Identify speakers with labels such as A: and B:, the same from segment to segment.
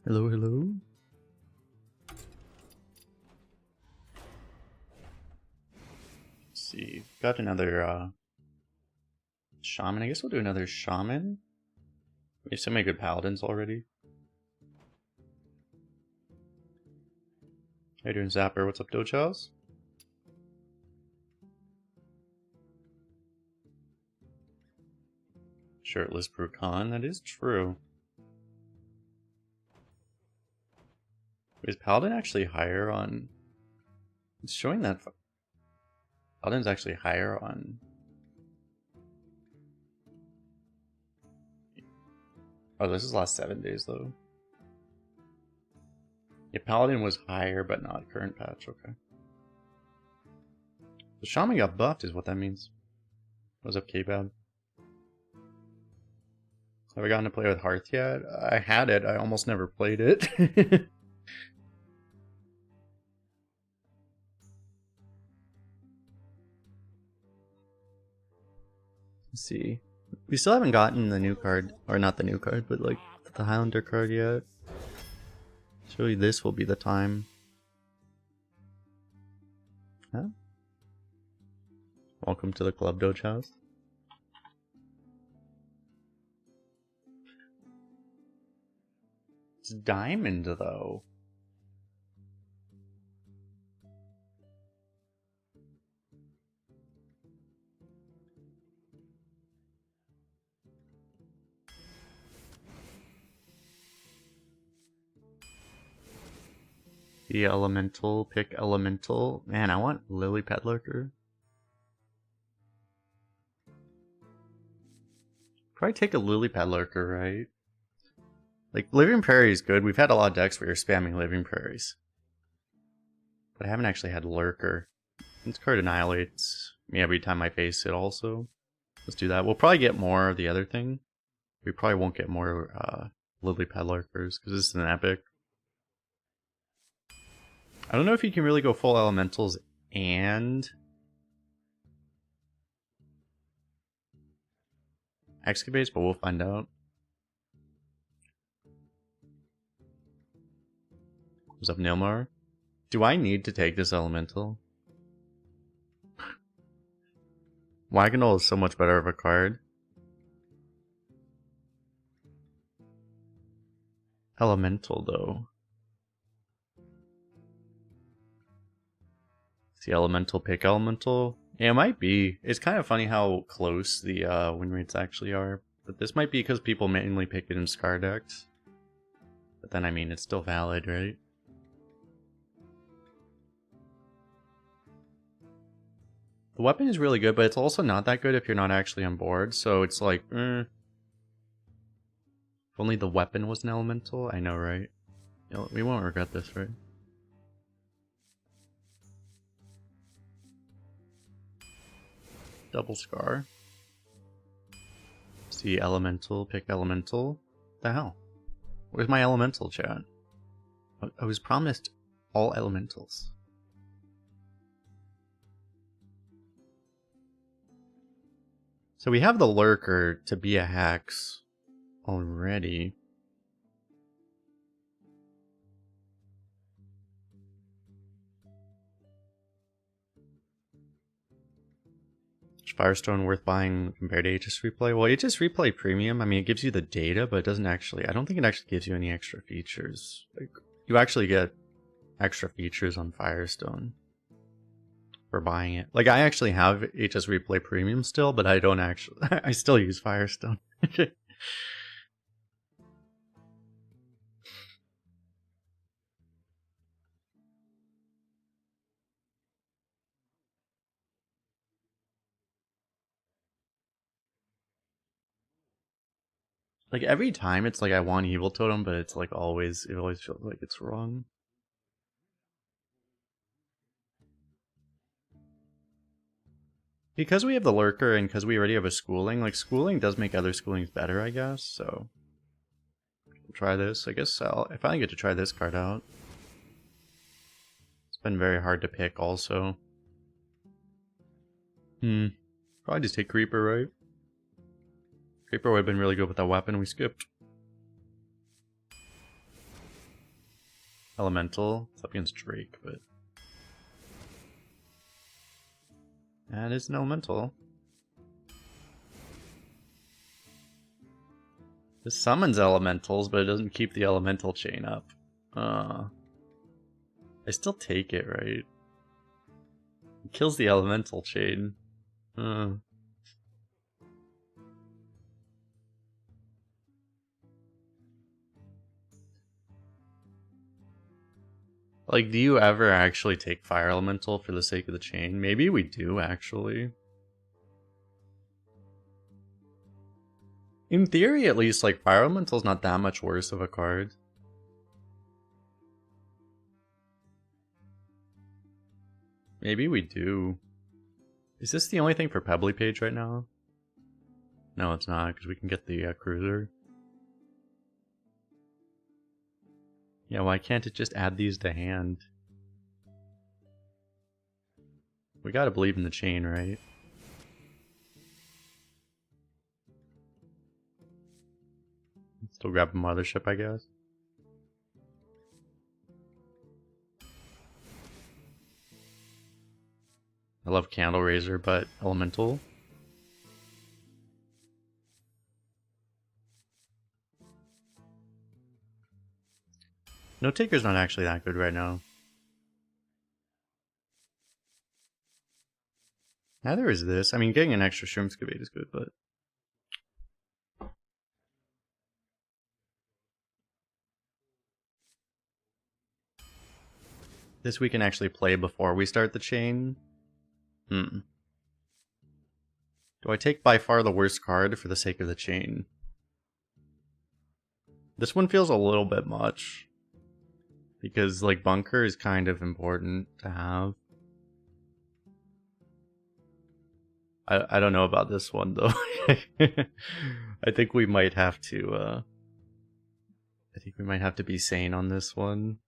A: Hello, hello. Let's see. Got another shaman. I guess we'll do another shaman. We have so many good paladins already. How you doing, Zapper? What's up, Dochels? Shirtless Brucon, that is true. Is Paladin actually higher on... It's showing that Paladin's actually higher on... Oh, this is last 7 days, though. Yeah, Paladin was higher, but not current patch, okay. The Shaman got buffed is what that means. What's up, K-Bab? Have I gotten to play with Hearth yet? I had it, I almost never played it. Let's see. We still haven't gotten the new card, or not the new card, but like the Highlander card yet. Surely this will be the time. Huh? Welcome to the Club Doge House. It's diamond though. The elemental, pick elemental. Man, I want Lily Pet Lurker. Probably take a Lily Pet Lurker, right? Like, Living Prairie is good. We've had a lot of decks where you're spamming Living Prairies. But I haven't actually had Lurker. This card annihilates me every time I face it also. Let's do that. We'll probably get more of the other thing. We probably won't get more Lily Pad Lurkers, because this is an epic. I don't know if you can really go full elementals and excavates, but we'll find out. What's up, Nilmar? Do I need to take this elemental? Wagonol is so much better of a card. Elemental, though. See, elemental, pick elemental. Yeah, it might be. It's kind of funny how close the win rates actually are. But this might be because people mainly pick it in Scar decks. But then, I mean, it's still valid, right? The weapon is really good, but it's also not that good if you're not actually on board. So it's like, If only the weapon was an elemental. I know, right? We won't regret this, right? Double Scar. See elemental, pick elemental. The hell? Where's my elemental, chat? I was promised all elementals. So we have the Lurker to be a Hex already. Is Firestone worth buying compared to HS Replay? Well, HS Replay Premium, I mean, it gives you the data, but it doesn't actually... I don't think it actually gives you any extra features. Like, you actually get extra features on Firestone for buying it. Like, I actually have HS Replay Premium still, but I don't actually... I still use Firestone. Like, every time it's like I want Evil Totem, but it's like always... It always feels like it's wrong. Because we have the Lurker and because we already have a Schooling, like, Schooling does make other Schoolings better, I guess, so... We'll try this. I guess I finally get to try this card out. It's been very hard to pick, also. Probably just take Creeper, right? Creeper would have been really good with that weapon we skipped. Elemental. It's up against Drake, but that is an elemental. This summons elementals, but it doesn't keep the elemental chain up. I still take it, right? It kills the elemental chain. Like, do you ever actually take Fire Elemental for the sake of the chain? Maybe we do, actually. In theory, at least, like, Fire Elemental's not that much worse of a card. Maybe we do. Is this the only thing for Pebbly Page right now? No, it's not, because we can get the Cruiser. Yeah, why can't it just add these to hand? We gotta believe in the chain, right? Still grab a Mothership, I guess. I love Candle Raiser, but Elemental. No Taker's not actually that good right now. Neither is this. I mean, getting an extra Shroom Excavate is good, but... This we can actually play before we start the chain. Do I take by far the worst card for the sake of the chain? This one feels a little bit much. Because, like, Bunker is kind of important to have. I don't know about this one, though. I think we might have to, be sane on this one.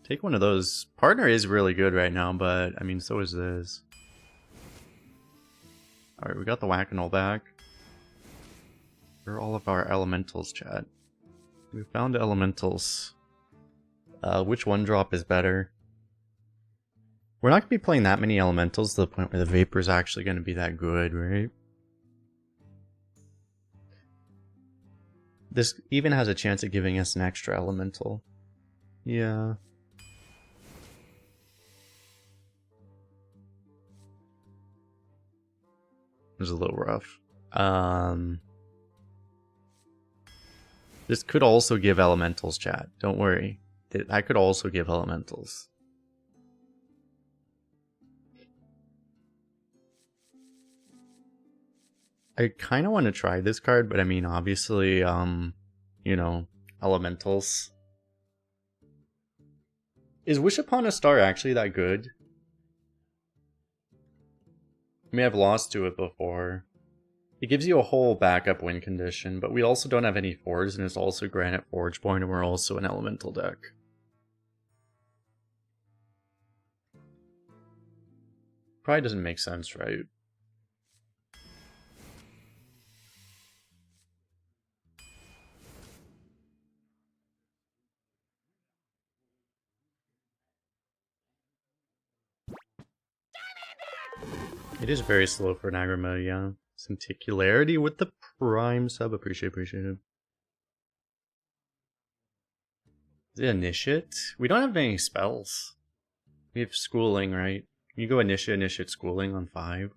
A: Take one of those. Partner is really good right now, but, I mean, so is this. Alright, we got the Whack-a-Mole back. Where are all of our elementals, chat? We found elementals. Which one drop is better? We're not going to be playing that many elementals to the point where the Vapor is actually going to be that good, right? This even has a chance of giving us an extra elemental. Yeah. It was a little rough. This could also give elementals, chat. Don't worry. I could also give elementals. I kind of want to try this card, but I mean, obviously, you know, elementals. Is Wish Upon a Star actually that good? I mean, I've lost to it before. It gives you a whole backup win condition, but we also don't have any Forge, and it's also Granite Forge Point, and we're also an elemental deck. Probably doesn't make sense, right? It is very slow for an aggro mode, yeah. Centicularity with the Prime sub. Appreciate it. Is it Initiate? We don't have any spells. We have Schooling, right? You go Initiate, Schooling on 5.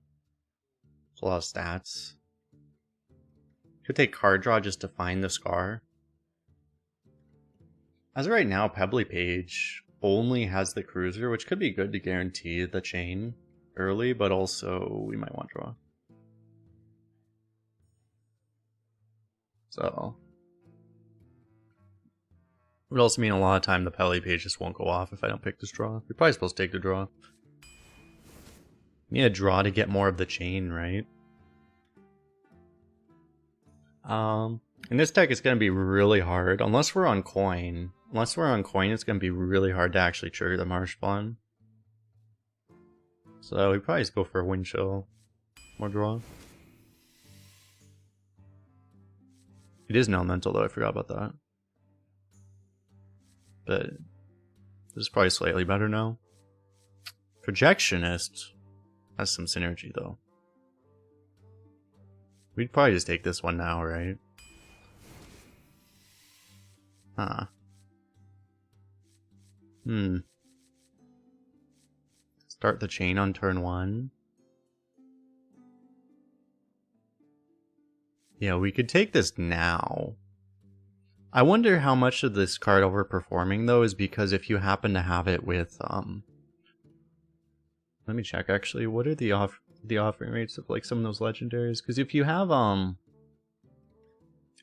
A: It's a lot of stats. Could take Card Draw just to find the Scar. As of right now, Pebbly Page only has the Cruiser, which could be good to guarantee the chain early, but also we might want draw. So it would also mean a lot of time the Pebbly Page just won't go off if I don't pick this draw. We're probably supposed to take the draw. We need a draw to get more of the chain, right? In this deck, it's going to be really hard, unless we're on coin. Unless we're on coin, it's going to be really hard to actually trigger the Marsh Spawn. So we probably just go for a Wind Chill. More draw. It is an elemental though, I forgot about that. But this is probably slightly better now. Projectionist has some synergy though. We'd probably just take this one now, right? Huh. Start the chain on turn 1. Yeah, we could take this now. I wonder how much of this card overperforming though is because if you happen to have it with let me check actually, what are the offering rates of like some of those legendaries? Because if you have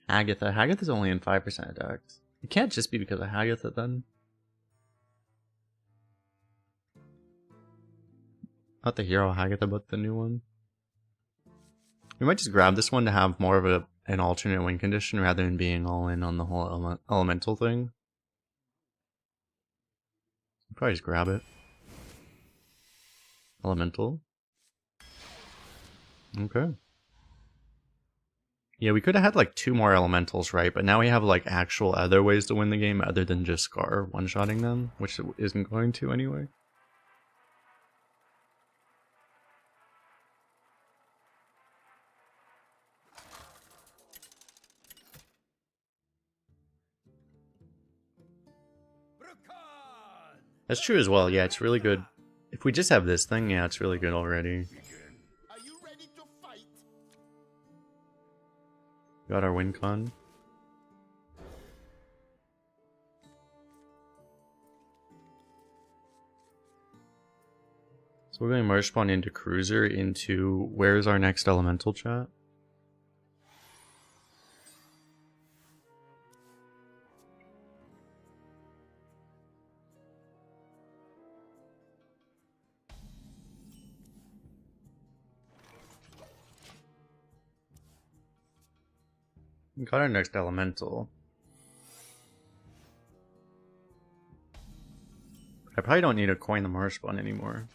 A: Hagatha's only in 5% of decks. It can't just be because of Hagatha then. Not the hero Hagatha, but the new one. We might just grab this one to have more of an alternate win condition rather than being all in on the whole elemental thing. Probably just grab it. Elemental. Okay. Yeah, we could have had like 2 more elementals, right? But now we have like actual other ways to win the game other than just Scar one-shotting them, which it isn't going to anyway. That's true as well. Yeah, it's really good. If we just have this thing, yeah, it's really good already.
B: Are you ready to fight?
A: Got our win con. So we're going to merge spawn into Cruiser into where's our next elemental chat? We got our next elemental. I probably don't need to coin the merge spawn anymore.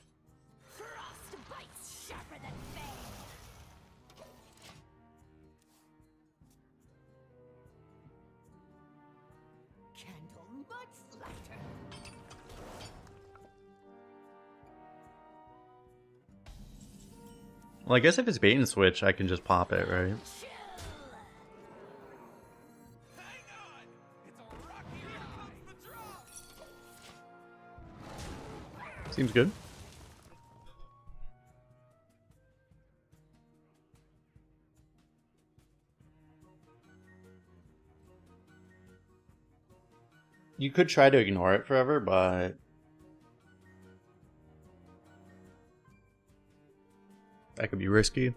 A: Well, I guess if it's bait and switch, I can just pop it, right? Seems good. You could try to ignore it forever, but that could be risky.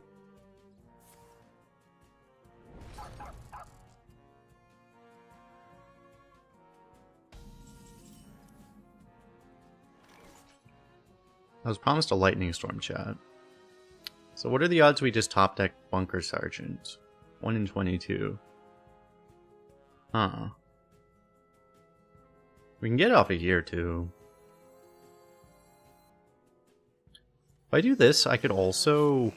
A: I was promised a lightning storm chat. So what are the odds we just top deck Bunker Sergeant? 1 in 22. Huh. We can get it off of here too. If I do this, I could also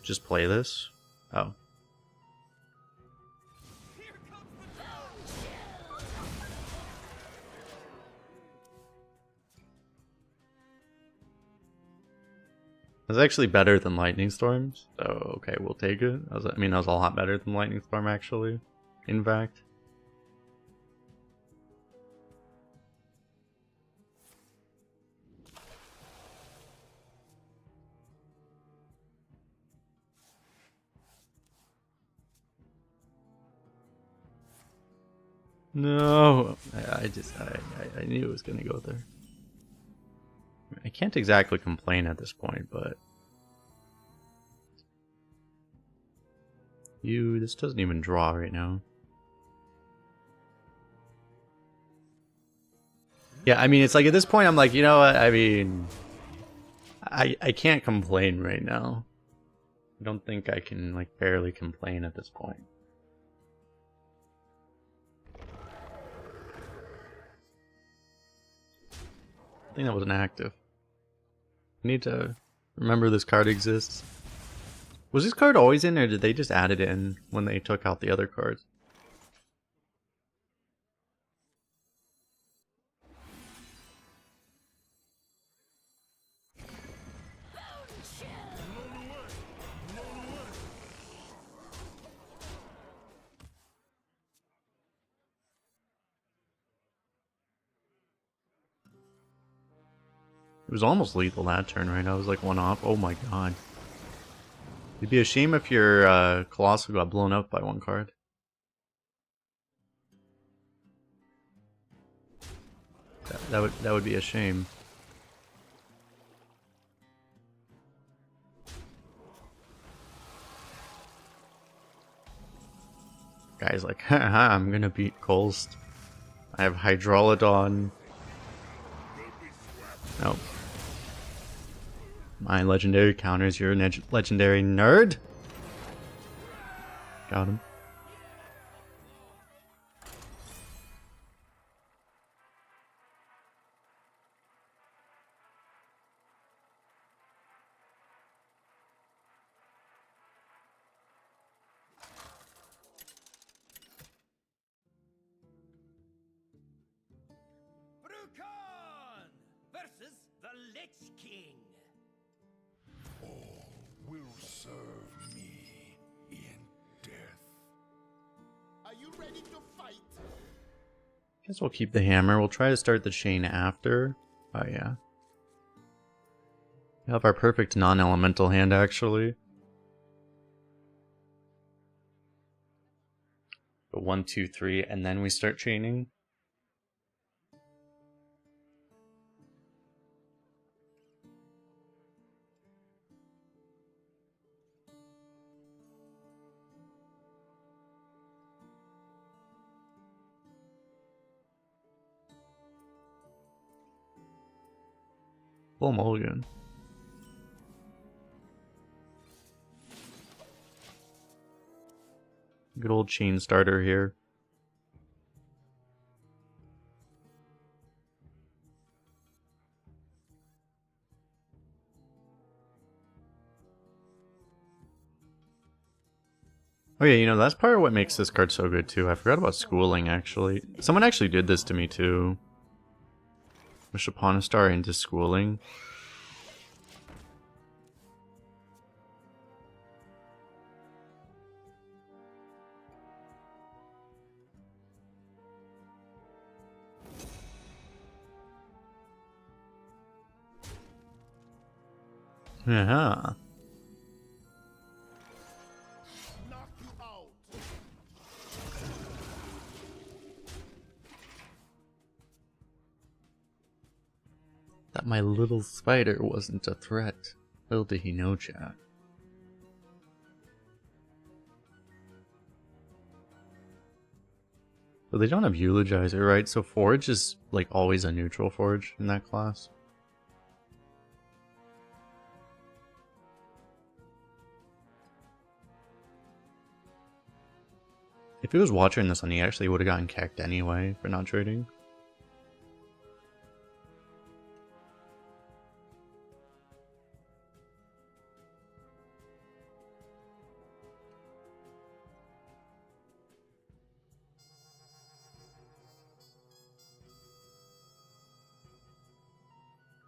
A: just play this. Oh. That's actually better than Lightning Storms. So, okay, we'll take it. I mean, that was a lot better than Lightning Storm, actually. In fact. No! I knew it was going to go there. I can't exactly complain at this point, but... This doesn't even draw right now. Yeah, I mean, it's like at this point I'm like, you know what, I mean... I can't complain right now. I don't think I can, like, barely complain at this point. I think that wasn't active. I need to remember this card exists. Was this card always in, or did they just add it in when they took out the other cards? It was almost lethal that turn, right? I was like one off. Oh my god. It'd be a shame if your Colossal got blown up by one card. That would be a shame. Guy's like, haha, I'm gonna beat Kolst. I have Hydrolodon. Nope. My legendary counters your legendary nerd. Got him.
B: Brucon versus the Lich King.
C: All will serve me in death.
B: Are you ready to fight?
A: Guess we'll keep the hammer. We'll try to start the chain after. Oh yeah. We have our perfect non-elemental hand actually. But 1, 2, 3, and then we start chaining. Full mulligan. Good old chain starter here. Oh yeah, you know, that's part of what makes this card so good too. I forgot about schooling actually. Someone actually did this to me too. Wish upon a star into schooling. Yeah.
B: Knock you out.
A: That my little spider wasn't a threat. Little did he know, chat. But they don't have Eulogizer, right? So Forge is like always a neutral Forge in that class. If he was watching this one, he actually would have gotten kicked anyway for not trading.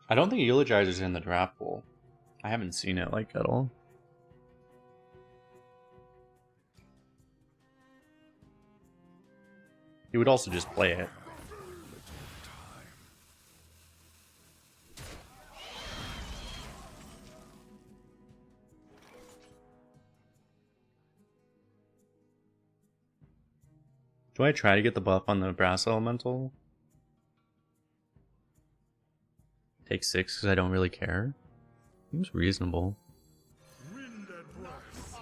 A: I don't think Eulogizer's in the draft pool. I haven't seen it like at all. He would also just play it. Do I try to get the buff on the Brass Elemental? Take 6 because I don't really care. Seems reasonable.
C: Wind and blast.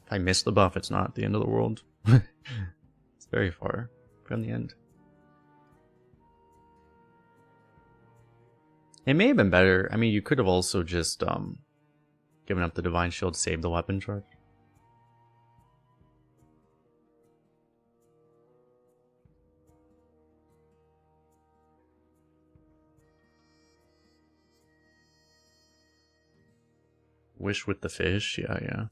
A: If I miss the buff, it's not the end of the world. It's very far from the end. It may have been better. I mean, you could have also just given up the Divine Shield to save the weapon charge. Wish with the fish. Yeah, yeah.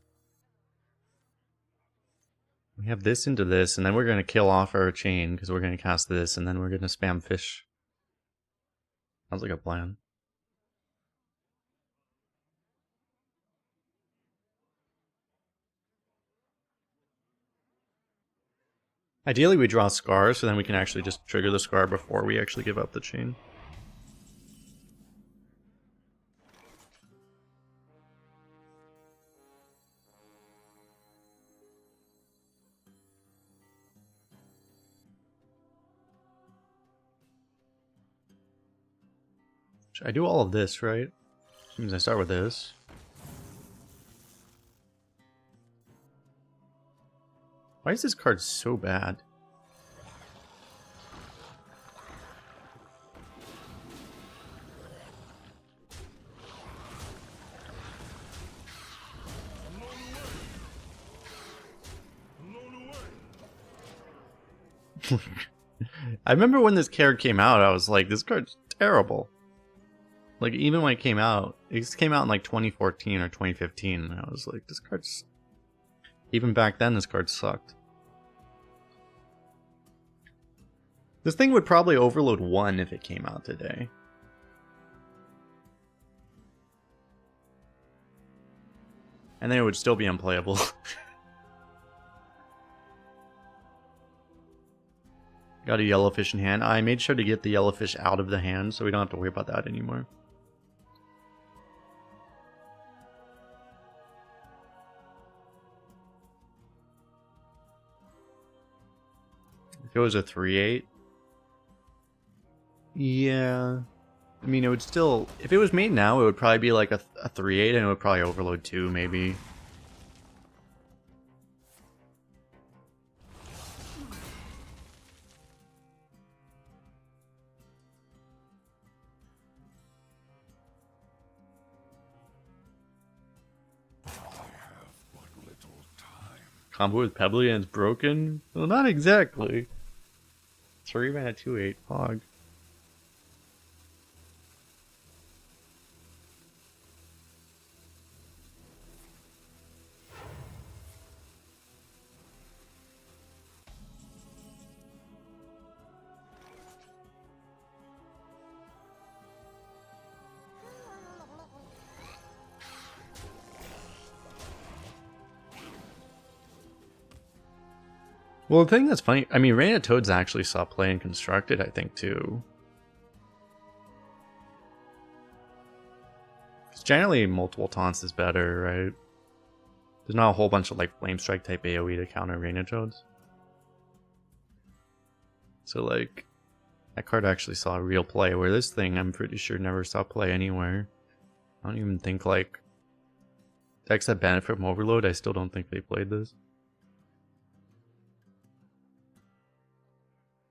A: We have this into this, and then we're going to kill off our chain because we're going to cast this, and then we're going to spam fish. Sounds like a plan. Ideally, we draw Scar, so then we can actually just trigger the Scar before we actually give up the chain. I do all of this, right? Means I start with this. Why is this card so bad? I remember when this card came out, I was like, this card's terrible. Like, even when it came out in like 2014 or 2015, and I was like, this card's... Even back then, this card sucked. This thing would probably overload 1 if it came out today. And then it would still be unplayable. Got a yellowfish in hand. I made sure to get the yellowfish out of the hand so we don't have to worry about that anymore. If it was a 3/8, yeah. I mean, it would still... If it was made now, it would probably be like a 3/8 and it would probably overload 2, maybe. Combo with Pebbly and it's broken? Well, not exactly. 3 mana 2/8 Pog. Well, the thing that's funny, I mean, Rain of Toads actually saw play in Constructed, I think, too. Because generally, multiple taunts is better, right? There's not a whole bunch of, like, Flame Strike type AoE to counter Rain of Toads. So, like, that card actually saw real play, where this thing, I'm pretty sure, never saw play anywhere. I don't even think, like, decks that benefit from Overload, I still don't think they played this.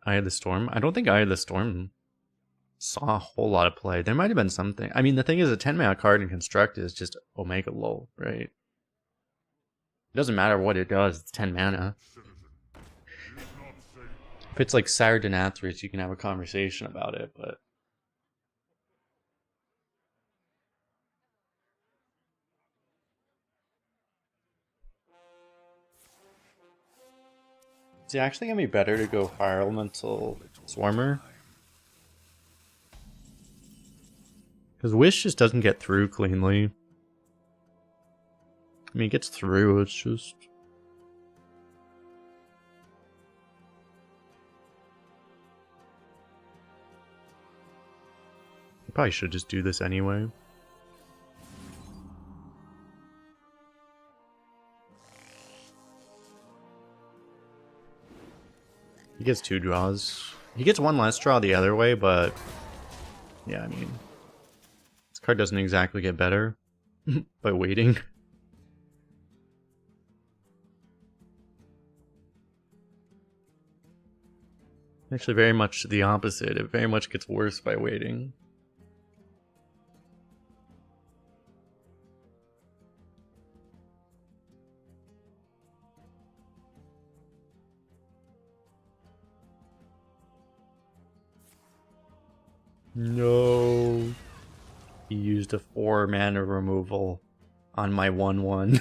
A: Eye of the Storm? I don't think Eye of the Storm saw a whole lot of play. There might have been something. I mean, the thing is, a 10 mana card in Construct is just Omega Lull, right? It doesn't matter what it does, it's 10 mana. If it's like Sardonathrius, you can have a conversation about it, but... Is it actually going to be better to go Fire Elemental Swarmer? Because Wish just doesn't get through cleanly. I mean, it gets through, it's just... I probably should just do this anyway. He gets 2 draws. He gets 1 less draw the other way, but... Yeah, I mean... This card doesn't exactly get better by waiting. Actually, very much the opposite. It very much gets worse by waiting. No. He used a 4 mana removal. on my 1/1.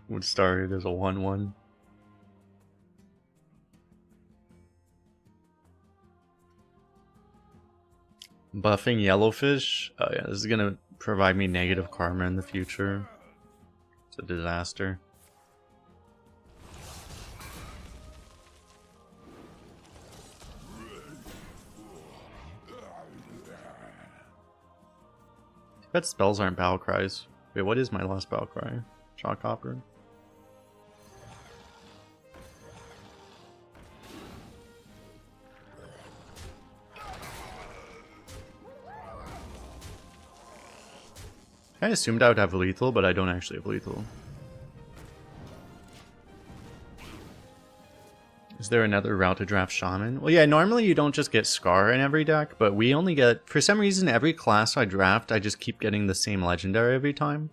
A: Would start as a 1/1. Buffing Yellowfish? Oh yeah, this is gonna provide me negative karma in the future. It's a disaster. I bet spells aren't battle cries. Wait, what is my last battle cry? Shock Hopper? I assumed I would have lethal, but I don't actually have lethal. Is there another route to draft Shaman? Well, yeah, normally you don't just get Scar in every deck, but we only get... For some reason, every class I draft, I just keep getting the same legendary every time.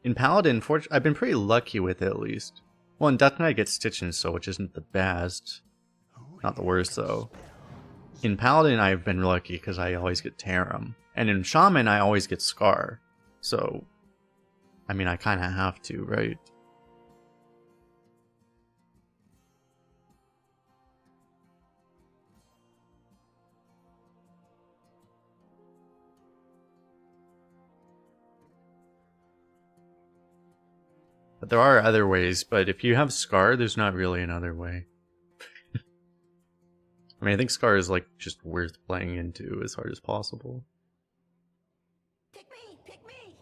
A: In Paladin, I've been pretty lucky with it, at least. Well, in Death Knight I get Stitch and Soul, which isn't the best. Not the worst, though. In Paladin, I've been lucky because I always get Tarim. And in Shaman, I always get Scar. So, I mean, I kind of have to, right? But there are other ways, but if you have Scar, there's not really another way. I mean, I think Scar is, like, just worth playing into as hard as possible.
D: Pick me! Pick me!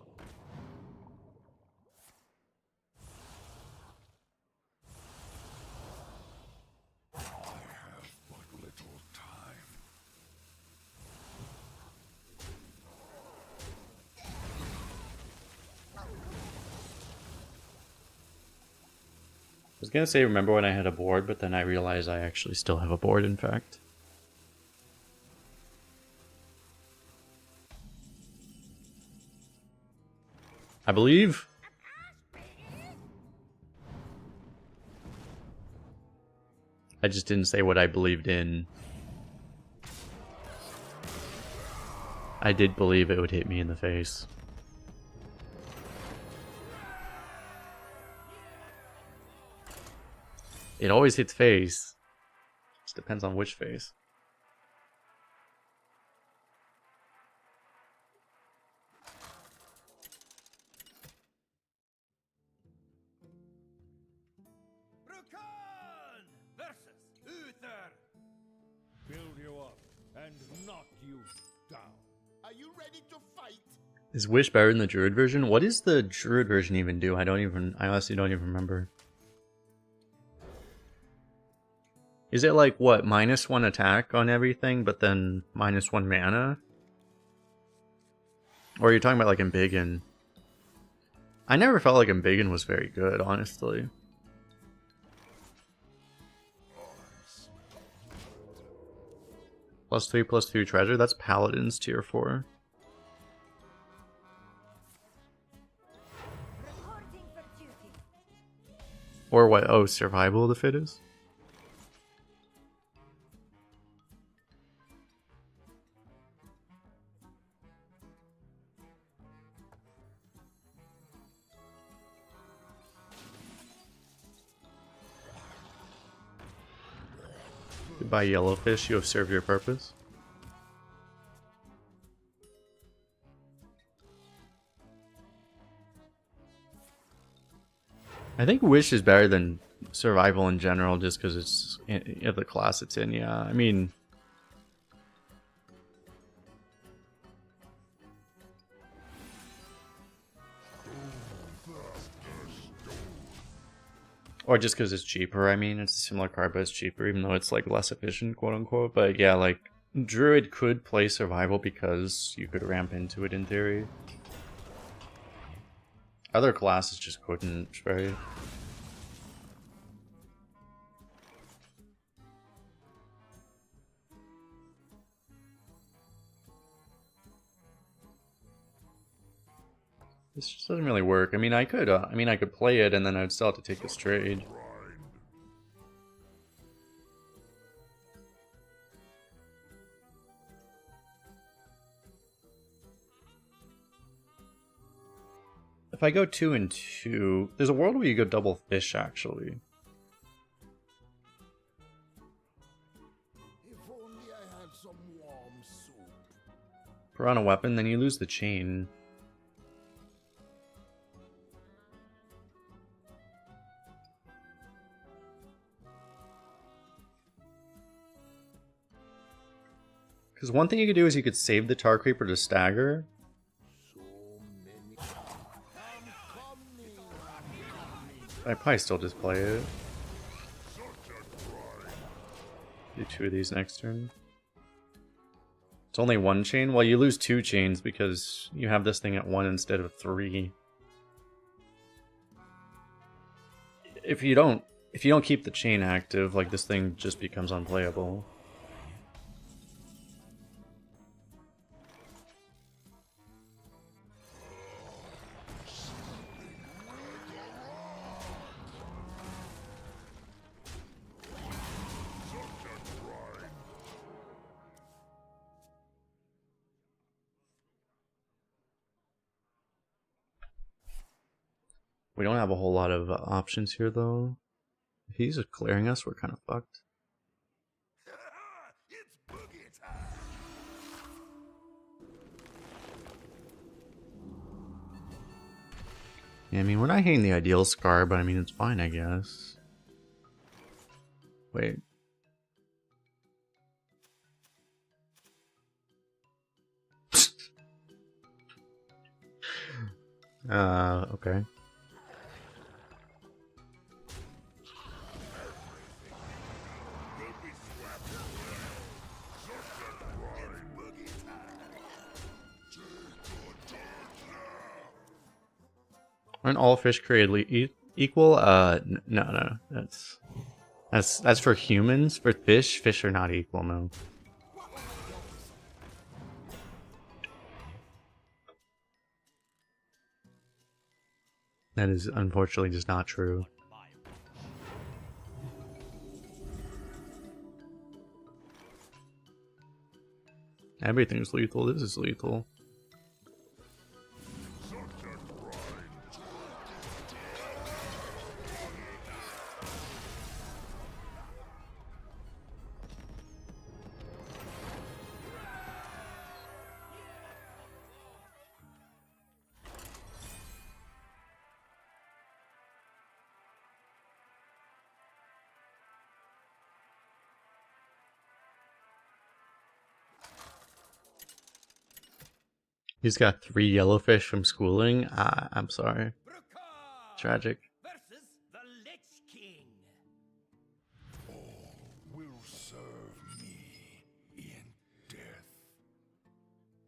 C: I have but little time.
A: I was gonna say remember when I had a board, but then I realized I actually still have a board, in fact. I believe. I just didn't say what I believed in. I did believe it would hit me in the face. It always hits face. Just depends on which face.
B: Rukan versus Uther.
C: Build you up and knock you down.
B: Are you ready to fight?
A: Is Wish better than the Druid version? What does the Druid version even do? I honestly don't even remember. Is it like, what, -1 attack on everything, but then -1 mana? Or are you talking about like Embiggen? I never felt like Embiggen was very good, honestly. +3/+3 treasure? That's Paladin's tier 4.
D: Reporting for duty.
A: Or what? Oh, survival of the fittest? Goodbye, Yellowfish. You have served your purpose. I think Wish is better than Survival in general, just because it's of the class it's in. Yeah, I mean, or just because it's cheaper. I mean, it's a similar card, but it's cheaper, even though it's like less efficient, quote unquote. But yeah, like Druid could play Survival because you could ramp into it in theory. Other classes just couldn't, right? This just doesn't really work. I mean, I could play it, and then I'd still have to take this trade. if I go 2 and 2, there's a world where you go double fish actually.
B: If only I had some warm soup.
A: Piranha weapon, then you lose the chain. Because one thing you could do is you could save the Tar Creeper to stagger.
B: So many.
A: I'd probably still just play it. Do 2 of these next turn. It's only 1 chain? Well, you lose 2 chains because you have this thing at 1 instead of 3. If you don't keep the chain active, like this thing just becomes unplayable. We don't have a whole lot of options here, though. If he's just clearing us, we're kind of fucked.
B: It's boogie time.
A: Yeah, I mean, we're not hitting the ideal scar, but I mean, it's fine, I guess. Wait. Okay. Aren't all fish created equal? No. That's for humans. For fish are not equal, no. That is unfortunately just not true. Everything's lethal. This is lethal. He's got 3 yellowfish from schooling. I'm sorry. Tragic.
B: Versus the Lich King.
C: Will serve me in death.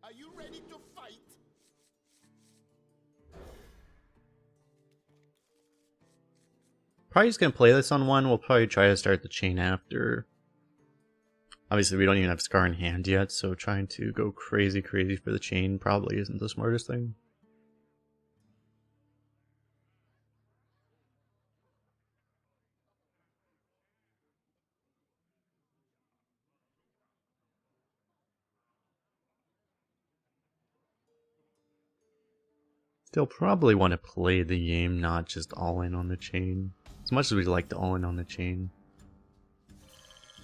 B: Are you ready to fight?
A: Probably just gonna play this on 1. We'll probably try to start the chain after. Obviously, we don't even have Scar in hand yet, so trying to go crazy for the chain probably isn't the smartest thing. Still probably want to play the game, not just all in on the chain. As much as we'd like to all in on the chain.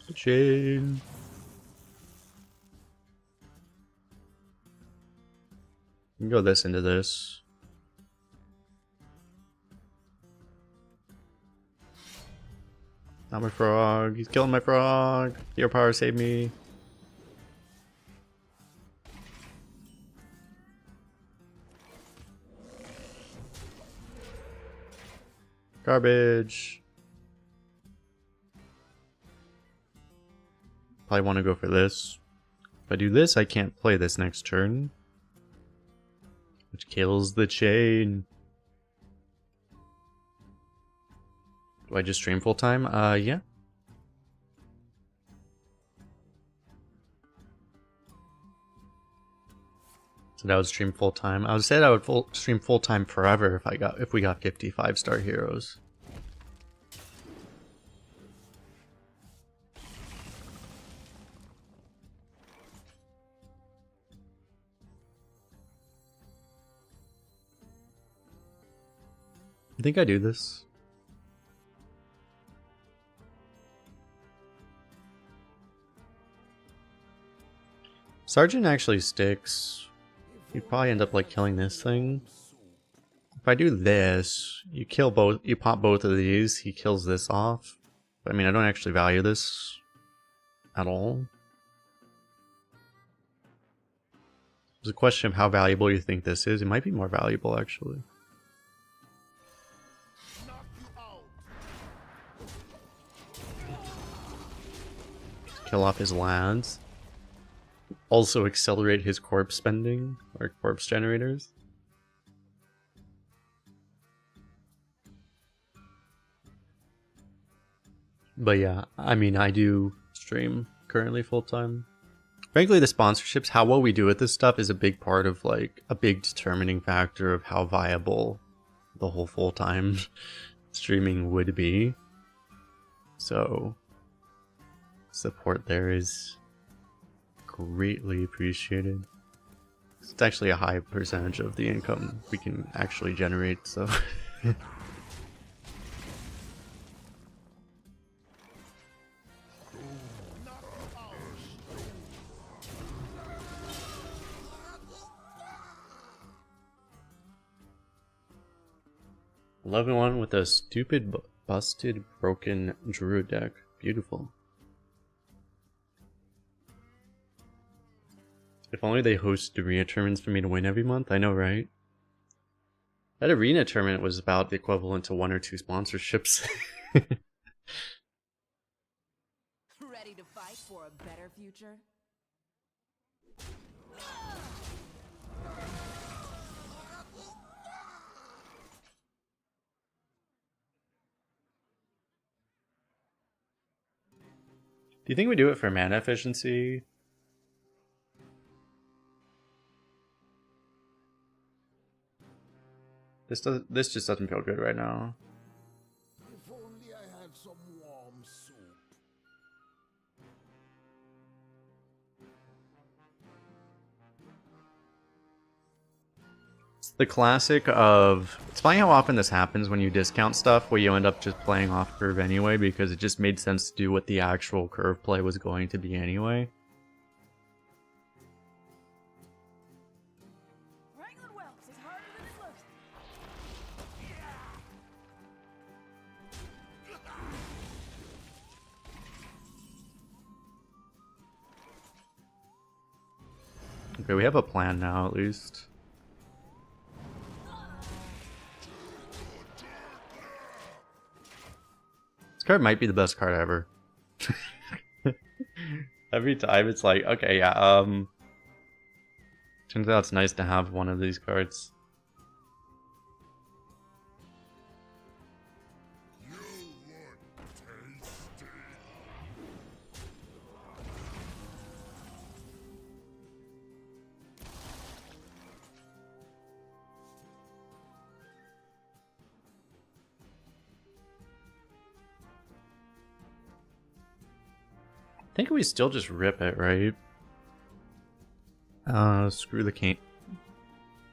A: The chain. We can go this into this. Not my frog. He's killing my frog. Hero power, save me. Garbage. Probably want to go for this. If I do this, I can't play this next turn. Which kills the chain. Do I just stream full time? Yeah. So that would stream full time. I would say I would stream full time forever if we got 55-star heroes. I think I do this. Sergeant actually sticks. You'd probably end up like killing this thing. If I do this, you kill both, you pop both of these, he kills this off. But I mean, I don't actually value this at all. There's a question of how valuable you think this is. It might be more valuable actually.
B: Knock you out.
A: Kill off his lads. Also accelerate his corpse spending, or corpse generators. But yeah, I mean, I do stream currently full time. Frankly, the sponsorships, how well we do with this stuff is a big part of like a big determining factor of how viable the whole full time streaming would be. So support there is greatly appreciated. It's actually a high percentage of the income we can actually generate, so Loving one with a stupid, busted, broken druid deck. Beautiful. If only they host arena tournaments for me to win every month. I know, right? That arena tournament was about the equivalent to 1 or 2 sponsorships.
D: Ready to fight for a better future?
A: Do you think we do it for mana efficiency? This just doesn't feel good right now.
B: If only I had some warm soup.
A: It's the classic of, it's funny how often this happens when you discount stuff where you end up just playing off curve anyway because it just made sense to do what the actual curve play was going to be anyway.
D: Wrangling whelps is harder than it looks.
A: Okay, we have a plan now at least. This card might be the best card ever. Every time it's like, okay, yeah, turns out it's nice to have one of these cards.
B: You look tasty.
A: I think we still just rip it, right? Screw the cane.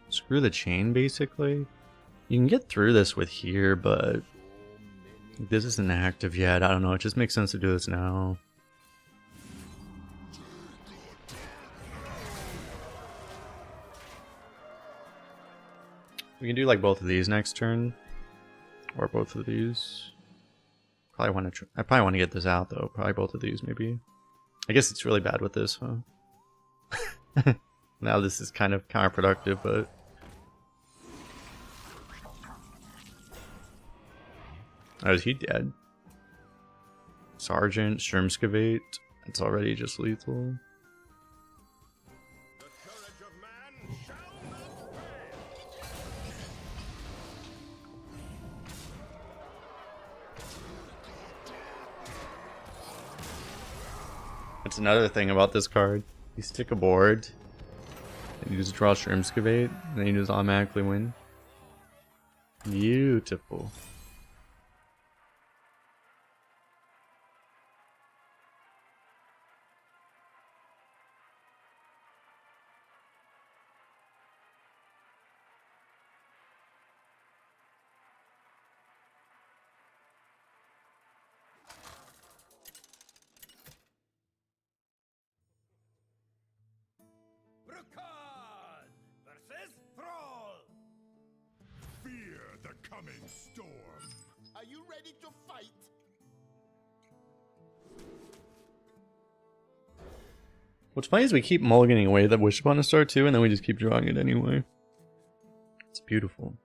A: Screw the chain, basically. You can get through this with here, but this isn't active yet. I don't know. It just makes sense to do this now. We can do like both of these next turn, or both of these. Probably want to. I probably want to get this out though. Probably both of these, maybe. I guess it's really bad with this, huh? Now this is kind of counterproductive, but oh, is he dead? Sergeant, Shermscavate. It's already just lethal.
B: The courage of man shall not fail.
A: That's another thing about this card. You stick a board, and you just draw Shermscavate, and then you just automatically win. Beautiful.
B: storm. Are you ready to fight?
A: What's funny is we keep mulliganing away the wish upon a star too, and then we just keep drawing it anyway. It's beautiful.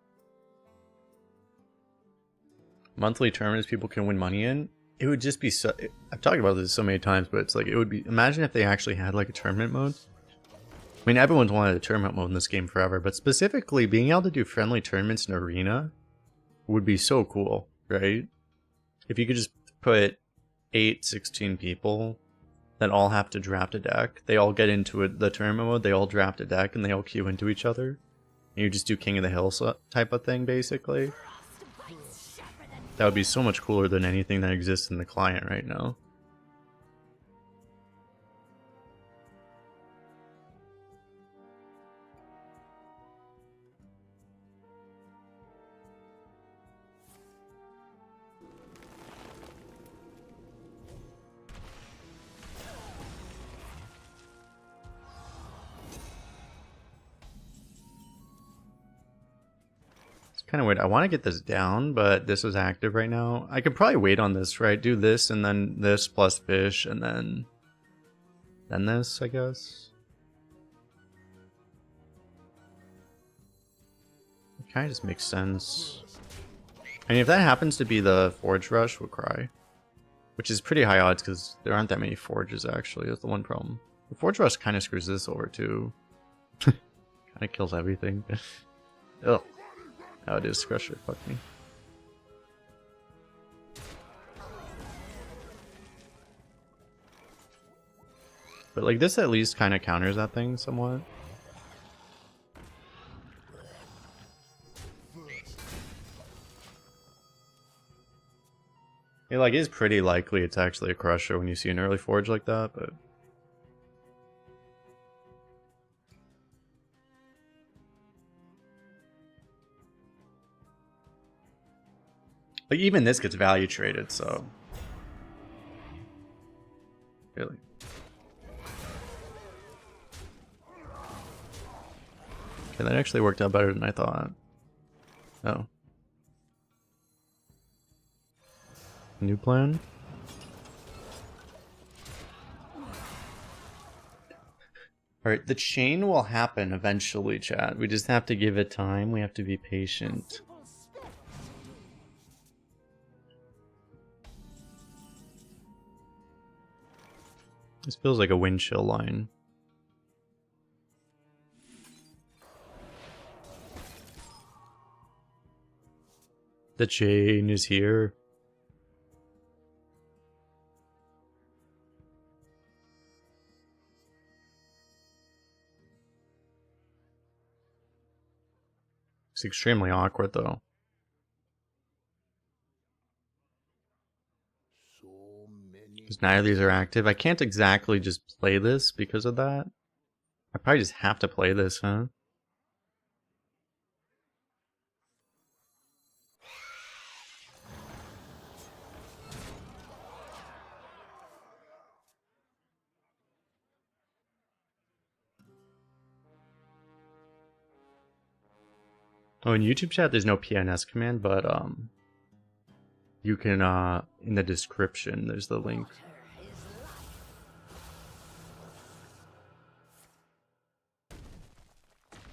A: Monthly tournaments people can win money in. It would just be so. I've talked about this so many times, but it's like it would be. Imagine if they actually had like a tournament mode. I mean, everyone's wanted a tournament mode in this game forever, but specifically being able to do friendly tournaments in Arena would be so cool, right? If you could just put 16 people that all have to draft a deck. They all get into the tournament mode, they all draft a deck, and they all queue into each other. And you just do King of the Hill type of thing, basically. That would be so much cooler than anything that exists in the client right now. Kind of weird. I want to get this down, but this is active right now. I could probably wait on this, right? Do this and then this plus fish and then this, I guess. It kind of just makes sense. I mean, if that happens to be the Forge Rush, we'll cry. Which is pretty high odds because there aren't that many Forges, actually. That's the one problem. The Forge Rush kind of screws this over, too. Kind of kills everything. Ugh. Oh, it is Crusher. Fuck me. But like this at least kind of counters that thing somewhat. It like is pretty likely it's actually a Crusher when you see an early Forge like that, but like even this gets value traded, so really. Okay, that actually worked out better than I thought. Oh. New plan? Alright, the chain will happen eventually, chat. We just have to give it time. We have to be patient. This feels like a wind chill line. The chain is here. It's extremely awkward though. Because neither of these are active. I can't exactly just play this because of that. I probably just have to play this, huh? Oh, in YouTube chat there's no PNS command, but you can in the description there's the link.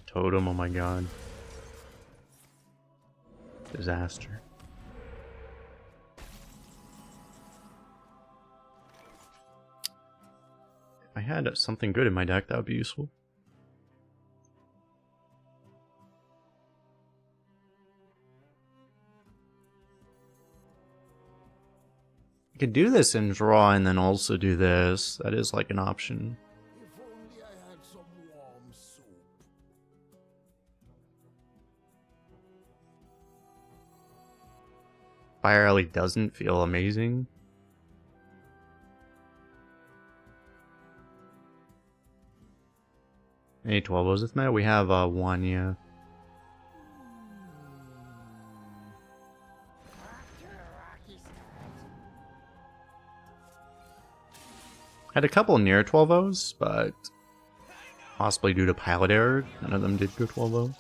A: Totem, oh my god. Disaster. If I had something good in my deck, that would be useful. I could do this and draw and then also do this. That is like an option.
B: If only I had some warm soup.
A: Fire Alley doesn't feel amazing. Any 12-0s with meta? We have one, yeah. Had a couple near 12-0s, but possibly due to pilot error, none of them did go 12-0.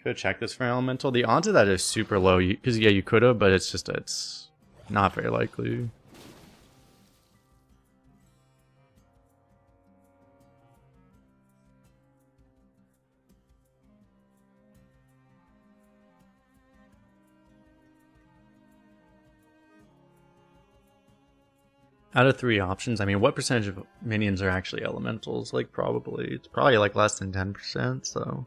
A: Could have checked this for an elemental. The odds of that is super low. Because, yeah, you could have, but it's just, it's not very likely. Out of 3 options, I mean, what percentage of minions are actually elementals? Like, probably. It's probably, like, less than 10%, so...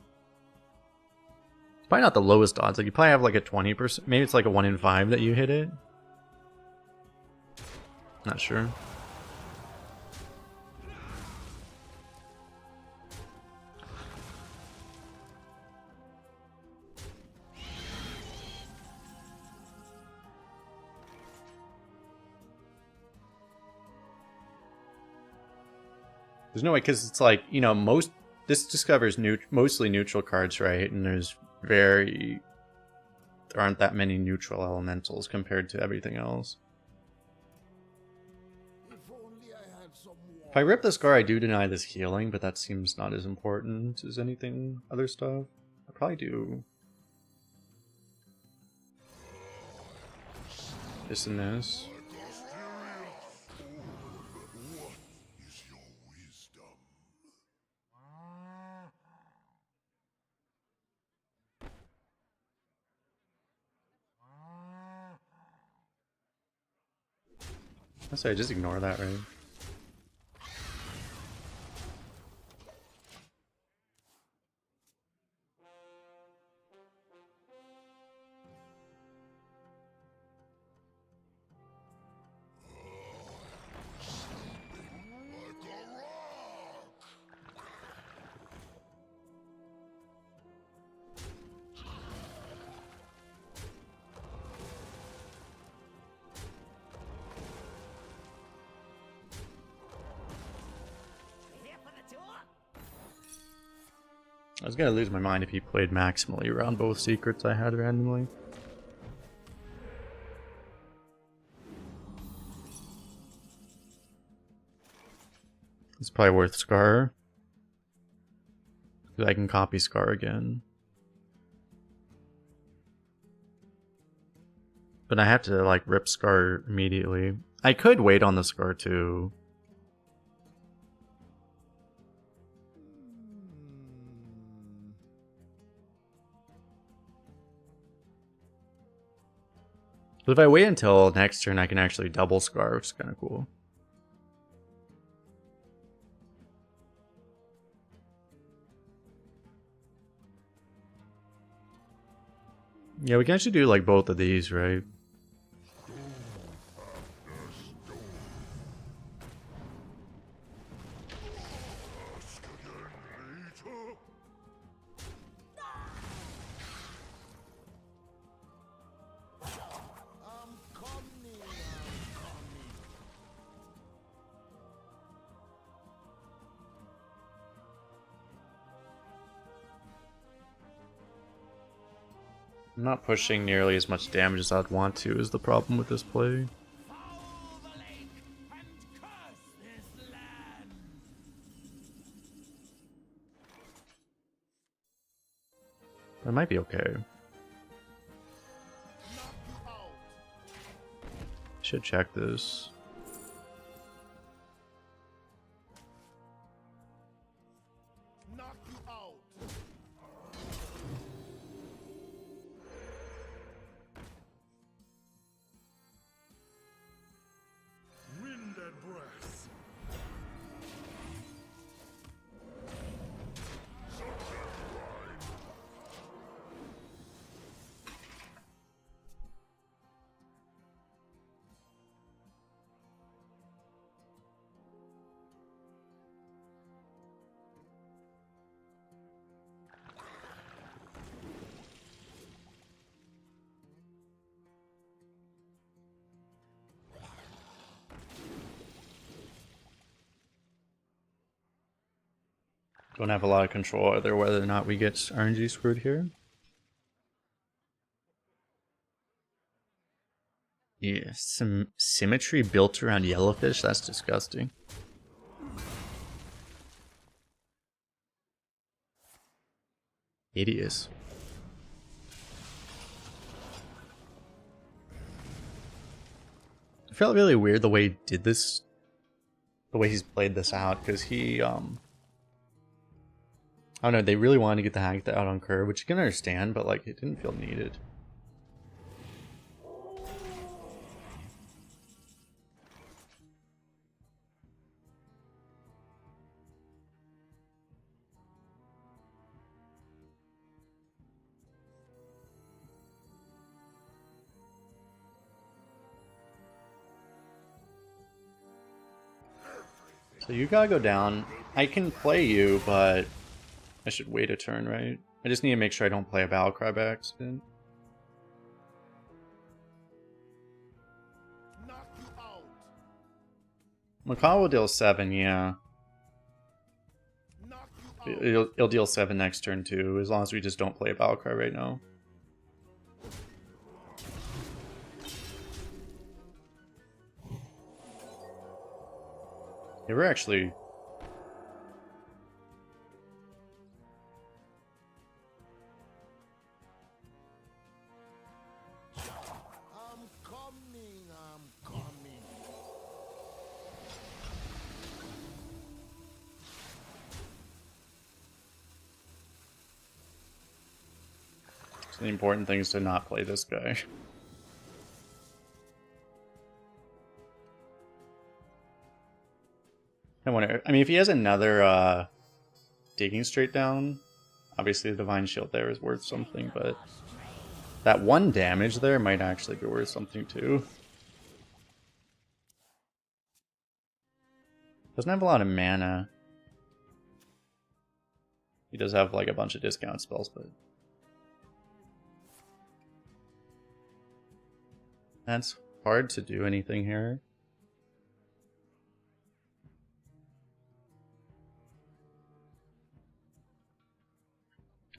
A: It's probably not the lowest odds. Like, you probably have, like, a 20%. Maybe it's, like, a 1 in 5 that you hit it. Not sure. There's no way, because it's like, you know, this discovers mostly neutral cards, right? And there aren't that many neutral elementals compared to everything else.
B: If only I had some warmth.
A: If I rip the scar, I do deny this healing, but that seems not as important as anything other stuff. I probably do this and this. I say just ignore that, right? I was gonna lose my mind if he played maximally around both secrets I had randomly. It's probably worth Scar. Because I can copy Scar again. But I have to, like, rip Scar immediately. I could wait on the Scar too. But if I wait until next turn, I can actually double Scar, which is kind of cool. Yeah, we can actually do like both of these, right?
B: I'm coming.
A: I'm not pushing nearly as much damage as I'd want to is the problem with this play.
C: Foul the lake and curse this land.
A: That might be okay.
B: Knock you out.
A: Should check this.
B: Knock you out.
C: Wind and breath.
A: Don't have a lot of control either whether or not we get RNG screwed here. Yeah, some symmetry built around yellowfish? That's disgusting. Hideous. felt really weird the way he did this, the way he's played this out, because he, I don't know, they really wanted to get the hack out on curve, which you can understand, but like, it didn't feel needed. So you gotta go down. I can play you, but I should wait a turn, right? I just need to make sure I don't play a battle cry by accident.
B: Knock you out.
A: Macaw will deal 7, yeah.
B: Knock you out.
A: He'll deal 7 next turn too, as long as we just don't play a battle cry right now. Yeah, we're actually...
B: I'm coming. I'm coming.
A: So the important thing is to not play this guy. I wonder, I mean, if he has another digging straight down, obviously the divine shield there is worth something, but that 1 damage there might actually be worth something too. Doesn't have a lot of mana. He does have like a bunch of discount spells, but that's hard to do anything here.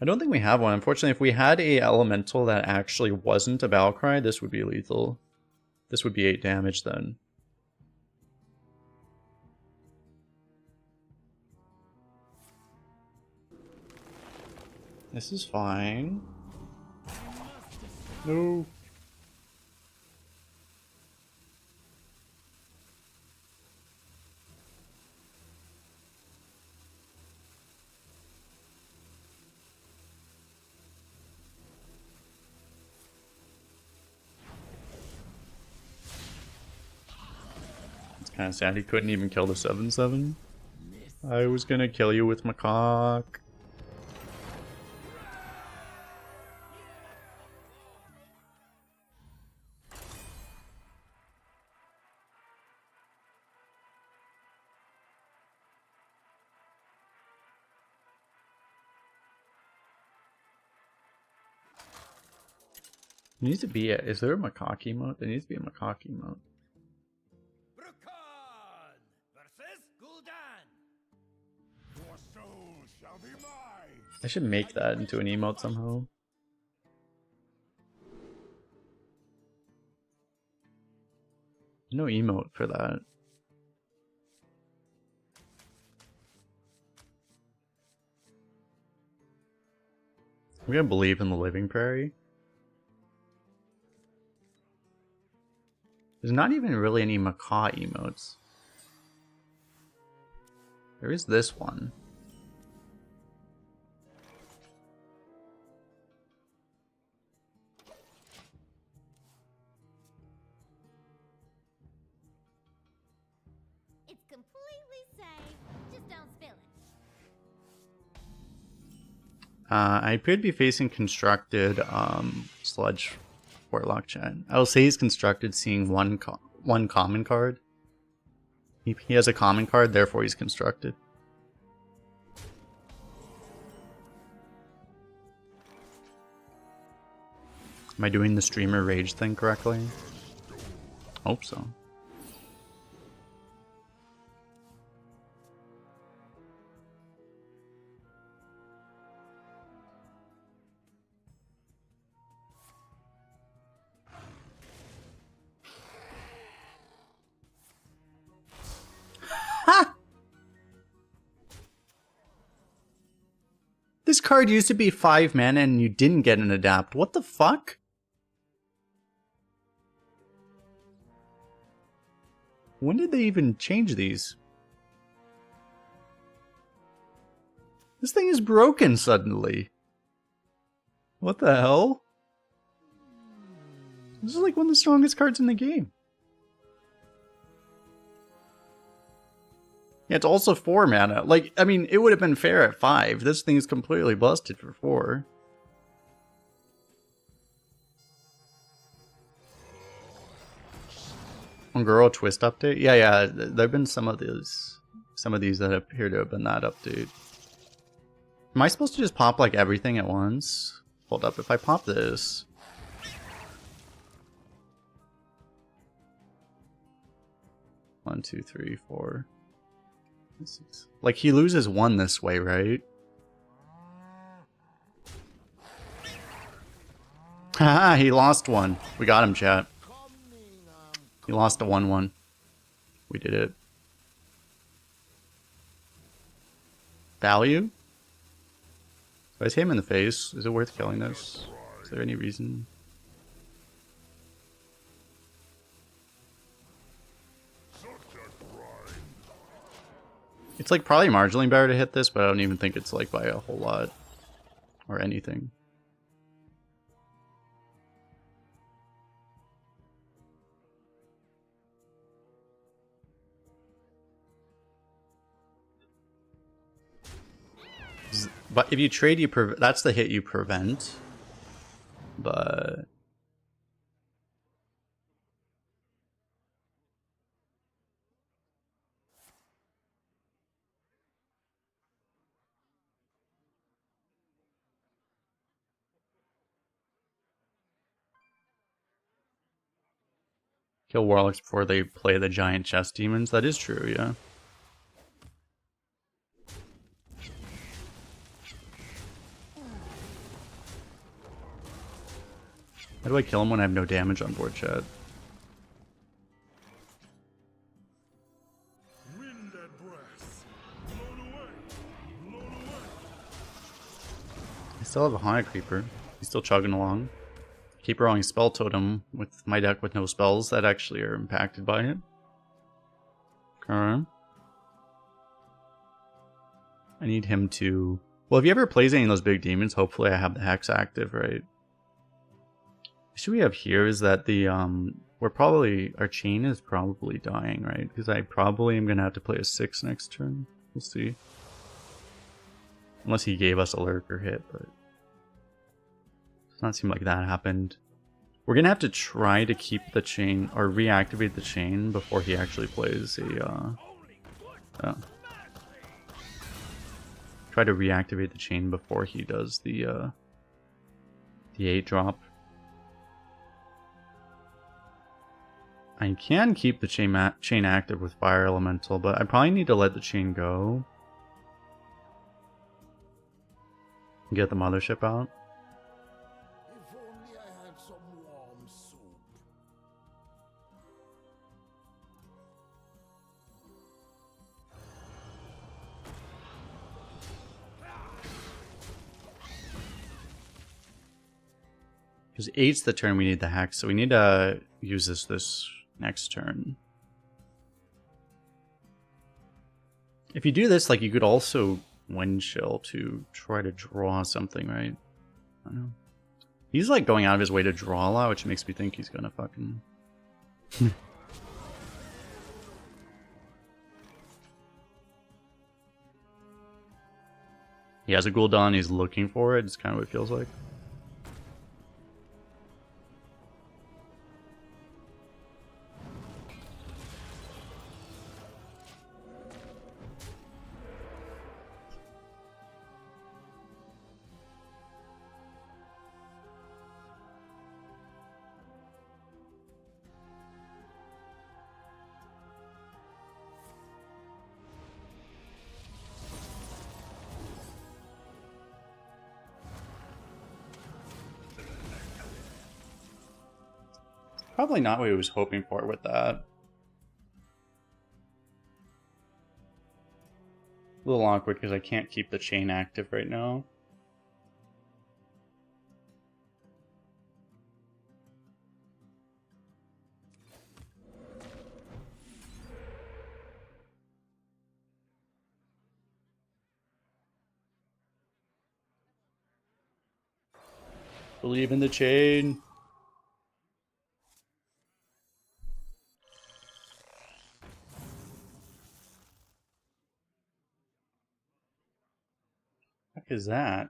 A: I don't think we have one. Unfortunately, if we had a elemental that actually wasn't a battle cry, this would be lethal. This would be 8 damage then. This is fine. No. Kind of sad he couldn't even kill the 7/7. I was gonna kill you with my cock. There needs to be a, is there a macaque emote? There needs to be a macaque emote. I should make that into an emote somehow. No emote for that. I'm gonna believe in the living prairie. There's not even really any macaw emotes. There is this one.
E: It's completely safe. Just don't spill it.
A: I appear to be facing constructed sludge warlock chat. I will say he's constructed seeing one common card. He has a common card, therefore he's constructed. Am I doing the streamer rage thing correctly? Hope so. This card used to be 5 mana and you didn't get an adapt. What the fuck? When did they even change these? This thing is broken suddenly. What the hell? This is like one of the strongest cards in the game. Yeah, it's also 4 mana. Like, I mean, it would have been fair at 5. This thing is completely busted for 4. Girl twist update? Yeah, there have been some of these that appear to have been that update. Am I supposed to just pop like everything at once? Hold up, if I pop this. One, two, three, four. Like he loses 1 this way, right? Haha, he lost 1. We got him, chat. He lost a 1-1. We did it. Value? Do I hit him in the face? Is it worth killing this? Is there any reason? It's like probably marginally better to hit this, but I don't even think it's like by a whole lot or anything. But if you trade, that's the hit you prevent. But kill warlocks before they play the giant chest demons. That is true, yeah. How do I kill him when I have no damage on board, chat?
C: Wind and breath. Blown away. Blown away.
A: I still have a Haunted Creeper. He's still chugging along. Keep rolling Spell Totem with my deck with no spells that actually are impacted by it. Okay. I need him to... Well, if he ever plays any of those big demons, hopefully I have the Hex active, right? The issue we have here is that the, our chain is probably dying, right? Because I probably am going to have to play a 6 next turn. We'll see. Unless he gave us a lurker hit, but... Does not seem like that happened. We're going to have to try to keep the chain, or reactivate the chain before he actually plays a, try to reactivate the chain before he does the 8 drop. I can keep the chain active with Fire Elemental, but I probably need to let the chain go. Get the mothership out.
B: If only I had some warm soup.
A: Because 8's the turn we need the hex, so we need to use this next turn. If you do this, like, you could also Wind Chill to try to draw something, right? I don't know. He's like going out of his way to draw a lot, which makes me think he's gonna fucking... He has a Gul'dan, he's looking for it, it's kind of what it feels like. Probably not what he was hoping for with that. A little awkward because I can't keep the chain active right now. Believe in the chain. What is that?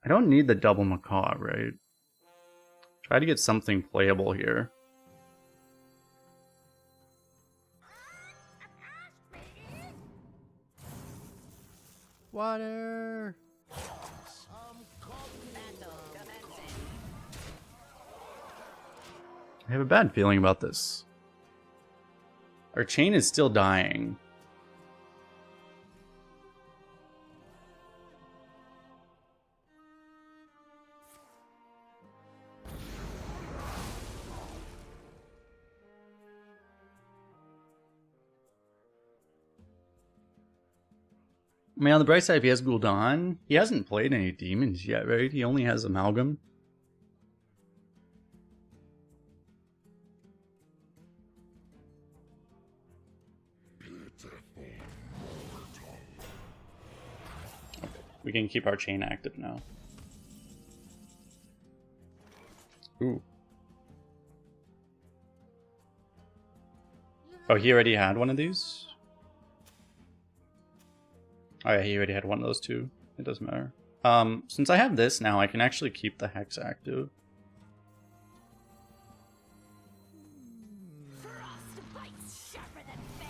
A: I don't need the double macaw, right? Try to get something playable here. Water! I have a bad feeling about this. Our chain is still dying. I mean, on the bright side, if he has Gul'dan, he hasn't played any demons yet, right? He only has Amalgam. Okay, we can keep our chain active now. Ooh. Oh, he already had one of these? Oh yeah, he already had one of those too. It doesn't matter. Since I have this now, I can actually keep the Hex active.
E: Frostbite's sharper than fang.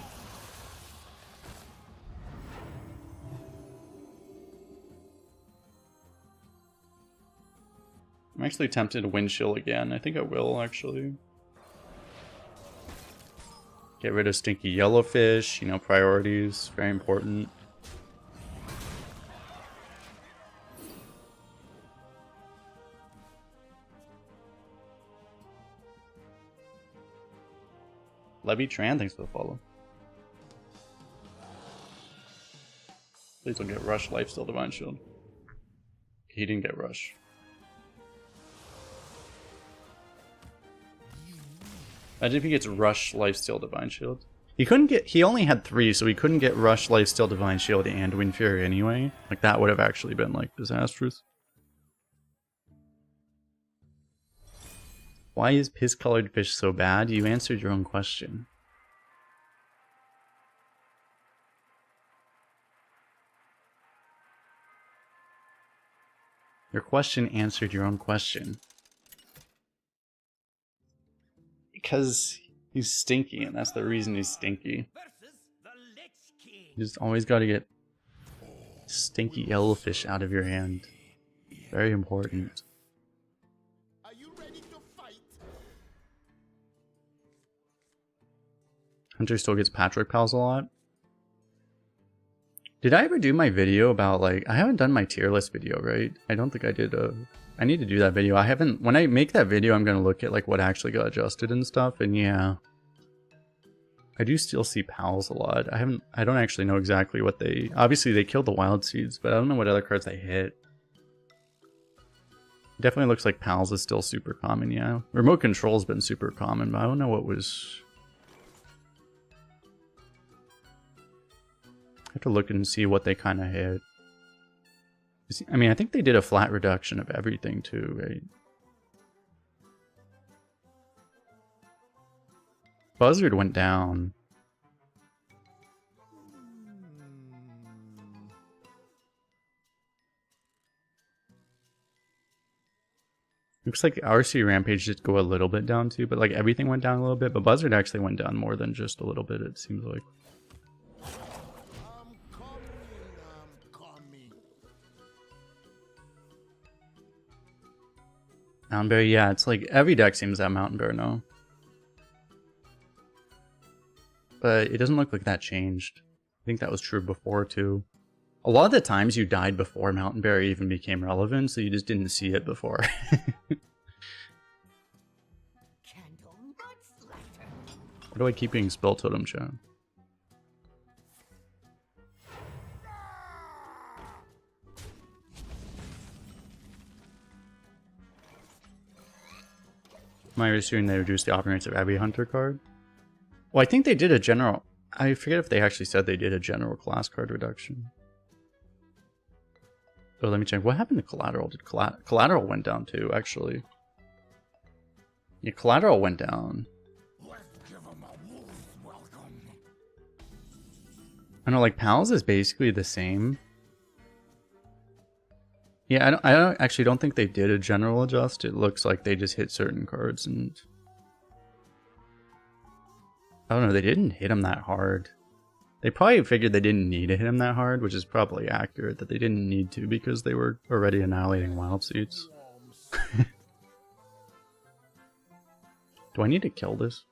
A: I'm actually tempted to wind chill again. I think I will, actually. Get rid of stinky yellowfish, you know, priorities, very important. Levy Tran, thanks for the follow. Please don't get Rush, Lifesteal, Divine Shield. He didn't get Rush. Imagine if he gets Rush, Lifesteal, Divine Shield. He couldn't get, he only had 3, so he couldn't get Rush, Lifesteal, Divine Shield, and Wind Fury anyway. Like, that would have actually been, like, disastrous. Why is piss-colored fish so bad? You answered your own question. Your question answered your own question. Because he's stinky, and that's the reason he's stinky. You just always gotta get stinky yellowfish out of your hand. Very important.
B: Are you ready to fight?
A: Hunter still gets Patrick Pals a lot. Did I ever do my video about, like, I haven't done my tier list video, right? I don't think I did. I need to do that video. I haven't, when I make that video, I'm gonna look at, like, what actually got adjusted and stuff, and yeah. I do still see Pals a lot. I don't actually know exactly what they, obviously they killed the Wild Seeds, but I don't know what other cards they hit. Definitely looks like Pals is still super common, yeah. Remote Control's been super common, but I don't know what was... I have to look and see what they kind of hit. I mean, I think they did a flat reduction of everything too, right? Buzzard went down. Looks like RC Rampage did go a little bit down too, but like everything went down a little bit. But Buzzard actually went down more than just a little bit, it seems like. Mountain Bear, yeah, it's like every deck seems to have Mountain Bear now. But it doesn't look like that changed. I think that was true before too. A lot of the times you died before Mountain Bear even became relevant, so you just didn't see it before. Why do I keep being Spell Totem, chat? Am I assuming they reduced the operating rates of every Hunter card? Well, I think they did a general... I forget if they actually said they did a general class card reduction. Oh, let me check. What happened to collateral? Did collateral went down too, actually. Yeah, collateral went down.
B: Let's give him a wolf welcome.
A: I know, like, pals is basically the same. Yeah, I actually don't think they did a general adjust. It looks like they just hit certain cards and... I don't know, they didn't hit him that hard. They probably figured they didn't need to hit him that hard, which is probably accurate, that they didn't need to because they were already annihilating wild seeds. Do I need to kill this?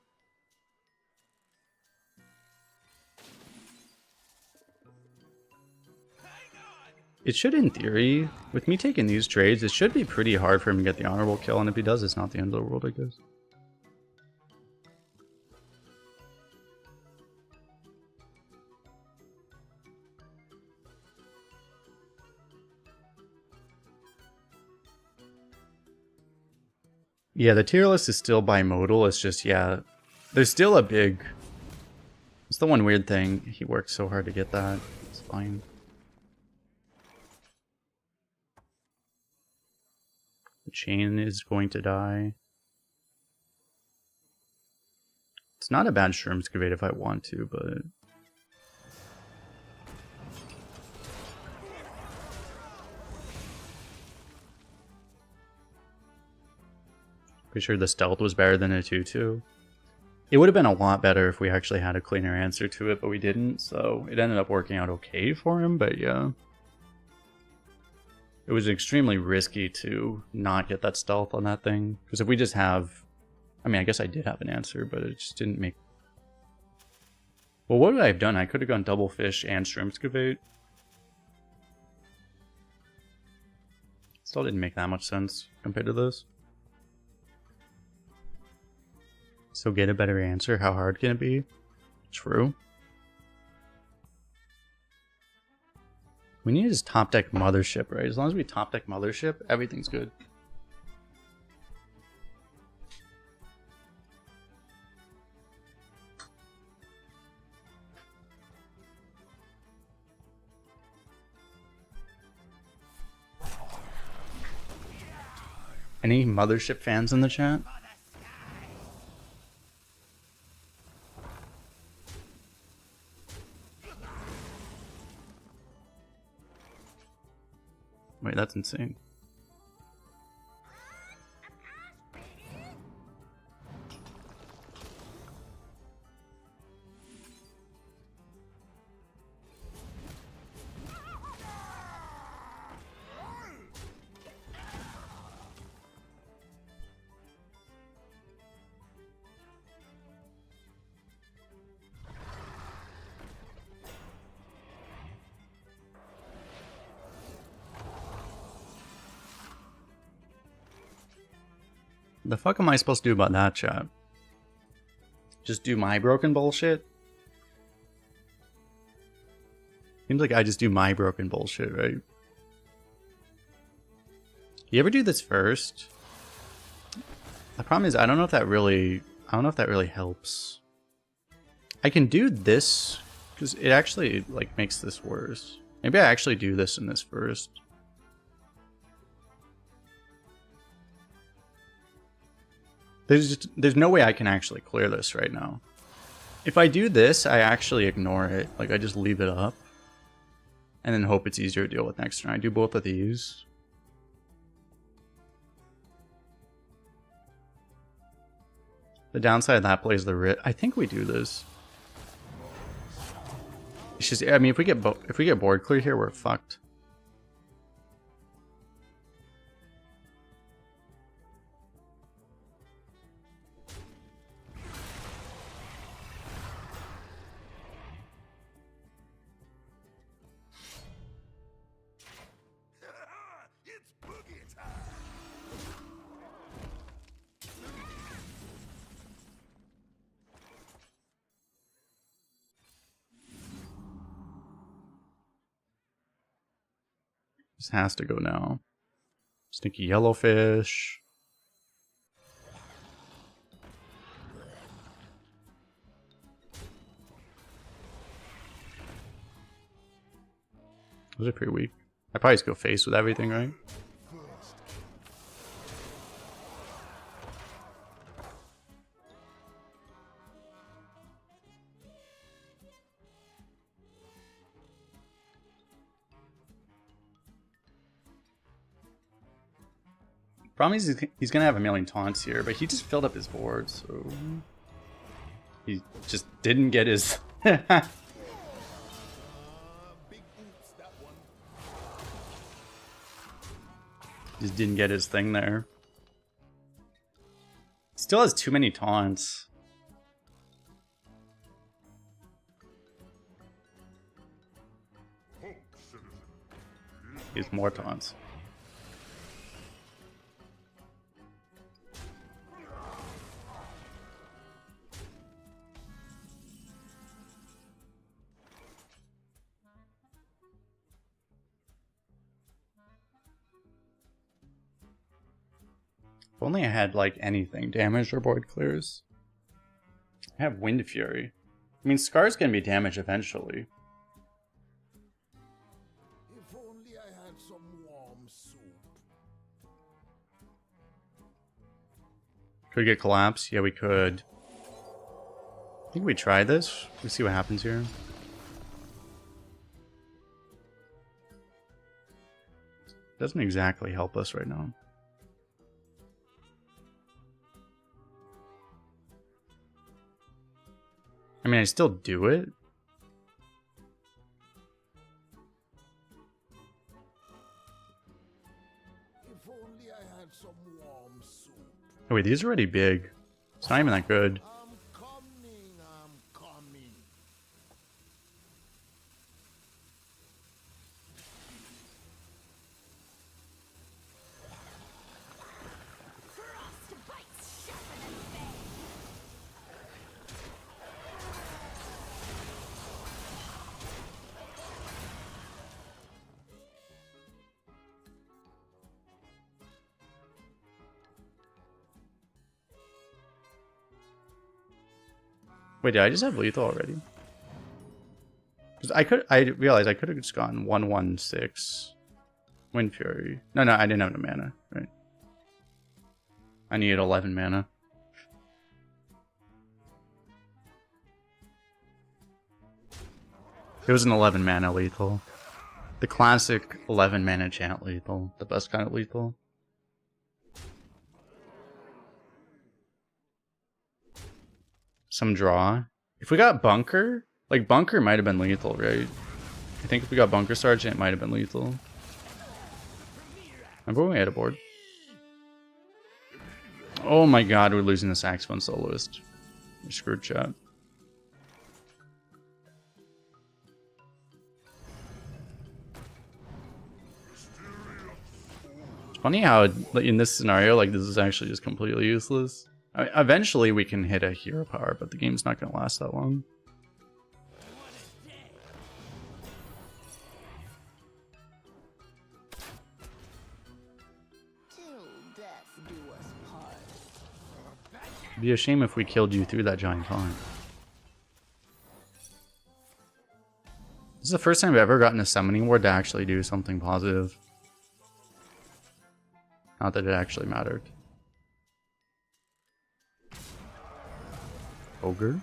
A: It should, in theory, with me taking these trades, it should be pretty hard for him to get the honorable kill, and if he does, it's not the end of the world, I guess. Yeah, the tier list is still bimodal. It's just, yeah, there's still a big... It's the one weird thing. He worked so hard to get that. It's fine. The chain is going to die. It's not a bad shroom excavate if I want to, but... Pretty sure the stealth was better than a 2-2. It would have been a lot better if we actually had a cleaner answer to it, but we didn't, so it ended up working out okay for him, but yeah. It was extremely risky to not get that stealth on that thing, because if we just have... I mean, I guess I did have an answer, but it just didn't make... Well, what would I have done? I could have gone double fish and shroom excavate. Still didn't make that much sense compared to this. So get a better answer. How hard can it be? True. We need to just top deck Mothership, right? As long as we top deck Mothership, everything's good. Any Mothership fans in the chat? Wait, that's insane. The fuck am I supposed to do about that, chat? Just do my broken bullshit? Seems like I just do my broken bullshit, right? You ever do this first? The problem is I don't know if that really helps. I can do this because it actually like makes this worse. Maybe I actually do this in this first. There's no way I can actually clear this right now. If I do this, I actually ignore it. Like, I just leave it up. And then hope it's easier to deal with next turn. I do both of these. The downside of that plays the writ. I think we do this. It's just, I mean, if we get board clear here, we're fucked. This has to go now. Stinky yellowfish. Those are pretty weak. I probably just go face with everything, right? Problem is he's gonna have a million taunts here, but he just filled up his board, so he just didn't get his.
B: Big oops, that one.
A: Just didn't get his thing there. Still has too many taunts. He has more taunts. If only I had, like, anything. Damage or board clears. I have Wind Fury. I mean, Scar's gonna be damaged eventually.
B: If only I had some warm soup.
A: Could we get collapse? Yeah, we could. I think we try this. We see what happens here. Doesn't exactly help us right now. I mean, I still do it.
B: If only I had some warm soup.
A: Oh wait, these are already big. It's not even that good.
B: I'm coming, I'm coming.
E: Frostbite's sharper than fang.
A: Wait, did I just have lethal already? 'Cause I realized I could have just gone 1/1/6. Wind Fury. No, I didn't have no mana, right? I needed 11 mana. It was an 11 mana lethal. The classic 11 mana chant lethal. The best kind of lethal. Some draw. If we got Bunker, like Bunker might have been lethal, right? I think if we got Bunker Sergeant, it might have been lethal. Remember when we had a board? Oh my god, we're losing the saxophone soloist. We're screwed, chat. It's funny how in this scenario, like, this is actually just completely useless. I mean, eventually we can hit a hero power, but the game's not going to last that long.
E: Till death do us part.
A: It'd be a shame if we killed you through that giant taunt. This is the first time I've ever gotten a summoning ward to actually do something positive. Not that it actually mattered. Ogre?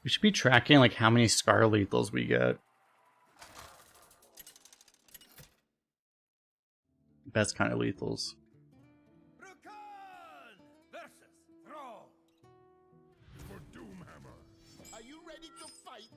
A: We should be tracking like how many Scar lethals we get. Best kind of lethals.
C: Rakan versus Thrall.
B: For Doomhammer. Are you ready to fight?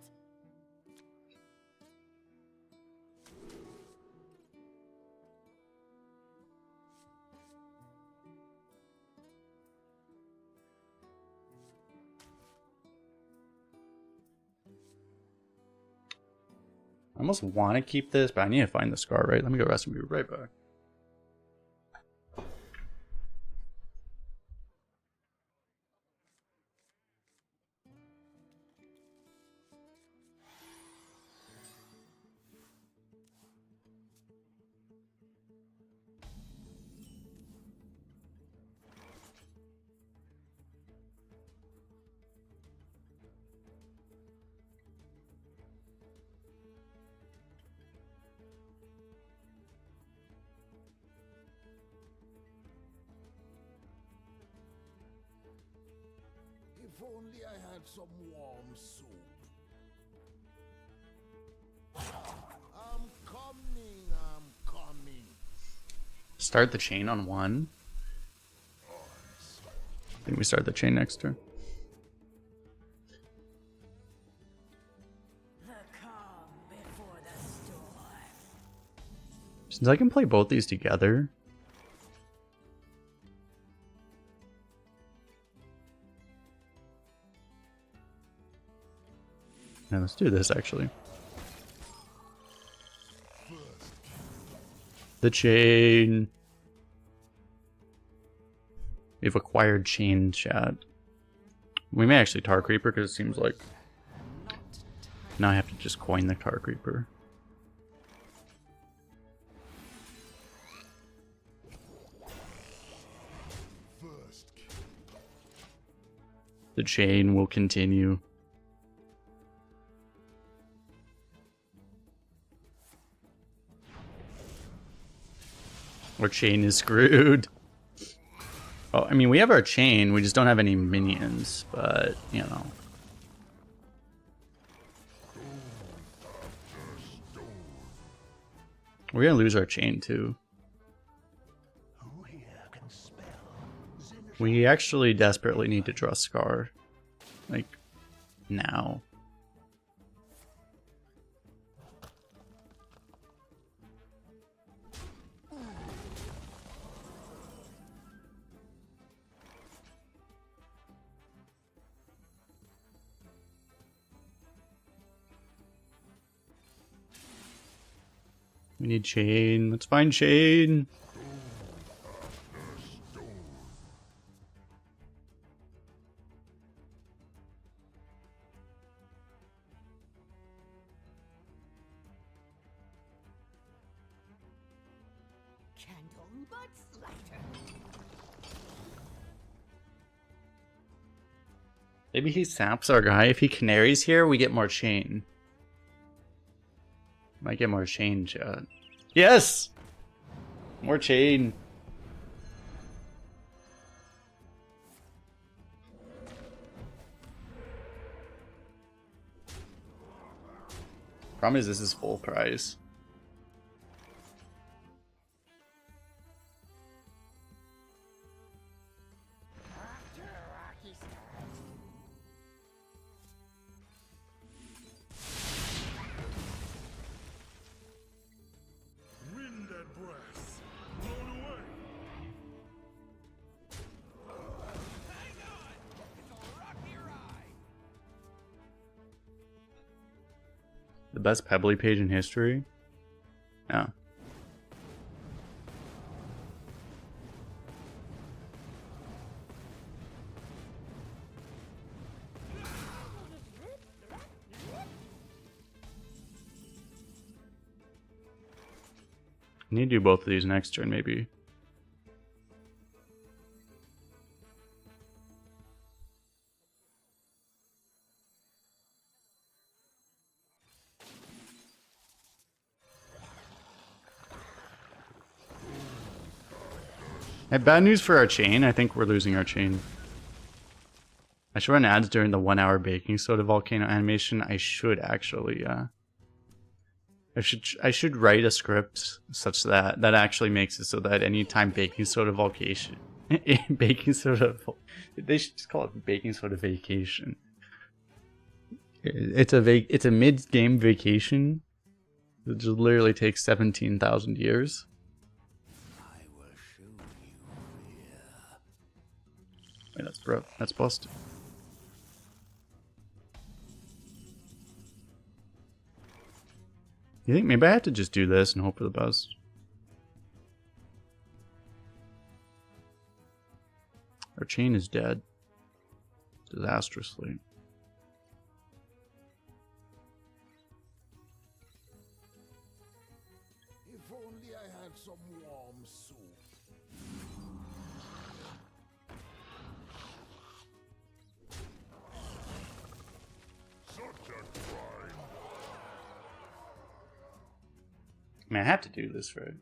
A: I almost want to keep this, but I need to find the scar, right? Let me go rest and be right back.
B: If only I had some warm soup. I'm coming.
A: Start the chain on 1. I think we start the chain next turn.
D: The calm before the storm.
A: Since I can play both these together. Now let's do this actually. The chain. We've acquired chain, chat. We may actually Tar Creeper because it seems like now I have to just coin the Tar Creeper. The chain will continue. Our chain is screwed. Oh, I mean, we have our chain, we just don't have any minions, but, you know. We're gonna lose our chain, too. We actually desperately need to draw Scar. Like, now. We need chain. Let's find chain.
E: Candle but lighter.
A: Maybe he saps our guy. If he canaries here, we get more chain. Might get more chain, chat. Yes! More chain. Problem is, this is full price.
B: Wind and breath. Blown away.
A: The best Pebbly page in history? Yeah. I need to do both of these next turn, maybe. Hey, bad news for our chain. I think we're losing our chain. I should run ads during the 1 hour baking soda volcano animation. I should actually, I should write a script such that actually makes it so that anytime baking soda vacation, baking soda, they should just call it baking soda vacation. It's a mid-game vacation. It just literally takes 17,000 years. Wait, that's busted. You think maybe I have to just do this and hope for the best? Our chain is dead. Disastrously.
B: If only I had some warm soup. Such a crime.
A: I mean, I have to do this, right?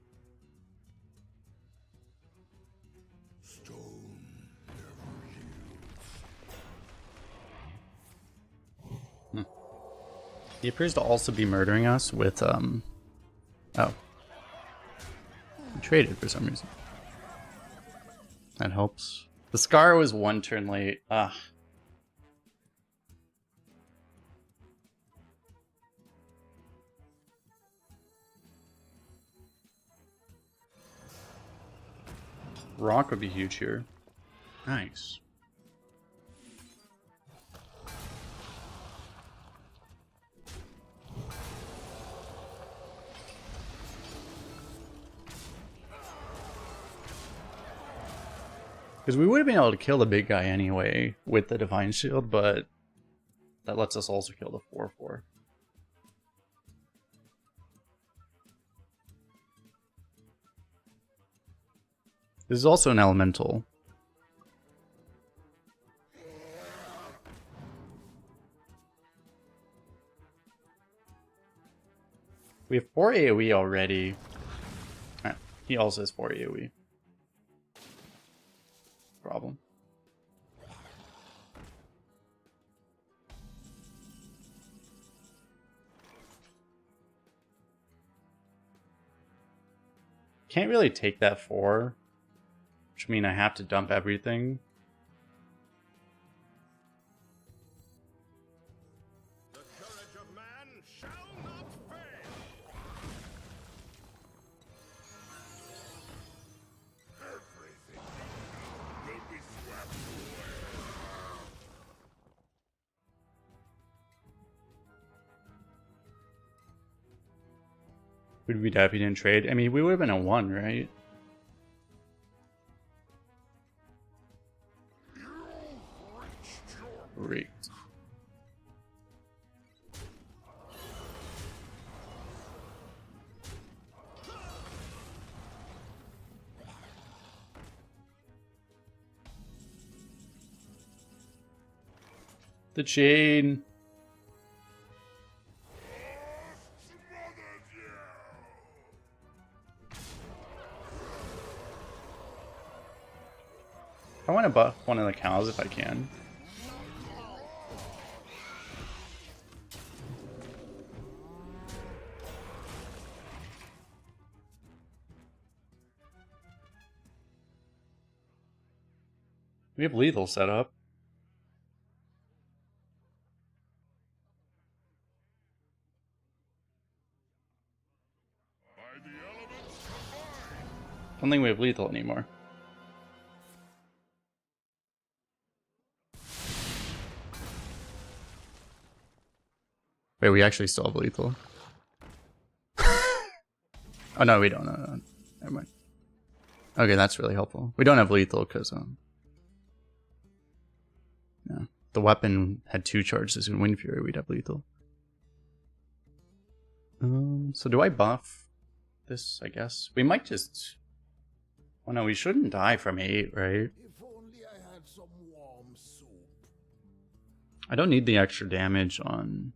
B: Stone never yields.
A: He appears to also be murdering us with, oh. We traded for some reason. That helps. The Scar was one turn late. Ah. Rock would be huge here. Nice. Because we would have been able to kill the big guy anyway with the Divine Shield, but that lets us also kill the 4/4. This is also an elemental. We have 4 AoE already. He also has 4 AoE. Problem. Can't really take that 4. Which means I have to dump everything.
B: The courage of man shall not fail. Everything will be swept away.
A: Would we die if we didn't trade? I mean, we would have been a 1, right? Great. The chain. I want to buff one of the cows if I can. We have lethal set up.
B: By the elements combined.
A: Don't think we have lethal anymore. Wait, we actually still have lethal. Oh no, we don't. No. Never mind. Okay, that's really helpful. We don't have lethal because no. The weapon had 2 charges in Wind Fury, we'd have lethal. So do I buff this, I guess? We might just... Oh no, we shouldn't die from 8, right?
B: If only I had some warm soup.
A: I don't need the extra damage on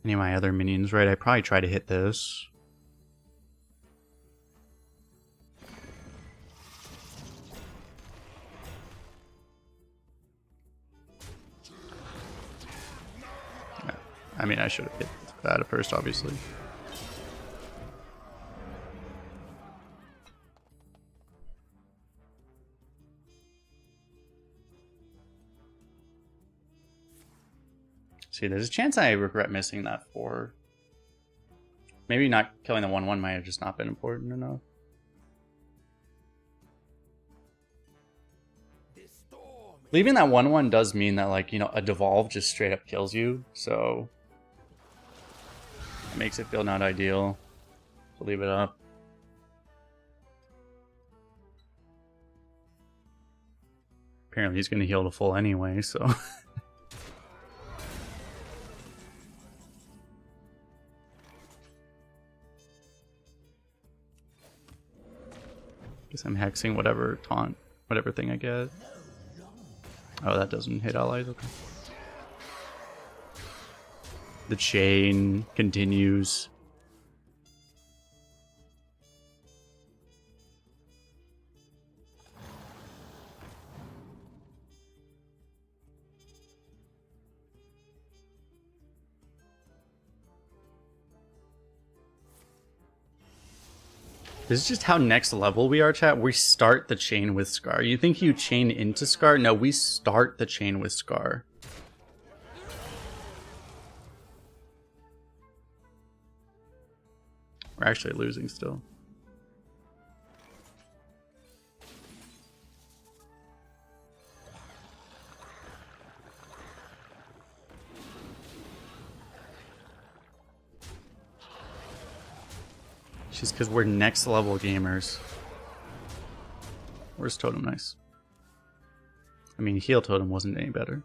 A: any of my other minions, right? I probably try to hit this. I mean, I should have hit that at first, obviously. See, there's a chance I regret missing that 4. Maybe not killing the 1/1 might have just not been important enough.
B: This storm
A: Leaving that 1/1 does mean that, like, you know, a devolve just straight up kills you, so... Makes it feel not ideal. So leave it up. Apparently he's going to heal to full anyway, so... Guess I'm hexing whatever taunt, whatever thing I get. Oh, that doesn't hit allies, okay. The chain continues. This is just how next level we are, chat. We start the chain with Scar. You think you chain into Scar? No, we start the chain with Scar. We're actually losing still. Just because we're next level gamers. Where's Totem Nice? I mean, Heal Totem wasn't any better.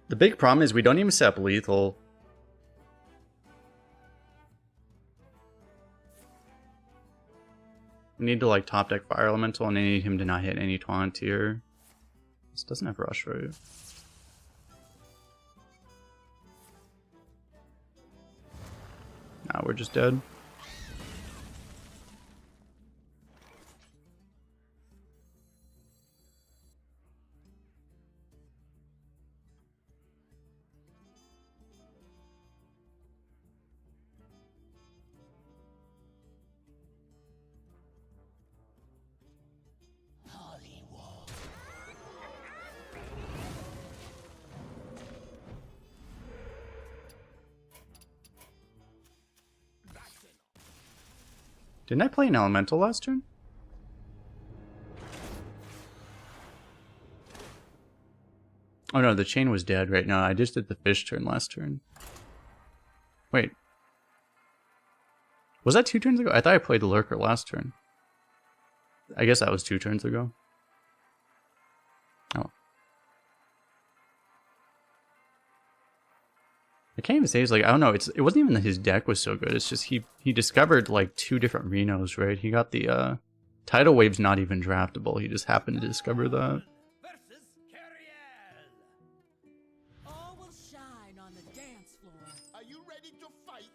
A: The big problem is we don't even set up lethal. We need to like top deck Fire Elemental and I need him to not hit any taunt here. This doesn't have rush, right? Nah, we're just dead. Didn't I play an elemental last turn? Oh no, the chain was dead right now. I just did the fish turn last turn. Wait. Was that 2 turns ago? I thought I played the lurker last turn. I guess that was 2 turns ago. Oh. I can't even say it's like, I don't know, it wasn't even that his deck was so good, it's just he discovered like 2 different Renos, right? He got the Tidal Wave's not even draftable, he just happened to discover that.
D: All will shine on the dance floor.
B: Are you ready to fight?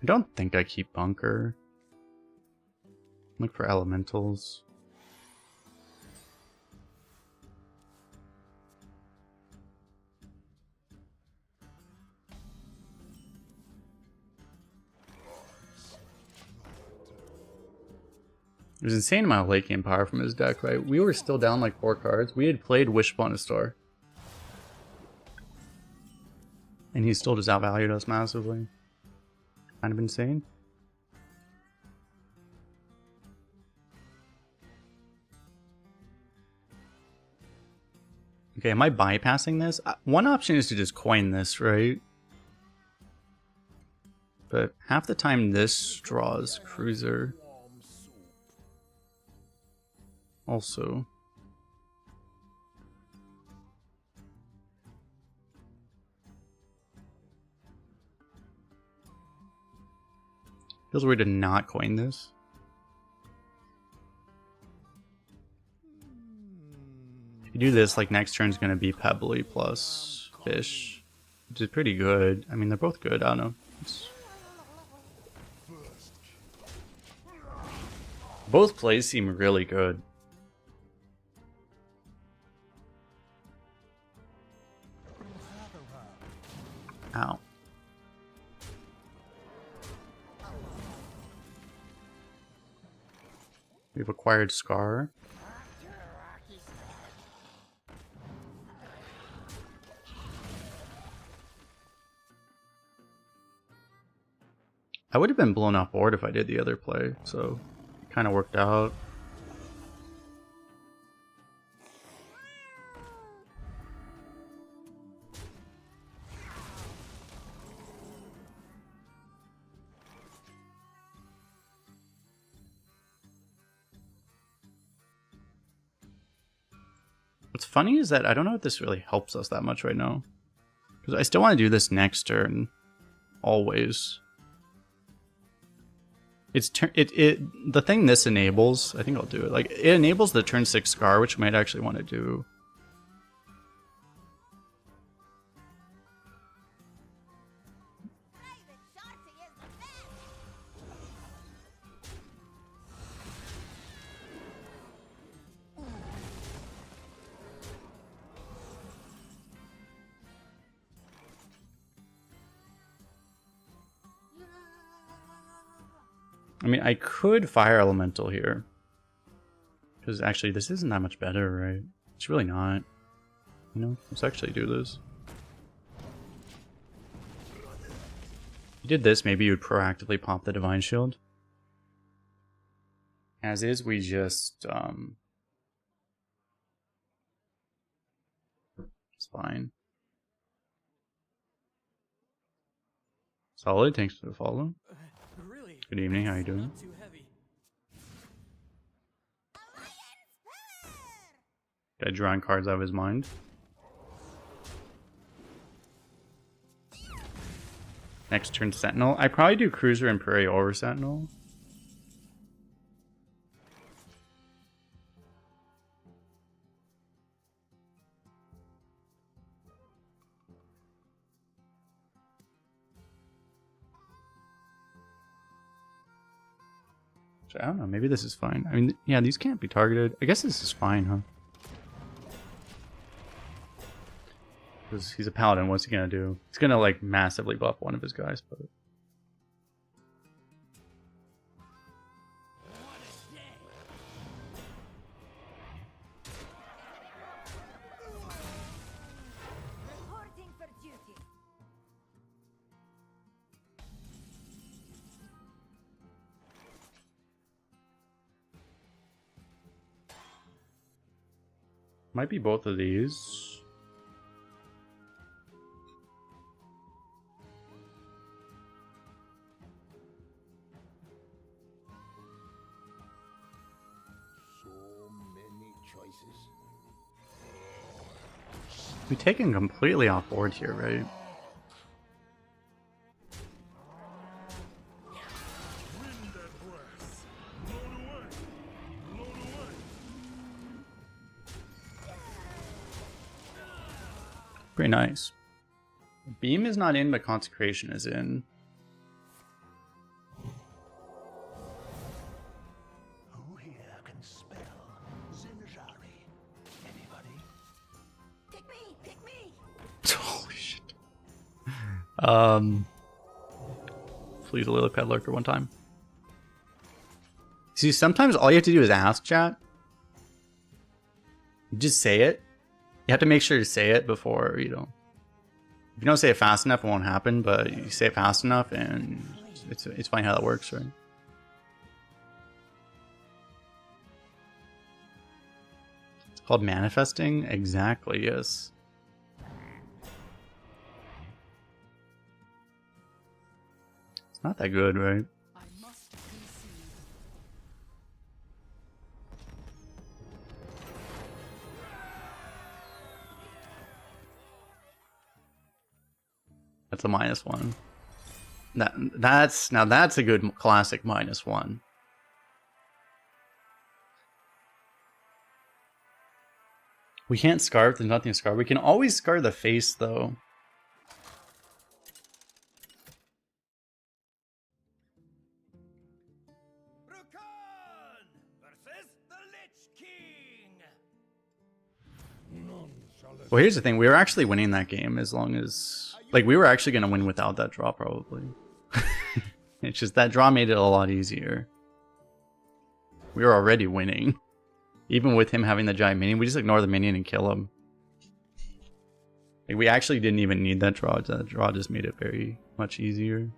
A: I don't think I keep Bunker. Look for elementals. There's insane amount of late game power from his deck, right? We were still down like 4 cards. We had played Wishbone Star. And he still just outvalued us massively. Kind of insane. Okay, am I bypassing this? One option is to just coin this, right? But half the time this draws Cruiser. Also. Feels weird to not coin this. If you do this, like next turn's gonna be Pebbly plus Fish, which is pretty good. I mean, they're both good. I don't know. Both plays seem really good. Ow. We've acquired Scar. I would have been blown off board if I did the other play, so it kind of worked out. What's funny is that I don't know if this really helps us that much right now. Because I still want to do this next turn. Always. It's the thing this enables, I think I'll do it. Like, it enables the turn 6 Scar, which I might actually want to do. I mean, I could Fire Elemental here. Because actually, this isn't that much better, right? It's really not. You know, let's actually do this. If you did this, maybe you would proactively pop the Divine Shield. As is, we just... It's fine. Solid, thanks for the follow.
F: Really?
A: Good evening, how you doing?
F: Not too heavy.
A: Guy drawing cards out of his mind. Next turn, Sentinel. I probably do Cruiser and Prairie over Sentinel. I don't know, maybe this is fine. I mean, yeah, these can't be targeted. I guess this is fine, huh? Because he's a paladin, what's he gonna do? He's gonna, like, massively buff one of his guys, but...
E: Reporting for duty.
A: Might be both of these.
B: So many choices.
A: We're taken completely off board here, right?
B: Wind that breath. Blown away. Blown away.
A: Pretty nice. Beam is not in, but Consecration is in.
B: Who here can spell Zinjari? Anybody?
E: Pick me! Pick me!
A: Holy shit. Please, a Lily Pad Lurker one time. See, sometimes all you have to do is ask, chat. Just say it. You have to make sure to say it before, you know. If you don't say it fast enough, it won't happen, but you say it fast enough, and it's funny how that works, right? It's called manifesting? Exactly, yes. It's not that good, right?
D: I must be seen.
A: That's a -1. That's a good classic -1. We can't scarf, there's nothing to scarf. We can always scar the face though.
C: Rukan versus the Lich King.
B: None shall
A: Well, here's the thing, we were actually winning that game as long as... Like, we were actually going to win without that draw, probably. It's just that draw made it a lot easier. We were already winning. Even with him having the giant minion, we just ignore the minion and kill him. Like, we actually didn't even need that draw. That draw just made it very much easier.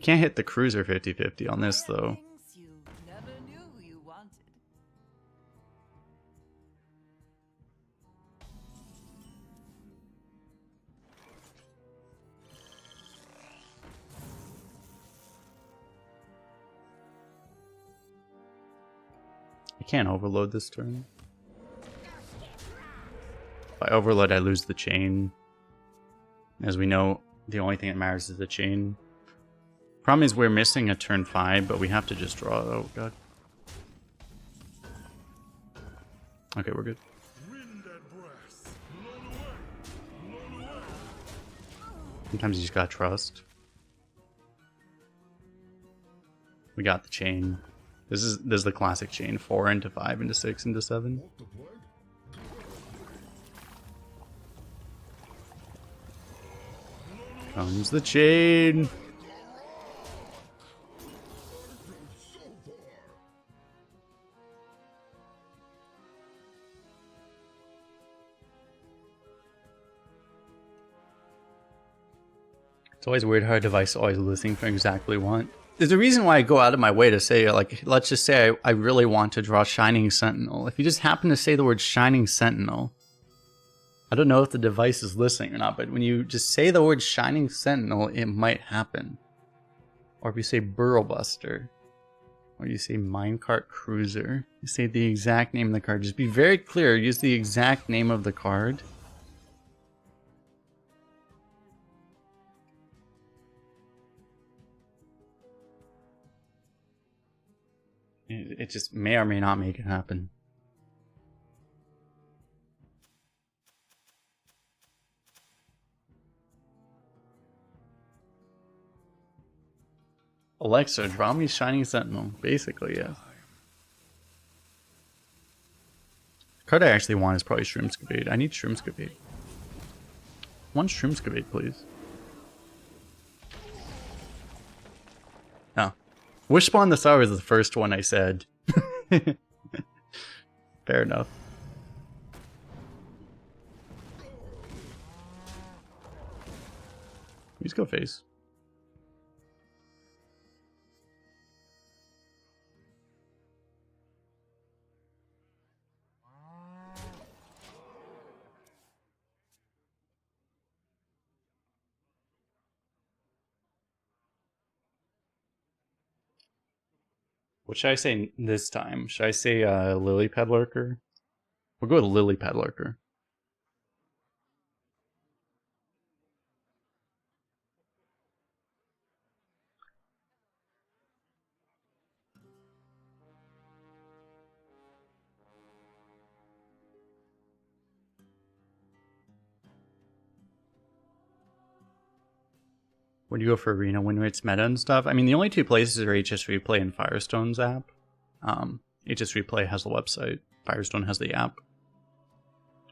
A: can't hit the cruiser 50-50 on this though.
D: Things you never knew you wanted.
A: I can't overload this turn. If I overload, I lose the chain. As we know, the only thing that matters is the chain. Problem is we're missing a turn 5, but we have to just draw. Oh god. Okay, we're good. Sometimes you just gotta trust. We got the chain. This is the classic chain. 4 into 5 into 6 into 7. Comes the chain. It's always weird how a device is always listening for exactly what. There's a reason why I go out of my way to say, like, let's just say I really want to draw Shining Sentinel. If you just happen to say the word Shining Sentinel, I don't know if the device is listening or not, but when you just say the word Shining Sentinel, it might happen. Or if you say Burrow Buster, or you say Minecart Cruiser, you say the exact name of the card. Just be very clear, use the exact name of the card. It just may or may not make it happen. Alexa, draw me Shining Sentinel. Basically, yes. The card I actually want is probably Shroomscapade. I need Shroomscapade. One Shroomscapade, please. Oh. Wishspawn the Sour is the first one I said. Fair enough. Please go face. What should I say this time? Should I say Lily Pad Lurker? We'll go with Lily Pad Lurker. When you go for arena when it's meta and stuff, I mean, the only two places are HS Replay and Firestone's app. HS Replay has the website, Firestone has the app.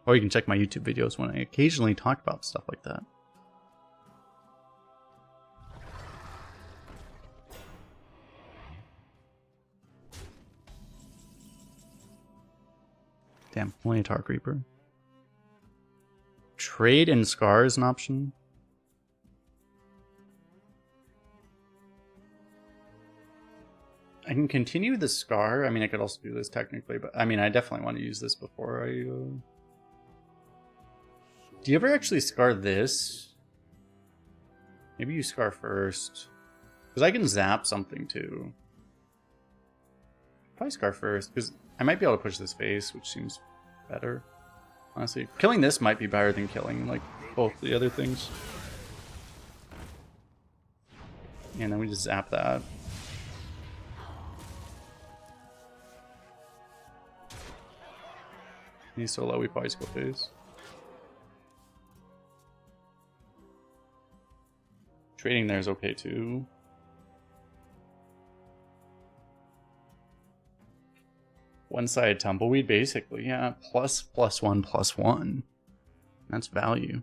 A: Or you can check my YouTube videos when I occasionally talk about stuff like that. Damn, only a Tar Creeper. Trade and Scar is an option. I can continue the Scar. I mean, I could also do this technically, but I mean, I definitely want to use this before I... Do you ever actually Scar this? Maybe you Scar first. Because I can zap something too. Probably Scar first, because I might be able to push this face, which seems better. Honestly, killing this might be better than killing, like, both the other things. And then we just zap that. He's so low, we probably just go face. Trading there is okay too. One-sided tumbleweed, basically, yeah. ++1/+1. That's value.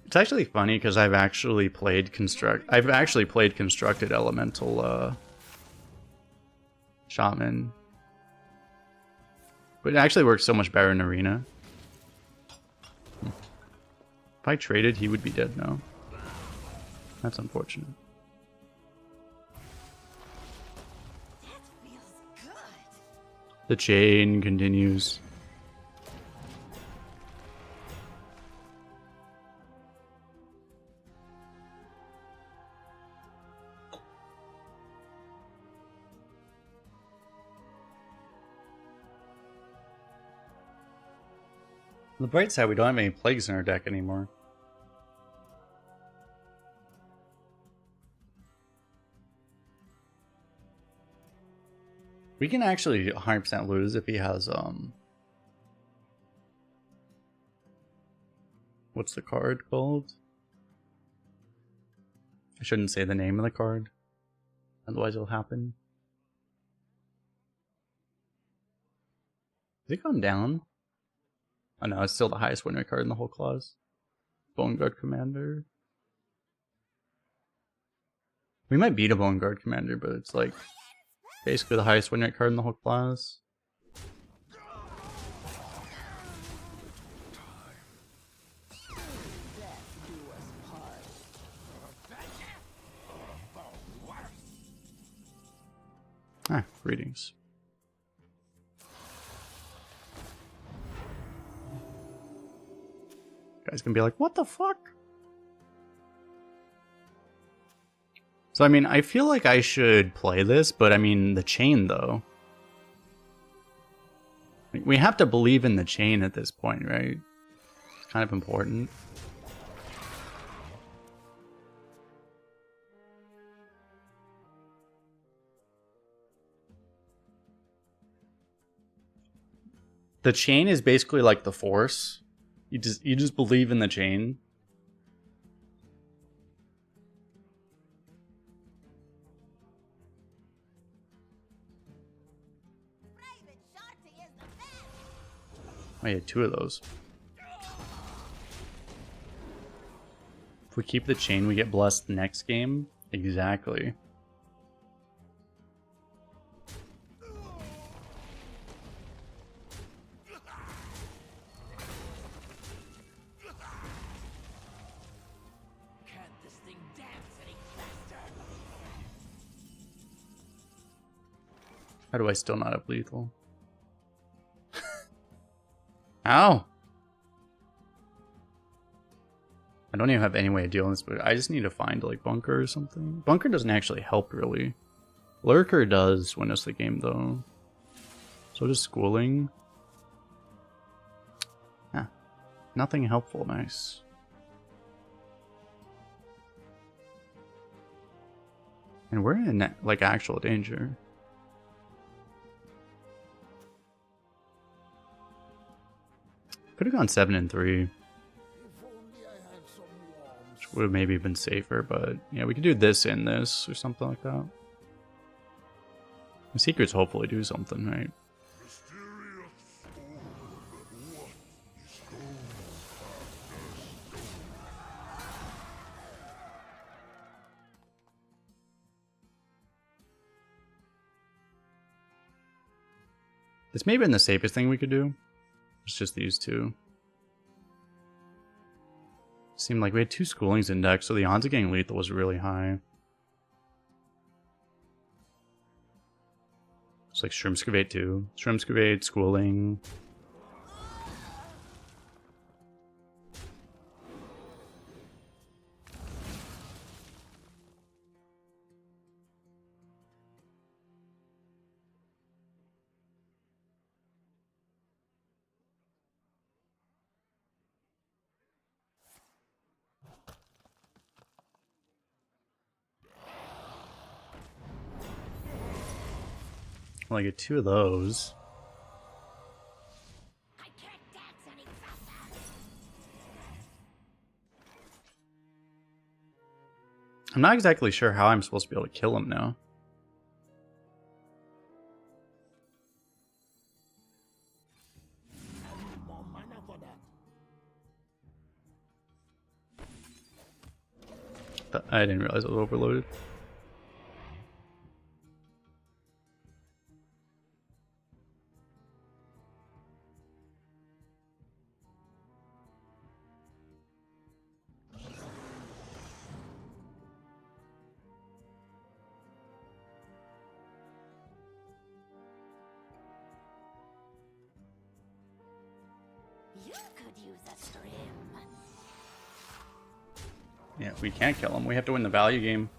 A: It's actually funny because I've actually played constructed elemental Shaman But it actually works so much better in Arena. If I traded, he would be dead now. That's unfortunate.
E: That feels good.
A: The chain continues. On the bright side, we don't have any plagues in our deck anymore. We can actually 100% lose if he has, what's the card called? I shouldn't say the name of the card. Otherwise it'll happen. Has it gone down? Oh no, it's still the highest win rate card in the whole clause. Bone Guard Commander. We might beat a Bone Guard Commander, but it's like basically the highest win rate card in the whole class. Ah, greetings. Guys gonna be like, what the fuck? So I mean, I feel like I should play this, but I mean, the chain though. Like, we have to believe in the chain at this point, right? It's kind of important. The chain is basically like the Force. You just believe in the chain.
E: Private Shorty is the best.
A: I had 2 of those. If we keep the chain, we get blessed next game. Exactly.
B: Can't this thing dance any faster?
A: How do I still not have lethal? Ow! I don't even have any way of dealing with this, but I just need to find like Bunker or something. Bunker doesn't actually help really. Lurker does win us the game though. So does Schooling. Ah, nothing helpful, nice. And we're in like actual danger. Could have gone 7 and 3.
B: If only I had some warmth.
A: Which would have maybe been safer, but yeah, we could do this and this or something like that. The secrets hopefully do something, right? This may have been the safest thing we could do. It's just these 2. Seemed like we had 2 Schoolings in deck, so the odds of getting lethal was really high. It's like Shrimpscavate 2. Shrimpscavate, Schooling. Well, I get 2 of those.
E: I can't dance any faster.
A: I'm not exactly sure how I'm supposed to be able to kill him now.
B: More mana for that.
A: I didn't realize it was overloaded.
E: You could use a trim.
A: Yeah, we can't kill him. We have to win the value game.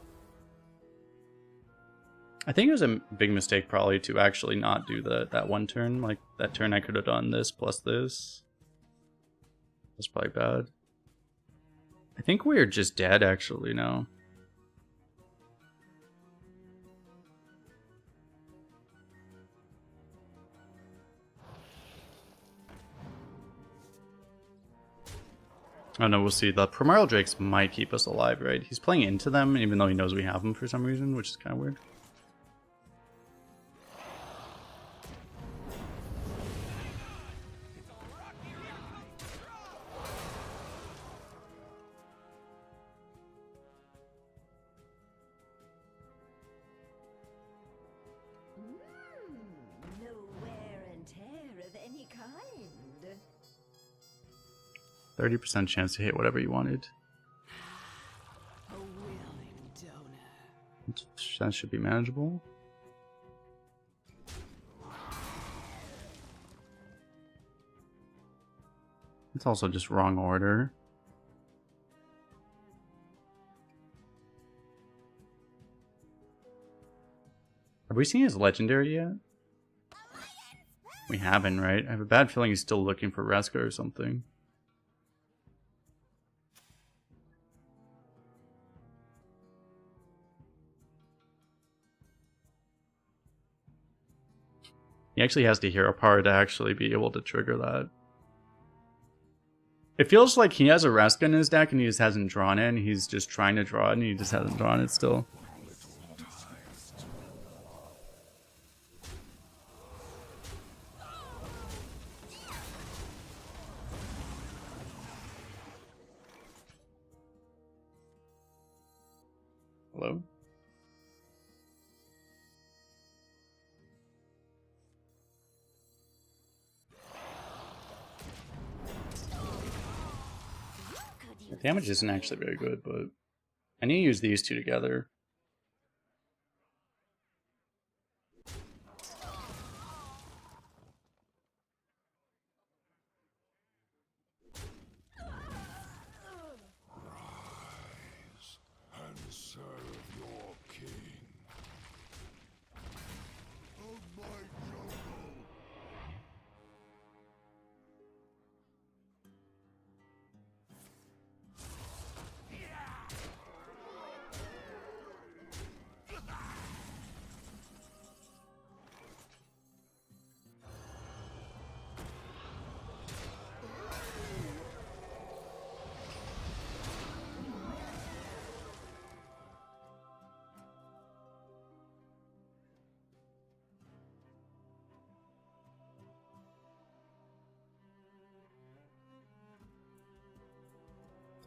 A: I think it was a big mistake probably to actually not do that one turn. Like, that turn I could have done this plus this. That's probably bad. I think we're just dead actually now. Oh no, we'll see. The Primordial Drakes might keep us alive, right? He's playing into them even though he knows we have them for some reason, which is kind of weird.
E: No wear and tear of any kind.
A: 30% chance to hit whatever you wanted.
E: A willing donor.
A: That should be manageable. It's also just wrong order. Have we seen his legendary yet? We haven't, right? I have a bad feeling he's still looking for Reska or something. He actually has to hero power to actually be able to trigger that. It feels like he has a Reska in his deck and he just hasn't drawn it, and he's just trying to draw it and he just hasn't drawn it still. Hello? The damage isn't actually very good, but I need to use these two together.
B: And serve your king. Of my jungle.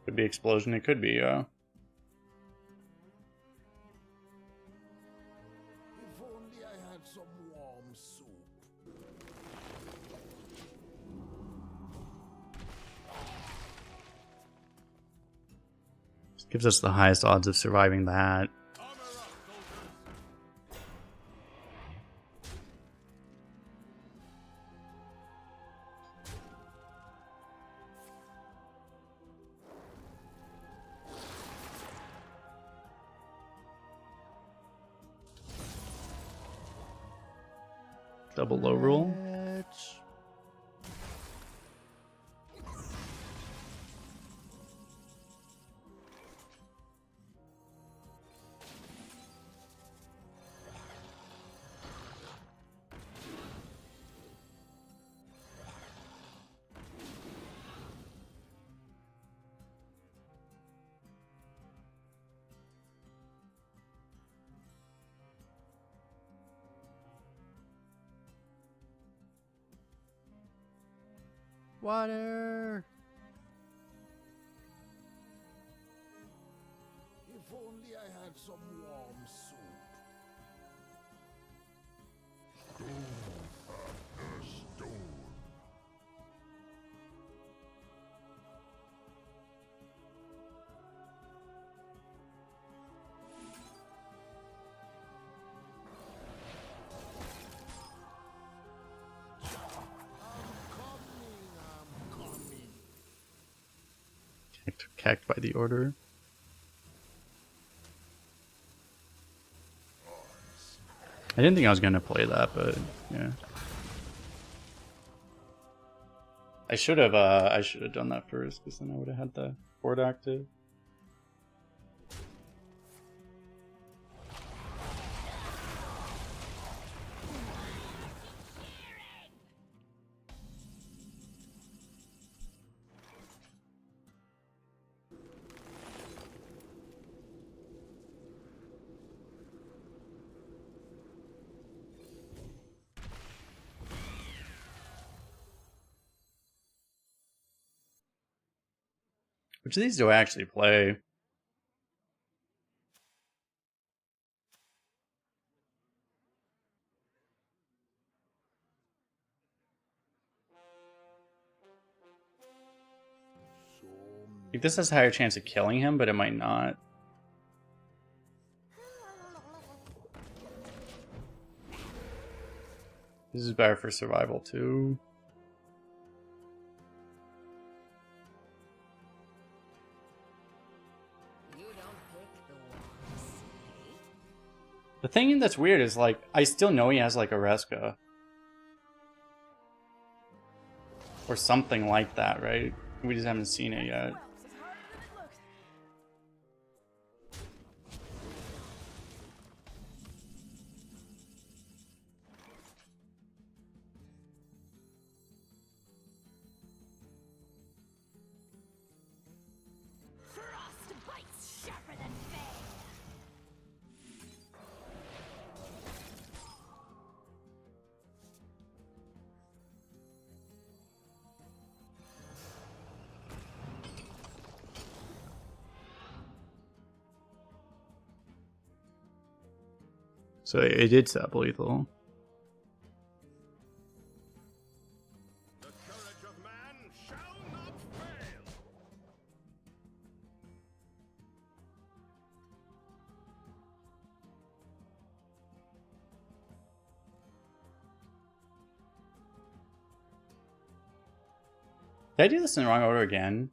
A: Could be explosion, it could be,
B: If only I had some warm soup.
A: gives us the highest odds of surviving that. Double low roll.
F: Water!
B: If only I had some warm soup. Stone. I'm coming.
A: Cacked by the order. I didn't think I was gonna play that, but yeah. I should have done that first, because then I would have had the board active. Which of these do I actually play? Like, this has a higher chance of killing him, but it might not. This is better for survival too.
D: You don't pick the ones.
A: The thing that's weird is, like, I still know he has, like, a Reska. Or something like that, right? We just haven't seen it yet.
D: Well, this is harder than it looks.
E: Frost bites sharper than veil.
A: So it did sap lethal.
B: The courage of man shall not fail.
A: Did I do this in the wrong order again?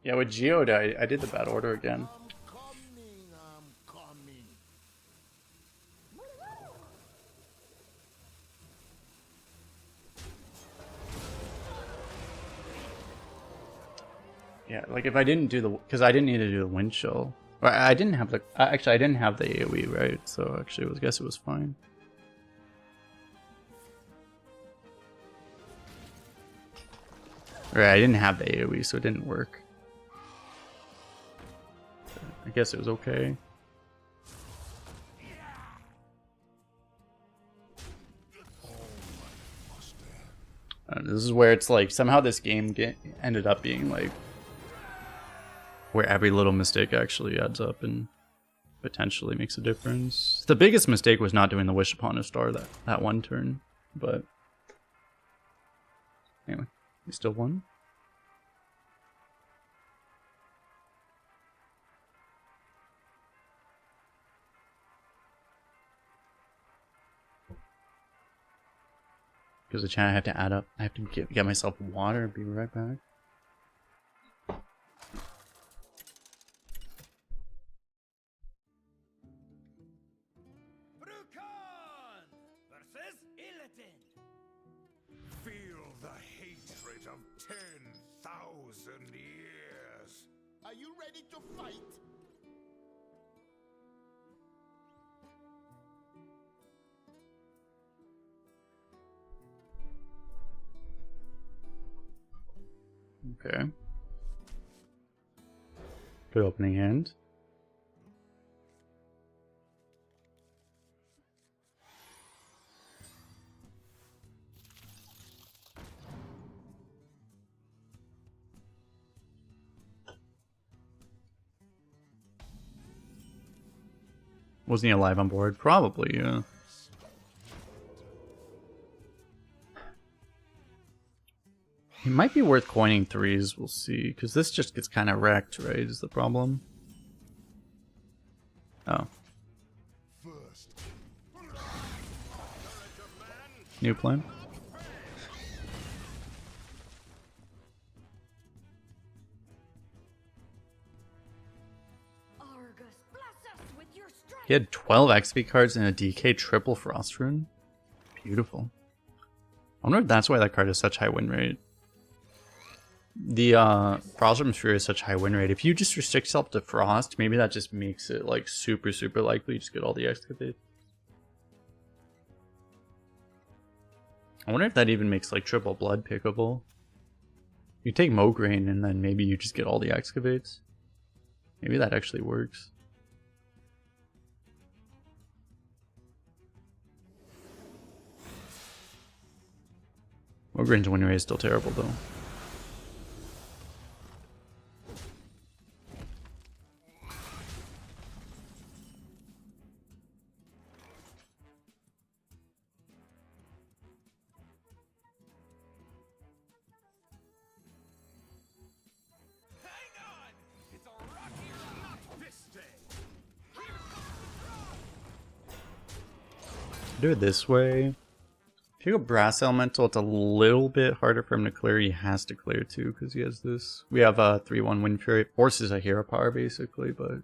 A: Yeah, with Geode, I did the bad order again.
B: I'm coming.
A: Yeah, like if I didn't do the, because I didn't need to do the wind chill. I didn't have the, actually I didn't have the AoE, right? So actually I guess it was fine. Right, I didn't have the AoE, so it didn't work. I guess it was okay. This is where it's like, somehow this game ended up being like, where every little mistake actually adds up and potentially makes a difference. The biggest mistake was not doing the Wish Upon a Star that one turn, but anyway, we still won. Because the chat, I have to add up. I have to get myself water and be right back.
C: Brukan versus Illidan.
B: Feel the hatred of 10,000 years. Are you ready to fight?
A: Okay. Good opening hand. Wasn't he alive on board? Probably, yeah. It might be worth coining threes, we'll see. Because this just gets kind of wrecked, right, is the problem. Oh. New plan? He had 12 XP cards and a DK triple Frost Rune. Beautiful. I wonder if that's why that card has such high win rate. The Frostrum Sphere is such high win rate. If you just restrict yourself to Frost, maybe that just makes it like super likely you just get all the Excavate. I wonder if that even makes like triple blood pickable. You take Mograine and then maybe you just get all the Excavates. Maybe that actually works. Mograine's win rate is still terrible though. Do it this way. If you go Brass Elemental, it's a little bit harder for him to clear. He has to clear too because he has this. We have a 3/1 Wind Fury. Forces a hero power basically, but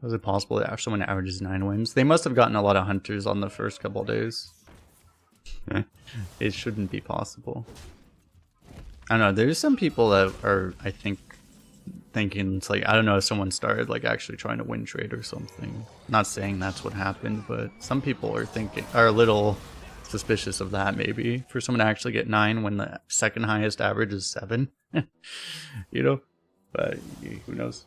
A: is it possible that someone averages 9 wins? They must have gotten a lot of hunters on the first couple of days. It shouldn't be possible. I don't know. There's some people that are, I think, thinking it's like, I don't know if someone started like actually trying to win trade or something. Not saying that's what happened, but some people are a little suspicious of that maybe. For someone to actually get 9 when the second highest average is 7. You know? But who knows?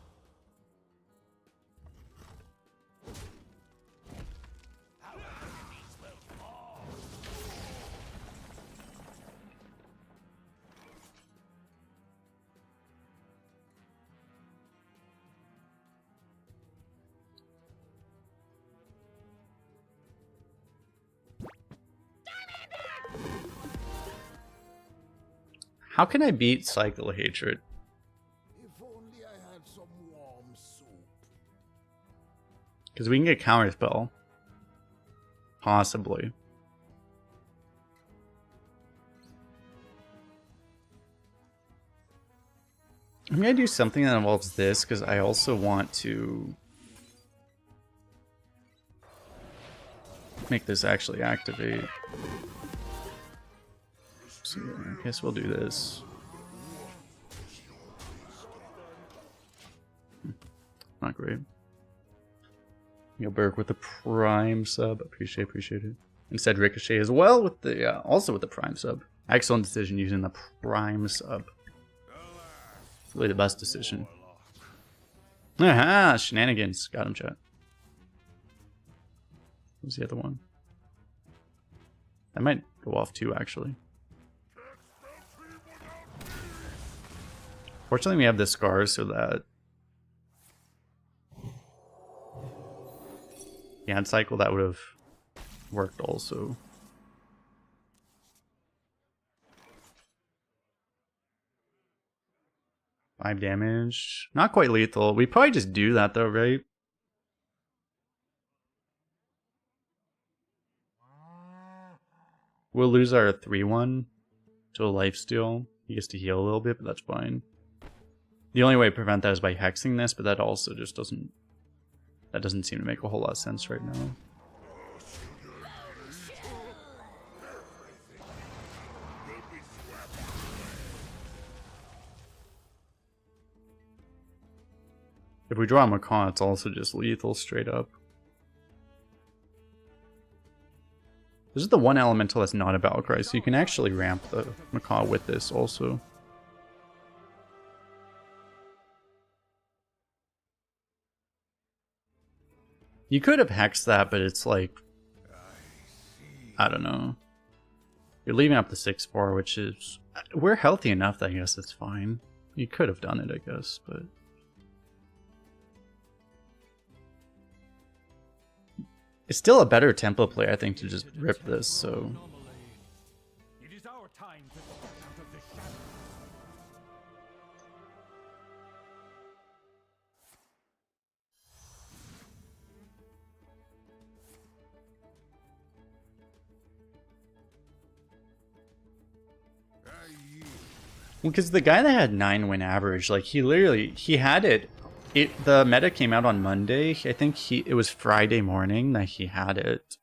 A: How can I beat Cycle Hatred?
B: If only I had some warm soup.
A: Because we can get Counterspell. Possibly. I'm going to do something that involves this because I also want to make this actually activate. So I guess we'll do this. Not great. Yo, Burke with the Prime sub. Appreciate it. Instead, Ricochet as well with the also with the Prime sub. Excellent decision using the Prime sub. Really the best decision. Aha! Shenanigans. Got him, chat. Who's the other one? That might go off too, actually. Fortunately, we have the scars so that yeah, cycle that would have worked also. Five damage. Not quite lethal. We probably just do that though, right? We'll lose our 3/1 to a lifesteal. He gets to heal a little bit, but that's fine. The only way to prevent that is by hexing this, but that also just doesn't... That doesn't seem to make a whole lot of sense right now. If we draw a Macaw, it's also just lethal straight up. This is the one elemental that's not a Battlecry, so you can actually ramp the Macaw with this also. You could have hexed that, but it's like, I don't know. You're leaving up the 6/4, which is... We're healthy enough that I guess it's fine. You could have done it, I guess, but... It's still a better tempo play, I think, to just rip this, so...
C: It is our time to step out of the shadows.
B: I yield.
A: Well, because the guy that had 9-win average, like he had it. The meta came out on Monday. I think it was Friday morning that he had it.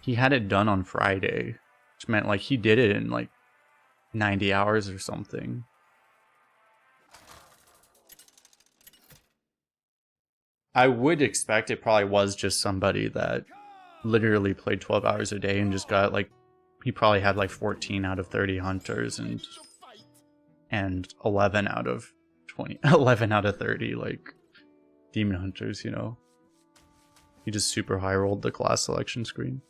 A: He had it done on Friday, which meant like he did it in like 90 hours or something. I would expect it probably was just somebody that literally played 12 hours a day and just got like, he probably had like 14 out of 30 hunters and 11 out of 20, 11 out of 30 like demon hunters, you know. He just super high rolled the class selection screen.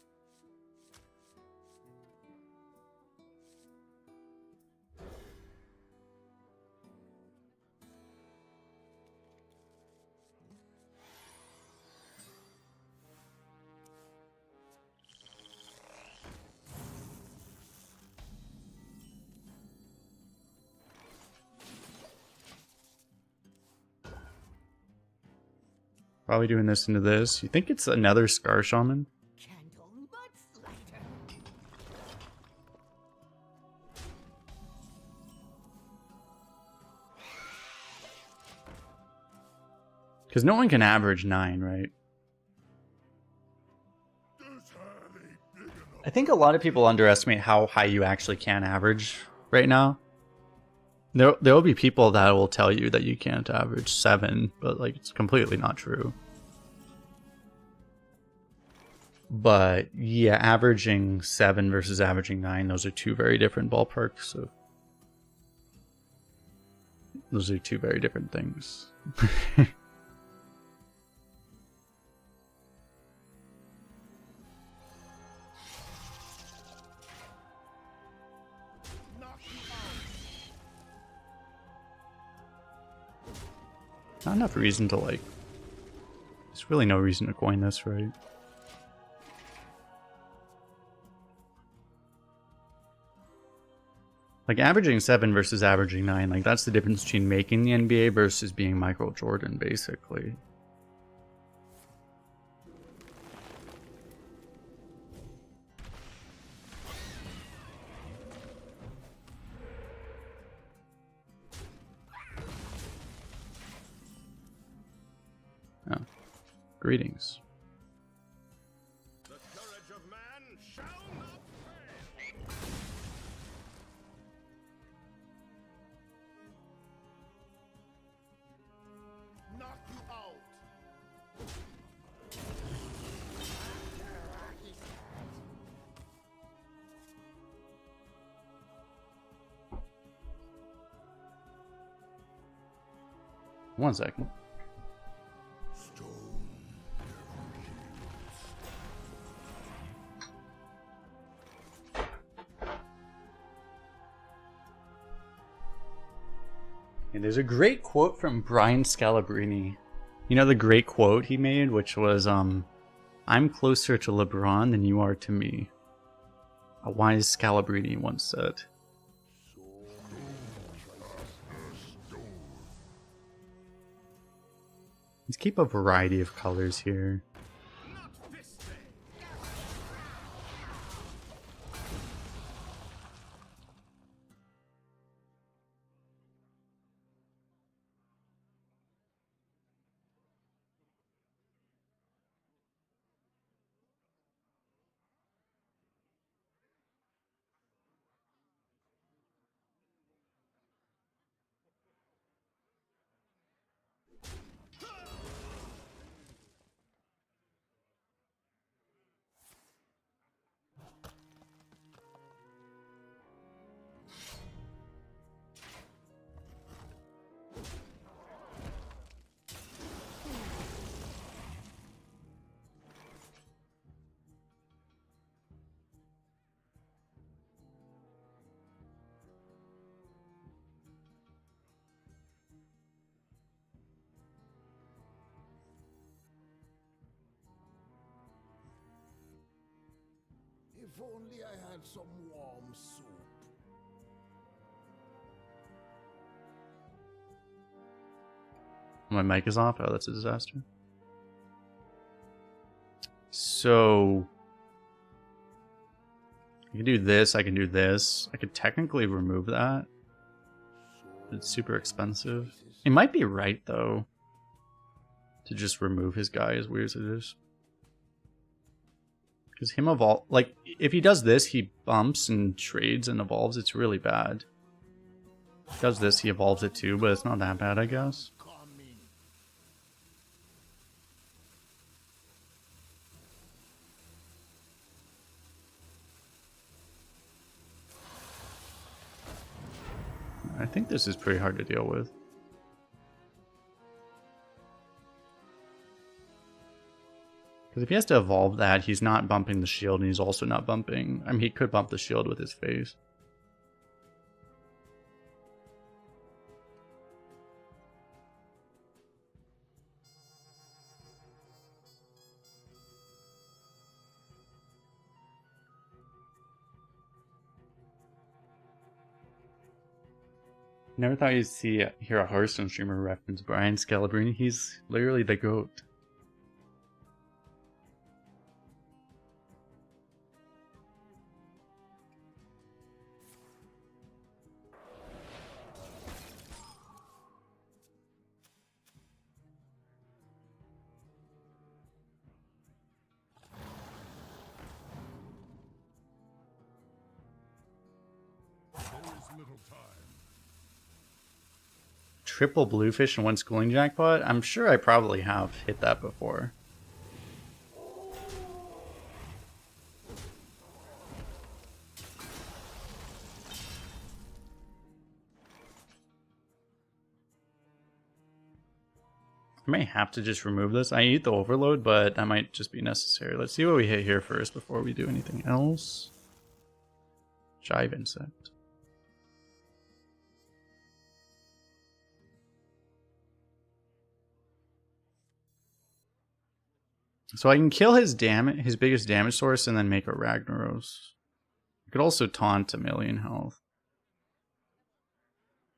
A: Probably doing this into this. You think it's another Scar Shaman?
E: Candle mudslider.
A: Because no one can average 9, right? I think a lot of people underestimate how high you actually can average right now. There will be people that will tell you that you can't average 7, but like it's completely not true. But yeah, averaging 7 versus averaging 9, those are two very different ballparks. So those are two very different things. Not enough reason to like. There's really no reason to coin this, right? Like averaging 7 versus averaging 9, like that's the difference between making the NBA versus being Michael Jordan, basically. Oh. Greetings.
B: The courage of man shall not fail. Knock you out.
A: One second. And there's a great quote from Brian Scalabrine. You know the great quote he made, which was, I'm closer to LeBron than you are to me. A wise Scalabrine once said. Let's keep a variety of colors here.
B: If only I had some warm soup.
A: My mic is off. Oh, that's a disaster. So I can do this, I can do this. I could technically remove that. But it's super expensive. It might be right, though, to just remove his guy, as weird as it is. Because him evolve... Like, if he does this, he bumps and trades and evolves. It's really bad. If he does this, he evolves it too, but it's not that bad, I guess. I think this is pretty hard to deal with. Because if he has to evolve that, he's not bumping the shield, and he's also not bumping... I mean, he could bump the shield with his face. Never thought you'd hear a Hearthstone streamer reference Brian Scalabrine. He's literally the GOAT. Triple bluefish and one schooling jackpot? I'm sure I probably have hit that before. I may have to just remove this. I eat the overload, but that might just be necessary. Let's see what we hit here first before we do anything else. Jive insect. So I can kill his biggest damage source, and then make a Ragnaros. I could also taunt a million health.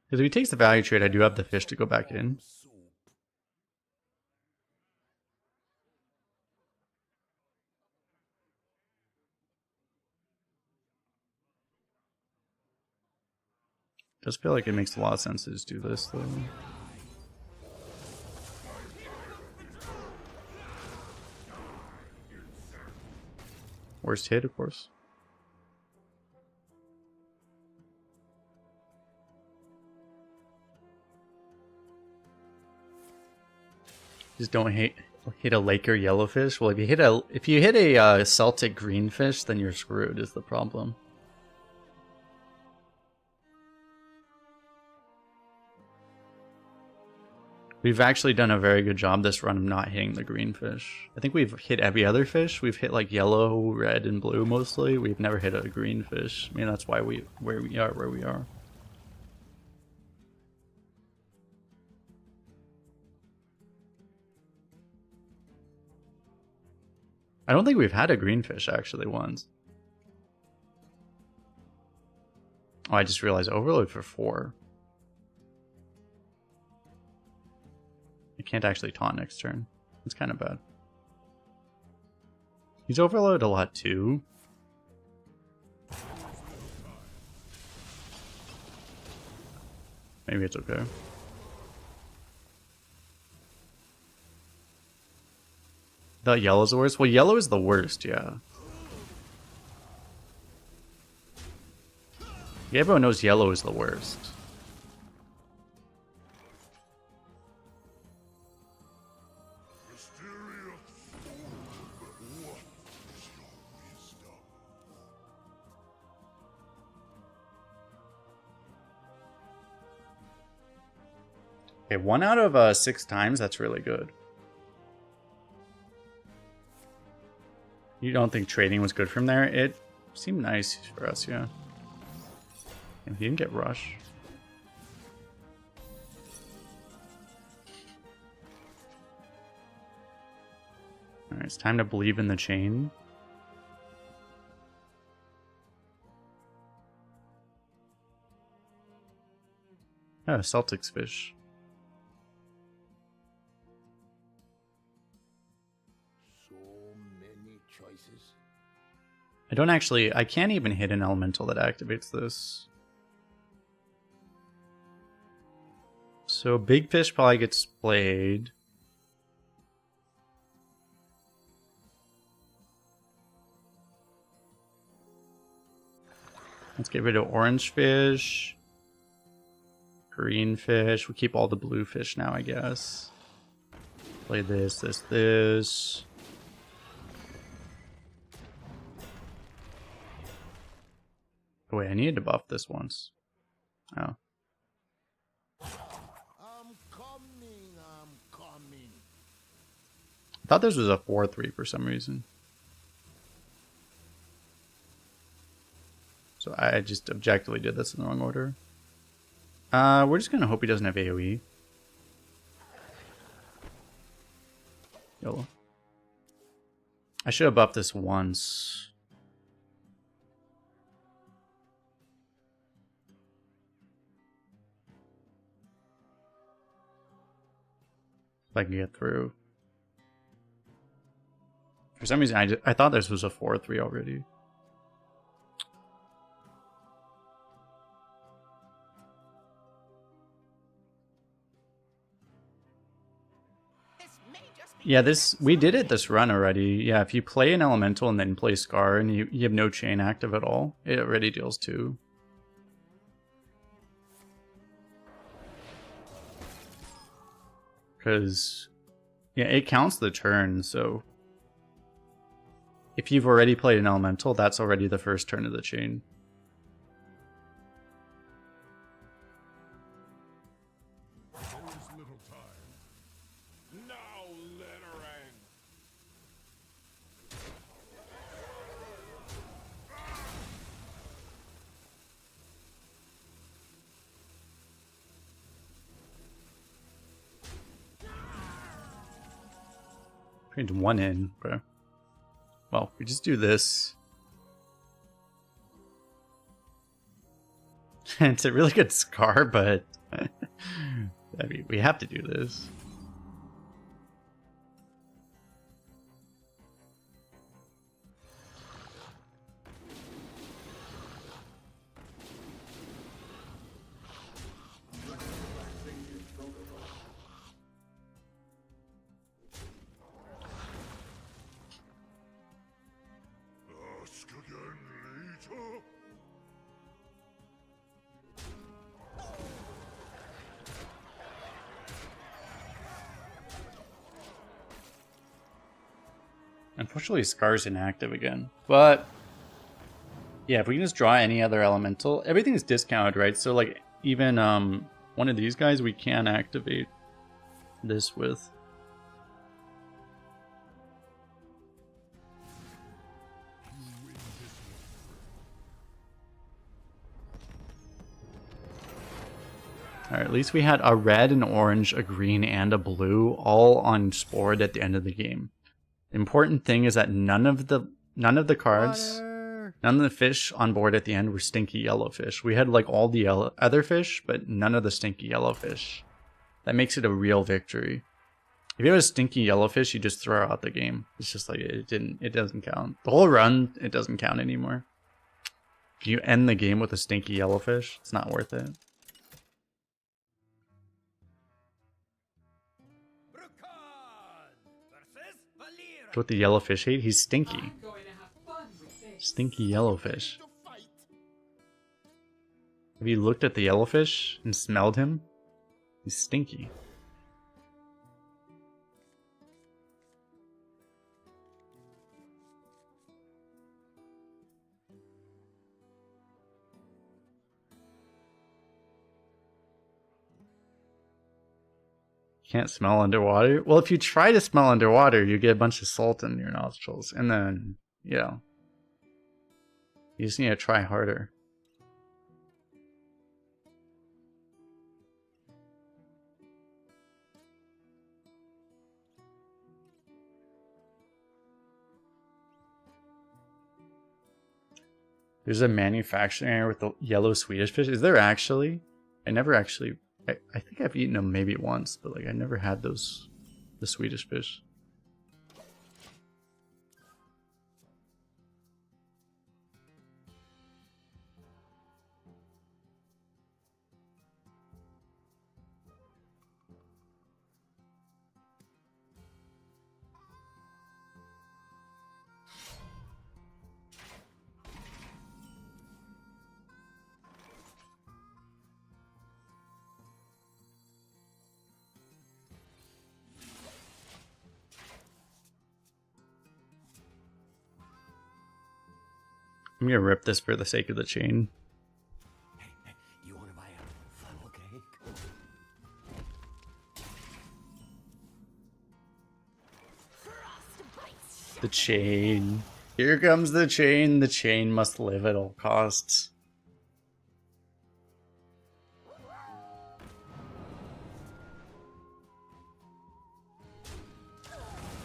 A: Because if he takes the value trade, I do have the fish to go back in. Does feel like it makes a lot of sense to just do this, though. Worst hit, of course. Just don't hit a Laker yellowfish. Well, if you hit a Celtic greenfish, then you're screwed. Is the problem. We've actually done a very good job this run of not hitting the green fish. I think we've hit every other fish. We've hit like yellow, red, and blue mostly. We've never hit a green fish. I mean, that's why where we are. I don't think we've had a green fish actually once. Oh, I just realized overload for 4. I can't actually taunt next turn. It's kind of bad. He's overloaded a lot too. Maybe it's okay. The yellow's the worst? Well, yellow is the worst, yeah. Yeah, everyone knows yellow is the worst. Okay, 1 out of 6 times, that's really good. You don't think trading was good from there? It seemed nice for us, yeah. And he didn't get rush. Alright, it's time to believe in the chain. Oh, Celtics fish. I can't even hit an elemental that activates this. So big fish probably gets played. Let's get rid of orange fish. Green fish. We keep all the blue fish now, I guess. Play this, this, this. Oh, wait, I needed to buff this once. Oh.
B: I'm coming.
A: I thought this was a 4-3 for some reason. So I just objectively did this in the wrong order. We're just gonna hope he doesn't have AoE. YOLO. I should have buffed this once. If I can get through. For some reason, I thought this was a 4-3 already. Yeah, we did it this run already. Yeah, if you play an elemental and then play Scar and you have no chain active at all, it already deals 2. Because, yeah, it counts the turn, so if you've already played an elemental, that's already the first turn of the chain. Need 1 in, bro. Well, we just do this. It's a really good Scar, but I mean, we have to do this.
B: Ask again later.
A: Unfortunately, Scar's inactive again. But yeah, if we can just draw any other elemental, everything's discounted, right? So like even one of these guys we can activate this with. Alright, at least we had a red, an orange, a green, and a blue all on board at the end of the game. The important thing is that none of the cards,
F: Water.
A: none of the fish on board at the end were stinky yellow fish. We had like all the other fish, but none of the stinky yellow fish. That makes it a real victory. If you have a stinky yellow fish, you just throw out the game. It's just like it doesn't count. The whole run, it doesn't count anymore. If you end the game with a stinky yellow fish, it's not worth it. What the yellowfish hate? He's stinky. Stinky yellowfish. Have you looked at the yellowfish and smelled him? He's stinky. Can't smell underwater? Well, if you try to smell underwater, you get a bunch of salt in your nostrils. And then, you just need to try harder. There's a manufacturing area with the yellow Swedish fish. Is there actually? I never actually... I think I've eaten them maybe once, but like I never had the Swedish fish. I'm gonna rip this for the sake of the chain.
B: You want to buy a funnel cake?
A: The chain. Here comes the chain. The chain must live at all costs.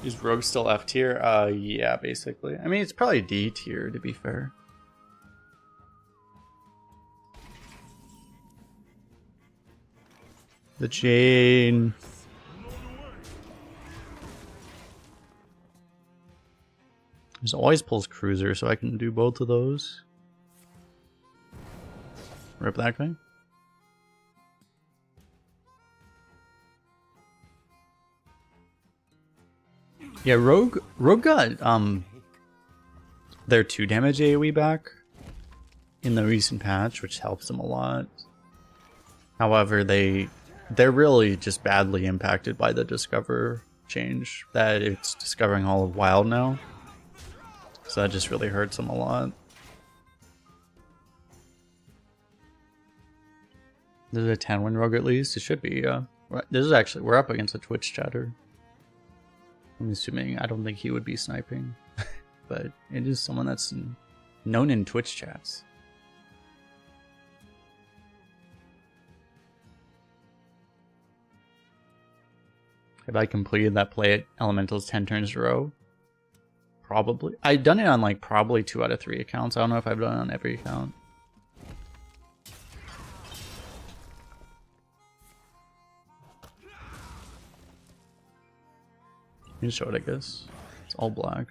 A: Is Rogue still F tier? Yeah, basically. I mean, it's probably D tier, to be fair. The chain. There's always pulls cruiser, so I can do both of those. Rip that guy. Yeah, Rogue got their 2 damage AoE back in the recent patch, which helps them a lot. However, they're really just badly impacted by the Discover change, that it's discovering all of Wild now. So that just really hurts them a lot. This is a 10-win Rogue at least. It should be, this is actually, we're up against a Twitch chatter. I'm assuming, I don't think he would be sniping. But it is someone that's known in Twitch chats. Have I completed that play at Elementals 10 turns in a row? Probably. I've done it on like probably 2 out of 3 accounts. I don't know if I've done it on every account. You can show it, I guess. It's all black.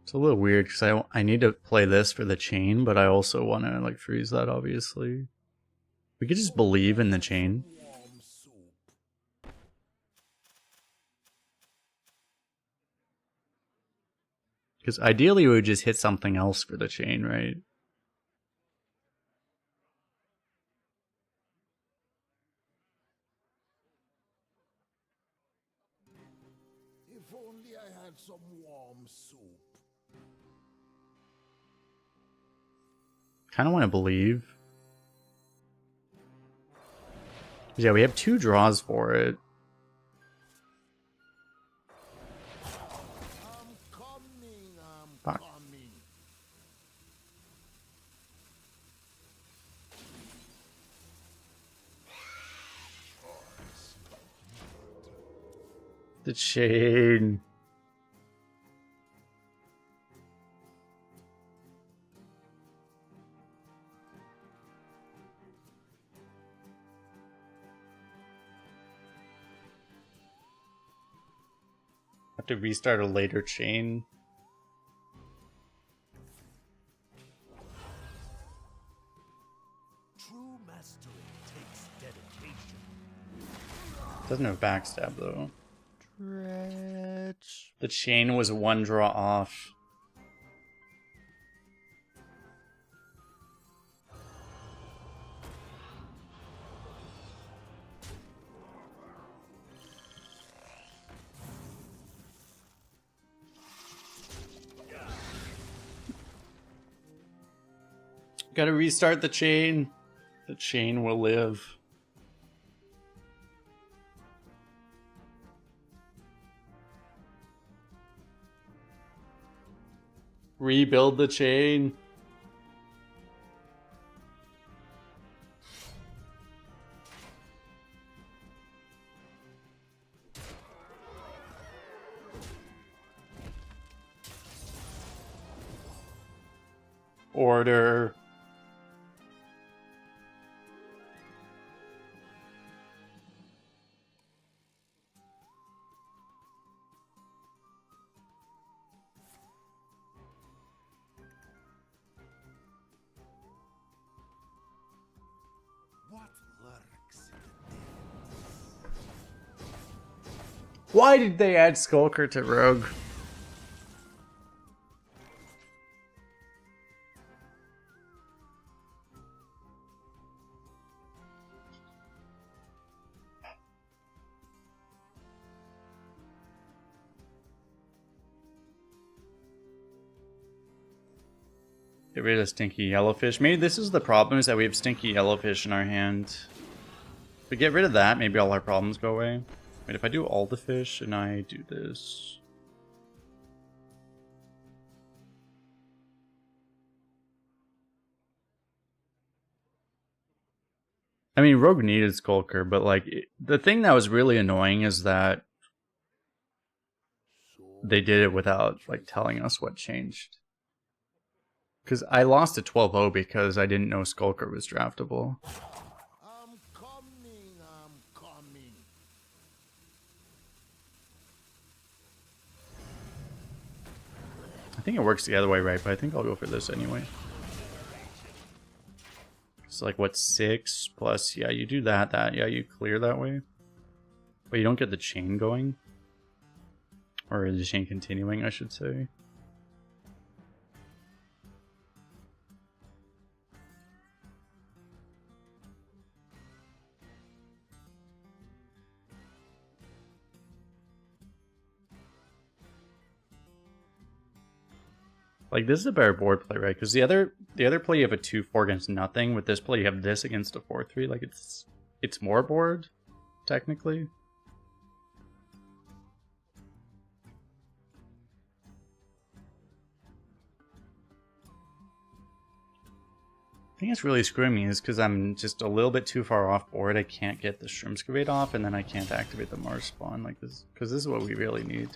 A: It's a little weird because I need to play this for the chain, but I also want to like freeze that, obviously. We could just believe in the chain. Because ideally we would just hit something else for the chain, right?
B: If only I had some warm soup.
A: Kind of want to believe. Yeah, we have 2 draws for it.
B: I'm coming,
A: Fuck.
B: coming.
A: The chain. Have to restart a later chain.
C: True mastery takes dedication.
A: Doesn't have backstab though.
F: Stretch.
A: The chain was 1 draw off. Gotta restart the chain. The chain will live. Rebuild the chain. Order.
B: What lurks in the
A: Why did they add Skulker to Rogue? Get rid of stinky yellowfish. Maybe this is the problem, is that we have stinky yellowfish in our hand. If we get rid of that, maybe all our problems go away. Wait, if I do all the fish and I do this... I mean, Rogue needed Skulker, but like, the thing that was really annoying is that they did it without like telling us what changed. Because I lost to 12-0 because I didn't know Skulker was draftable.
B: I'm coming, I'm coming.
A: I think it works the other way, right? But I think I'll go for this anyway. It's like, what, 6 plus? Yeah, you do that, yeah, you clear that way. But you don't get the chain going. Or the chain continuing, I should say. Like, this is a better board play, right? Because the other play you have a 2-4 against nothing. With this play you have this against a 4-3. Like, it's more board, technically. I think it's really screwing me is because I'm just a little bit too far off board. I can't get the Shrimpscavate off, and then I can't activate the Mars spawn like this, because this is what we really need.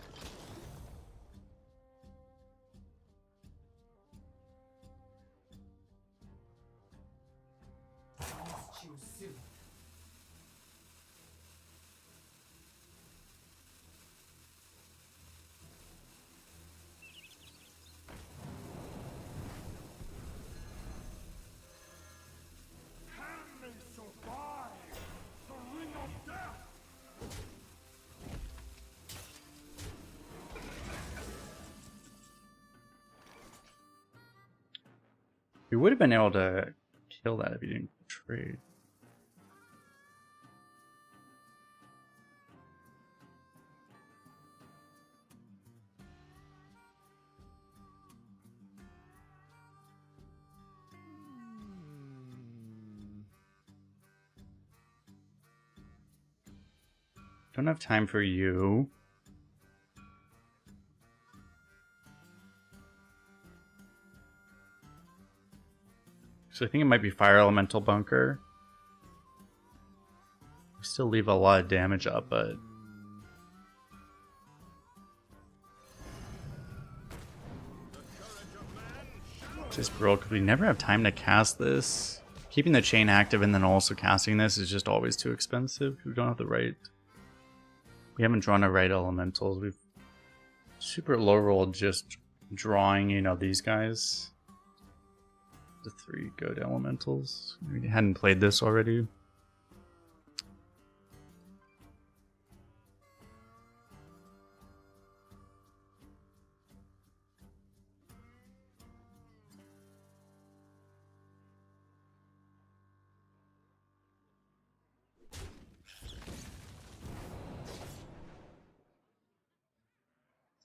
A: We would have been able to kill that if you didn't trade. Don't have time for you. So I think it might be Fire Elemental Bunker. We still leave a lot of damage up, but... Just broke, because we never have time to cast this. Keeping the chain active and then also casting this is just always too expensive. We don't have the right... We haven't drawn the right elementals. We've super low rolled just drawing, you know, these guys. The 3 good elementals. We hadn't played this already.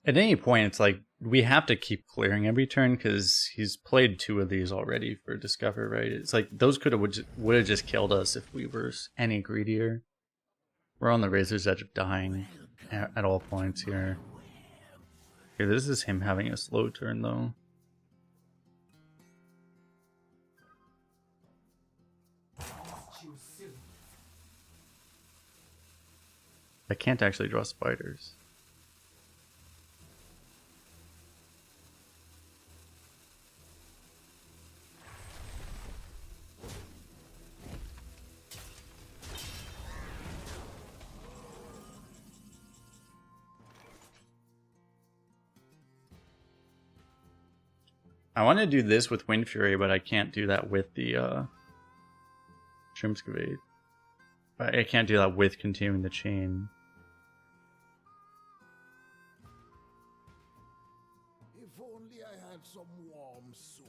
A: At any point, it's like, we have to keep clearing every turn, because he's played 2 of these already for Discover, right? It's like, those would have just killed us if we were any greedier. We're on the razor's edge of dying at all points here. Okay, this is him having a slow turn, though. I can't actually draw spiders. I want to do this with Wind Fury, but I can't do that with the Shrimpscavate. I can't do that with continuing the chain.
B: If only I had some warm soup.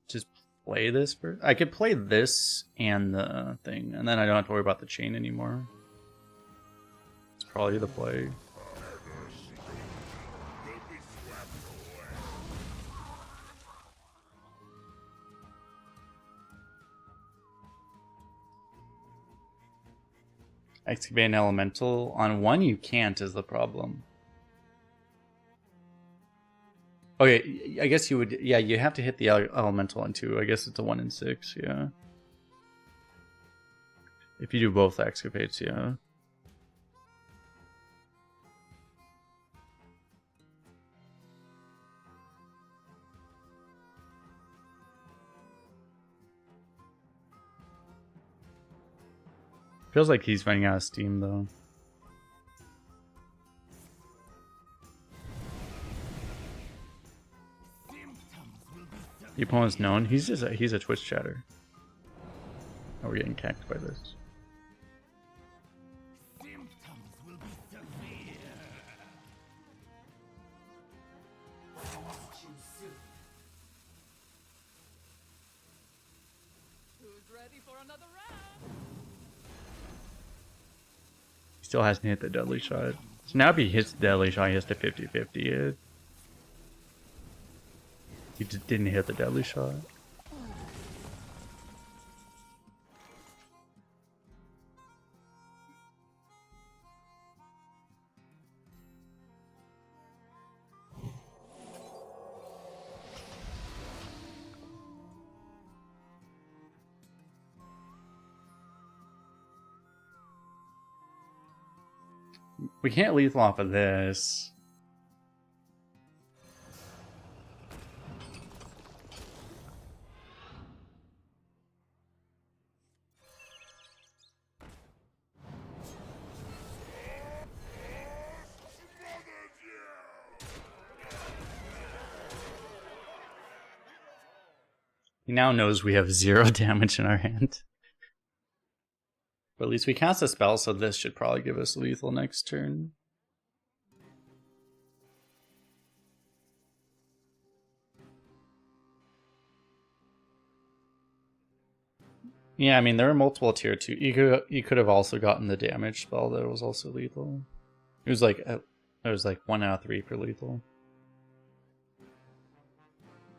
A: Just play this first. I could play this and the thing, and then I don't have to worry about the chain anymore. It's probably the play. Excavate an elemental. On one you can't is the problem. Okay, I guess you would, yeah, you have to hit the elemental on 2. I guess it's a 1 in 6, yeah. If you do both excavates, yeah. Feels like he's running out of steam though. The opponent's known. He's a Twitch chatter. Oh, we're getting cacked by this.
D: Who's ready for another round?
A: Still hasn't hit the deadly shot. So now if he hits the deadly shot, he has to 50-50 it. He just didn't hit the deadly shot. We can't lethal off of this. He now knows we have 0 damage in our hand. But at least we cast a spell, so this should probably give us lethal next turn. Yeah, I mean, there are multiple tier 2. You could have also gotten the damage spell that was also lethal. It was like 1 out of 3 for lethal.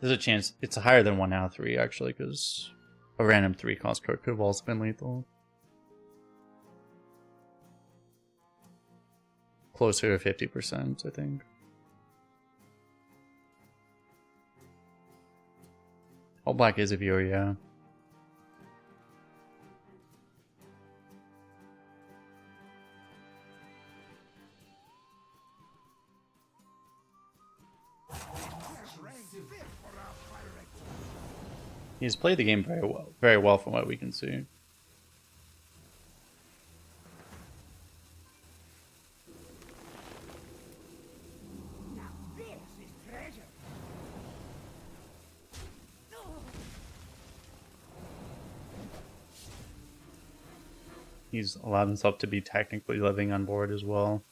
A: There's a chance it's higher than 1 out of 3 actually, because a random 3 cost card could have also been lethal. Closer to 50%, I think. All black is a viewer, yeah. He's played the game very well from what we can see. He's allowed himself to be technically living on board as well.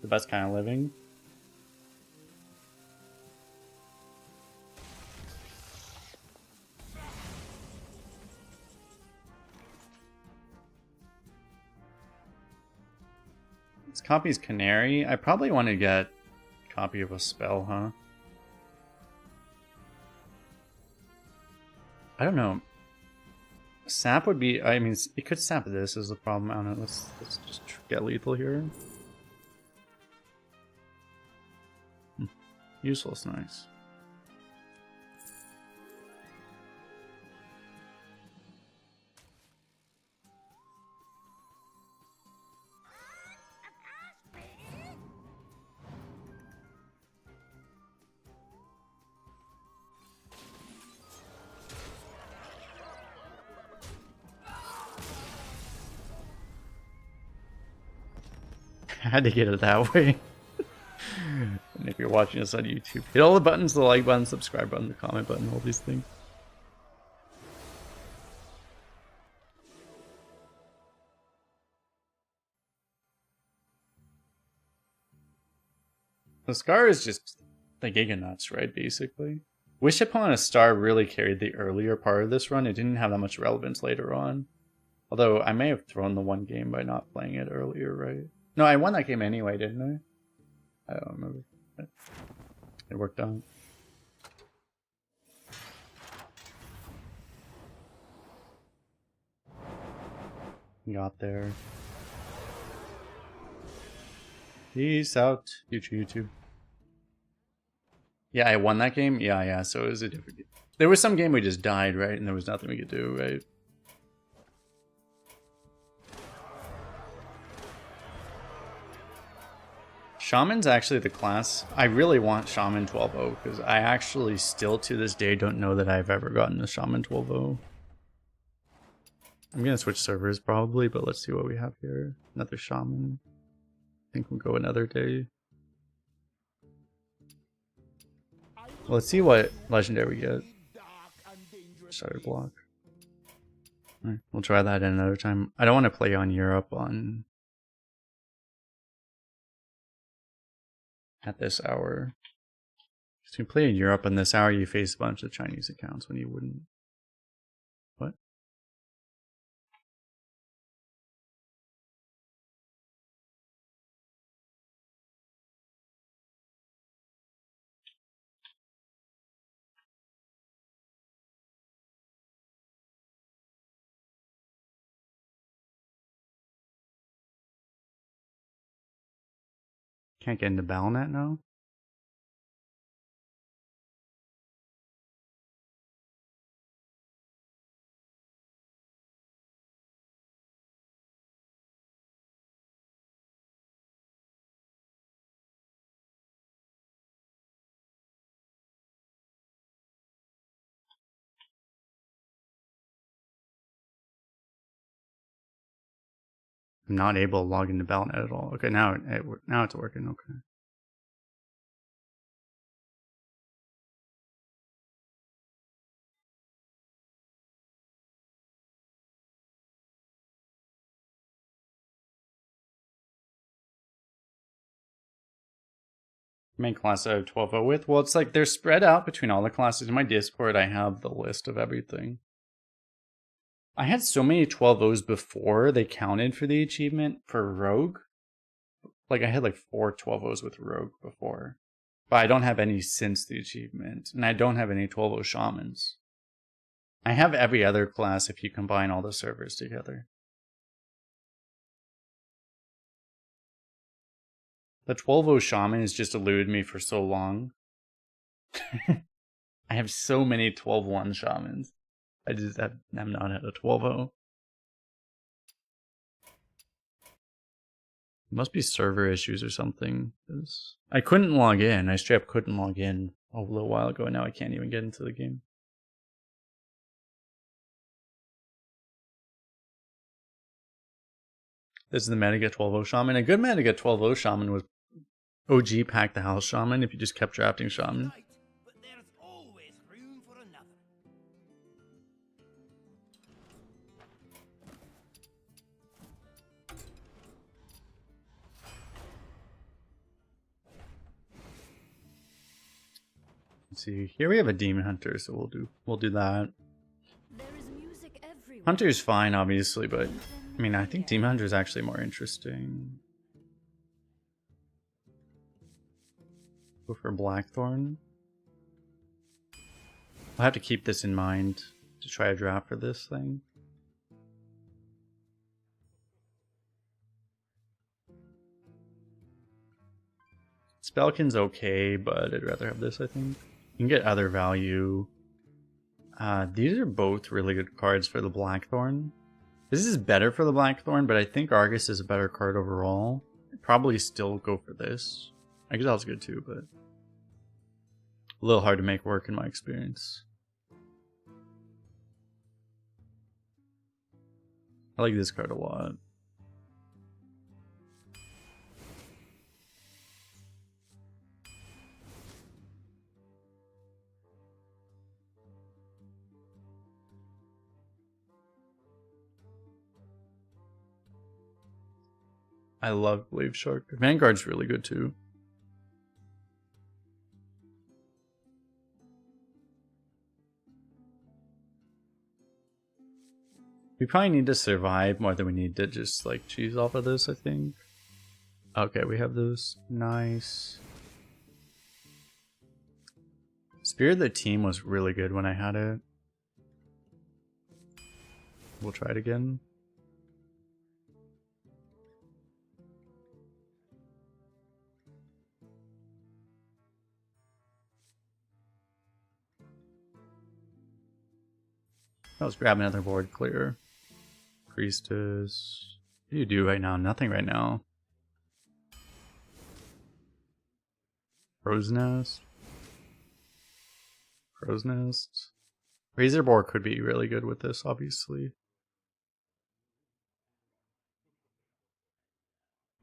A: The best kind of living. This copy's Canary. I probably want to get a copy of a spell, huh? I don't know. Sap would be. I mean, it could sap this is the problem. I don't know. Let's just get lethal here. Useless, nice. I had to get it that way. And if you're watching us on YouTube, hit all the buttons, the like button, subscribe button, the comment button, all these things. The Scar is just the Giga Nuts, right, basically? Wish Upon a Star really carried the earlier part of this run. It didn't have that much relevance later on. Although, I may have thrown the one game by not playing it earlier, right? No, I won that game anyway, didn't I? I don't remember. It worked out. Got there. Peace out, future YouTube. Yeah, I won that game? Yeah, so it was a different game. There was some game we just died, right? And there was nothing we could do, right? Shaman's actually the class. I really want Shaman 12-0 because I actually still to this day don't know that I've ever gotten a Shaman 12-0. I'm gonna switch servers probably, but let's see what we have here. Another Shaman. I think we'll go another day. Let's see what legendary we get. Shutter block. Alright, we'll try that another time. I don't want to play on Europe on at this hour. If you play in Europe in this hour, you face a bunch of Chinese accounts when you wouldn't. What? Can't get into Balnet now? I'm not able to log into Balnet at all. Okay, now it's working. Okay. Main class I have 12-0 with? Well, it's like they're spread out between all the classes. In my Discord, I have the list of everything. I had so many 12-0s before they counted for the achievement for Rogue. Like, I had like 4 12-0s with Rogue before. But I don't have any since the achievement. And I don't have any 12-0 Shamans. I have every other class if you combine all the servers together. The 12-0 Shaman has just eluded me for so long. I have so many 12-1 Shamans. I just have not had a 12-0. Must be server issues or something. I couldn't log in. I straight up couldn't log in a little while ago, and now I can't even get into the game. This is the meta get 12-0 Shaman. A good meta get 12-0 Shaman was OG Pack the House Shaman if you just kept drafting Shaman.
B: Right, but there's always room for another.
A: Let's see. Here we have a Demon Hunter, so we'll do that.
E: There is music everywhere.
A: Hunter's fine, obviously, but I mean, I think Demon Hunter is actually more interesting. Go for Blackthorn. I'll have to keep this in mind to try a draft for this thing. Spellkin's okay, but I'd rather have this, I think. You can get other value. These are both really good cards for the Blackthorn. This is better for the Blackthorn, but I think Argus is a better card overall. I'd probably still go for this. Exile's good too, but a little hard to make work in my experience. I like this card a lot. I love Blade Shark. Vanguard's really good too. We probably need to survive more than we need to just like cheese off of this, I think. Okay, we have this. Nice. Spirit of the Team was really good when I had it. We'll try it again. Let's grab another board clear. Priestess. What do you do right now? Nothing right now. Crow's Nest. Crow's Nest. Razor Boar could be really good with this, obviously.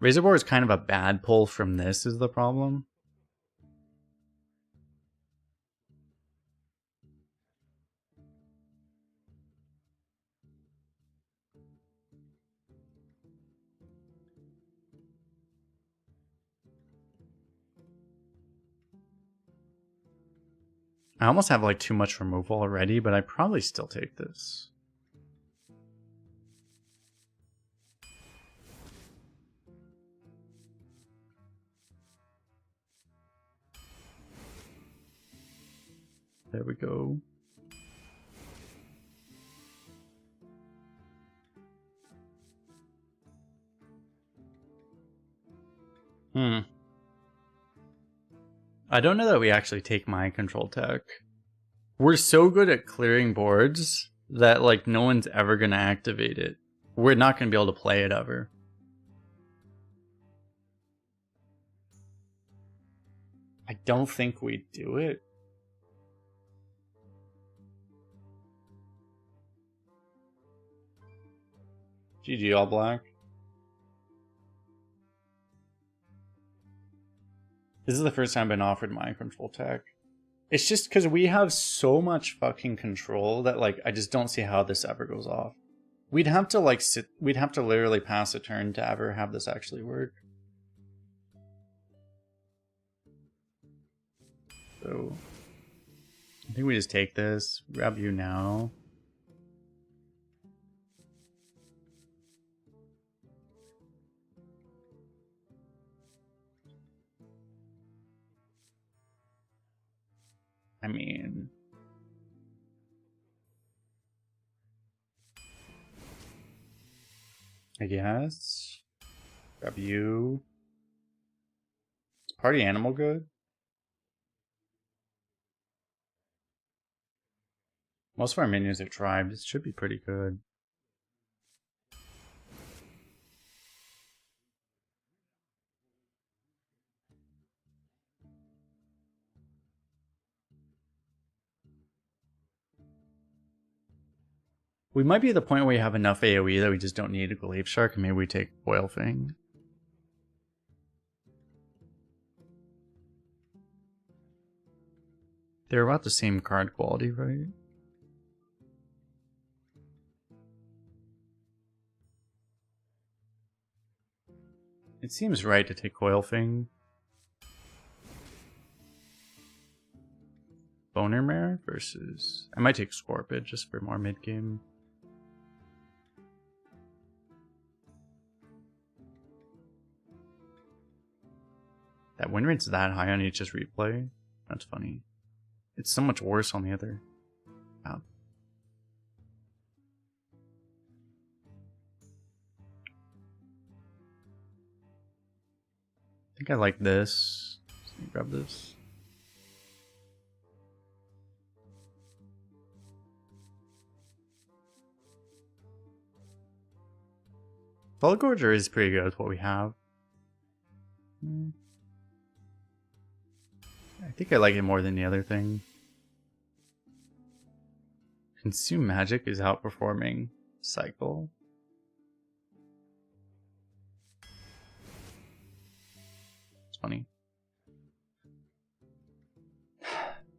A: Razor Boar is kind of a bad pull from this is the problem. I almost have like too much removal already, but I probably still take this. There we go. I don't know that we actually take mind control tech. We're so good at clearing boards that like no one's ever gonna activate it. We're not gonna be able to play it ever. I don't think we do it. GG all black. This is the first time I've been offered mind control tech. It's just because we have so much fucking control that like I just don't see how this ever goes off. We'd have to like we'd have to literally pass a turn to ever have this actually work. So I think we just take this, grab you now. I mean, I guess. Grab you. Is party animal good? Most of our minions are tribes. It should be pretty good. We might be at the point where we have enough AoE that we just don't need a Glaive Shark, and maybe we take Boil Fang. They're about the same card quality, right? It seems right to take Coil Fang. Boner Mare versus... I might take Scorpid just for more mid-game. That win rate's that high on HS replay? That's funny. It's so much worse on the other. Wow. I think I like this. Let me grab this. Velgorger is pretty good with what we have. I think I like it more than the other thing. Consume Magic is outperforming Cycle. It's funny.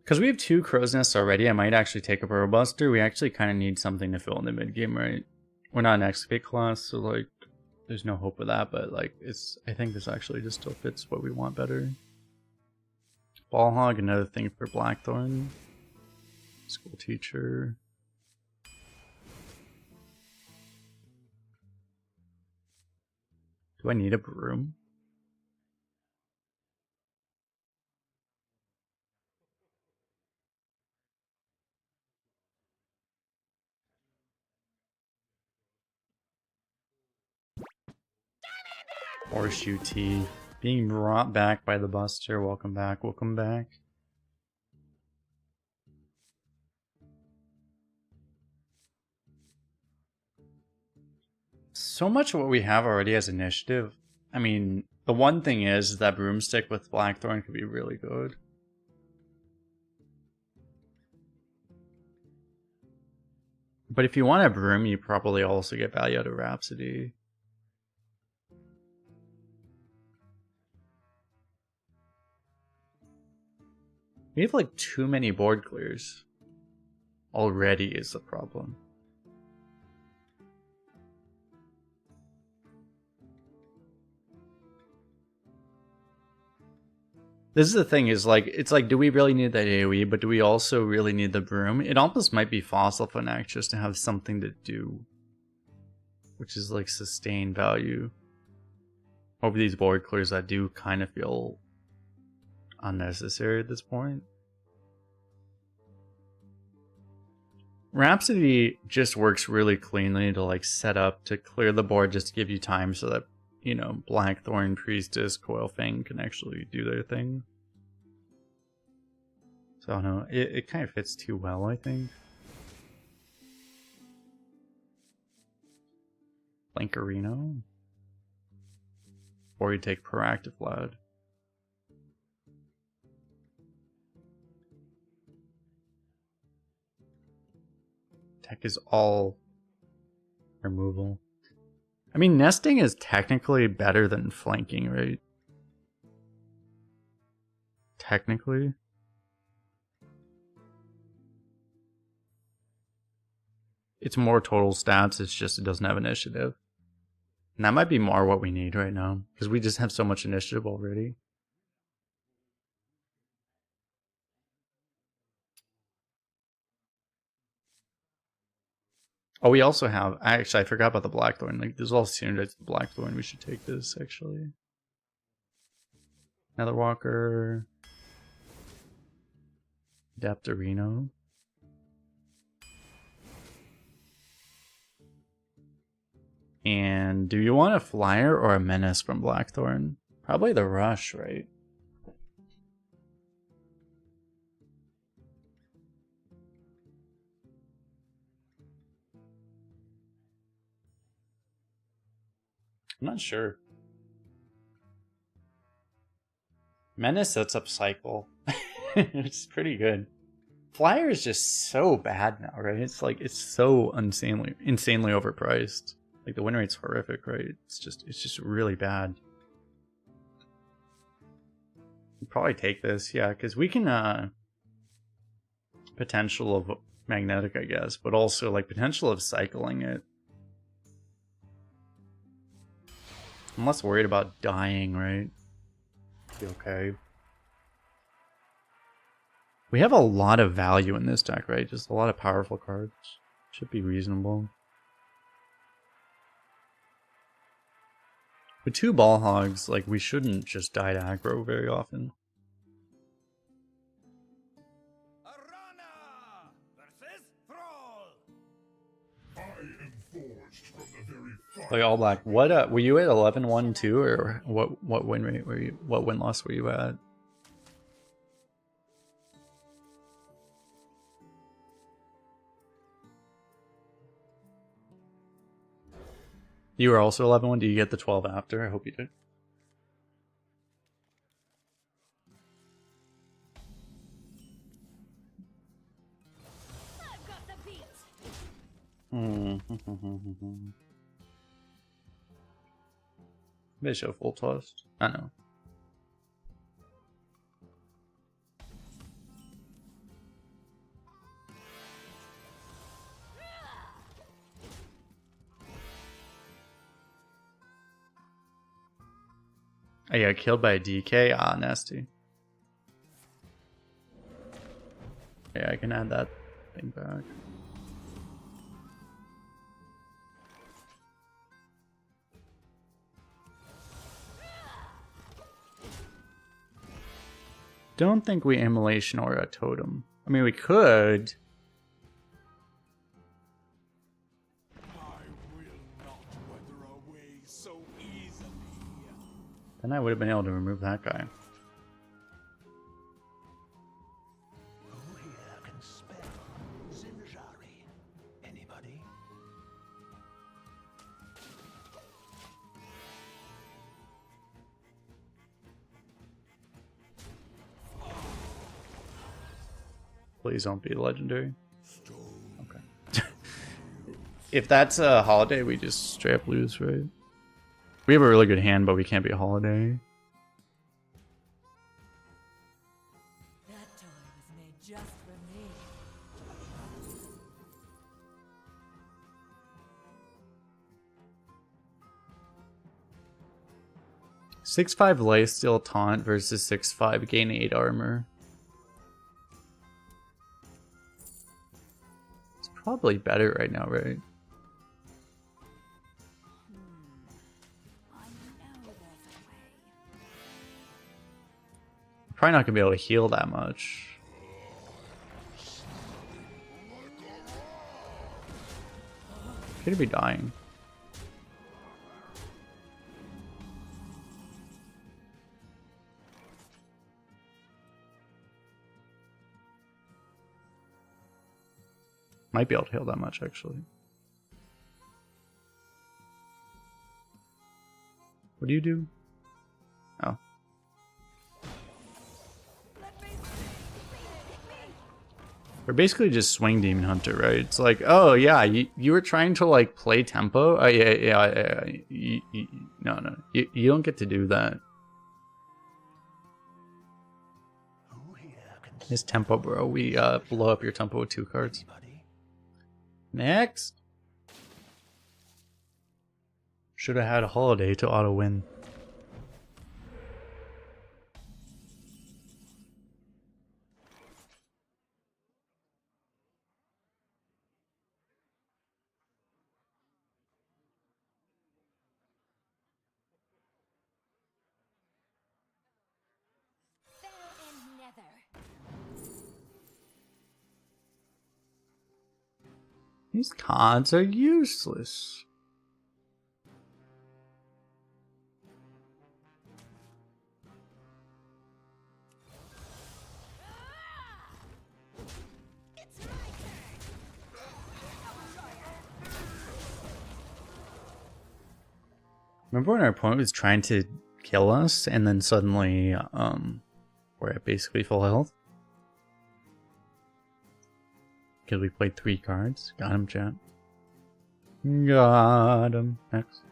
A: Because we have 2 Crow's Nests already, I might actually take a Burrow Buster. We actually kind of need something to fill in the mid game, right? We're not an Excavate class, so like, there's no hope of that. But like, I think this actually just still fits what we want better. Ball Hog, another thing for Blackthorn. School Teacher. Do I need a broom? Horseshoe Tea. Being brought back by the Buster. Welcome back, welcome back. so much of what we have already has initiative. I mean, the one thing is that Broomstick with Blackthorn could be really good. But if you want a Broom, you probably also get value out of Rhapsody. We have like too many board clears. Already is the problem. This is the thing, is like, it's like, do we really need that AoE, but do we also really need the Broom? It almost might be Fossil Fnac just to have something to do. Which is like sustain value. Over these board clears that do kind of feel unnecessary at this point. Rhapsody just works really cleanly to like set up to clear the board just to give you time so that, you know, Blackthorn, Priestess, Coilfang can actually do their thing. So I don't know, it kind of fits too well, I think. Blankerino. Or you take Proactive Lad. Tech is all removal. I mean, nesting is technically better than flanking, right? Technically. It's more total stats, it's just it doesn't have initiative. And that might be more what we need right now, because we just have so much initiative already. Oh, we also have... Actually, I forgot about the Blackthorn. Like, there's all synergized with Blackthorn. We should take this, actually. Nether Walker. Daptorino. And do you want a Flyer or a Menace from Blackthorn? Probably the Rush, right? I'm not sure. Menace sets up Cycle. It's pretty good. Flyer is just so bad now, right? It's like, it's so insanely overpriced. Like, the win rate's horrific, right? It's just really bad. We'd probably take this, yeah, because we can potential of magnetic, I guess, but also like potential of cycling it. I'm less worried about dying, right? Be okay. We have a lot of value in this deck, right? Just a lot of powerful cards. Should be reasonable. With 2 Ball Hogs, like, we shouldn't just die to aggro very often.
B: Arana versus Thrall. I am forged from the very fire.
A: Like, all black. What were you at 11-1 too, or what win rate were you? What win loss were you at? You were also 11-1. Do you get the 12 after? I hope you did.
E: I've got the beat.
A: They show full toss. I know. I got killed by a DK. Ah, nasty. Yeah, I can add that thing back. Don't think we immolation or a totem. I mean, we could.
B: I will not weather away so easily.
A: Then I would have been able to remove that guy.
B: Who here can spell Zinjari? Anybody?
A: Please don't be legendary. Okay. If that's a holiday, we just straight up lose, right? We have a really good hand, but we can't be a holiday.
D: That toy was made just for me.
A: 6-5 lifesteal taunt versus 6-5 gain 8 armor. It's probably better right now, right?
E: I know there's a way.
A: Probably not gonna be able to heal that much. Could be dying. Might be able to heal that much, actually. What do you do? Oh. We're basically just swing demon hunter, right? It's like, oh yeah, you were trying to like play tempo. Yeah. No, you don't get to do that. This tempo, bro. We blow up your tempo with 2 cards. Next. Should have had a holiday to auto win.
E: Fair and nether.
A: These cards are useless.
E: It's my turn.
A: Remember when our opponent was trying to kill us and then suddenly we're at basically full health? Because we played 3 cards. Got him, chat. Got him. Next.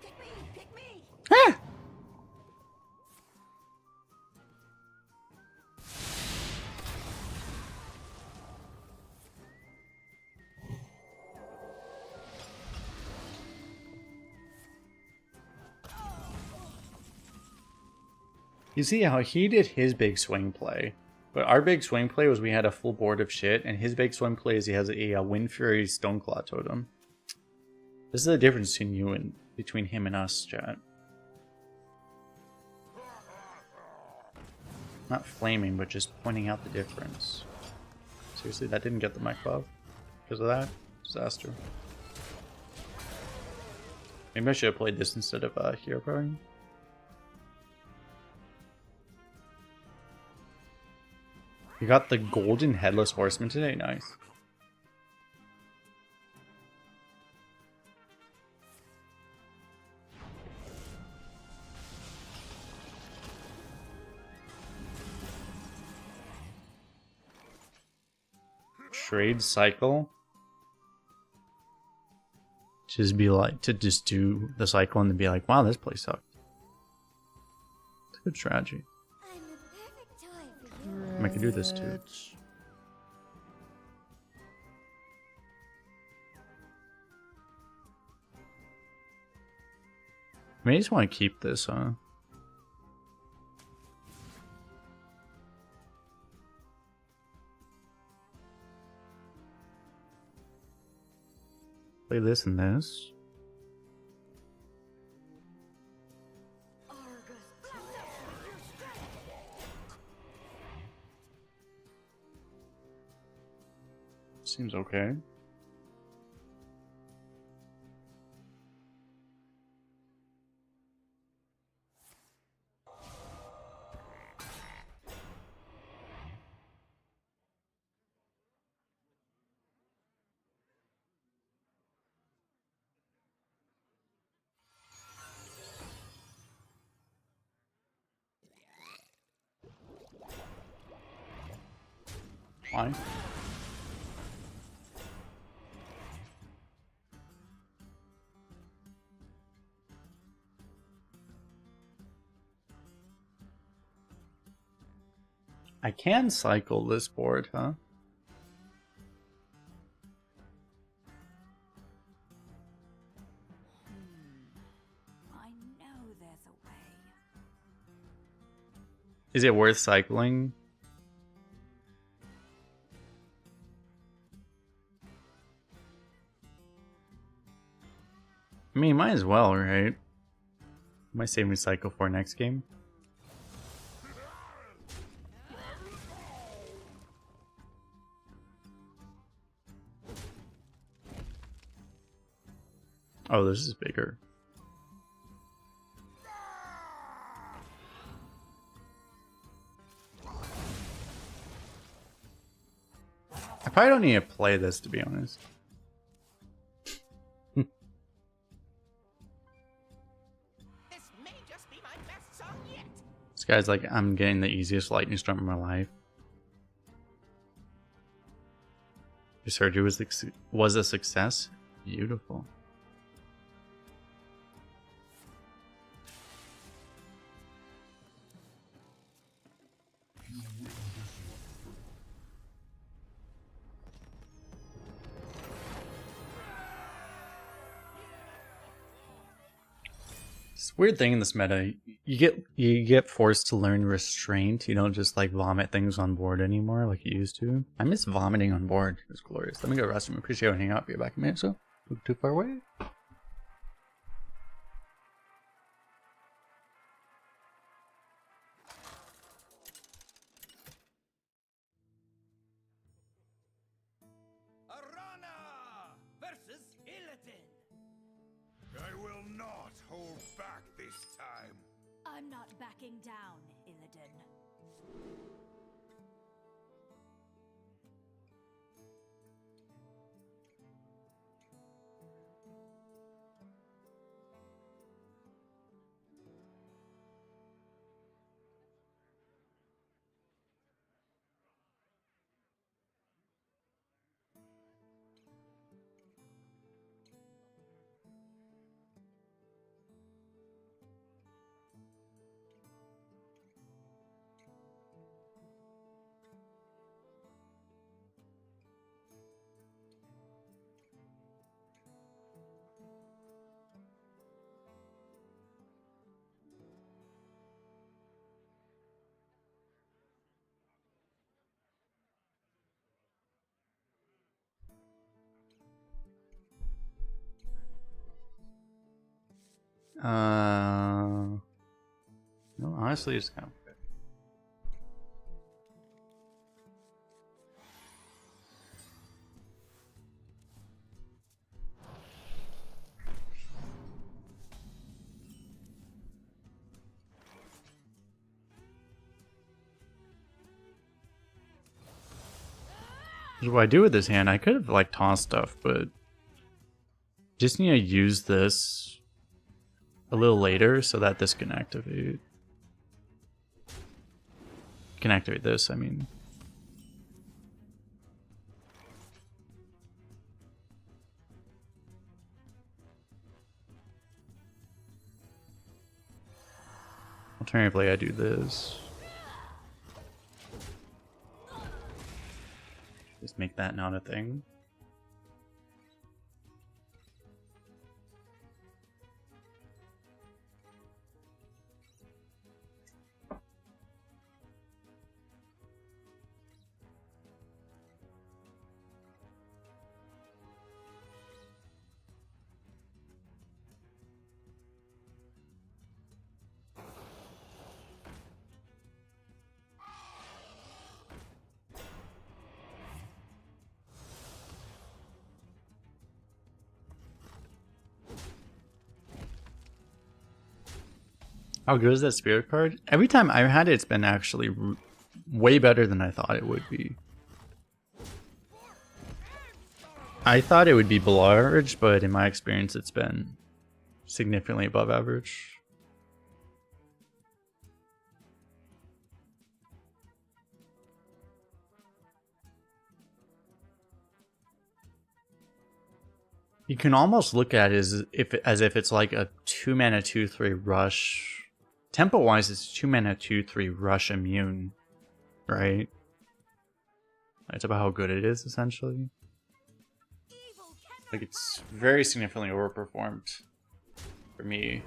E: Pick me, pick me.
A: Ah! You see how he did his big swing play, but our big swing play was we had a full board of shit, and his big swing play is he has a Wind Fury Stoneclaw totem. This is the difference between him and us, chat. Not flaming, but just pointing out the difference. Seriously, that didn't get the mic buff because of that disaster. Maybe I should have played this instead of hero powering. You got the golden headless horseman today? Nice. Trade cycle. Just be like, to just do the cycle and then be like, wow, this place sucked. It's a good strategy.
E: I'm the perfect toy for you.
A: I can do this too. I may just want to keep this, huh? Play this and this. Seems okay. Why? I can cycle this board, huh?
E: I know there's a way.
A: Is it worth cycling? I mean, might as well, right? Might save me cycle for next game. Oh, this is bigger. I probably don't need to play this, to be honest.
G: This may just be my best song yet.
A: This guy's like, I'm getting the easiest lightning storm of my life. Your surgery was a success? Beautiful. It's a weird thing in this meta. You get forced to learn restraint. You don't just like vomit things on board anymore like you used to. I miss vomiting on board. It was glorious. Let me go rest and appreciate hanging out. Be back in a minute. So, look too far away.
C: Arana versus Illidan.
B: I will not hold back this time.
E: I'm not backing down, Illidan.
A: No, honestly, it's kind of good. What I do with this hand, I could have like tossed stuff, but just need to use this a little later so that this can activate. Can activate this, I mean. Alternatively, I do this. Just make that not a thing. How good is that spirit card? Every time I've had it, it's been actually way better than I thought it would be. I thought it would be below average, but in my experience, it's been significantly above average. You can almost look at it as if it's like a 2 mana 2/3 rush. Tempo wise, it's 2 mana 2/3 rush immune, right? That's about how good it is, essentially. Like, it's very significantly overperformed for me.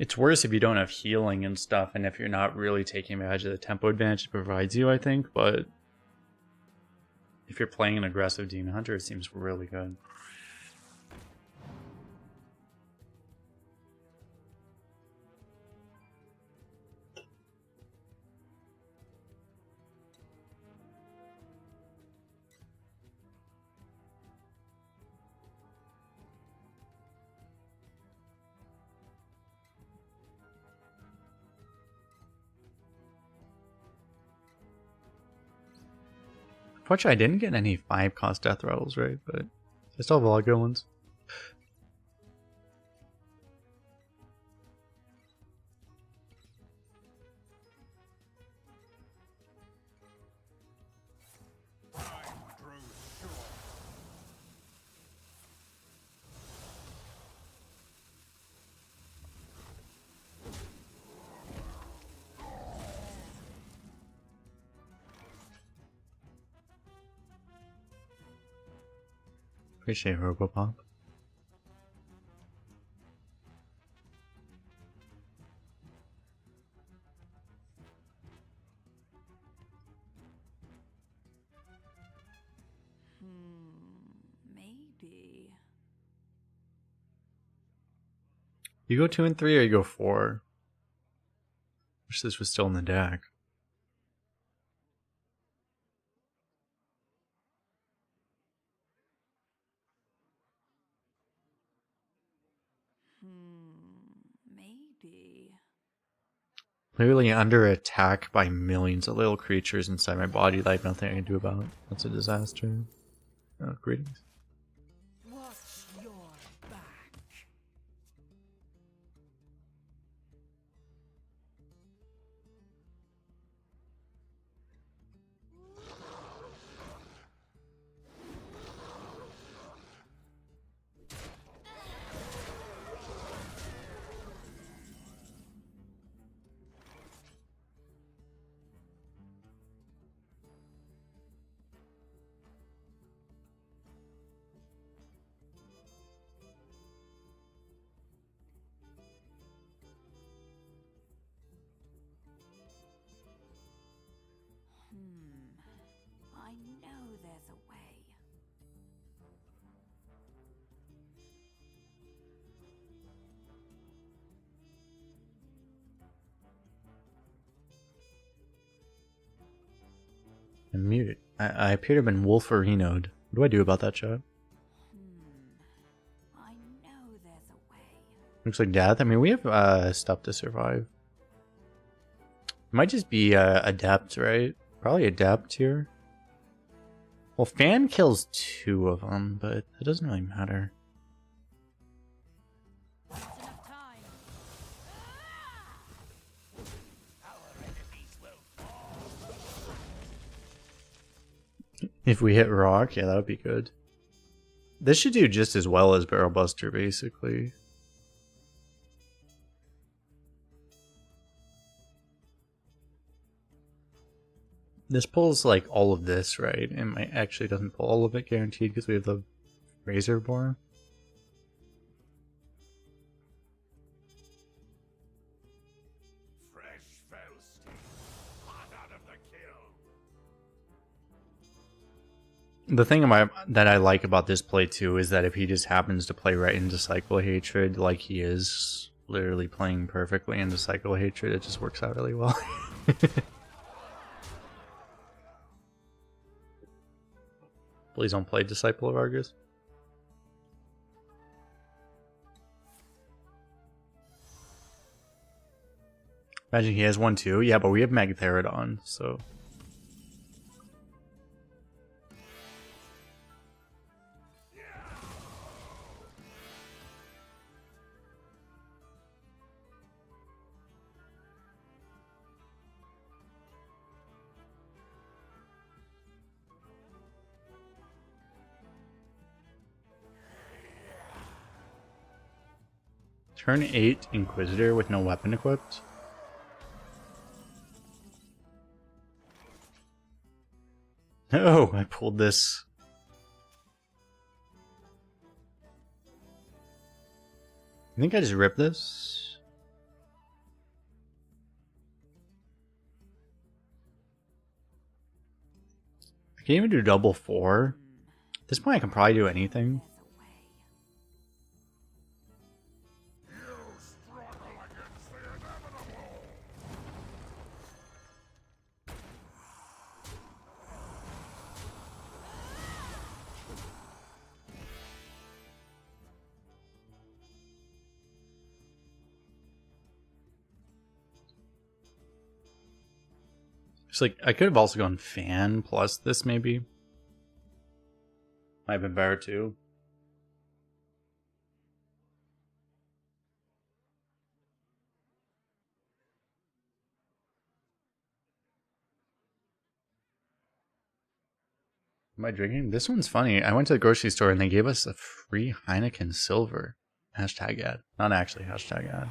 A: It's worse if you don't have healing and stuff, and if you're not really taking advantage of the tempo advantage it provides you, I think, but if you're playing an aggressive Demon Hunter, it seems really good. Unfortunately, I didn't get any 5-cost death rattles, right? But I still have a lot of good ones. Appreciate Robopop.
D: Maybe.
A: You go 2 and 3 or you go 4? Wish this was still in the deck.
D: Maybe.
A: Literally under attack by millions of little creatures inside my body that I have nothing I can do about. That's a disaster. Oh, greetings.
D: Watch your back. I know there's a way.
A: I'm muted. I appear to have been Wolferinoed. What do I do about that, chat?
D: I know there's a way.
A: Looks like death. I mean, we have stuff to survive. It might just be adept, right? Probably adept here. Well, fan kills 2 of them, but it doesn't really matter.
D: That's enough time.
A: If we hit rock, yeah, that would be good. This should do just as well as Barrel Buster, basically. This pulls like all of this, right? And it actually doesn't pull all of it guaranteed because we have the Razor Boar.
B: Fresh Faust, hot out of the kiln.
A: The thing that I like about this play too is that if he just happens to play right into Cycle Hatred, like he is literally playing perfectly into Cycle Hatred, it just works out really well. Please don't play Disciple of Argus. Imagine he has one too. Yeah, but we have Megatherodon, so. Turn 8 Inquisitor with no weapon equipped. No, I pulled this. I think I just ripped this. I can't even do double 4. At this point, I can probably do anything. It's like, I could have also gone fan plus this, maybe. Might have been better too. Am I drinking? This one's funny. I went to the grocery store and they gave us a free Heineken Silver. Hashtag ad. Not actually hashtag ad.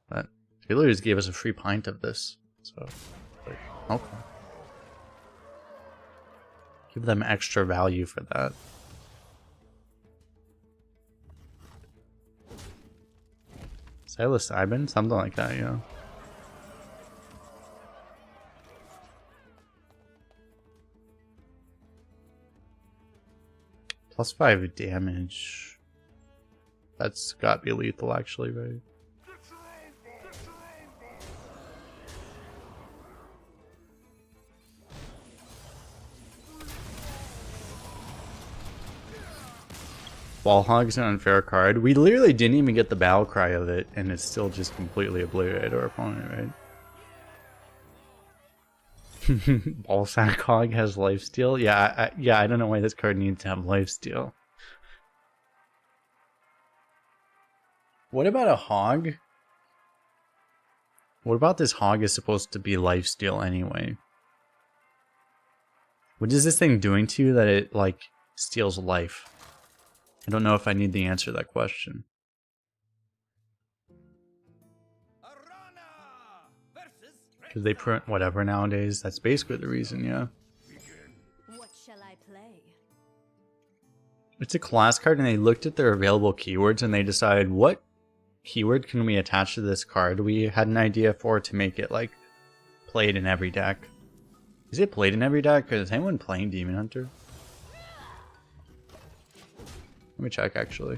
A: But they literally just gave us a free pint of this. So, like, okay. Give them extra value for that. Psilocybin? Something like that, yeah. Plus 5 damage. That's gotta be lethal, actually, right? Wall Hog's an unfair card. We literally didn't even get the battle cry of it, and it's still just completely obliterated our opponent, right? Ballsack Hog has lifesteal? Yeah, I don't know why this card needs to have lifesteal. What about a hog? What about this hog is supposed to be lifesteal anyway? What is this thing doing to you that it, like, steals life? I don't know if I need the answer to that question. Because they print whatever nowadays. That's basically the reason, yeah.
E: What shall I play?
A: It's a class card and they looked at their available keywords and they decided what keyword can we attach to this card we had an idea for to make it, like, played in every deck. Is it played in every deck? Is anyone playing Demon Hunter? Let me check, actually.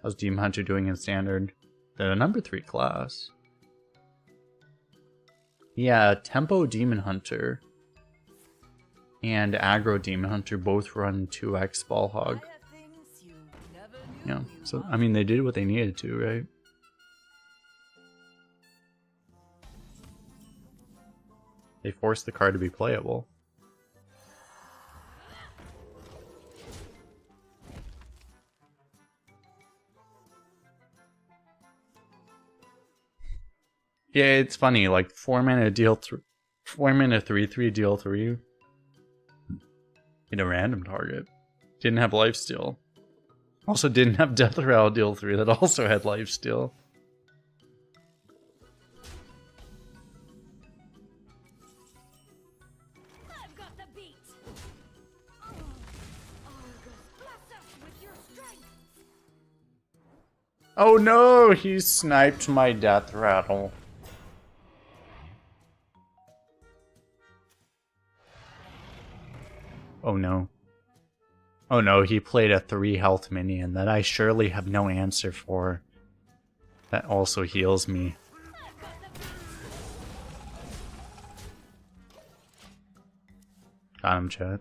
A: How's Demon Hunter doing in Standard? The number 3 class. Yeah, Tempo Demon Hunter and Aggro Demon Hunter both run 2x Ball Hog. Yeah, so, I mean, they did what they needed to, right? They forced the card to be playable. Yeah, it's funny, like 4 mana deal 4 mana 3/3 deal 3 in a random target. Didn't have lifesteal. Also didn't have Death Rattle deal 3 that also had lifesteal.
E: I've got the beat. Bless us with your strength.
A: Oh no, he sniped my Death Rattle. Oh no. Oh no, he played a 3 health minion that I surely have no answer for. That also heals me. Got him, chat.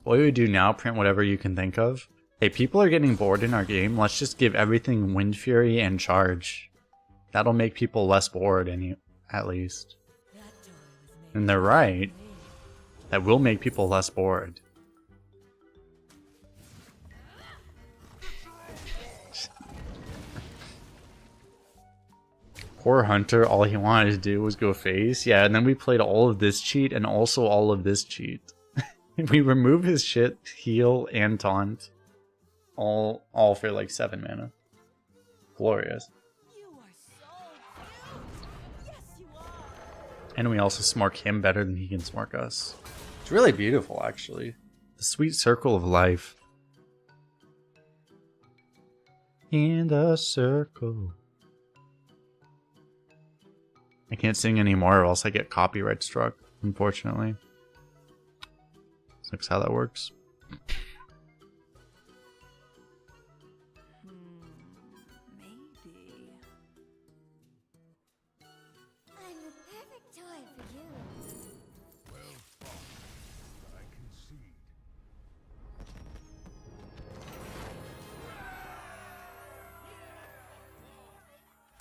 A: What do we do now? Print whatever you can think of? Hey, people are getting bored in our game. Let's just give everything Wind Fury and Charge. That'll make people less bored, at least. And they're right. That will make people less bored. Poor Hunter, all he wanted to do was go face. Yeah, and then we played all of this cheat and also all of this cheat. We remove his shit, heal, and taunt. All for like 7 mana. Glorious.
E: You are so cute. Yes, you are.
A: And we also smork him better than he can smork us. It's really beautiful, actually. The sweet circle of life. In the circle. I can't sing anymore or else I get copyright struck, unfortunately. That's how that works.
E: Maybe. I'm the perfect toy for you.
C: Well fought. I concede.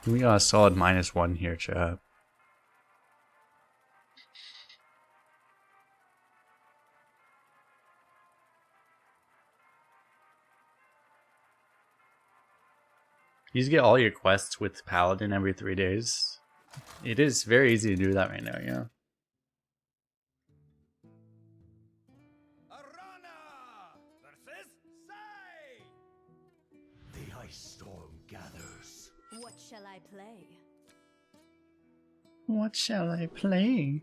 A: We got a solid -1 here, chat. You get all your quests with Paladin every 3 days. It is very easy to do that right now, yeah.
B: Arana versus Sai. The ice storm gathers.
E: What shall I play?
A: What shall I play?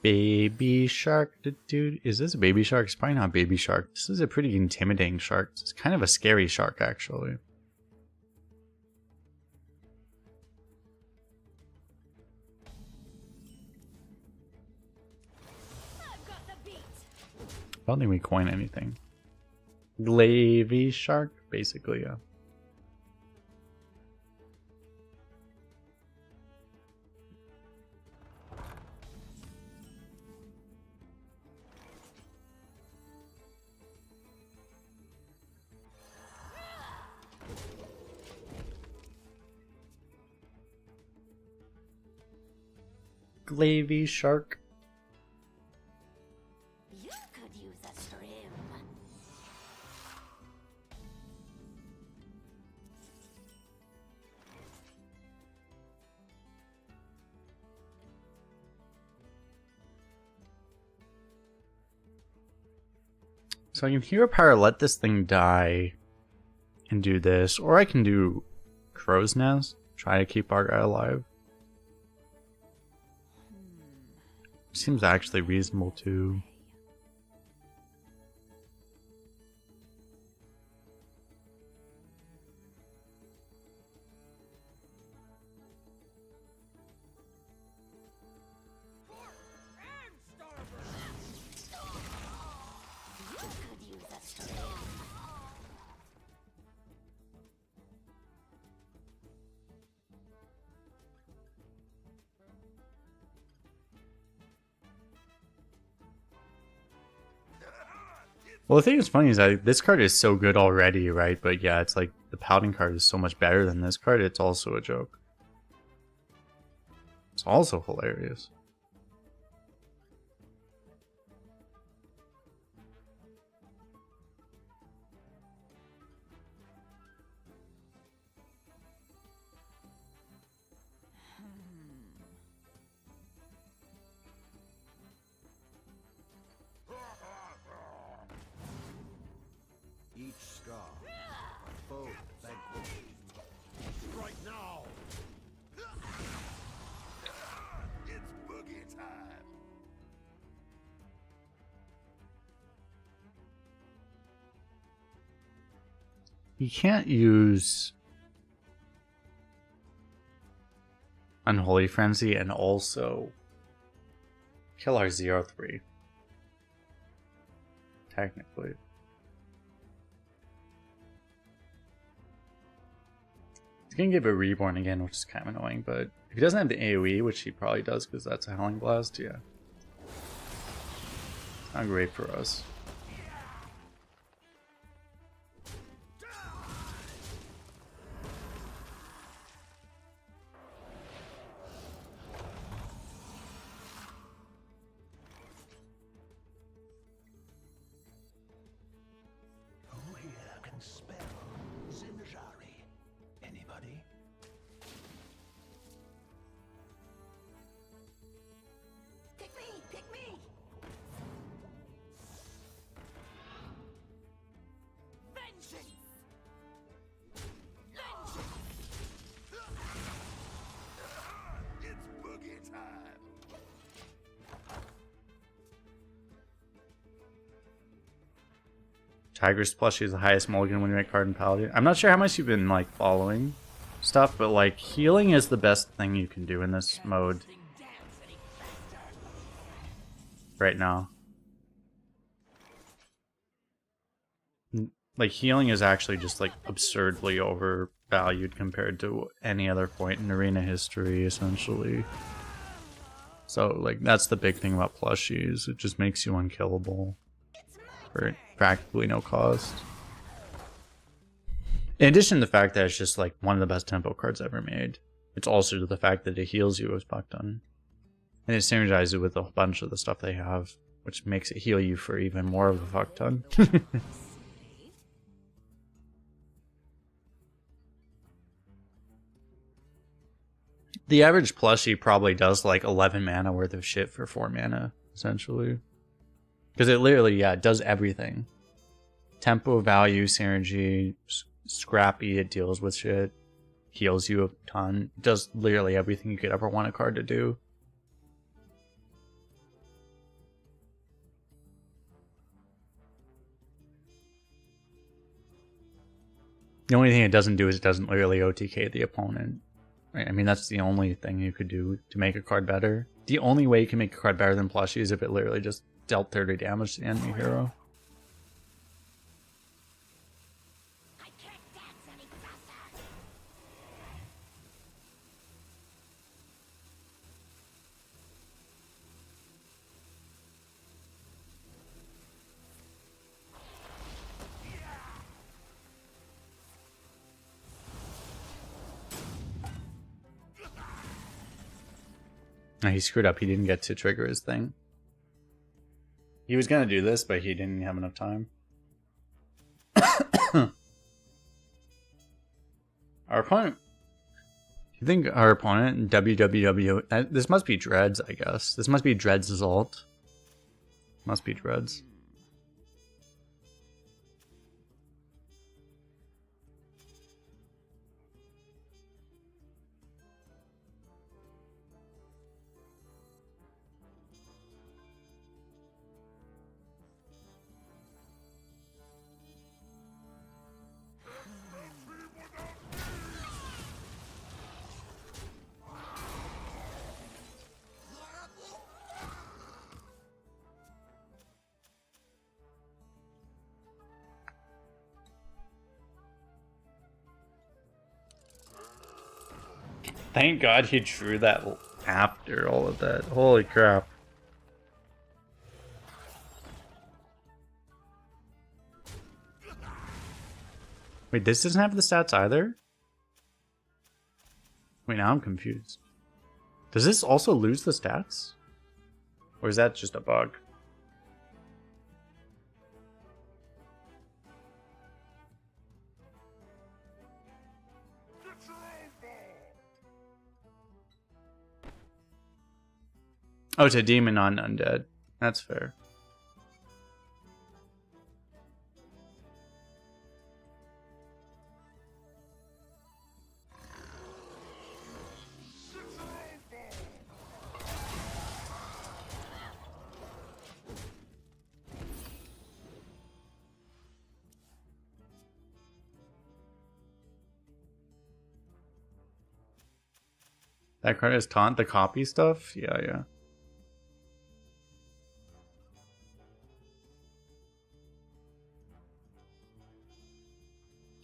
A: Baby shark, dude. Is this a baby shark? It's probably not a baby shark. This is a pretty intimidating shark. It's kind of a scary shark, actually.
E: I've got the beat.
A: I don't think we coin anything. Glavy shark, basically, yeah. Glavy shark.
E: You could use a stream.
A: So I can hero power, let this thing die, and do this, or I can do Crow's Nest, try to keep our guy alive. Seems actually reasonable too.
E: You could use a stream.
A: Well, the thing that's funny is that this card is so good already, right? But yeah, it's like the Paladin card is so much better than this card. It's also a joke. It's also hilarious.
B: Each scar, a foe vanquished. Right now. It's boogie time.
A: You can't use Unholy Frenzy and also kill our 0/3. Technically. It's can give a reborn again, which is kind of annoying, but if he doesn't have the AoE, which he probably does because that's a Howling Blast, yeah. Not great for us.
B: Who here can spell Zinjari? Anybody?
E: Pick me! Pick me! Vengeance!
B: It's boogie time!
A: Tigress plushie is the highest mulligan when you make card in Paladin. I'm not sure how much you've been like following stuff, but like healing is the best thing you can do in this mode right now. Like healing is actually just like absurdly overvalued compared to any other point in arena history, essentially. So like that's the big thing about plushies. It just makes you unkillable for practically no cost. In addition to the fact that it's just like one of the best tempo cards ever made, it's also the fact that it heals you as fuck ton. And it synergizes with a bunch of the stuff they have, which makes it heal you for even more of a fuck ton. The average plushie probably does like 11 mana worth of shit for 4 mana, essentially. Because it literally, yeah, it does everything. Tempo, value, synergy, scrappy, it deals with shit. Heals you a ton. It does literally everything you could ever want a card to do. The only thing it doesn't do is it doesn't literally OTK the opponent. Right? I mean, that's the only thing you could do to make a card better. The only way you can make a card better than plushie is if it literally just dealt 30 damage to the enemy hero.
E: I can't dance any faster!
A: No, he screwed up. He didn't get to trigger his thing. He was gonna do this, but he didn't have enough time. Our opponent... You think our opponent in WWW... This must be Dreads, I guess. This must be Dreads' ult. Must be Dreads. Thank God he drew that after all of that. Holy crap. Wait, this doesn't have the stats either? Wait, now I'm confused. Does this also lose the stats? Or is that just a bug? Oh, it's a demon on undead. That's fair. That card is taunt the copy stuff? Yeah, yeah.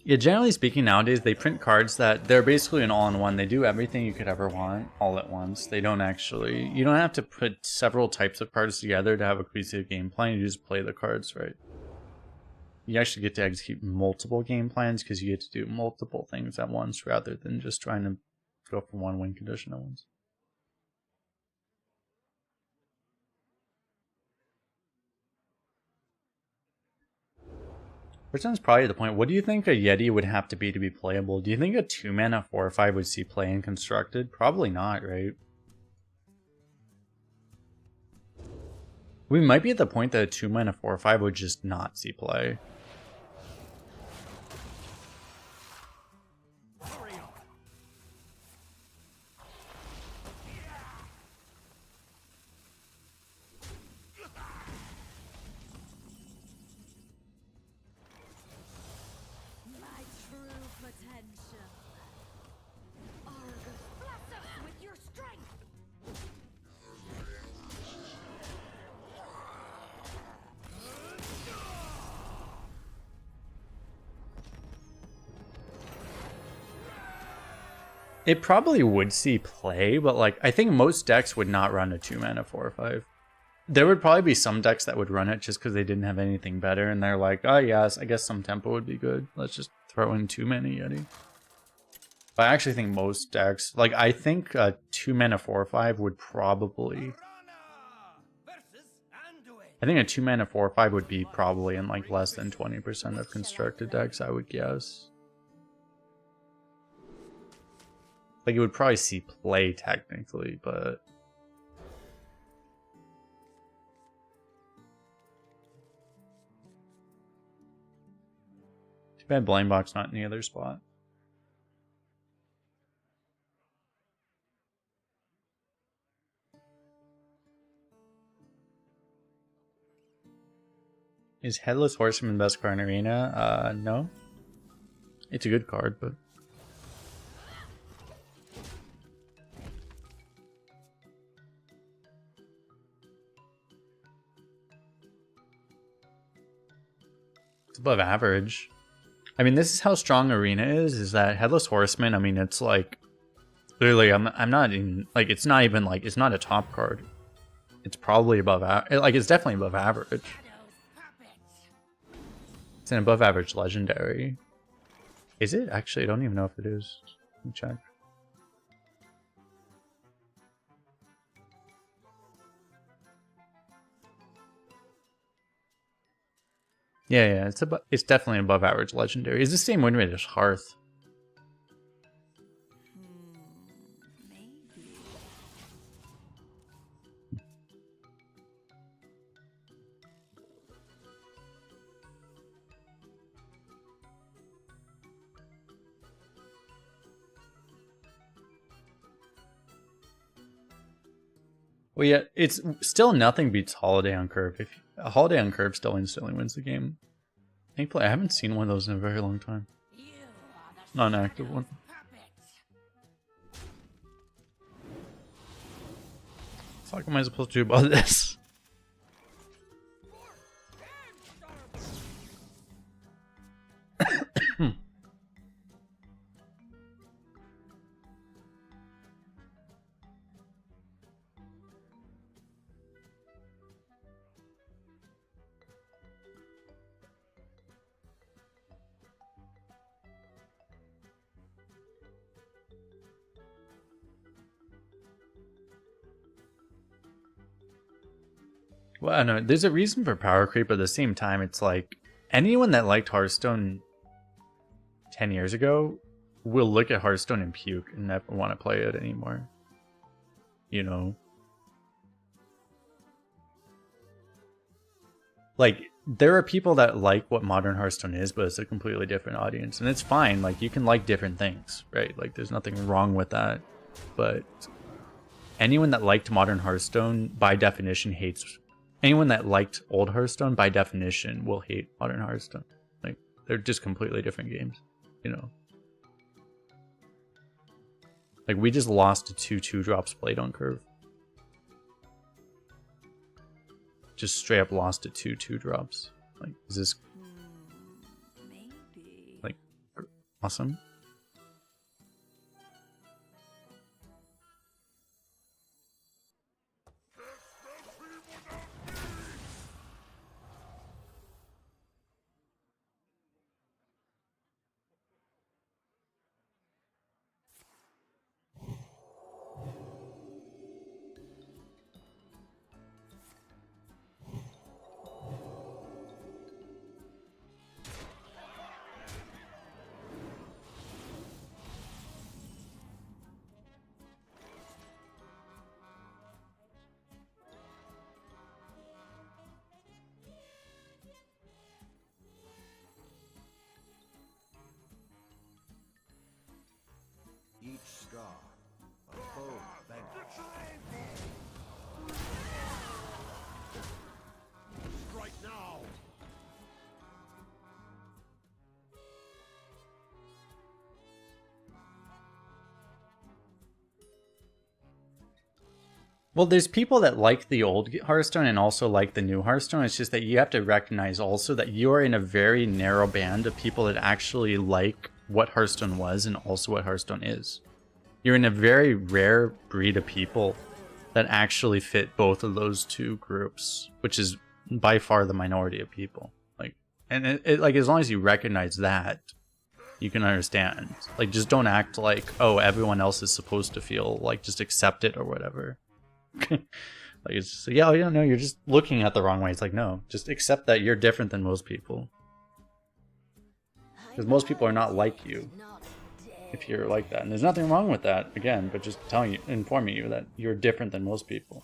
A: Yeah, generally speaking, nowadays they print cards that they're basically an all-in-one. They do everything you could ever want all at once. They don't actually... You don't have to put several types of cards together to have a cohesive game plan. You just play the cards, right? You actually get to execute multiple game plans because you get to do multiple things at once rather than just trying to go for one win condition at once. First probably the point. What do you think a Yeti would have to be playable? Do you think a 2-mana 4/5 would see play in Constructed? Probably not, right? We might be at the point that a 2-mana 4/5 would just not see play.
E: My true potential. Argus, bless us with your strength.
A: It probably would see play, but like I think most decks would not run a 2-mana 4/5. There would probably be some decks that would run it just because they didn't have anything better, and they're like, oh yes, I guess some tempo would be good. Let's just throw in 2-mana Yeti. But I actually think most decks, like I think a 2-mana 4/5 would probably... I think a 2-mana 4/5 would be probably in like less than 20% of constructed decks, I would guess. Like, it would probably see play, technically, but... Too bad Blind Box not in the other spot. Is Headless Horseman best card in Arena? No. It's a good card, but... above average. I mean, this is how strong Arena is that Headless Horseman, I mean, it's like clearly I'm not even like it's not even like it's not a top card. It's probably above like it's definitely above average. It's an above average legendary. Is it? Actually, I don't even know if it is. Let me check. Yeah, it's definitely above average legendary. It's the same win rate as Hearth.
E: Maybe.
A: Well, yeah, it's still nothing beats Holiday on Curve. If a Holiday on Curve still instantly wins the game. Thankfully, I haven't seen one of those in a very long time. Not an active one. What the fuck am I supposed to do about this? Well, I don't know. There's a reason for power creep, but at the same time, it's like anyone that liked Hearthstone 10 years ago will look at Hearthstone and puke and never want to play it anymore. You know? Like, there are people that like what modern Hearthstone is, but it's a completely different audience. And it's fine. Like, you can like different things, right? Like, there's nothing wrong with that. But anyone that liked modern Hearthstone, by definition, hates... Anyone that liked old Hearthstone, by definition, will hate modern Hearthstone. Like, they're just completely different games, you know? Like, we just lost to 2 2-drops played on Curve. Just straight up lost to 2 2-drops. Like, is this...
E: Maybe.
A: Like, Awesome.
B: Each scar, a foe vanquished. Strike now!
A: Well, there's people that like the old Hearthstone and also like the new Hearthstone. It's just that you have to recognize also that you are in a very narrow band of people that actually like what Hearthstone was and also what Hearthstone is. You're in a very rare breed of people that actually fit both of those two groups, which is by far the minority of people. Like, and it like as long as you recognize that, you can understand. Like, just don't act like, oh, everyone else is supposed to feel like, just accept it or whatever. Like, it's just, yeah, you know, you're just looking at the wrong way. It's like, no, just accept that you're different than most people. Because most people are not like you if you're like that. And there's nothing wrong with that, again, but just telling you, informing you that you're different than most people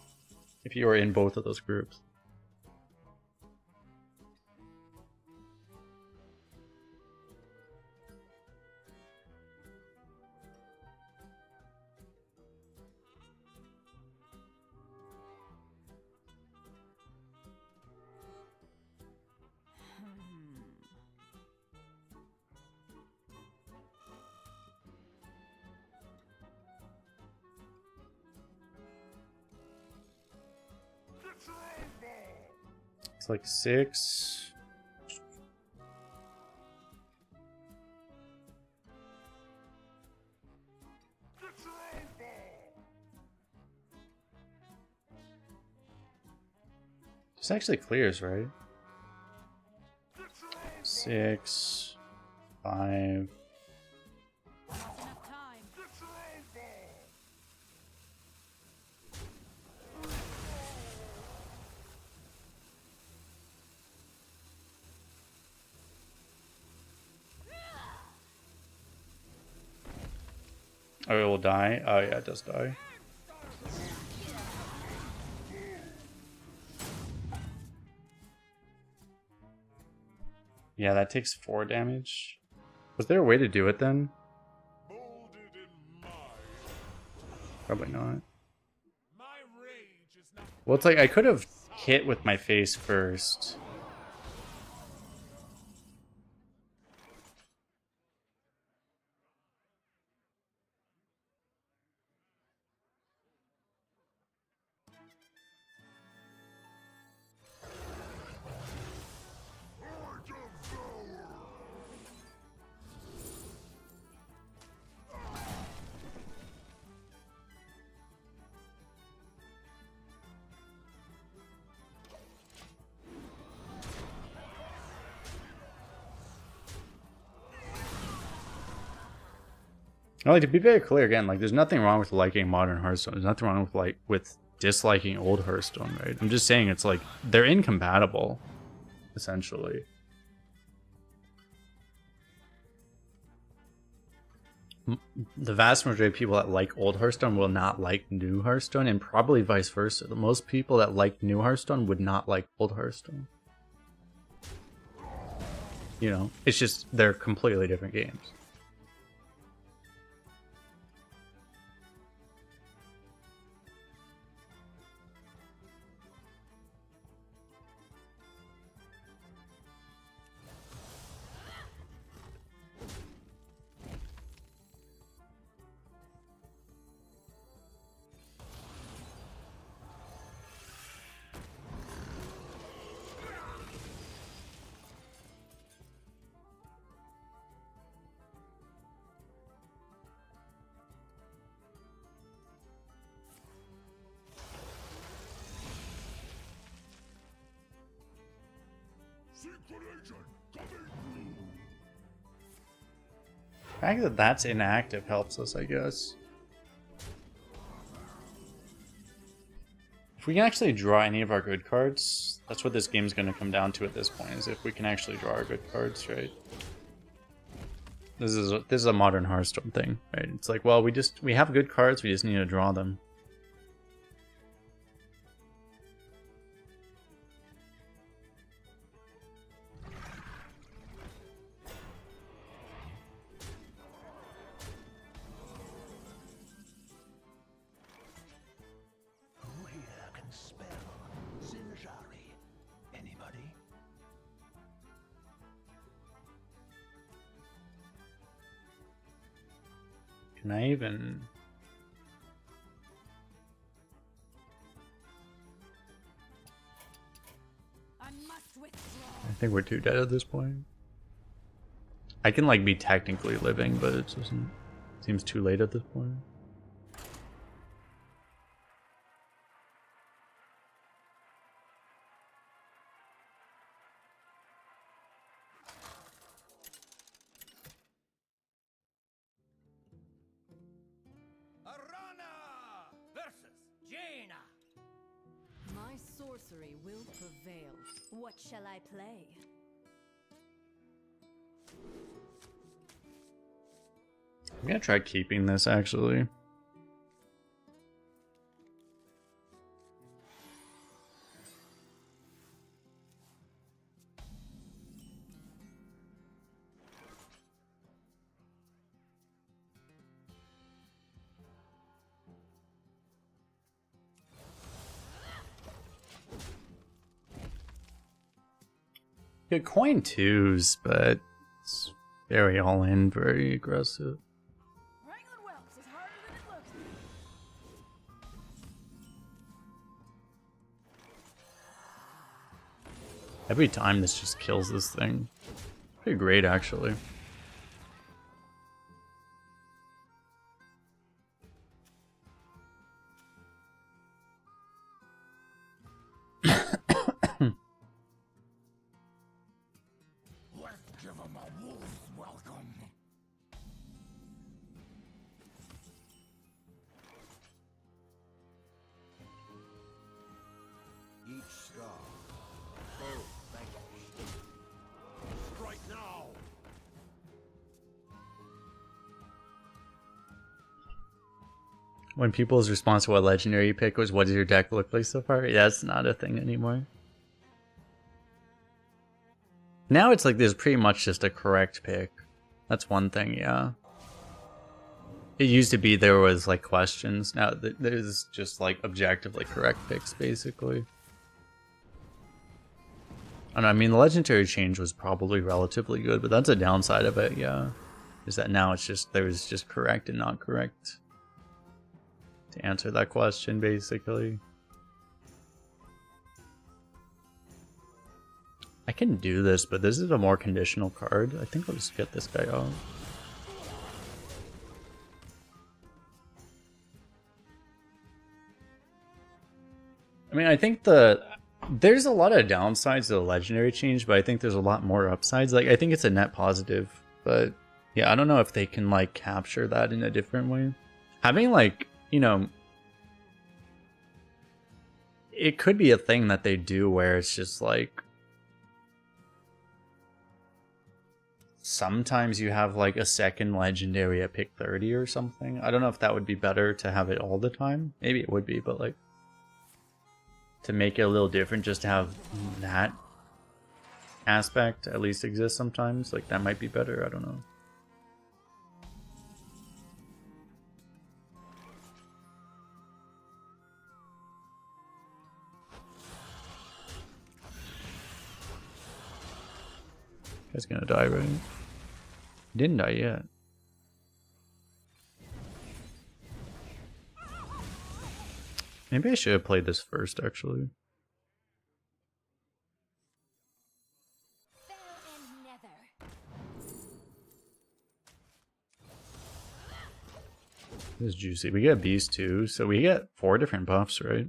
A: if you are in both of those groups. It's like 6. This actually clears, right? 6, 5. Oh, it will die? Oh, yeah, it does die. Yeah, that takes 4 damage. Was there a way to do it then? Probably not. Well, it's like I could have hit with my face first. No, like, to be very clear again, like there's nothing wrong with liking modern Hearthstone. There's nothing wrong with disliking old Hearthstone, right? I'm just saying it's like they're incompatible, essentially. The vast majority of people that like old Hearthstone will not like new Hearthstone, and probably vice versa. The most people that like new Hearthstone would not like old Hearthstone. You know, it's just they're completely different games. The fact that that's inactive helps us, I guess. If we can actually draw any of our good cards, that's what this game's going to come down to at this point, is if we can actually draw our good cards, right? This is a modern Hearthstone thing, right? It's like, well, we have good cards, we just need to draw them.
B: Who here can spell Zinjari? Anybody?
A: Can I even...
E: I must withdraw.
A: I think we're too dead at this point. I can like be technically living, but it doesn't... Seems too late at this point.
C: Arana versus Jaina.
D: My sorcery will prevail.
E: What shall I play?
A: I'm gonna try keeping this actually. Good coin twos, but it's very all in, very aggressive.
E: Wrangling whelps is harder than it looks.
A: Every time this just kills this thing. Pretty great actually.
B: Let's give him a wolf's welcome.
C: Each scar. Foe vanquished. Strike now.
A: When people's response to what legendary you pick was, what does your deck look like so far? Yeah, it's not a thing anymore. Now it's like there's pretty much just a correct pick. That's one thing, yeah. It used to be there was like questions. Now there's just like objectively correct picks, basically. And I mean, the legendary change was probably relatively good, but that's a downside of it, yeah. Is that now it's just, there's just correct and not correct to answer that question, basically. I can do this, but this is a more conditional card. I think I'll just get this guy out. I mean, I think there's a lot of downsides to the legendary change, but I think there's a lot more upsides. Like, I think it's a net positive, but yeah, I don't know if they can like capture that in a different way. Having like, you know, it could be a thing that they do where it's just like sometimes you have like a second legendary at pick 30 or something. I don't know if that would be better to have it all the time. Maybe it would be, but like to make it a little different, just to have that aspect at least exist sometimes. Like that might be better. I don't know. Guy's gonna die, right? He didn't die yet. Maybe I should have played this first, actually.
E: Fell and nether.
A: This is juicy. We get Beast too, so we get 4 different buffs, right?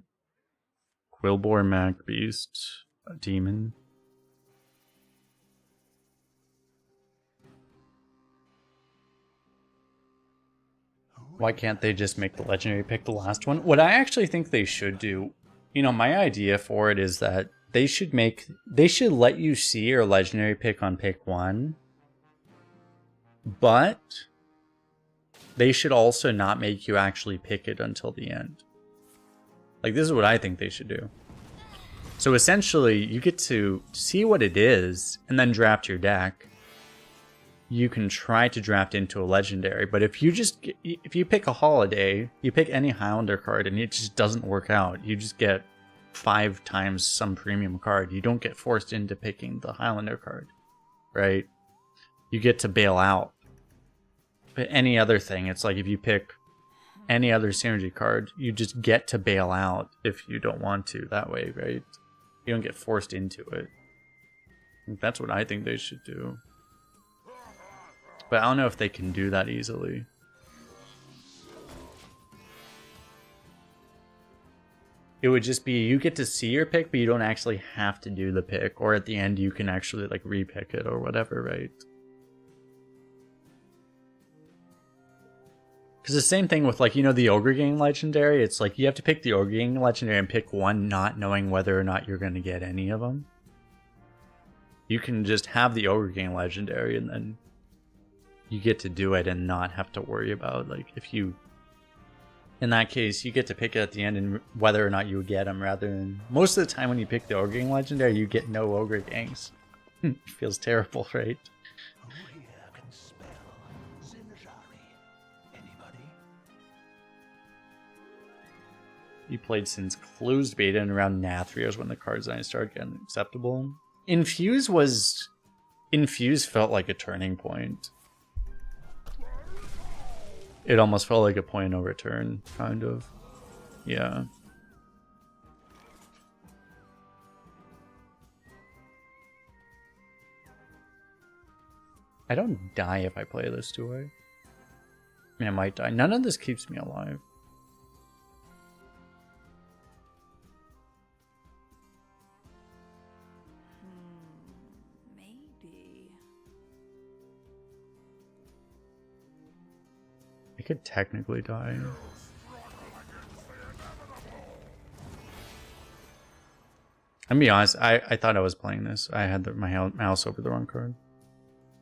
A: Quillbore, Mac, Beast, a Demon. Why can't they just make the legendary pick the last one? What I actually think they should do, you know, my idea for it is that they should let you see your legendary pick on pick 1, but they should also not make you actually pick it until the end. Like, this is what I think they should do. So essentially, you get to see what it is and then draft your deck. You can try to draft into a legendary, but if you pick a holiday, you pick any Highlander card and it just doesn't work out, you just get 5 times some premium card. You don't get forced into picking the Highlander card, right? You get to bail out. But any other thing, it's like if you pick any other synergy card, you just get to bail out if you don't want to that way, right? You don't get forced into it. That's what I think they should do. But I don't know if they can do that easily. It would just be you get to see your pick, but you don't actually have to do the pick. Or at the end, you can actually like repick it or whatever, right? Because the same thing with, like, you know, the Ogre Gang Legendary. It's like you have to pick the Ogre Gang Legendary and pick one, not knowing whether or not you're going to get any of them. You can just have the Ogre Gang Legendary and then you get to do it and not have to worry about, like, if you... In that case, you get to pick it at the end and whether or not you get them, rather than... Most of the time when you pick the Ogre Gang Legendary, you get no Ogre Gangs. It feels terrible, right? You played since closed beta and around Nathria is when the card design started getting acceptable. Infuse felt like a turning point. It almost felt like a point of no return, kind of. Yeah. I don't die if I play this, do I? I mean, I might die. None of this keeps me alive. I could technically die. I'm be honest, I thought I was playing this. I had my mouse over the wrong card.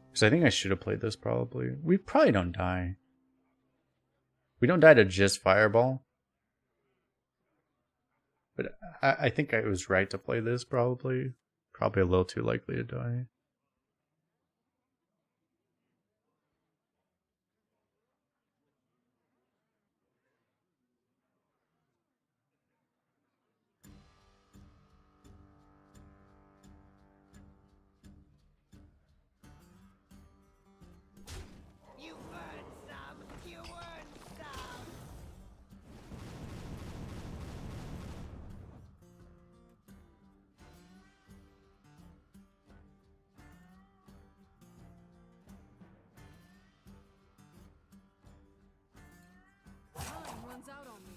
A: Because I think I should have played this probably. We probably don't die. We don't die to just Fireball. But I think I was right to play this probably. Probably a little too likely to die.
G: You earned some! You earned some!
D: Time runs out on me.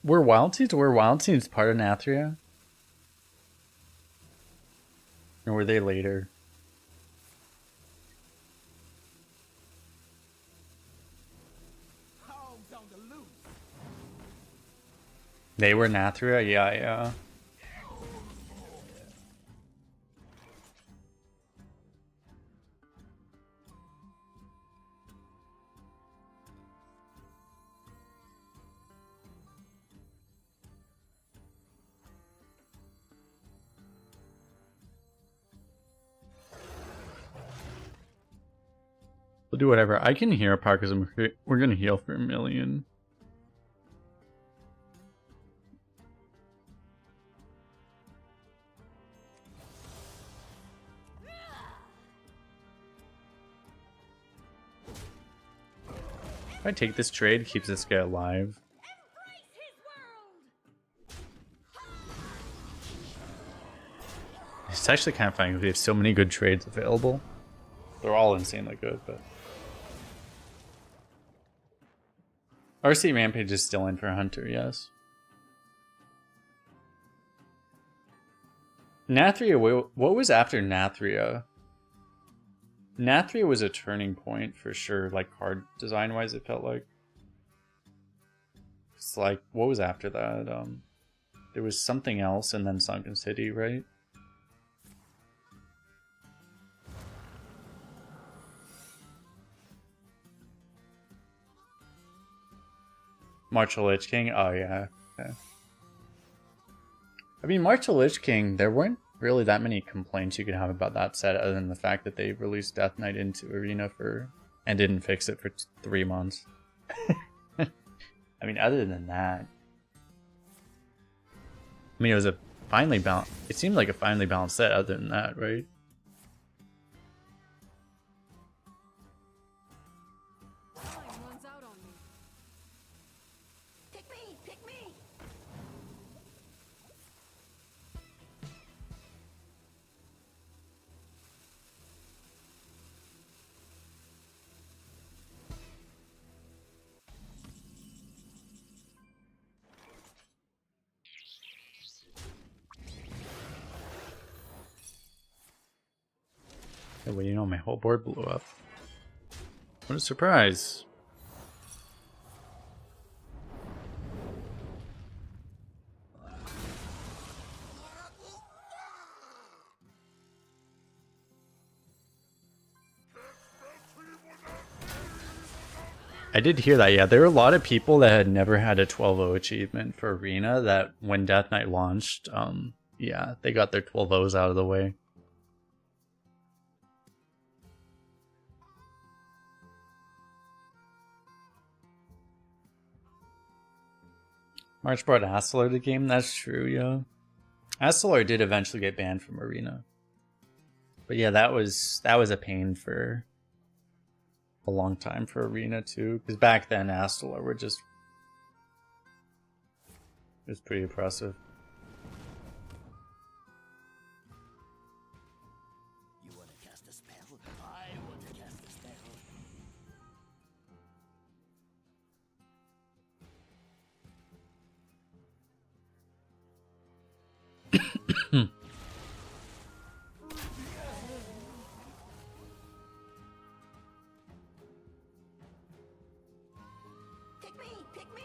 A: Were Wild Seeds part of Nathria? Or were they later?
G: Home's on the loose!
A: They were Nathria? Yeah. We'll do whatever. I can heal apart because we're gonna heal for 1,000,000. If I take this trade, keeps this guy alive. It's actually kind of funny because we have so many good trades available. They're all insanely good, but... RC Rampage is still in for Hunter, yes. Nathria, what was after Nathria? Nathria was a turning point for sure, like card design wise, it felt like. It's like, what was after that? There was something else and then Sunken City, right? March of Lich King? Oh yeah. Okay. I mean, March of Lich King, there weren't really that many complaints you could have about that set other than the fact that they released Death Knight into Arena and didn't fix it for 3 months. I mean, other than that, I mean, it was a finely balanced. It seemed like a finely balanced set. Other than that, right?
D: Time runs out on me.
E: Pick me! Pick me!
A: Yeah, well, you know, my whole board blew up. What a surprise! I did hear that, yeah. There were a lot of people that had never had a 12-0 achievement for Arena that when Death Knight launched, yeah, they got their 12-0s out of the way. March brought Astalar to the game, that's true, yeah. Astalar did eventually get banned from Arena. But yeah, that was a pain for a long time for Arena too, because back then Astalar were just, it was pretty oppressive.
G: You want to cast a spell? I want to cast a spell.
E: Pick me! Pick me!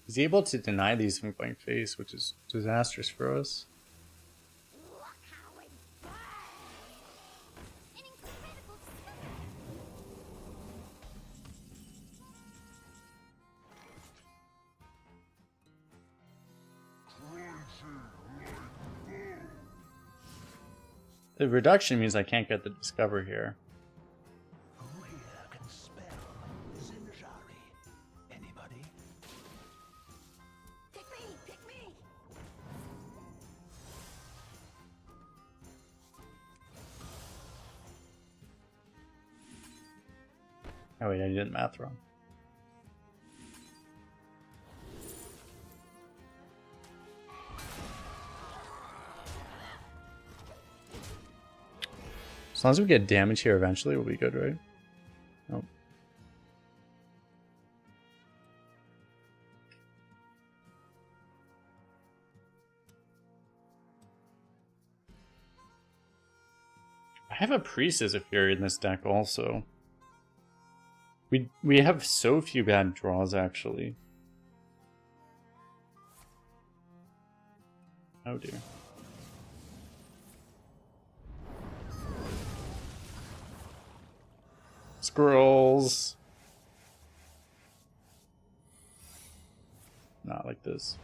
A: He's able to deny these from going face, which is disastrous for us.
E: Look how it burns! An incredible spell!
A: The reduction means I can't get the discover here.
G: Who here can spell Zinjari? Anybody?
E: Pick me! Pick me!
A: Oh wait, I did math wrong. As long as we get damage here eventually, we'll be good, right? Nope. I have a Priestess of Fury in this deck also. We have so few bad draws actually. Oh dear. Squirrels. Not like this.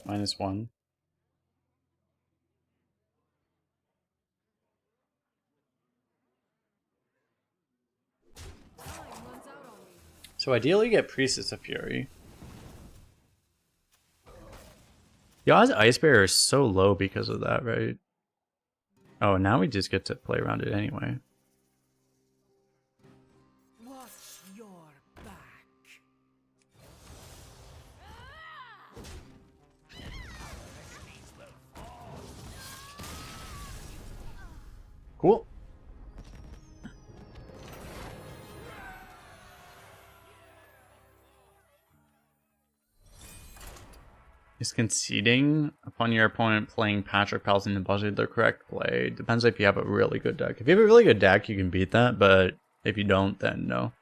A: -1.
D: Time runs out on me.
A: So ideally get Priestess of Fury. The odds Ice Bearer is so low because of that, right? Oh, now we just get to play around it anyway.
D: Watch your back.
A: Cool. Is conceding upon your opponent playing Patrick Pals in the budget the correct play? Depends if you have a really good deck. If you have a really good deck, you can beat that, but if you don't, then no.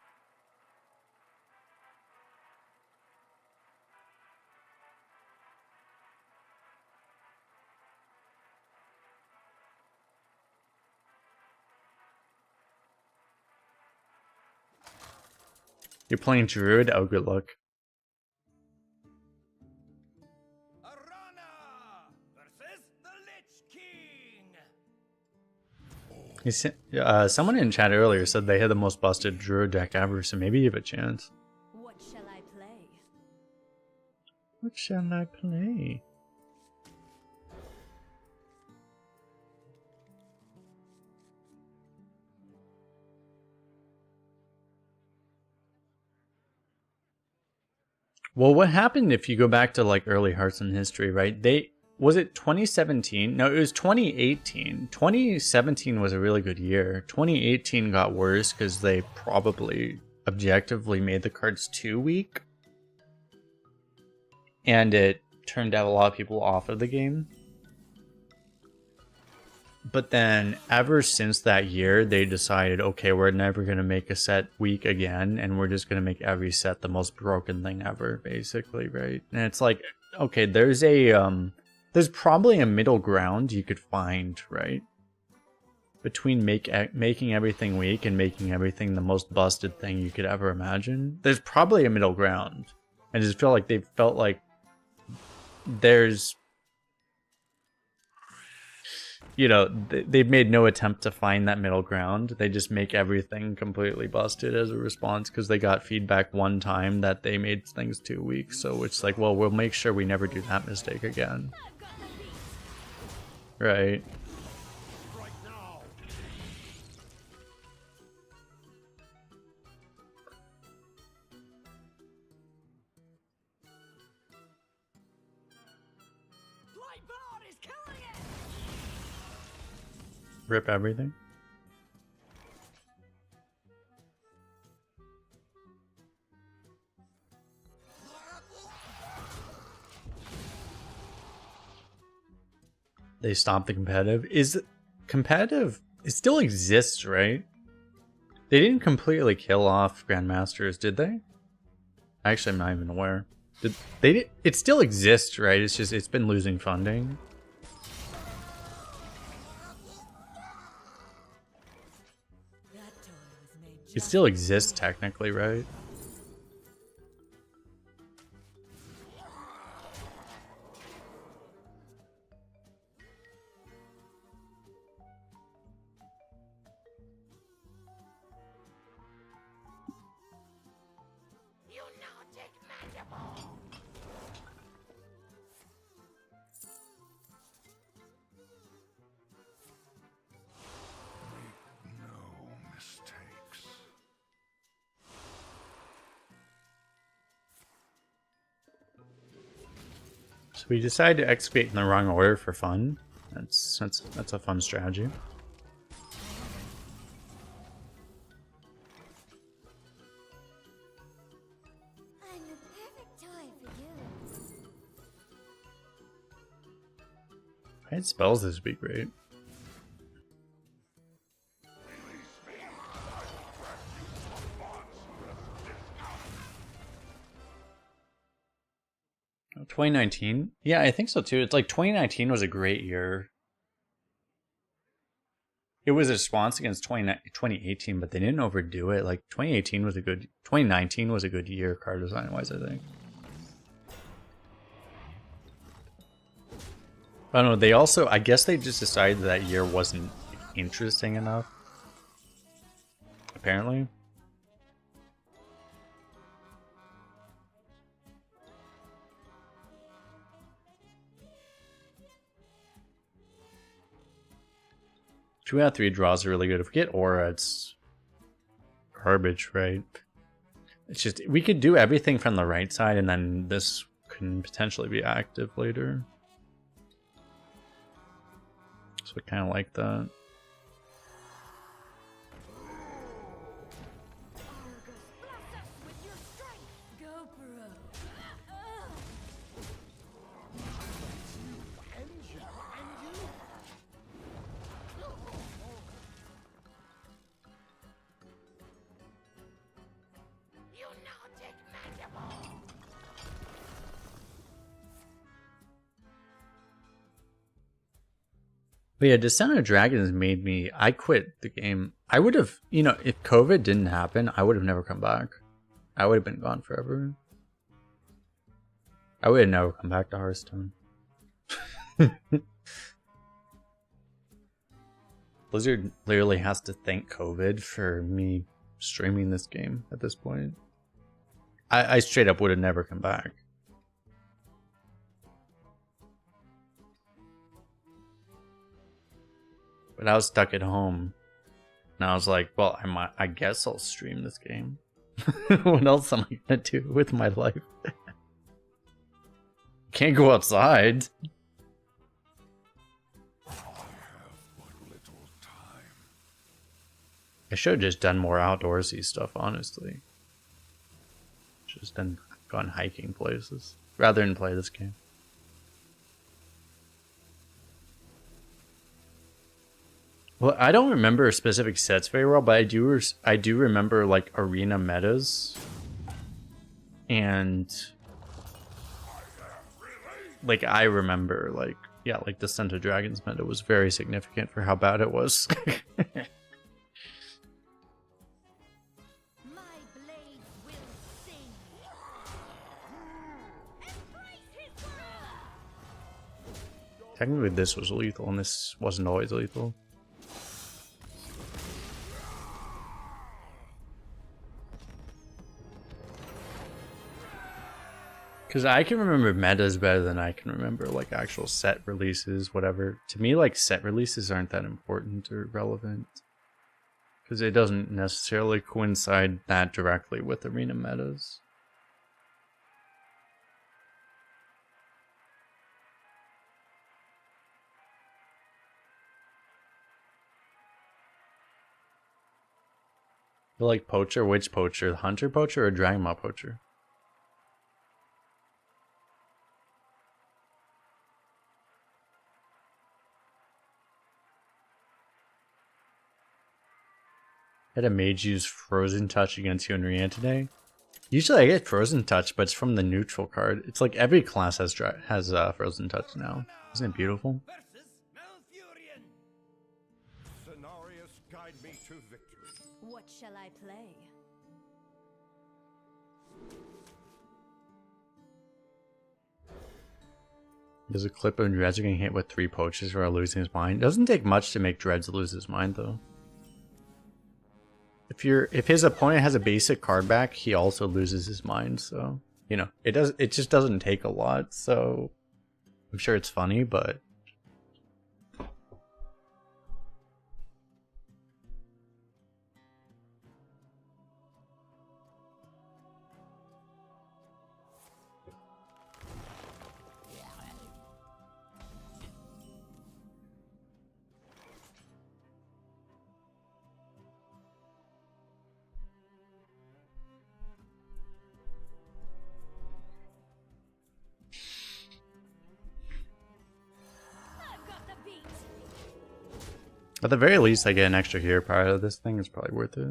A: You're playing Druid? Oh, good luck.
C: Arana versus the Lich King.
A: You see, someone in chat earlier said they had the most busted Druid deck ever, so maybe you have a chance.
E: What shall I play?
A: What shall I play? Well, what happened if you go back to like early Hearthstone history, right? Was it 2017? No, it was 2018. 2017 was a really good year. 2018 got worse because they probably objectively made the cards too weak. And it turned out a lot of people off of the game. But then ever since that year, they decided, okay, we're never going to make a set weak again, and we're just going to make every set the most broken thing ever, basically, right? And it's like, okay, there's probably a middle ground you could find, right? Between making everything weak and making everything the most busted thing you could ever imagine. There's probably a middle ground. I just feel like they felt like there's... You know, they've made no attempt to find that middle ground. They just make everything completely busted as a response because they got feedback one time that they made things too weak. So it's like, well, we'll make sure we never do that mistake again. Right.
B: Right now.
E: Lightboard is killing it!
A: Rip everything. They stopped the competitive. Is competitive? It still exists, right? They didn't completely kill off Grandmasters, did they? Actually, I'm not even aware. It still exists, right? It's just it's been losing funding.
E: That toy was made
A: It
E: just
A: still exists technically, right?
G: Lunatic mandible.
B: No mistakes.
A: So we decided to excavate in the wrong order for fun. That's a fun strategy.
E: I'm the perfect toy for you.
A: If I had spells, this would be great. Oh, 2019? Yeah, I think so too. It's like 2019 was a great year. It was a response against 2018, but they didn't overdo it. Like 2019 was a good year card design wise, I think. I don't know, they also, I guess they just decided that year wasn't interesting enough. Apparently. Two out of three draws are really good. If we get Aura, it's garbage, right? It's just, we could do everything from the right side, and then this can potentially be active later. So I kind of like that.
E: With your strength, go pro.
A: But yeah, Descent of Dragons made me. I quit the game. I would have, you know, if COVID didn't happen, I would have never come back. I would have been gone forever. I would have never come back to Hearthstone. Blizzard literally has to thank COVID for me streaming this game at this point. I straight up would have never come back. But I was stuck at home. And I was like, well, I guess I'll stream this game. What else am I gonna do with my life? Can't go outside. I should have just done more outdoorsy stuff, honestly. Just gone hiking places rather than play this game. Well, I don't remember specific sets very well, but I do remember like arena metas, and like I remember like like the Descent of Dragons meta was very significant for how bad it was.
E: My blade will sing. Embrace his word.
A: Technically, this was lethal, and this wasn't always lethal. Because I can remember metas better than I can remember like actual set releases, whatever. To me, like set releases aren't that important or relevant. Because it doesn't necessarily coincide that directly with arena metas. You like poacher? Which poacher? The hunter poacher or dragon maw poacher? Had a mage use Frozen Touch against you in Rian today. Usually I get Frozen Touch, but it's from the neutral card. It's like every class has Frozen Touch now. Isn't it beautiful?
C: Versus Malfurion. Cenarius, guide me to victory.
D: What shall I play?
A: There's a clip of Dredge getting hit with 3 poaches while losing his mind. It doesn't take much to make Dredge lose his mind though. If his opponent has a basic card back, he also loses his mind, so you know, it just doesn't take a lot, so I'm sure it's funny, but
E: I've got the beat.
A: at the very least I get an extra hero power out of this thing. It's probably worth it.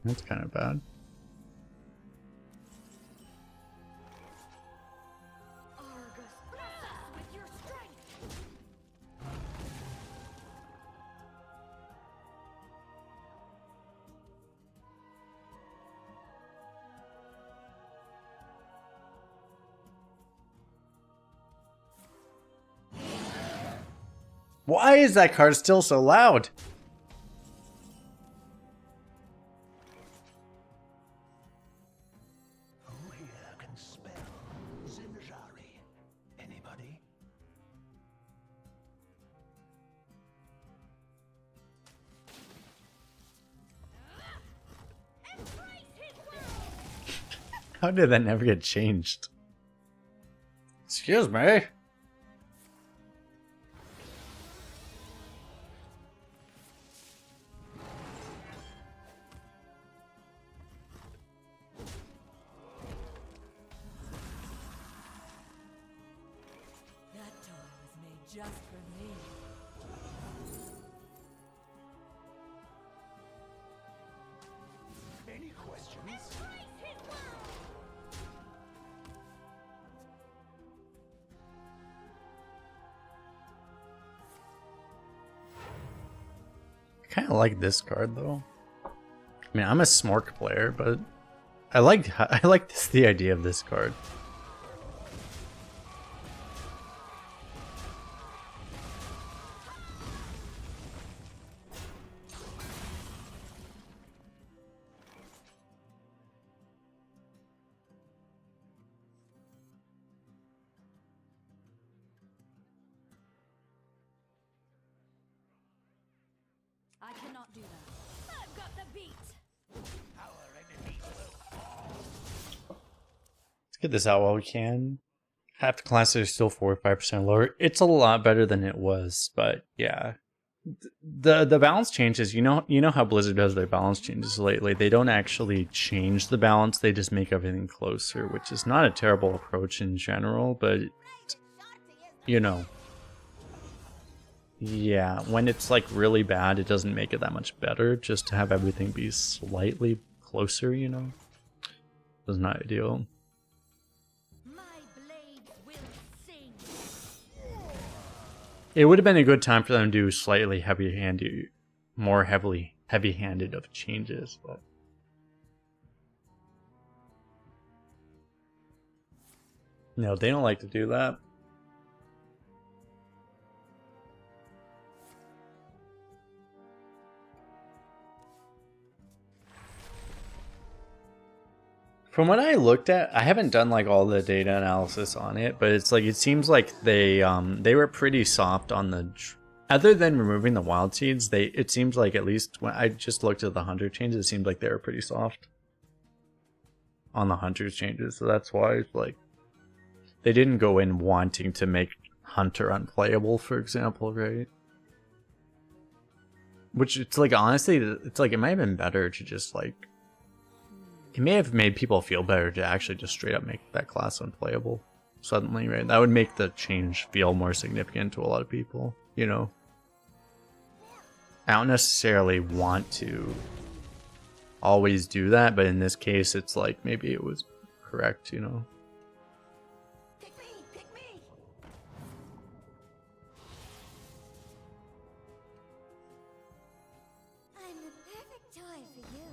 A: That's kind of bad.
E: Argus, bless us with your strength.
A: Why is that card still so loud?
B: Who here can spell Zinjari? Anybody?
E: Embrace his word.
A: How did that never get changed? Excuse me.
D: That toy was made just for me.
B: Any
A: kind of like this card though. I mean, I'm a Smork player, but I like the idea of this card.
E: I cannot do that. I've got the beat.
A: Let's get this out while we can. Half the classes are still 4 or 5% lower. It's a lot better than it was, but yeah. The balance changes, you know how Blizzard does their balance changes lately. They don't actually change the balance, they just make everything closer, which is not a terrible approach in general, but you know. Yeah, when it's like really bad, it doesn't make it that much better. Just to have everything be slightly closer, you know, is not ideal.
E: My blade will sing.
A: It would have been a good time for them to do slightly heavy-handed, more heavy-handed of changes, but no, they don't like to do that. From what I looked at, I haven't done like all the data analysis on it, but it's like it seems like they were pretty soft on the other than removing the wild seeds. It seems like, at least when I just looked at the hunter changes, it seemed like they were pretty soft on the hunters changes. So that's why it's like they didn't go in wanting to make hunter unplayable, for example, right? Which it's like, honestly, it's like it might have been better to just like, it may have made people feel better to actually just straight up make that class unplayable suddenly, right? That would make the change feel more significant to a lot of people, you know? I don't necessarily want to always do that, but in this case, it's like maybe it was correct, you know?
E: Pick me, pick me. I'm the perfect toy for you.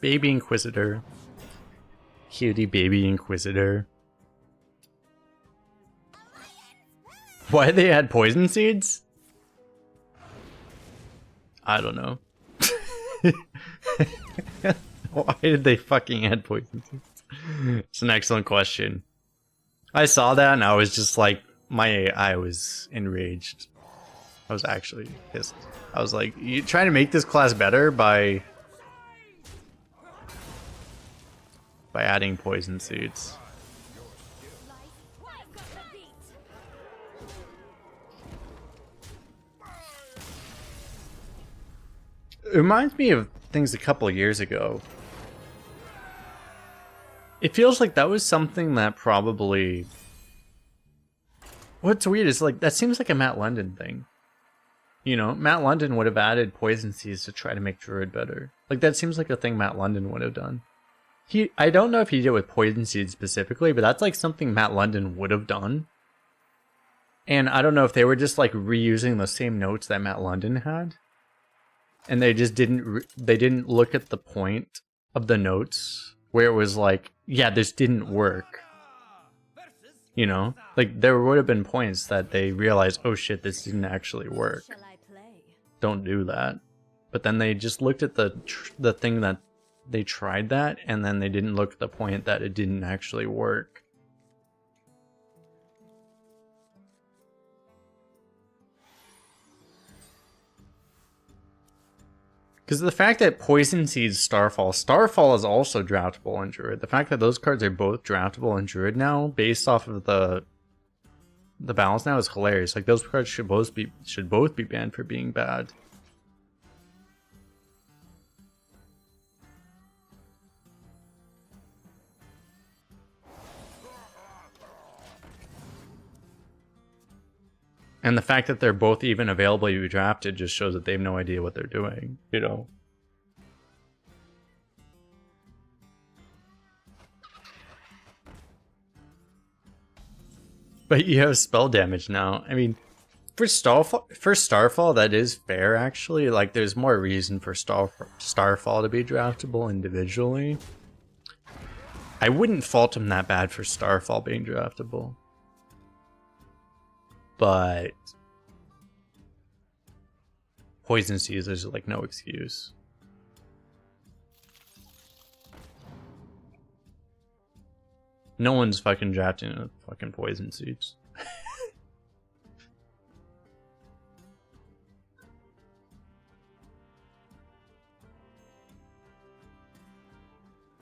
A: Baby Inquisitor. Cutie baby Inquisitor. Why did they add poison seeds? I don't know. Why did they fucking add poison seeds? It's an excellent question. I saw that and I was just like, I was enraged. I was actually pissed. I was like, you trying to make this class better by adding poison seeds.
E: I've got the beat.
A: It reminds me of things a couple of years ago. It feels like that was something that probably... What's weird is like, that seems like a Matt London thing. You know, Matt London would have added poison seeds to try to make Druid better. Like, that seems like a thing Matt London would have done. I don't know if he did it with poison seeds specifically, but that's like something Matt London would have done. And I don't know if they were just like reusing the same notes that Matt London had. And they just didn't look at the point of the notes where it was like, yeah, this didn't work. You know, like there would have been points that they realized, oh shit, this didn't actually work.
E: Shall I play?
A: Don't do that. But then they just looked at the thing that they tried that, and then they didn't look at the point that it didn't actually work. Because the fact that Poison Seeds Starfall is also draftable in Druid. The fact that those cards are both draftable in Druid now, based off of the balance now, is hilarious. Like, those cards should both be banned for being bad. And the fact that they're both even available to be drafted just shows that they have no idea what they're doing, you know? But you have spell damage now. I mean, for Starfall, that is fair, actually. Like, there's more reason for Starfall to be draftable individually. I wouldn't fault him that bad for Starfall being draftable. But Poison Seeds, there's like no excuse. No one's fucking drafting a fucking Poison Seeds.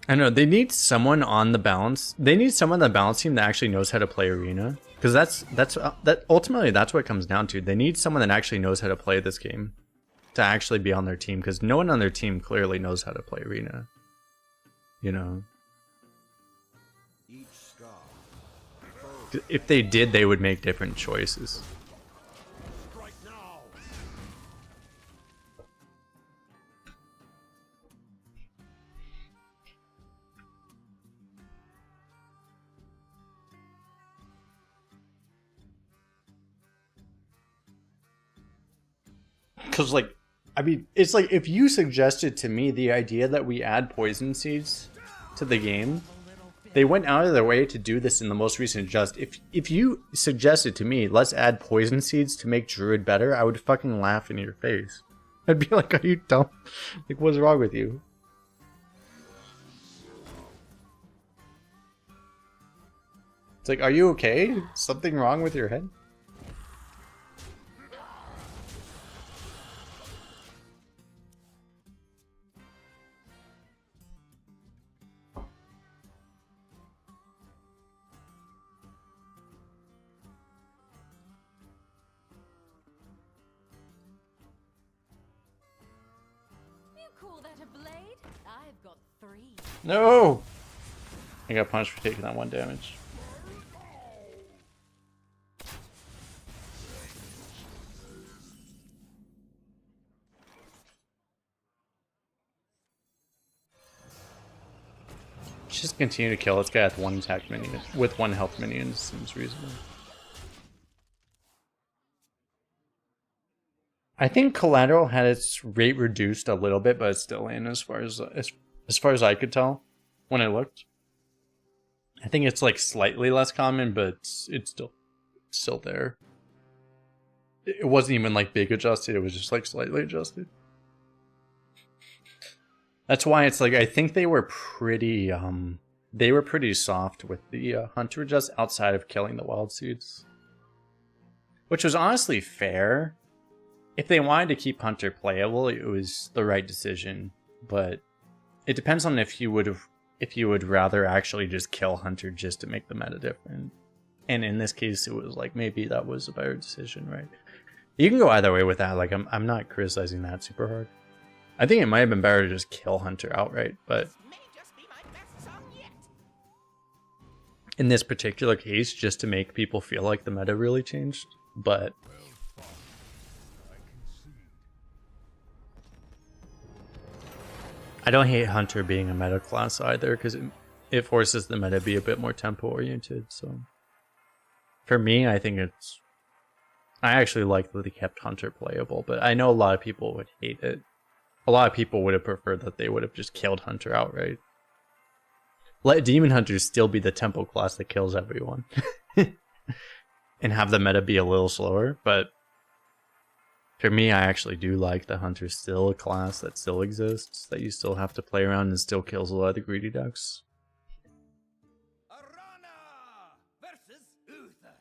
A: I know they need someone on the balance. They need someone on the balance team that actually knows how to play Arena, because that ultimately that's what it comes down to. They need someone that actually knows how to play this game to actually be on their team, because no one on their team clearly knows how to play Arena. You know, if they did, they would make different choices.
B: Strike now.
A: Because, like, I mean, it's like if you suggested to me the idea that we add Poison Seeds to the game, they went out of their way to do this in the most recent adjust. If you suggested to me, let's add Poison Seeds to make Druid better, I would fucking laugh in your face. I'd be like, are you dumb? Like, what's wrong with you? It's like, are you okay? Something wrong with your head?
E: You call that a blade? I've got 3.
A: No! I got punished for taking that 1 damage. Just continue to kill this guy with 1 attack minion, with 1 health minion seems reasonable. I think Collateral had its rate reduced a little bit, but it's still in as far as I could tell when I looked. I think it's like slightly less common, but it's still there. It wasn't even like big adjusted, it was just like slightly adjusted. That's why it's like I think they were pretty soft with the Hunter adjust outside of killing the Wild Seeds. Which was honestly fair. If they wanted to keep Hunter playable, it was the right decision, but it depends on if you would rather actually just kill Hunter just to make the meta different. And in this case, it was like maybe that was a better decision, right? You can go either way with that. Like I'm not criticizing that super hard. I think it might have been better to just kill Hunter outright, but
G: This may just be my best song yet.
A: in this particular case, just to make people feel like the meta really changed. But I don't hate Hunter being a meta class either, because it forces the meta to be a bit more tempo oriented. So for me, I actually like that they kept Hunter playable, but I know a lot of people would hate it. A lot of people would have preferred that they would have just killed Hunter outright. Let Demon Hunters still be the tempo class that kills everyone. And have the meta be a little slower, but for me, I actually do like that Hunter's still a class that still exists, that you still have to play around and still kills a lot of the greedy decks.
C: Arana versus Uther.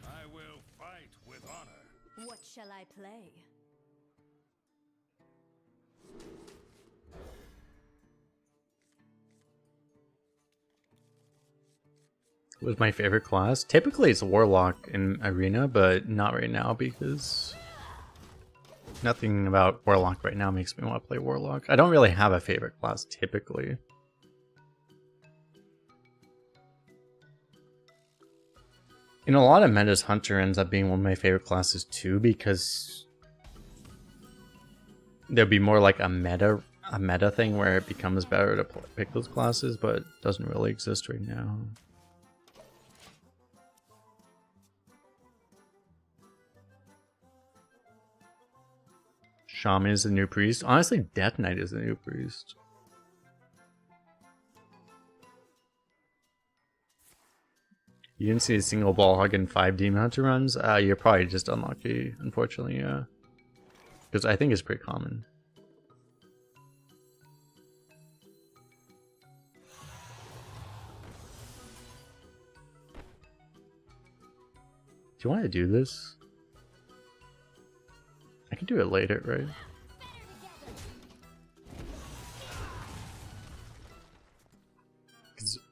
C: I will fight with honor.
E: What shall I play?
A: Was my favorite class. Typically it's Warlock in Arena, but not right now because nothing about Warlock right now makes me want to play Warlock. I don't really have a favorite class typically. In a lot of metas, Hunter ends up being one of my favorite classes too, because there'd be more like a meta thing where it becomes better to pick those classes, but it doesn't really exist right now. Shaman is the new priest. Honestly, Death Knight is the new priest. You didn't see a single ball hug in 5 Demon Hunter runs? You're probably just unlucky, unfortunately, yeah. Because I think it's pretty common. Do you want to do this? I can do it later, right?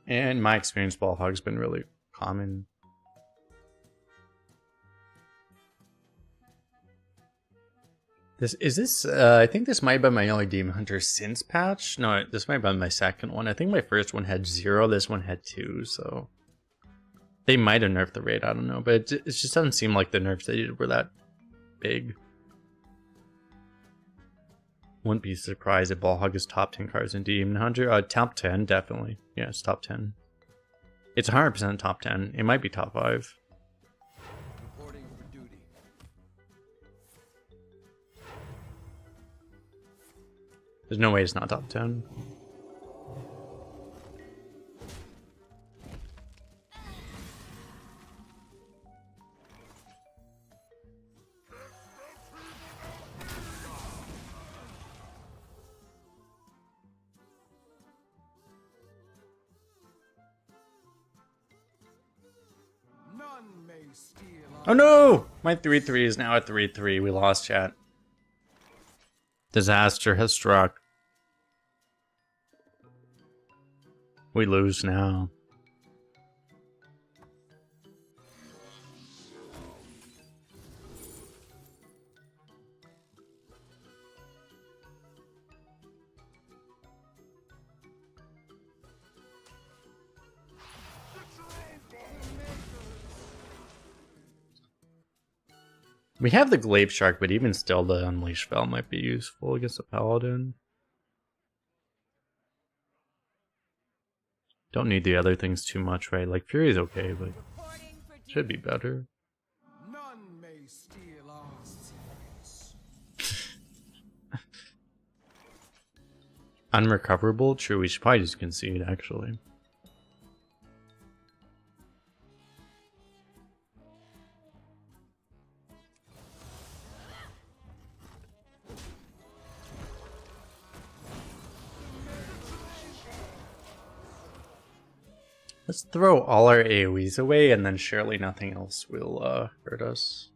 A: In my experience, ball hug's been really common. I think this might have been my only Demon Hunter since patch. No, this might have been my second one. I think my first one had 0, this one had 2, so they might have nerfed the raid, I don't know, but it just doesn't seem like the nerfs they did were that big. Wouldn't be surprised if Ball Hug is top 10 cards in Demon Hunter. Top 10, definitely. Yeah, it's top 10. It's 100% top 10. It might be top 5.
C: Reporting for duty.
A: There's no way it's not top 10.
B: None may steal
A: Oh no! My 3-3 is now a 3-3. We lost, chat. Disaster has struck. We lose now. We have the Glaive Shark, but even still, the Unleash spell might be useful against the Paladin. Don't need the other things too much, right? Like, Fury's okay, but should be better.
B: None may steal our secrets.
A: Unrecoverable? True, we should probably just concede, actually. Let's throw all our AoEs away, and then surely nothing else will hurt us.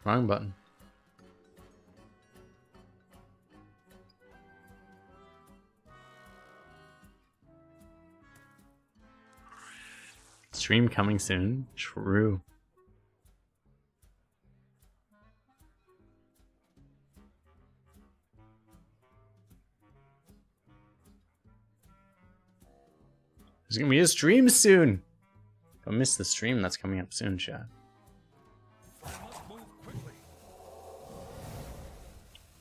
A: Wrong button. Stream coming soon? True. There's gonna be a stream soon! Don't miss the stream that's coming up soon, chat.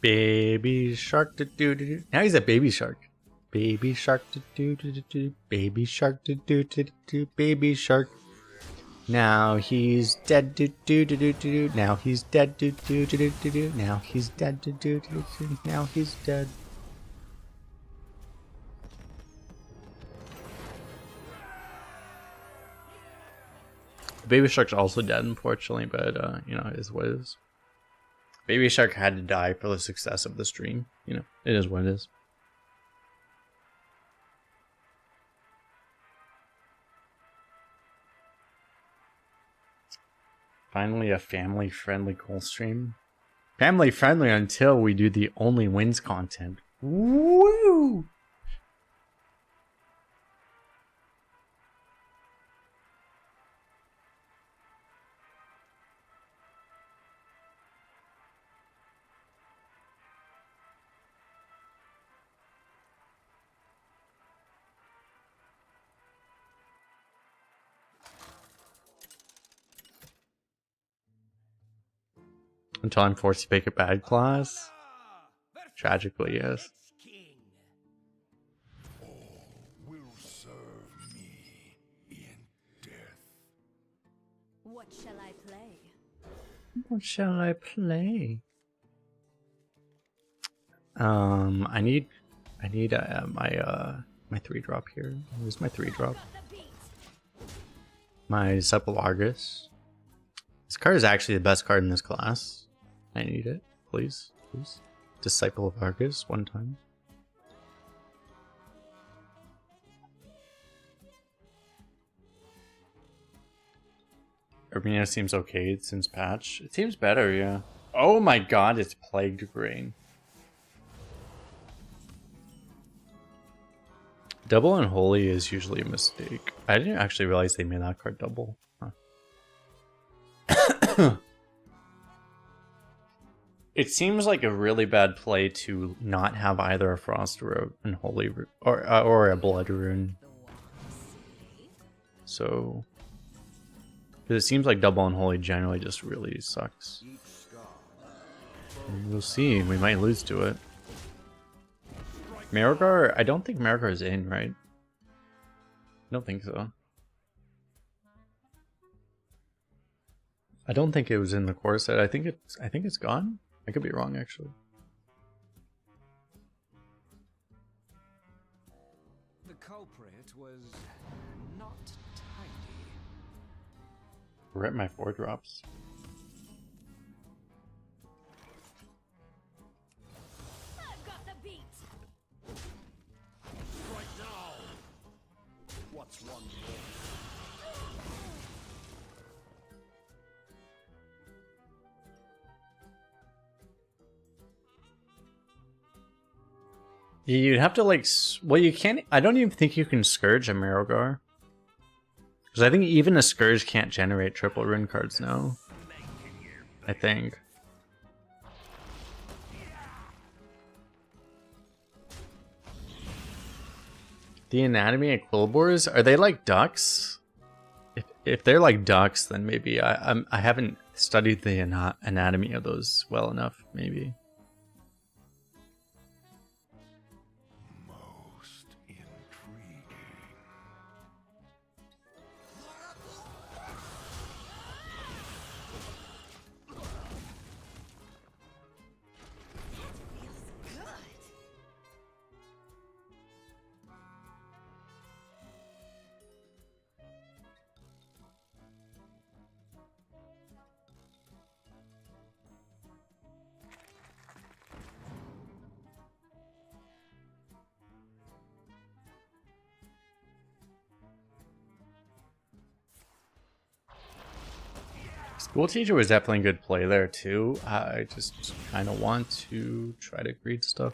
A: Baby shark do do do. Now he's a baby shark. Baby shark do do do do. Baby shark do do do do. Baby shark. Now he's dead do do do do do. Now he's dead do do do do do. Now he's dead do do do do. Now he's dead. The baby shark's also dead, unfortunately, but you know, it is what it is. Baby Shark had to die for the success of the stream. You know, it is what it is. Finally, a family-friendly Kolst stream. Family-friendly until we do the only wins content. Woo! Until I'm forced to pick a bad class? Tragically, yes.
G: King.
B: Will serve me in death.
D: What shall I play?
A: What shall I play? I need my 3-drop here. Where's my 3-drop? My Disciple of Argus. This card is actually the best card in this class. I need it, please, please. Disciple of Argus, 1 time. Arena seems okay since patch. It seems better, yeah. Oh my god, it's Plagued Grain. Double Unholy is usually a mistake. I didn't actually realize they made that card double. Huh. It seems like a really bad play to not have either a Frost or a Unholy or a Blood Rune. So, because it seems like double Unholy generally just really sucks. We'll see. We might lose to it. Marigar, I don't think Marigar is in, right? I don't think so. I don't think it was in the core set. I think it's gone. I could be wrong actually.
G: The culprit was not tidy.
A: We're at my 4-drops.
E: I've got the beat.
C: Right now. What's one more?
A: You'd have to like, well, you can't. I don't even think you can Scourge a Marigar, because I think even a Scourge can't generate triple rune cards now. I think. The anatomy of Quillbores, are they like ducks? If they're like ducks, then maybe I haven't studied the anatomy of those well enough. Maybe.
B: Most intriguing.
A: School Teacher was definitely a good play there too. I just kind of want to try to greed stuff.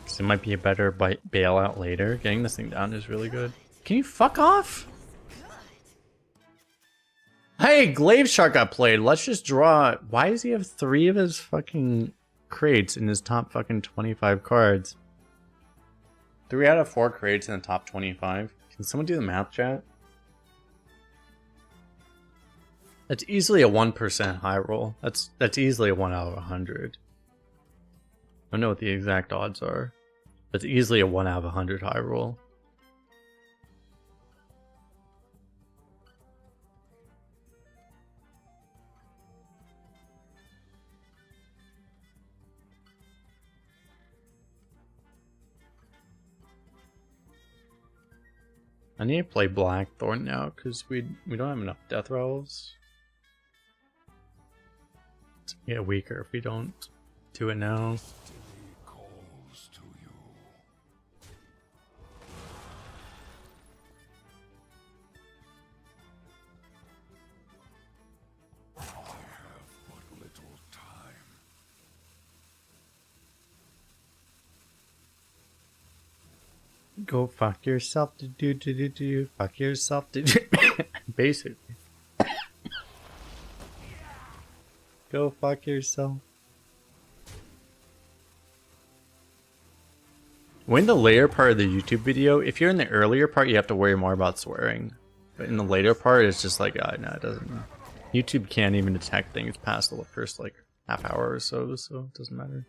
A: Because it might be a better bailout later. Getting this thing down is really good. Can you fuck off? Hey, Glaive Shark got played. Let's just draw. Why does he have 3 of his fucking crates in his top fucking 25 cards? 3 out of 4 crates in the top 25. Can someone do the math, chat? That's easily a 1% high roll. That's easily a 1 out of 100. I don't know what the exact odds are. That's easily a 1 out of 100 high roll. I need to play Blackthorn now because we don't have enough death rolls. It's gonna get weaker if we don't do it now.
B: Calls to you. I have but little time.
A: Go fuck yourself to do. Fuck yourself to do. Basically. Go fuck yourself. When the later part of the YouTube video, if you're in the earlier part, you have to worry more about swearing. But in the later part, it's just like, no, it doesn't. YouTube can't even detect things past the first like half hour or so it doesn't matter.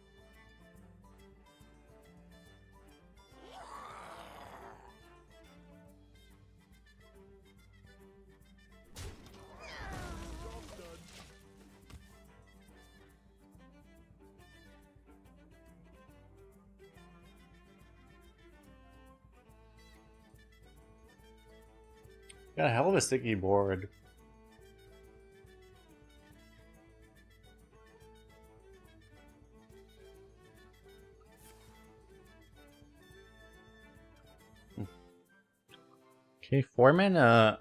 A: Got a hell of a sticky board. Okay, 4 mana.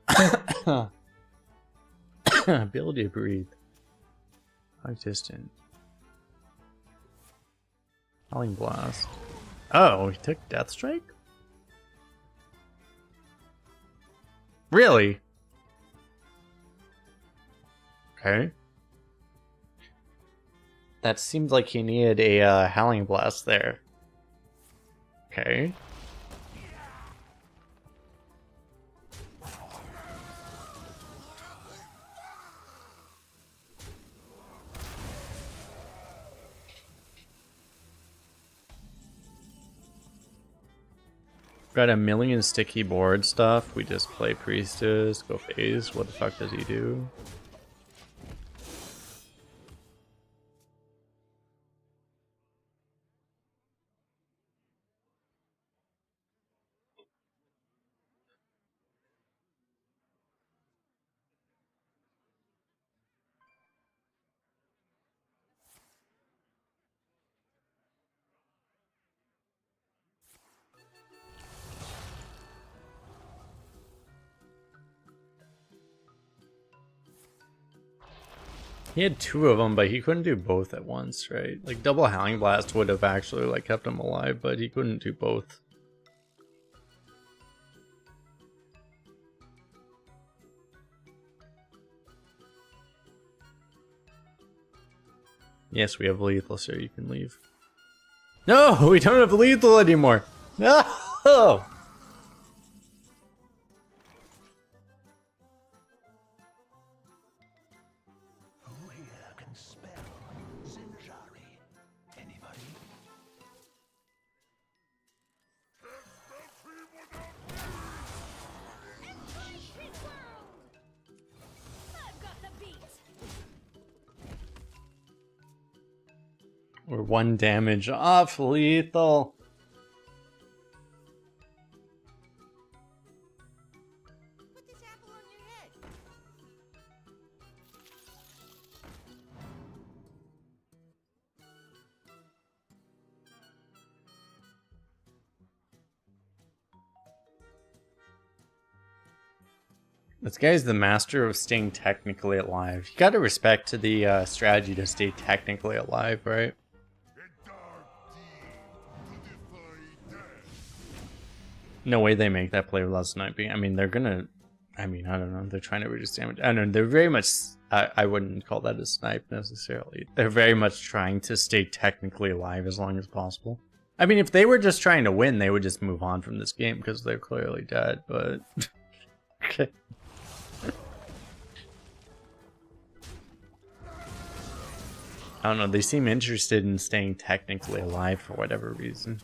A: Ability to breathe. How distant? Howling Blast. Oh, he took Death Strike? Really? Okay. That seemed like he needed a Howling Blast there. Okay. Got a million sticky board stuff. We just play Priestess, go phase. What the fuck does he do? He had 2 of them, but he couldn't do both at once, right? Like double Howling Blast would have actually like kept him alive, but he couldn't do both. Yes, we have lethal, so you can leave. No, we don't have lethal anymore. No.
B: Who here can spell Zinjari? Anybody?
E: I've got the beat.
A: We're 1 damage off lethal.
G: Put this apple on your head.
A: This guy's the master of staying technically alive. You gotta respect to the strategy to stay technically alive, right?
B: A dark deed to defy death.
A: No way they make that play without sniping. I mean, they're gonna... I mean, I don't know. They're trying to reduce damage. I don't know. They're very much... I wouldn't call that a snipe necessarily. They're very much trying to stay technically alive as long as possible. I mean, if they were just trying to win, they would just move on from this game because they're clearly dead, but... Okay. I don't know, they seem interested in staying technically alive for whatever reason.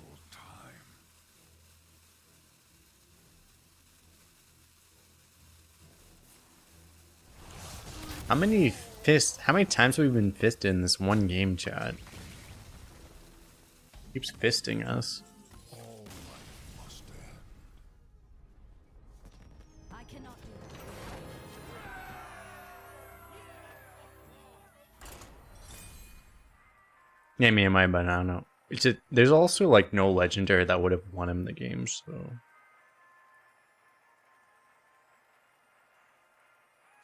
A: How many times have we been fisted in this one game, chat? Keeps fisting us.
E: I cannot do it.
A: Yeah, me and my, but I don't know. There's also like no legendary that would have won him the game, so.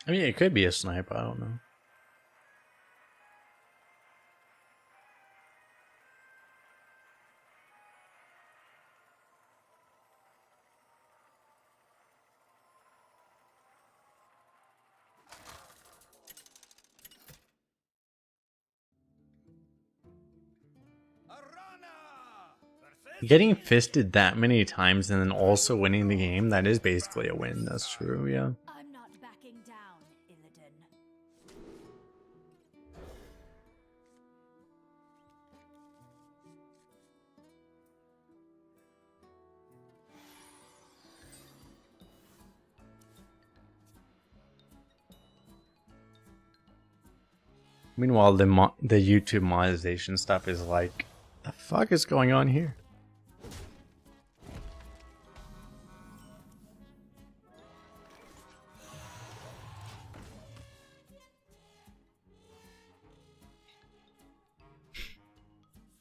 A: I mean, it could be a snipe, I don't know.
C: Arana versus
A: Getting fisted that many times and then also winning the game, that is basically a win. That's true, yeah.
E: I'm not backing down, Illidan.
A: Meanwhile, the YouTube monetization stuff is like, the fuck is going on here?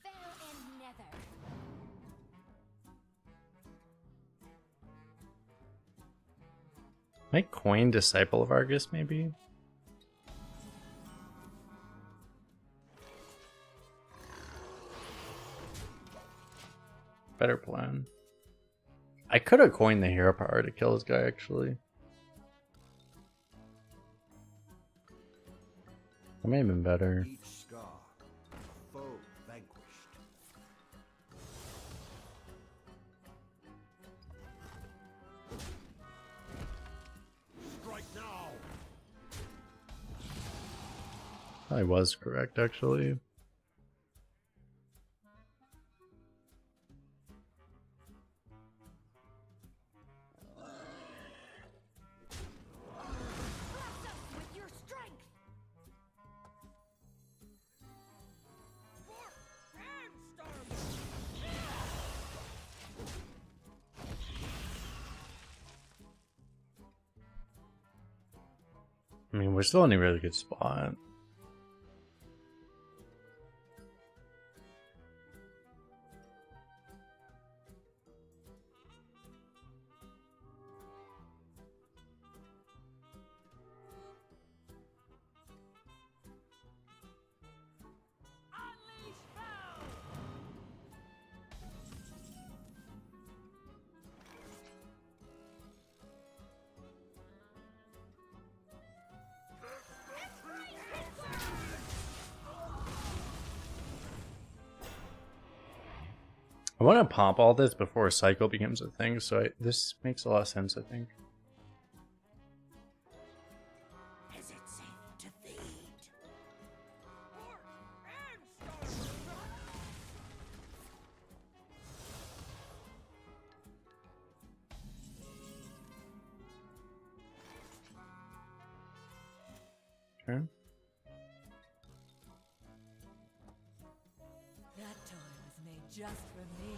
E: Fell and nether.
A: Make Coin Disciple of Argus, maybe? Better plan. I could have coined the hero power to kill this guy, actually. That may have been better.
B: Each scar, a foe vanquished. Strike now.
A: I was correct, actually.
E: Bless us with your strength.
A: I mean, we're still in a really good spot. I want to pop all this before Cycle becomes a thing, so this makes a lot of sense, I think.
G: Is it safe to feed?
A: Okay.
D: That toy was made just for me.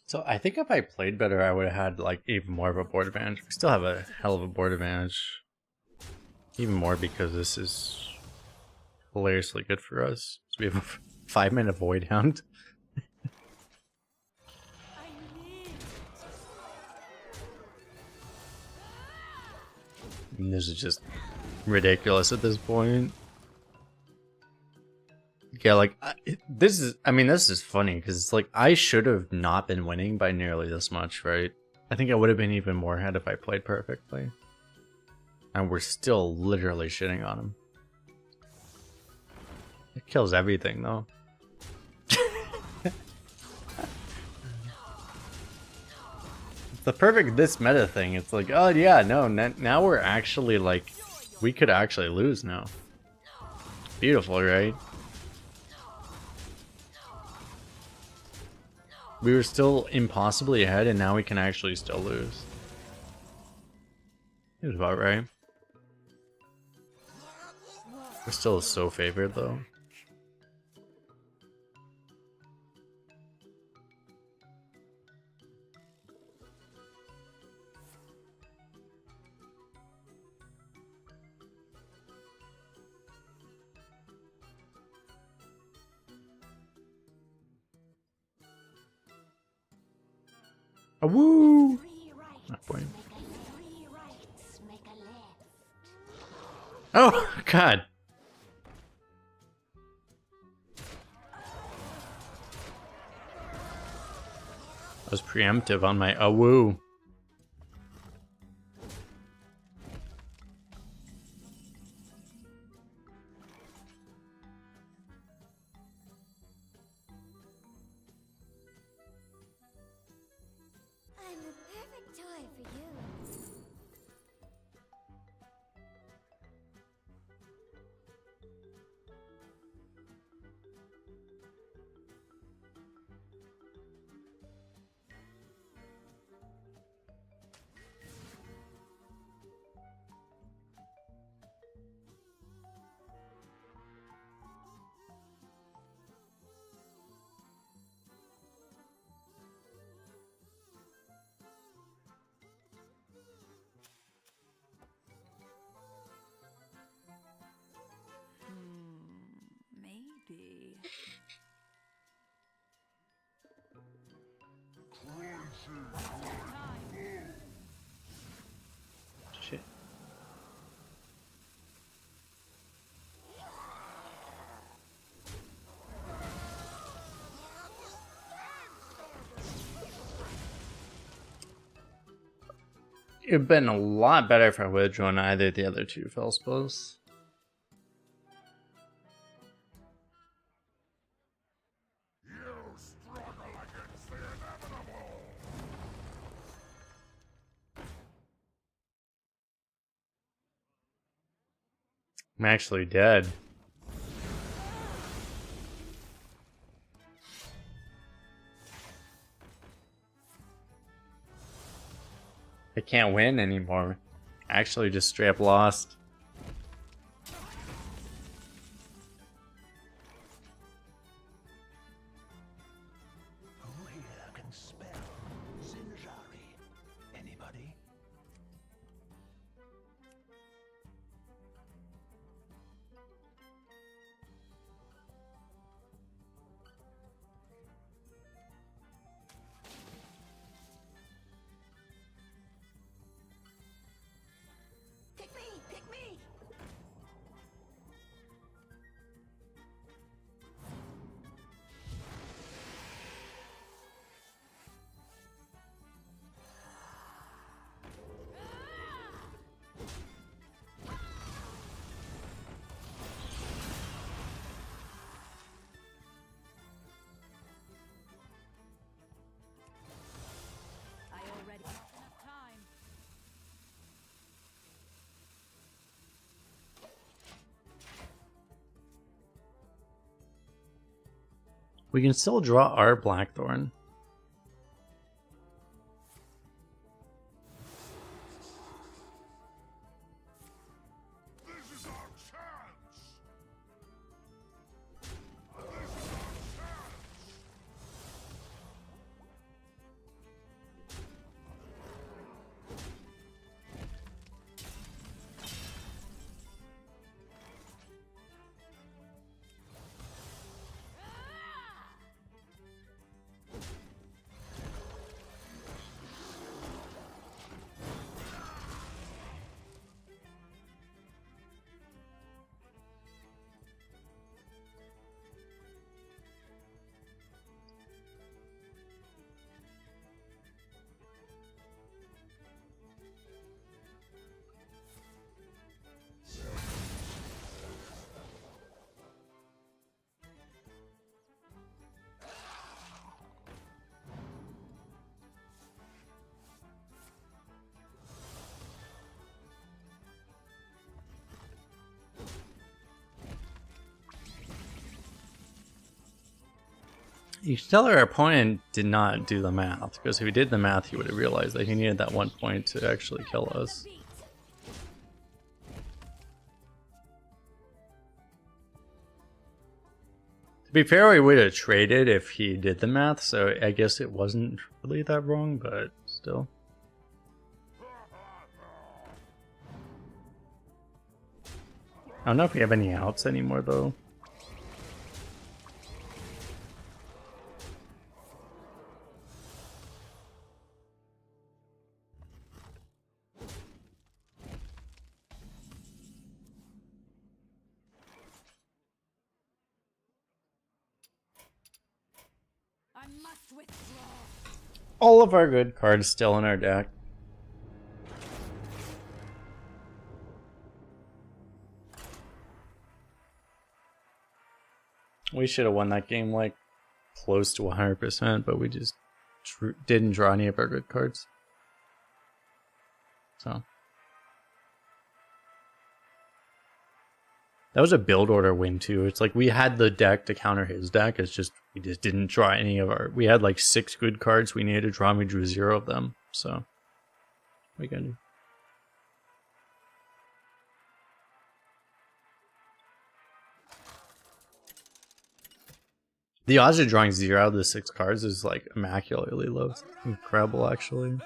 A: So I think if I played better, I would have had like even more of a board advantage. We still have a hell of a board advantage. Even more because this is hilariously good for us. So we have a 5-minute Void Hound.
D: I need
A: And this is just ridiculous at this point. Yeah, like this is funny because it's like I should have not been winning by nearly this much, right? I think I would have been even more ahead if I played perfectly. And we're still literally shitting on him. It kills everything though. It's the perfect this meta thing. It's like, oh yeah, no, now we're actually like, we could actually lose now. Beautiful, right? We were still impossibly ahead, and now we can actually still lose. It was about right. We're still so favored, though. A woo!
E: Three rights
A: Not point.
E: three rights make a left.
A: Oh God! I was preemptive on my awoo.
E: I'm the perfect toy for you.
D: Maybe.
A: Shit. It'd been a lot better if I would have drawn either of the other two fell spells.
B: You struggle against the inevitable.
A: I'm actually dead. I can't win anymore. Actually, just straight up lost.
G: Who here can spell Zinjari? Anybody? Pick me! Pick me!
D: I already have enough time.
A: We can still draw our Blackthorn.
B: This is our chance.
A: You can tell our opponent did not do the math, because if he did the math, he would have realized that he needed that 1 point to actually kill us.
E: Beat.
A: To be fair, we would have traded if he did the math, so I guess it wasn't really that wrong, but still. I don't know if we have any outs anymore, though.
D: I must withdraw.
A: All of our good cards still in our deck. We should have won that game like close to 100%, but we just didn't draw any of our good cards. So that was a build order win too. It's like we had the deck to counter his deck. It's just we just didn't draw any of our. We had like 6 good cards we needed to draw, and we drew 0 of them. So what are you gonna do? The odds of drawing 0 out of the 6 cards is like immaculately low. It's incredible, actually.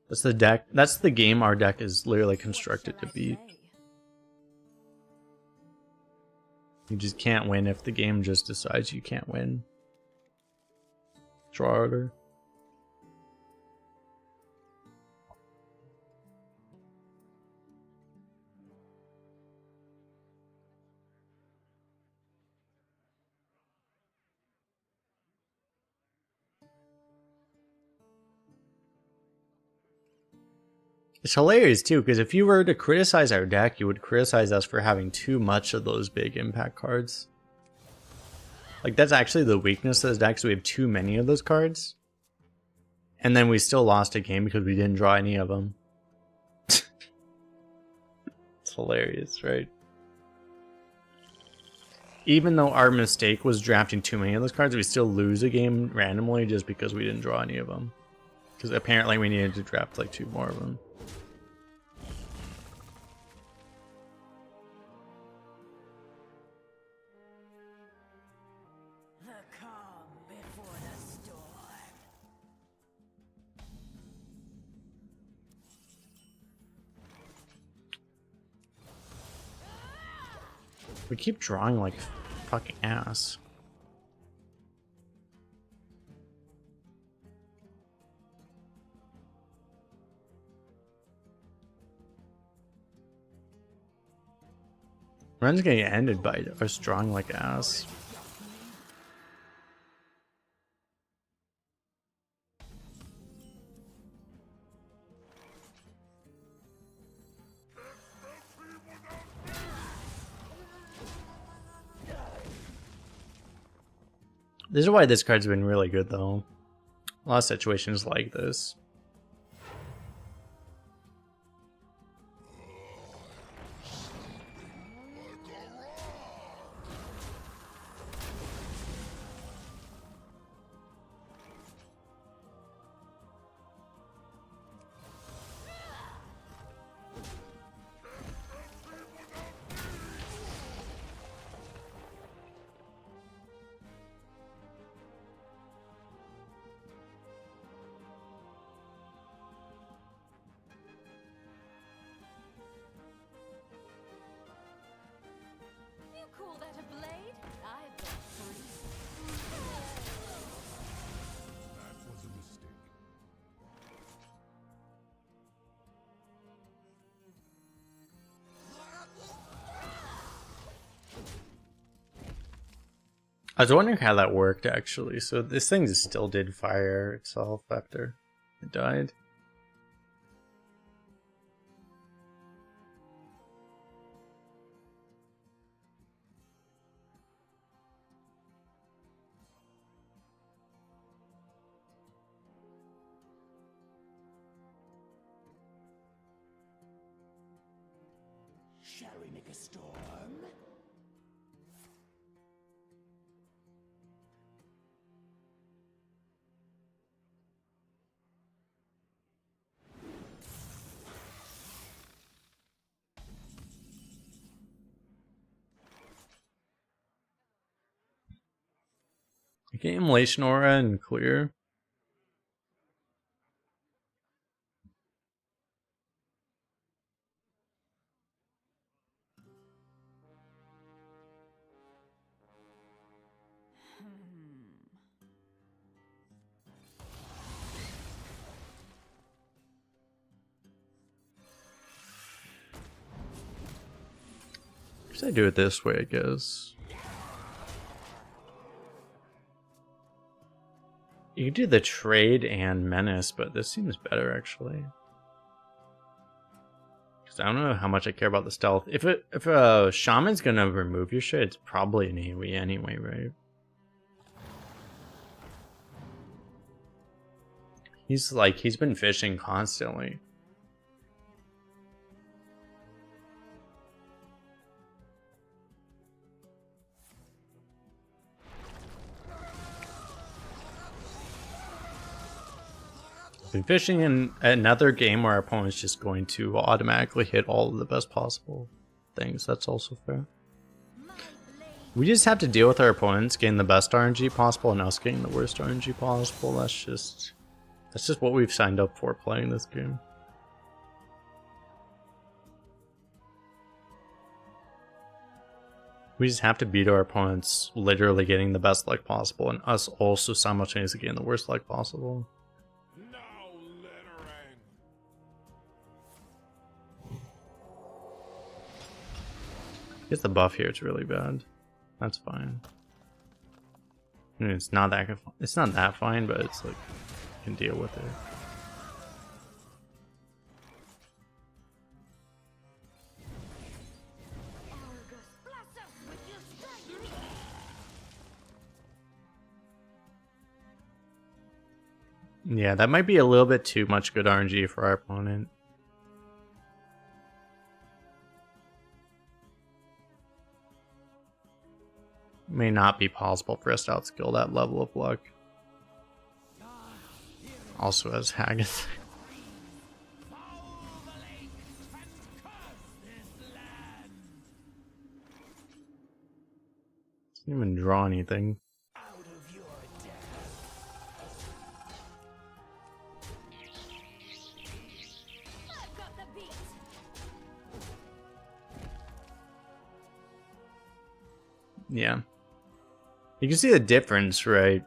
A: That's the deck. That's the game our deck is literally constructed to beat. You just can't win if the game just decides you can't win. Draw order. It's hilarious too, because if you were to criticize our deck, you would criticize us for having too much of those big impact cards. Like, that's actually the weakness of this deck, so we have too many of those cards. And then we still lost a game because we didn't draw any of them. It's hilarious, right? Even though our mistake was drafting too many of those cards, we still lose a game randomly just because we didn't draw any of them. Because apparently we needed to draft like 2 more of them.
E: The calm before the storm.
A: We keep drawing like fucking ass. Run's gonna get ended by us drawing like ass. This is why this card's been really good though. A lot of situations like this.
E: You call that a blade? I've got 3.
B: That was a mistake.
A: I was wondering how that worked actually. So this thing still did fire itself after it died.
G: Shall we make a storm?
A: Okay, Immolation Aura and clear. Should I do it this way, I guess? You could do the trade and menace, but this seems better actually. Because I don't know how much I care about the stealth. If a shaman's gonna remove your shit, it's probably an AoE anyway, right? He's been fishing constantly. Been fishing in another game where our opponent's just going to automatically hit all of the best possible things. That's also fair. We just have to deal with our opponents getting the best RNG possible and us getting the worst RNG possible. That's just what we've signed up for playing this game. We just have to beat our opponents literally getting the best luck possible and us also simultaneously getting the worst luck possible.
C: Now let her end.
A: Get the buff here, it's really bad. That's fine. I mean, it's not that fine, but it's like you can deal with it. Yeah, that might be a little bit too much good RNG for our opponent. May not be possible for us to outskill that level of luck. Also has Haggith. Doesn't even draw anything.
E: I've got the beat.
A: Yeah. You can see the difference, right?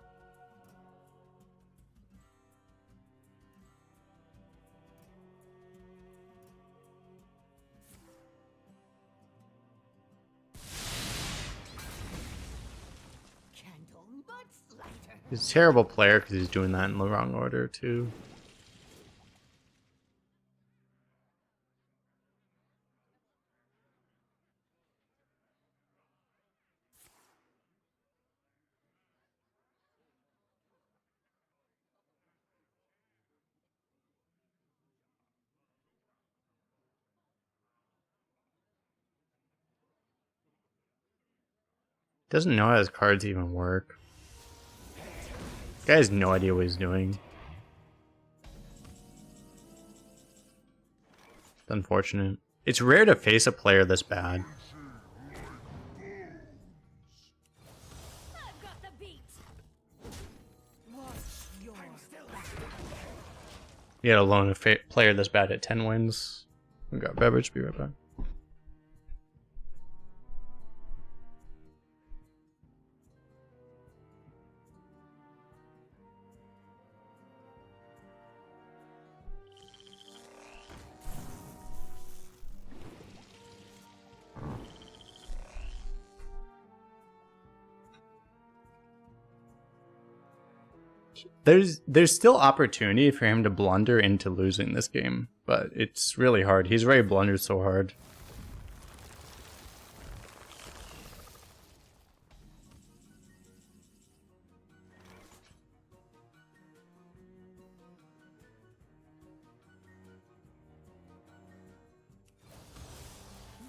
G: Candle much lighter.
A: He's a terrible player because he's doing that in the wrong order, too. Doesn't know how his cards even work. Guy has no idea what he's doing. It's unfortunate. It's rare to face a player this bad.
E: I've got the beat.
A: Yet alone a player this bad at 10 wins. We got beverage, be right back. There's still opportunity for him to blunder into losing this game, but it's really hard. He's already blundered so hard.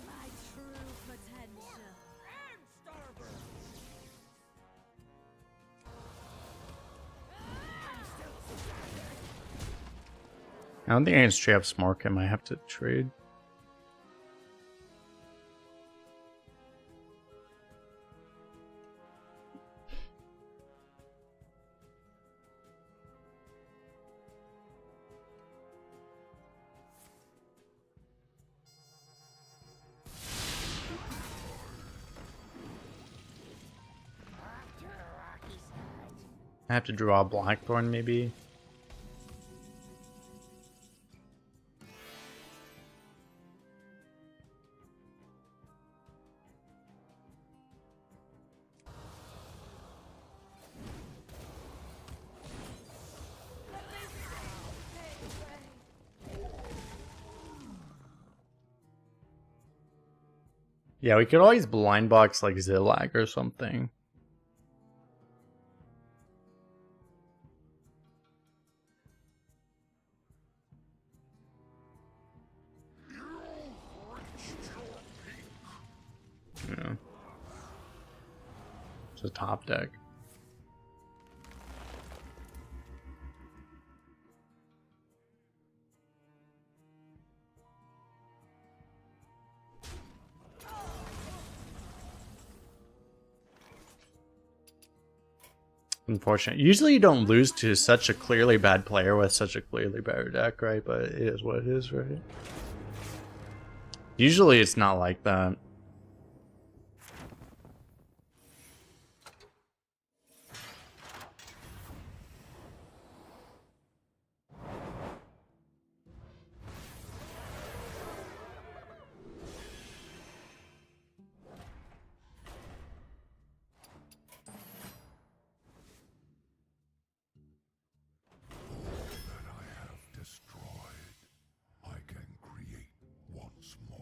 E: My true potential.
A: I don't think I can straight up smork him. I have to trade. I have to draw a Blackthorn maybe. Yeah, we could always blind box like Zillag or something. Yeah. It's a top deck. Unfortunate. Usually you don't lose to such a clearly bad player with such a clearly better deck, right? But it is what it is, right? Usually it's not like that.
B: That I have destroyed, I can create once more.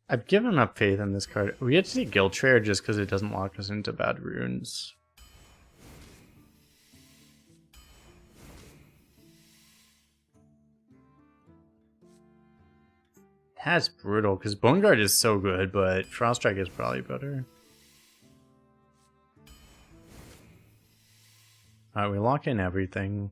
A: I've given up faith in this card. We get to see Guild Trader just because it doesn't lock us into bad runes. That's brutal because Bone Guard is so good, but Frost Strike is probably better. Alright, we lock in everything.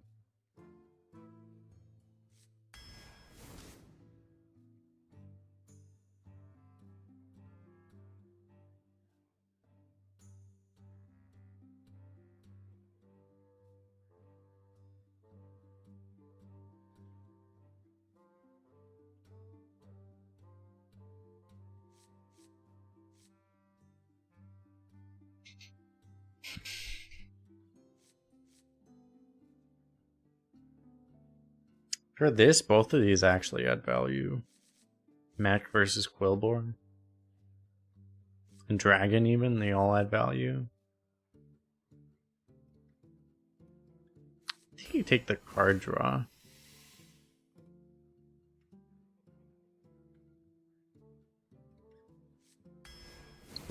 A: For this, both of these actually add value. Mech versus Quillborn. And Dragon even, they all add value. I think you take the card draw.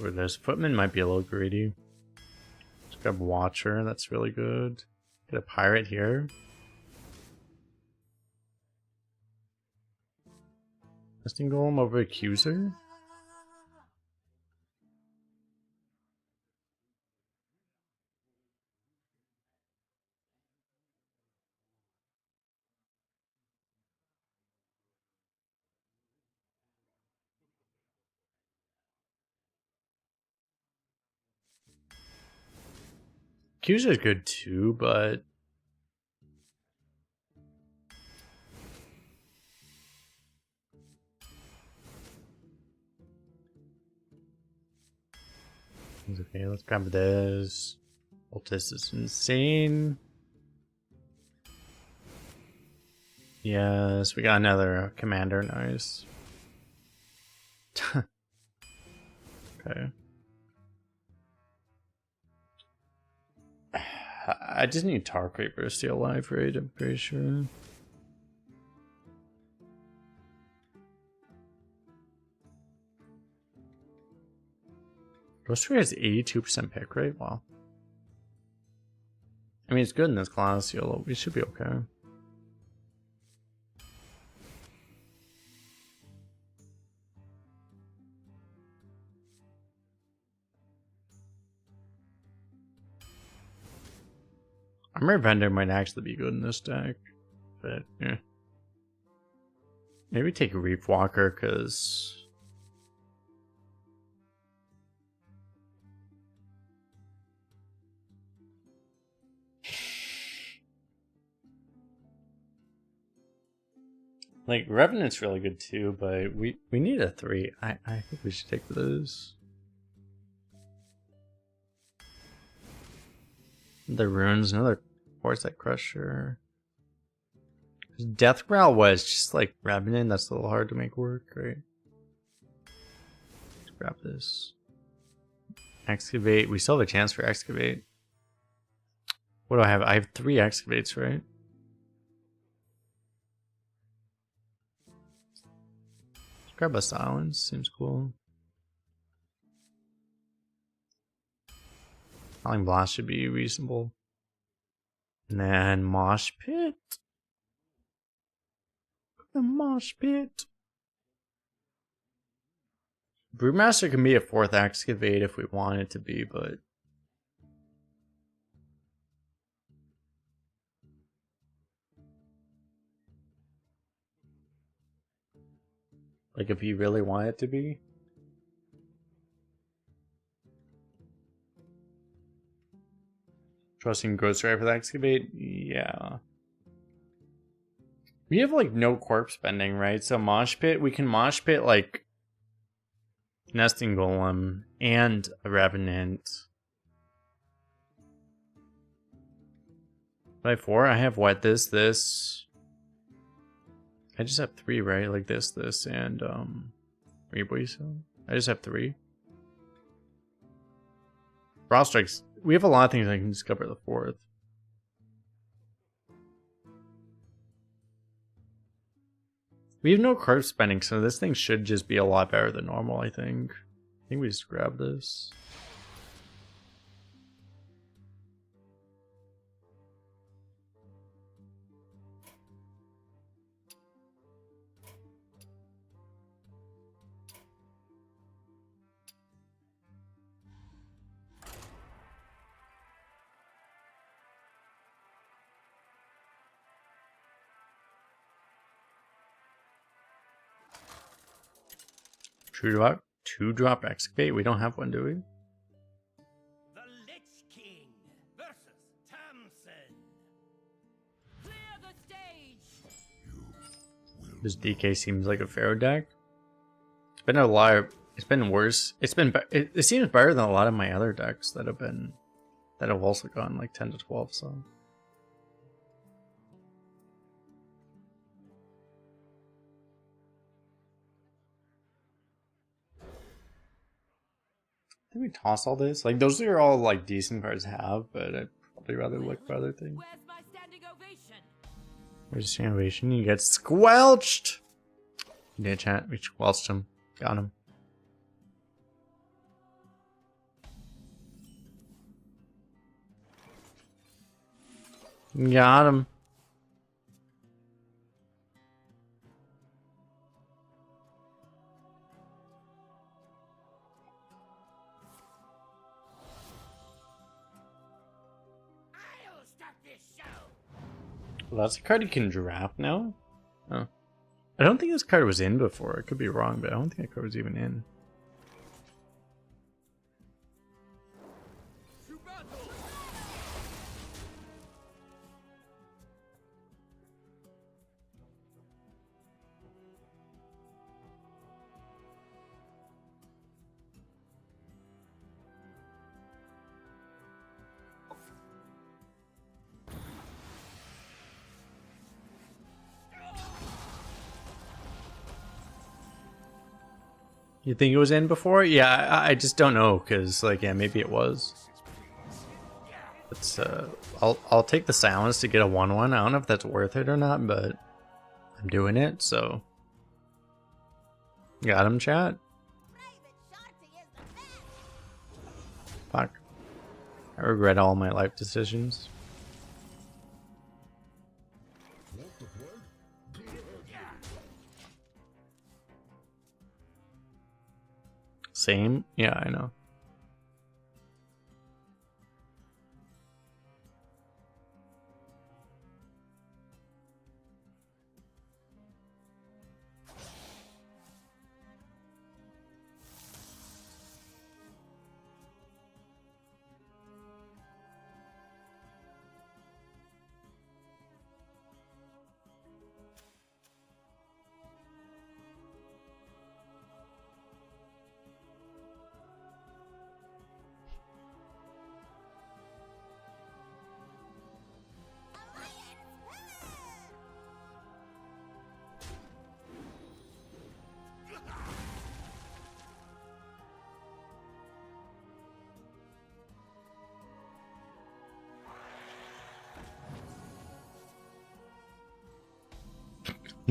A: Or this Footman might be a little greedy. Let's grab Watcher, that's really good. Get a Pirate here. Nesting Golem over Accuser. Accuser is good too, but okay, let's grab this. Ultis is insane. Yes, we got another commander, nice. Okay. I just need Tar Creeper to stay alive, right? I'm pretty sure. Ghost Tree has 82% pick rate. Wow. I mean, it's good in this class. We should be okay. Armor Vendor might actually be good in this deck, but yeah. Maybe take a Reef Walker because. Like, Revenant's really good too, but we need a 3. I think we should take those. The runes, another Foresight Crusher. Death Growl was just like Revenant, that's a little hard to make work, right? Let's grab this. Excavate. We still have a chance for excavate. What do I have? I have 3 excavates, right? Grab a silence. Seems cool. Howling Blast should be reasonable. And then Mosh Pit. The Mosh Pit. Brewmaster can be a 4th excavate if we want it to be, but like if you really want it to be. Trusting Ghost Rider for the excavate? Yeah. We have like no corpse spending, right? So Mosh Pit, we can Mosh Pit like Nesting Golem and a Revenant. By 4, I have what? This. I just have 3, right? Like this, and Rebuiso. I just have 3. Frost Strikes. We have a lot of things I can discover the 4th. We have no card spending, so this thing should just be a lot better than normal, I think. I think we just grab this. Two drop excavate. We don't have one, do we?
G: The Lich King versus Tamsin.
D: Clear the stage.
A: This DK seems like a Pharaoh deck. It's been a lot. It's been worse. It seems better than a lot of my other decks that have also gone like 10 to 12. So. I think we toss all this. Like those are all like decent cards to have, but I'd probably rather look for other things.
D: Where's my standing ovation?
A: Where's the innovation? You get squelched! Yeah, chat. We squelched him. Got him. Got him.
G: I'll start this show.
A: Well, that's a card you can draft now? Oh. I don't think this card was in before. I could be wrong, but I don't think that card was even in.
C: To battle!
A: You think it was in before? Yeah, I just don't know, because, like, yeah, maybe it was. It's, I'll take the silence to get a 1/1. I don't know if that's worth it or not, but I'm doing it, so. Got him, chat? Fuck. I regret all my life decisions. Same? Yeah, I know.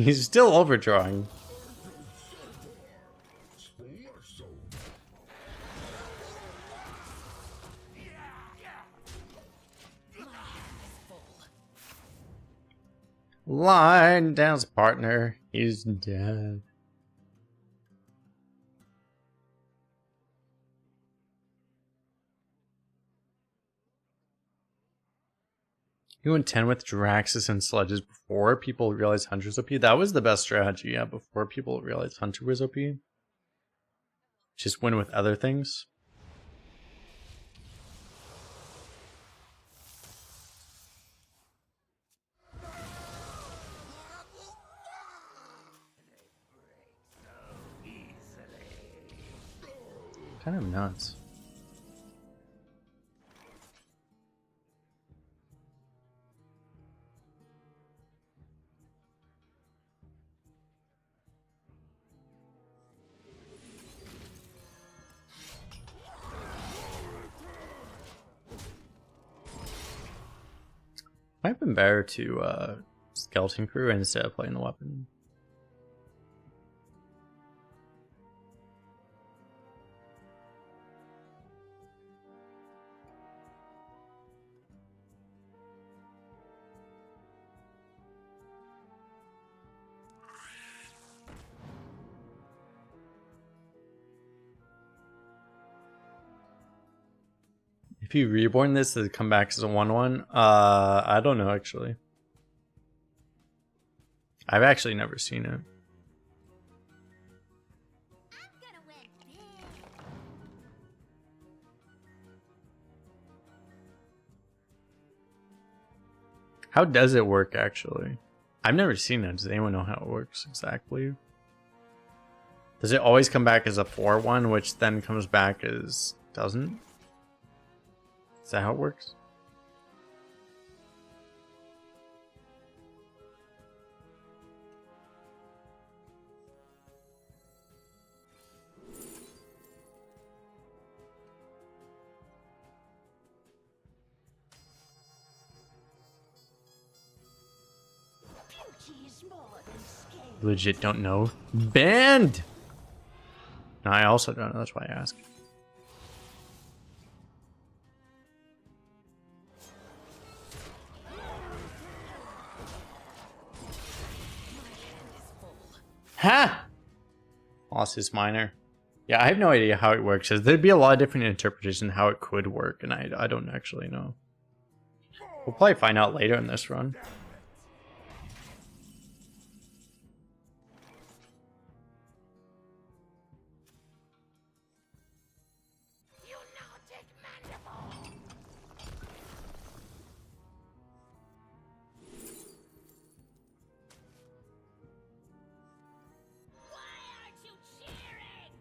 A: He's still overdrawing. Line dance partner. He's dead. You went 10 with Draxus and Sledges before people realized Hunter's OP. That was the best strategy, yeah, before people realized Hunter was OP. Just win with other things. Kind of nuts. Might have been better to skeleton crew instead of playing the weapon. If you reborn this, does it come back as a 1/1? I don't know actually. I've actually never seen it.
E: I'm gonna win big.
A: How does it work actually? I've never seen it. Does anyone know how it works exactly? Does it always come back as a 4/1, which then comes back as doesn't? Is that how it works?
E: Beauty is more than scale.
A: Legit don't know. Banned! No, I also don't know. That's why I ask. Ha! Lost his minor. Yeah, I have no idea how it works. There'd be a lot of different interpretations how it could work, and I don't actually know. We'll probably find out later in this run.
E: You nautic mandible. Why aren't you cheering?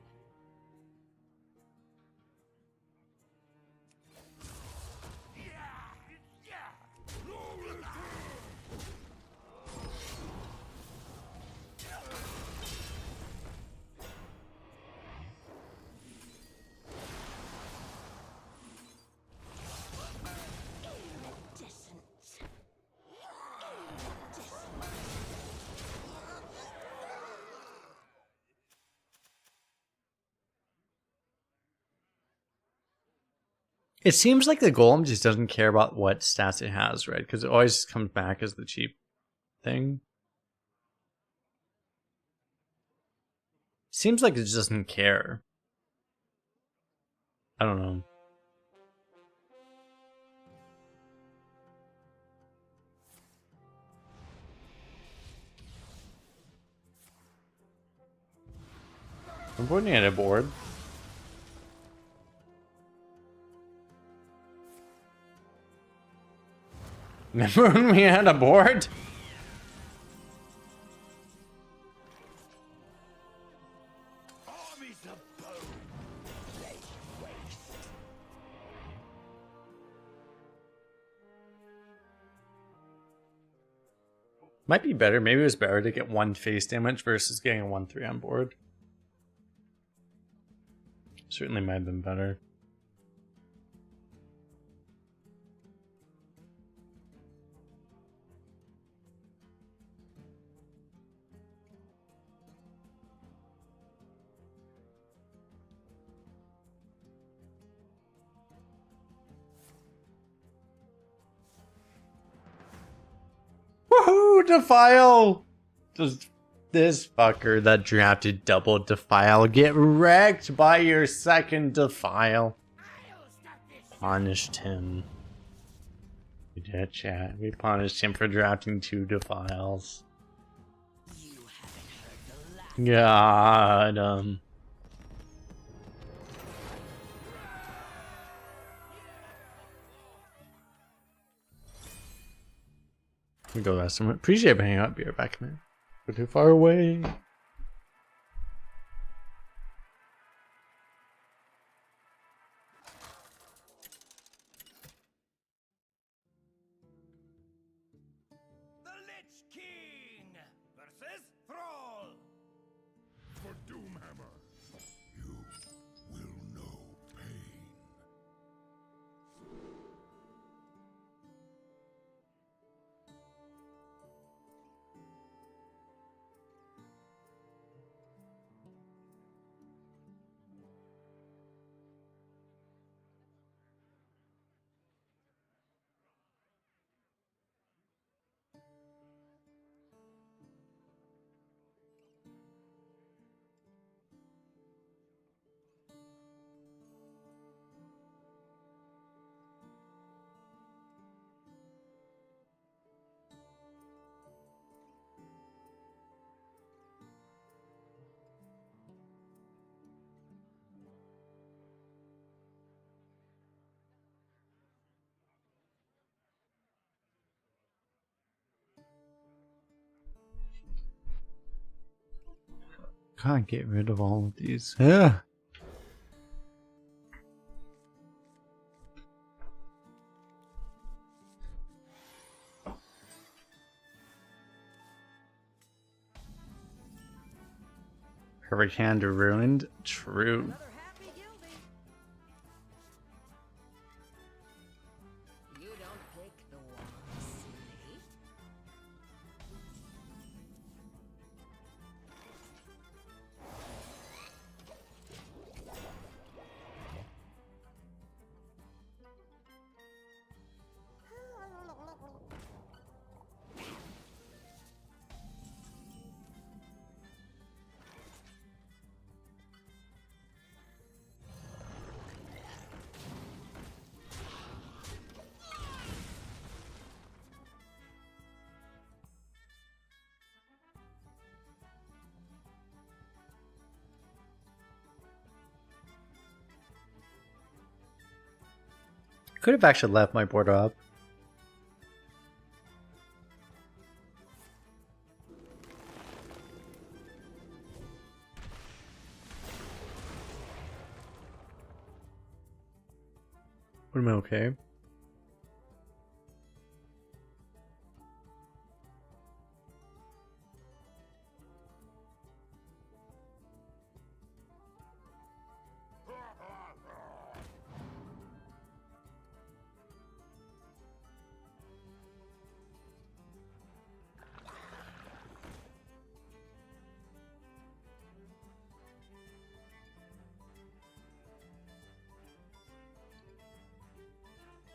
E: Iridescent.
A: It seems like the golem just doesn't care about what stats it has, right? Because it always comes back as the cheap thing. Seems like it just doesn't care. I don't know. I'm putting it at a board. Remember when we had a board?
B: Armies of bone. Lay waste.
A: Might be better. Maybe it was better to get 1 face damage versus getting a 1/3 on board. Certainly might have been better. Defile! Just this fucker that drafted double Defile. Get wrecked by your second Defile. Punished him. We did, chat. We punished him for drafting 2 Defiles. God, we go last time. Appreciate it hanging out. Be right back, man. We're too far away.
G: The Lich King versus Thrall.
B: For Doomhammer, you will know pain.
A: Can't get rid of all of these. Yeah. Perfect hand ruined. True.
D: Another happy guildie. You don't pick the ones, silly.
A: Could have actually left my board up. Would have been okay.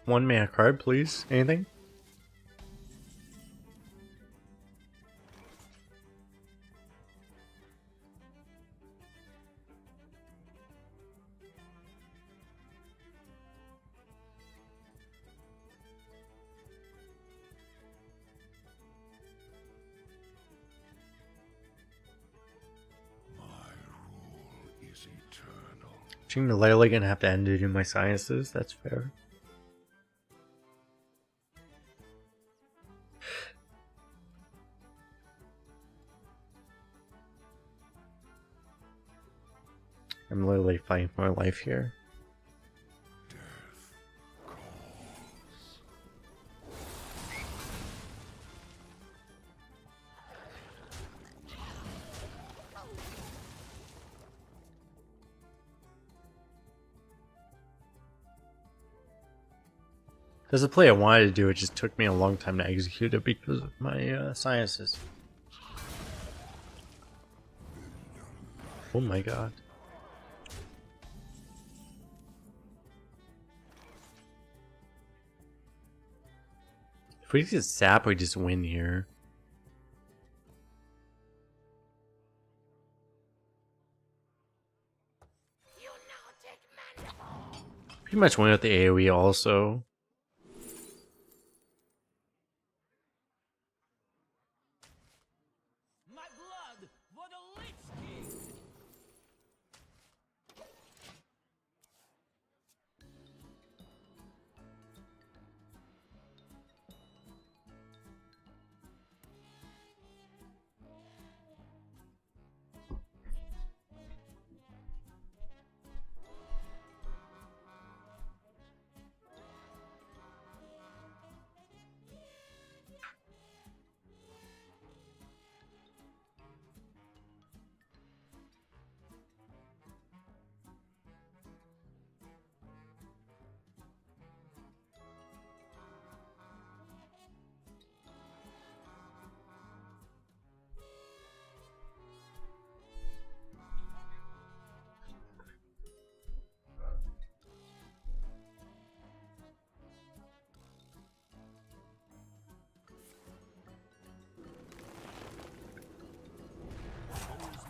A: One mana card, please. Anything?
B: My rule is eternal.
A: I'm literally gonna have to end it in my sciences. That's fair. I'm literally fighting for my life here.
B: Death calls.
A: There's a play I wanted to do, it just took me a long time to execute it because of my sciences. Oh my god. If we just zap, we just win here. Pretty much went with the AoE also.
G: My blood for the Lich King!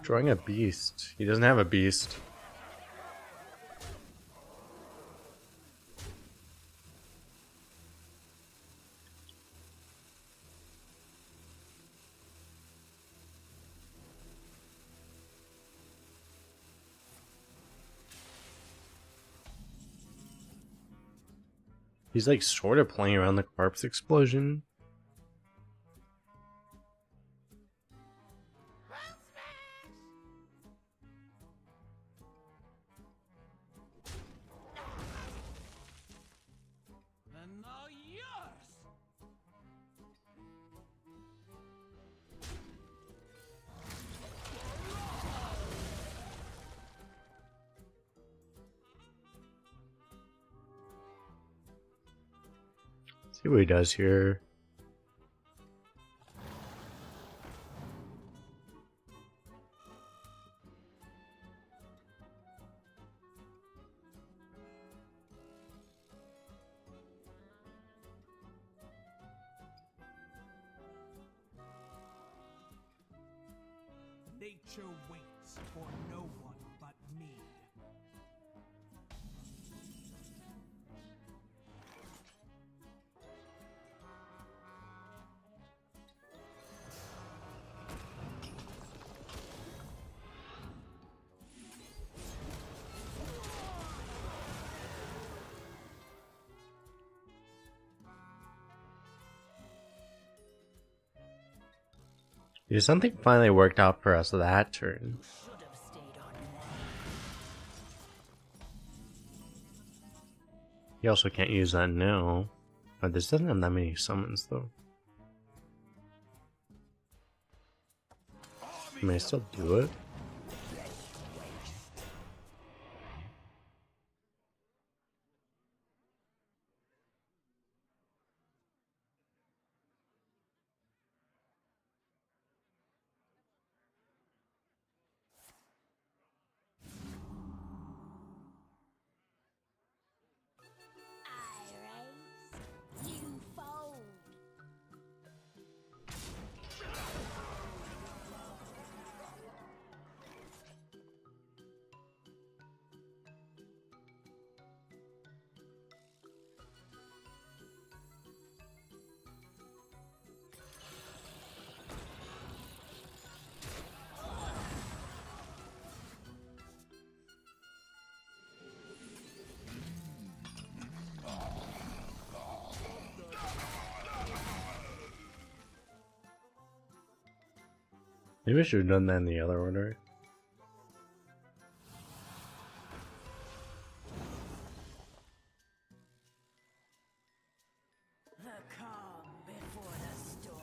A: Drawing a beast. He doesn't have a beast. He's like sort of playing around the corpse explosion.
G: And now yours!
A: See what he does here.
G: Nature waits for no one but me.
A: Yeah, something finally worked out for us that turn.
D: Should have stayed on land.
A: He also can't use that now. But this doesn't have that many summons though. May I still do it?
E: I raise, you fold.
A: Maybe I should have done that in the other order.
D: The calm before the storm.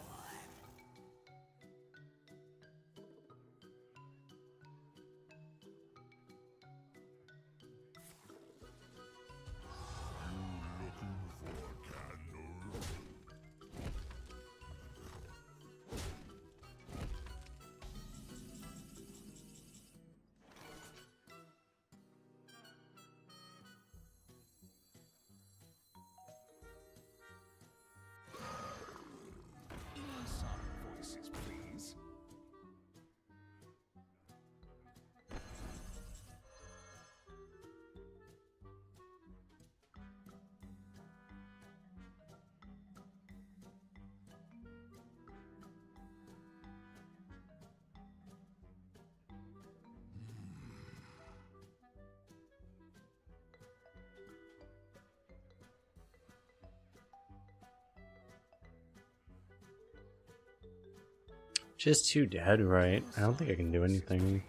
A: Just 2 dead, right? I don't think I can do anything.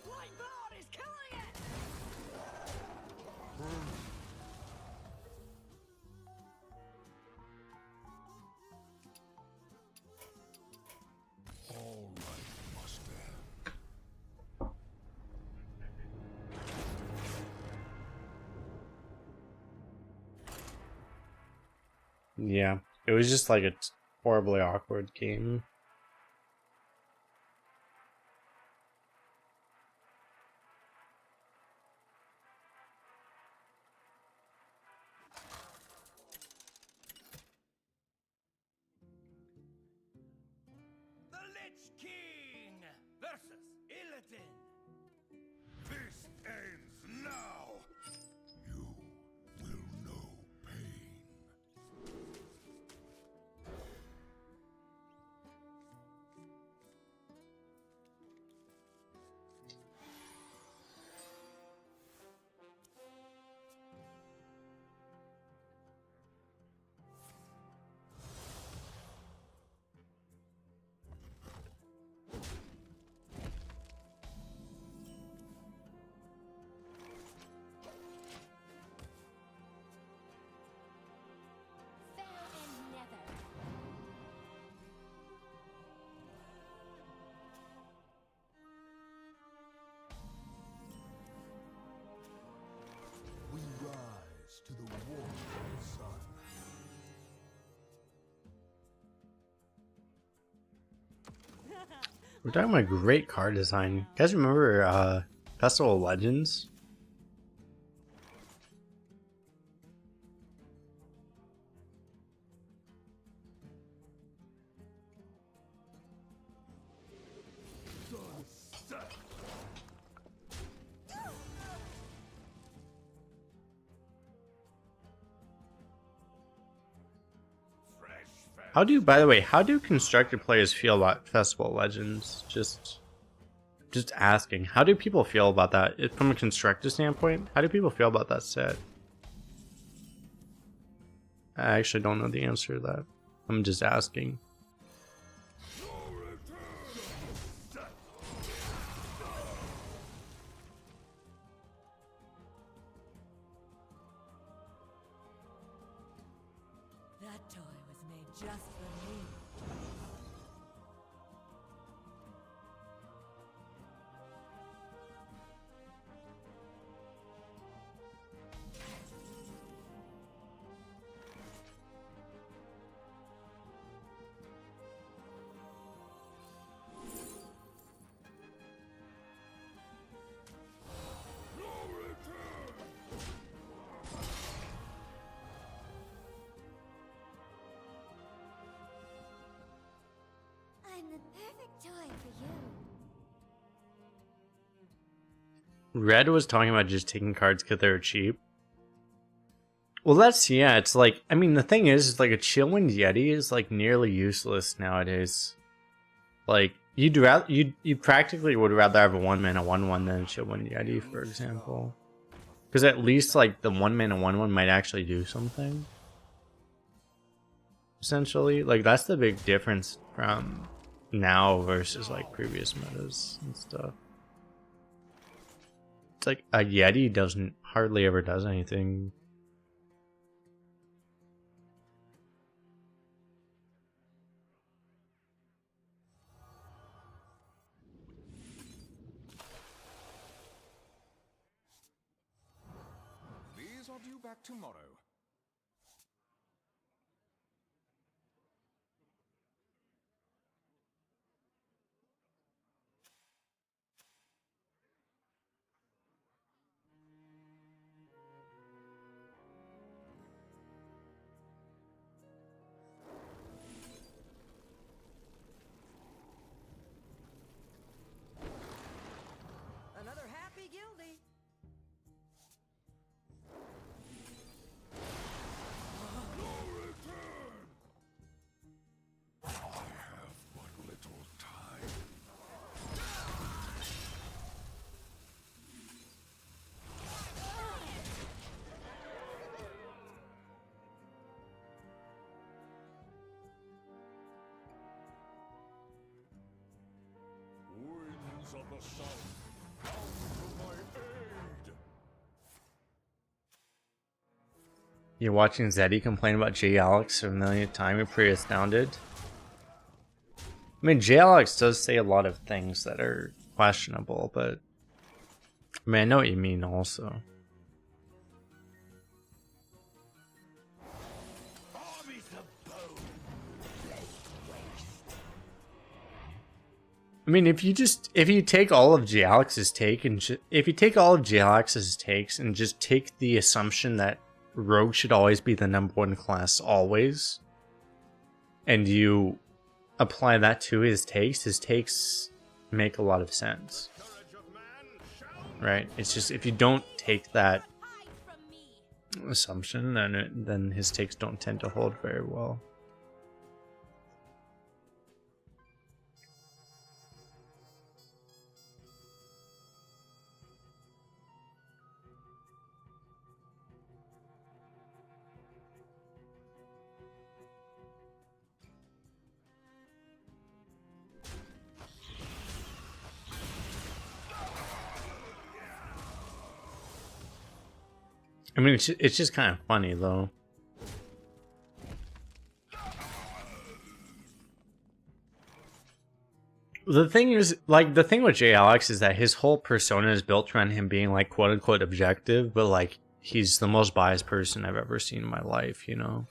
E: Lightboard is killing it!
B: All life must end.
A: Yeah, it was just like a horribly awkward game.
G: The Lich King versus Illidan.
B: This ends now. You will know pain.
E: Fair and nether.
B: We rise to the warmth of the sun.
A: We're talking about great card design. You guys remember Festival of Legends? How do, by the way, how do constructed players feel about Festival of Legends? Just asking. How do people feel about that? From a constructor standpoint, how do people feel about that set? I actually don't know the answer to that. I'm just asking.
D: That toy was made just for me.
E: I'm the perfect toy for you.
A: Red was talking about just taking cards because they were cheap. Well, that's, yeah, it's like, I mean, the thing is like a Chillwind Yeti is like nearly useless nowadays. Like, you practically would rather have a 1-mana 1/1 than a Chillwind Yeti, for example. Because at least like the 1-mana 1/1 might actually do something. Essentially, like that's the big difference from now versus like previous metas and stuff. It's like a Yeti doesn't hardly ever does anything.
B: These are due back tomorrow.
D: Another happy guildie.
C: Knights of the South, come to my aid!
A: You're watching Zeddy complain about J. Alex a millionth time. You're pretty astounded. I mean, J. Alex does say a lot of things that are questionable, but I mean, I know what you mean also. I mean, if you take all of J. Alex's take and if you take all of J. Alex's takes and just take the assumption that Rogue should always be the #1 class always, and you apply that to his takes make a lot of sense. Right? It's just if you don't take that
E: Hide from me.
A: assumption, then his takes don't tend to hold very well. I mean, it's just kind of funny, though. The thing is, like, the thing with J. Alex is that his whole persona is built around him being, like, quote-unquote objective, but, like, he's the most biased person I've ever seen in my life, you know?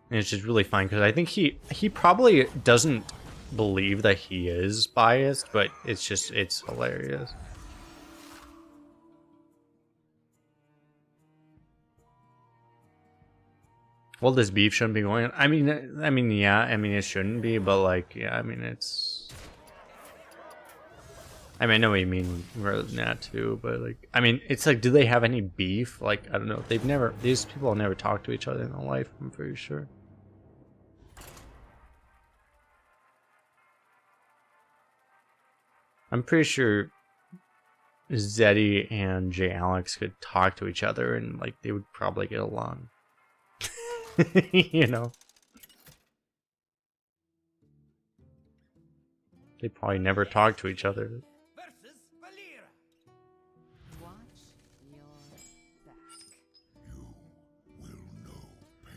A: And it's just really fun, because I think he probably doesn't believe that he is biased, but it's hilarious. Well, this beef shouldn't be going on. I mean, yeah, I mean, it shouldn't be, but like, yeah, I mean, it's. I mean, I know what you mean rather than that too, but like, I mean, it's like, do they have any beef? Like, I don't know. These people have never talked to each other in their life, I'm pretty sure. I'm pretty sure Zeddy and J. Alex could talk to each other and like they would probably get along. You know? They probably never talk to each other.
G: Versus Valera.
D: Watch your back.
B: You will know pain.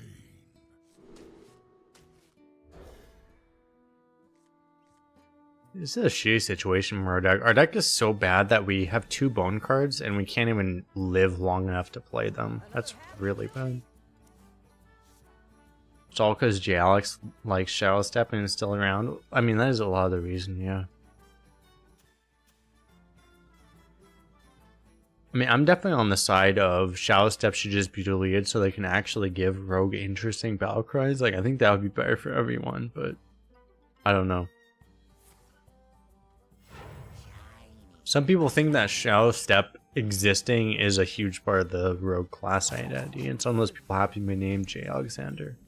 A: This is a shitty situation for our deck. Our deck is so bad that we have 2 bone cards and we can't even live long enough to play them. That's really bad. It's all because J. Alex likes Shadow Step and is still around. I mean, that is a lot of the reason, yeah. I mean, I'm definitely on the side of Shadow Step should just be deleted so they can actually give Rogue interesting battle cries. Like, I think that would be better for everyone, but I don't know. Some people think that Shadow Step existing is a huge part of the Rogue class identity, and some of those people happen to be named J. Alexander.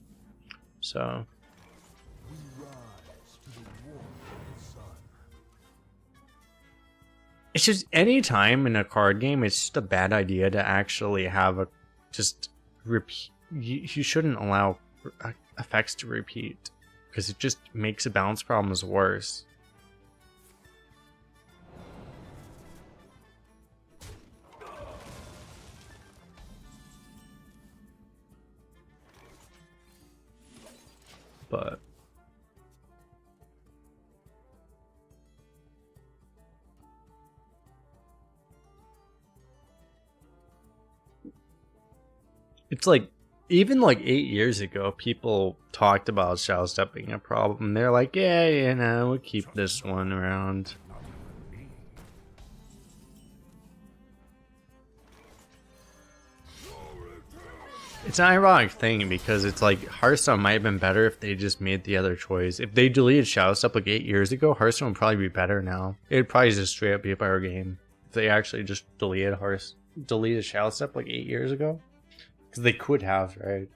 A: So,
B: We rise to the warmth of the sun.
A: it's just any time in a card game, it's just a bad idea to actually have a just repeat. You shouldn't allow effects to repeat because it just makes the balance problems worse. But it's like even like 8 years ago, people talked about Shadow Step being a problem. They're like, yeah, you know, we'll keep this one around. It's an ironic thing because it's like Hearthstone might have been better if they just made the other choice. If they deleted Shadow Step like 8 years ago, Hearthstone would probably be better now. It'd probably just straight up be a better game if they actually just deleted Shadow Step like 8 years ago. Because they could have, right?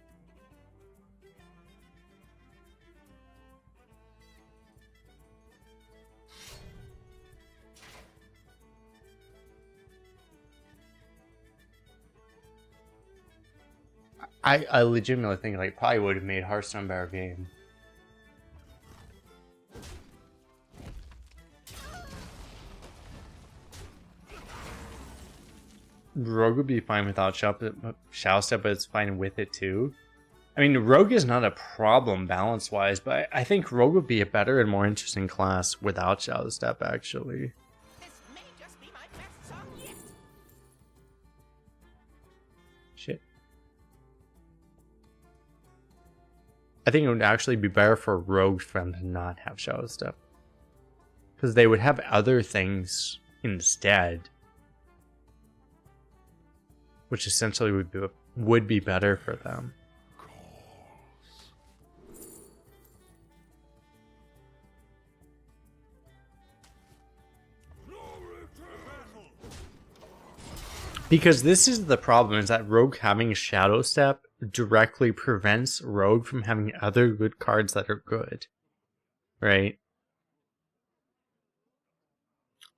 A: I legitimately think like probably would have made Hearthstone a better game. Rogue would be fine without Shadow Step, but it's fine with it too. I mean, Rogue is not a problem balance-wise, but I think Rogue would be a better and more interesting class without Shadow Step, actually.
G: This may just be my best song yet.
A: Shit. I think it would actually be better for Rogue for them to not have Shadow Step. Because they would have other things instead. Which essentially would be better for them. Because this is the problem, is that Rogue having Shadow Step directly prevents Rogue from having other good cards that are good. Right?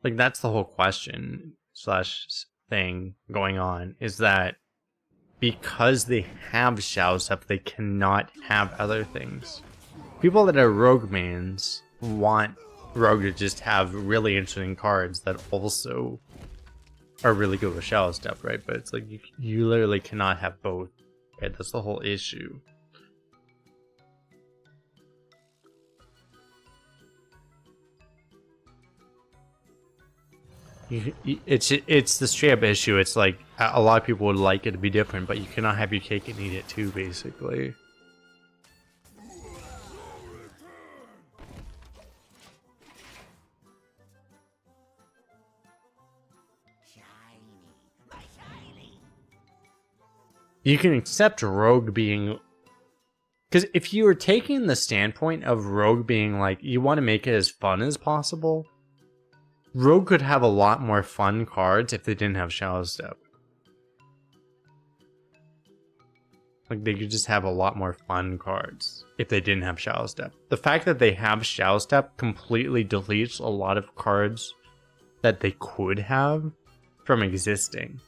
A: Like, that's the whole question / thing going on, is that because they have Shadow Step, they cannot have other things. People that are Rogue mains want Rogue to just have really interesting cards that also are really good with Shadow Step, right? But it's like you literally cannot have both, right? That's the whole issue. It's the straight up issue. It's like a lot of people would like it to be different, but you cannot have your cake and eat it too, basically. You can accept Rogue being... Because if you were taking the standpoint of Rogue being like, you want to make it as fun as possible, Rogue could have a lot more fun cards if they didn't have Shadow Step. Like, they could just have a lot more fun cards if they didn't have Shadow Step. The fact that they have Shadow Step completely deletes a lot of cards that they could have from existing.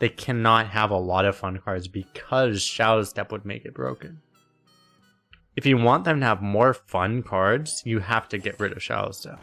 A: They cannot have a lot of fun cards because Shadow Step would make it broken. If you want them to have more fun cards, you have to get rid of Shadow Step.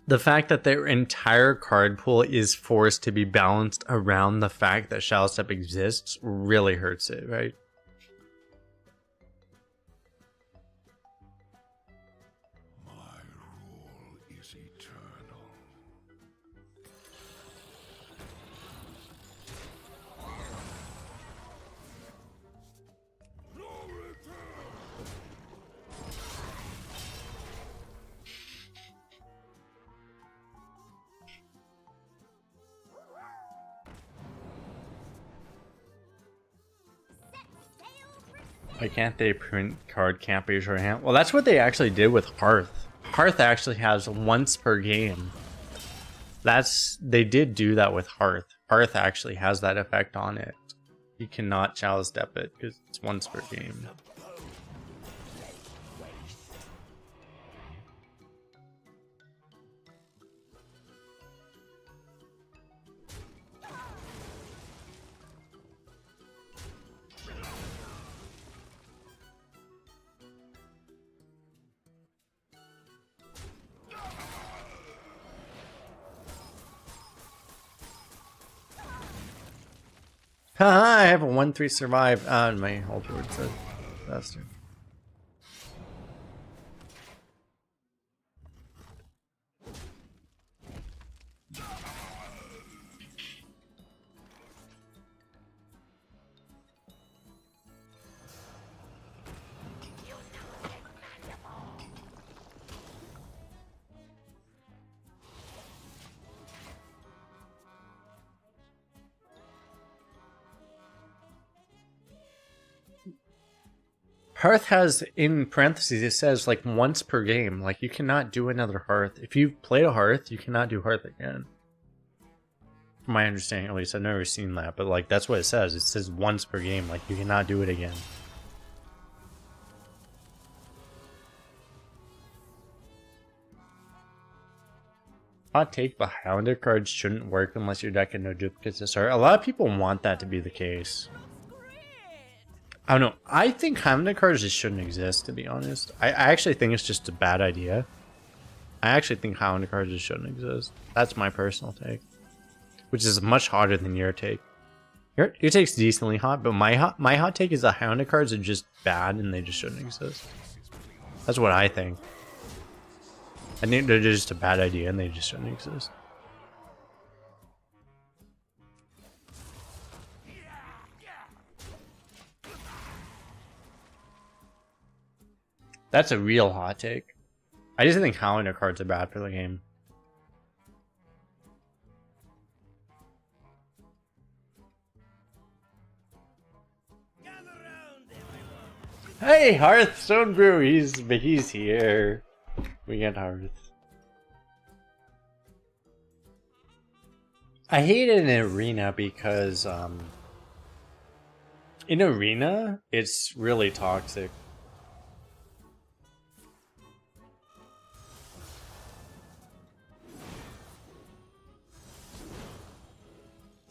A: The fact that their entire card pool is forced to be balanced around the fact that Shadow Step exists really hurts it, right?
B: My rule is eternal.
A: Why can't they print card can't be shorthand? Well, that's what they actually did with Hearth. Hearth actually has once per game. They did do that with Hearth. Hearth actually has that effect on it. You cannot Shadow Step it because it's once per game. Haha, I have a 1-3 survive. And my whole board said faster. Hearth has, in parentheses, it says like once per game. Like, you cannot do another Hearth. If you've played a Hearth, you cannot do Hearth again. From my understanding, at least, I've never seen that, but like that's what it says. It says once per game, like you cannot do it again. Hot take, but Highlander cards shouldn't work unless your deck had no duplicates to start. A lot of people want that to be the case. I don't know. I think Highlander cards just shouldn't exist, to be honest. I actually think it's just a bad idea. I actually think Highlander cards just shouldn't exist. That's my personal take. Which is much hotter than your take. Your take's decently hot, but my hot take is that Highlander cards are just bad and they just shouldn't exist. That's what I think. I think they're just a bad idea and they just shouldn't exist. That's a real hot take. I just think Highlander cards are bad for the game. Hey, Hearthstone Brew, he's here. We get Hearth. I hate it in Arena because in Arena it's really toxic.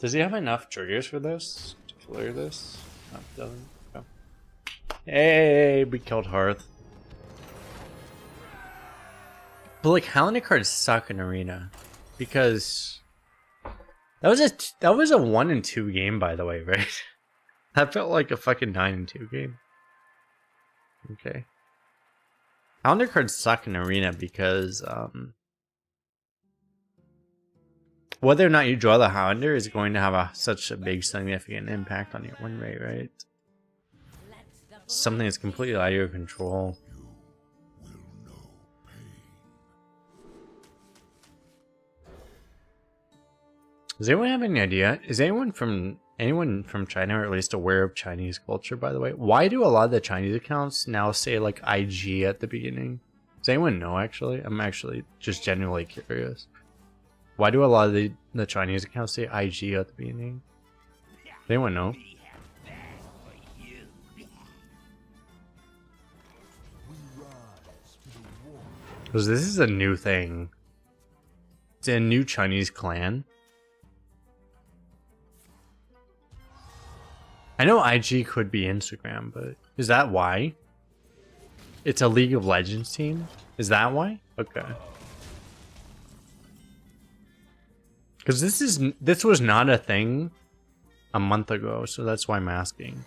A: Does he have enough triggers for this? To clear this? No, it doesn't. Okay. Hey, we killed Hearth. But like Highlander cards suck in Arena because that was a 1 and 2 game, by the way, right? That felt like a fucking 9 and 2 game. Okay. Highlander cards suck in Arena because whether or not you draw the Highlander is going to have such a big significant impact on your win rate, right? Something that's completely out of your control. Does anyone have any idea? Is anyone from China, or at least aware of Chinese culture, by the way? Why do a lot of the Chinese accounts now say like IG at the beginning? Does anyone know actually? I'm actually just genuinely curious. Why do a lot of the Chinese accounts say IG at the beginning? Does anyone know? Because this is a new thing. It's a new Chinese clan. I know IG could be Instagram, but is that why? It's a League of Legends team? Is that why? Okay. Because this was not a thing a month ago, so that's why I'm asking.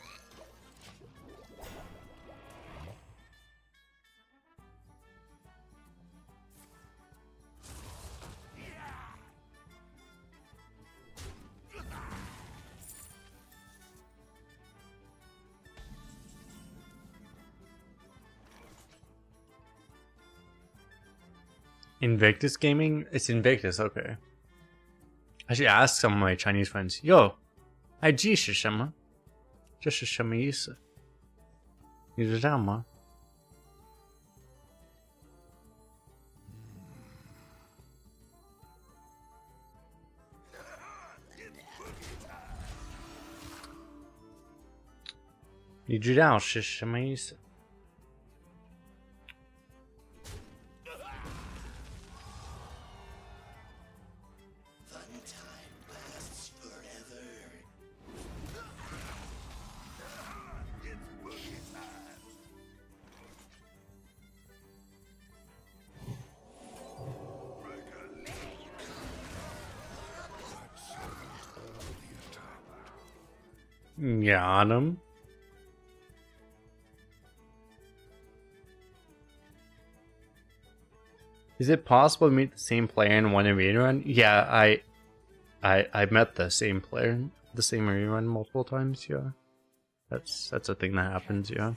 A: Invictus Gaming? It's Invictus, okay. I should ask some of my Chinese friends. Yo, IG 是什么？这是什么意思？你知道吗？你知道是什么意思？Got him. Is it possible to meet the same player in one arena run? Yeah, I met the same player in the same arena run multiple times, yeah. That's a thing that happens, yeah.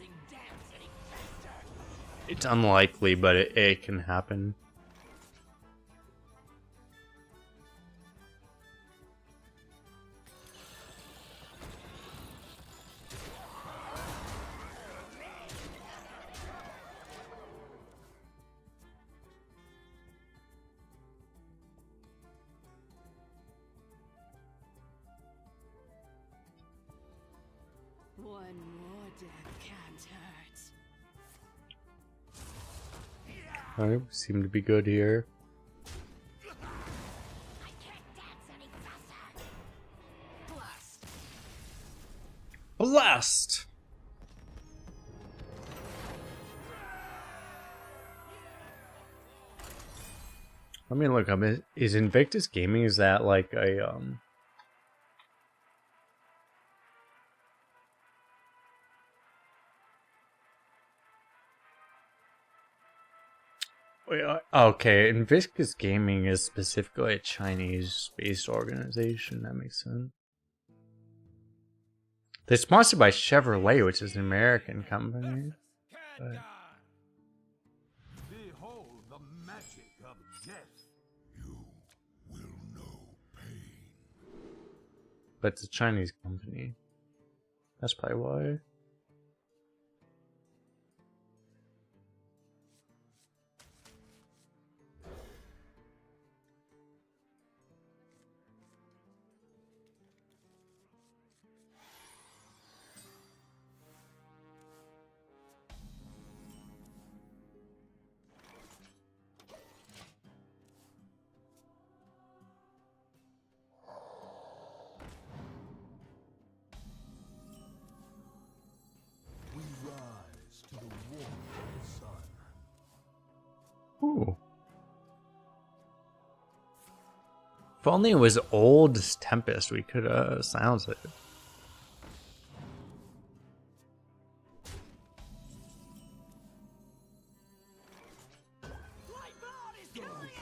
A: It's unlikely, but it can happen.
E: One more death can't hurt.
A: Alright, we seem to be good here.
E: I can't dance any faster. Blast.
A: Blast! Let me look up. Is Invictus Gaming, is that like a wait, okay, Invictus Gaming is specifically a Chinese-based organization. That makes sense. They're sponsored by Chevrolet, which is an American company. But
C: Behold the magic of death.
B: You will know pain.
A: it's a Chinese company. That's probably why.
C: We rise to the warmth of the sun.
A: Ooh. If only it was old Tempest, we could silence it.
G: Lightbone is curious!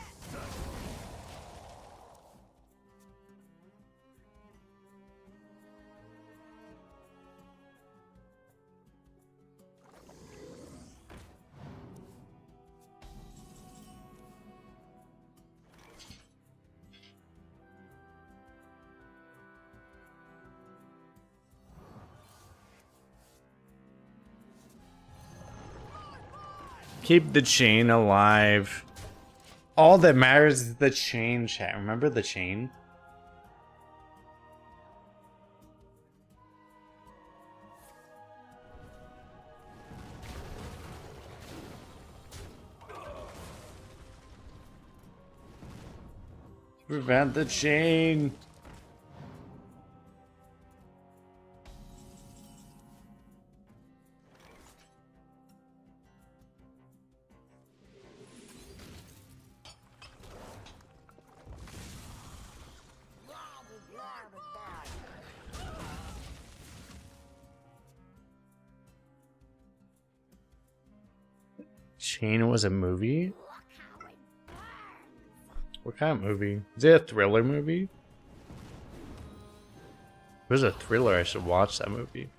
A: Keep the chain alive. All that matters is the chain, chat. Remember the chain? Prevent the chain. Chain was a movie? What kind of movie? Is it a thriller movie? If it was a thriller, I should watch that movie.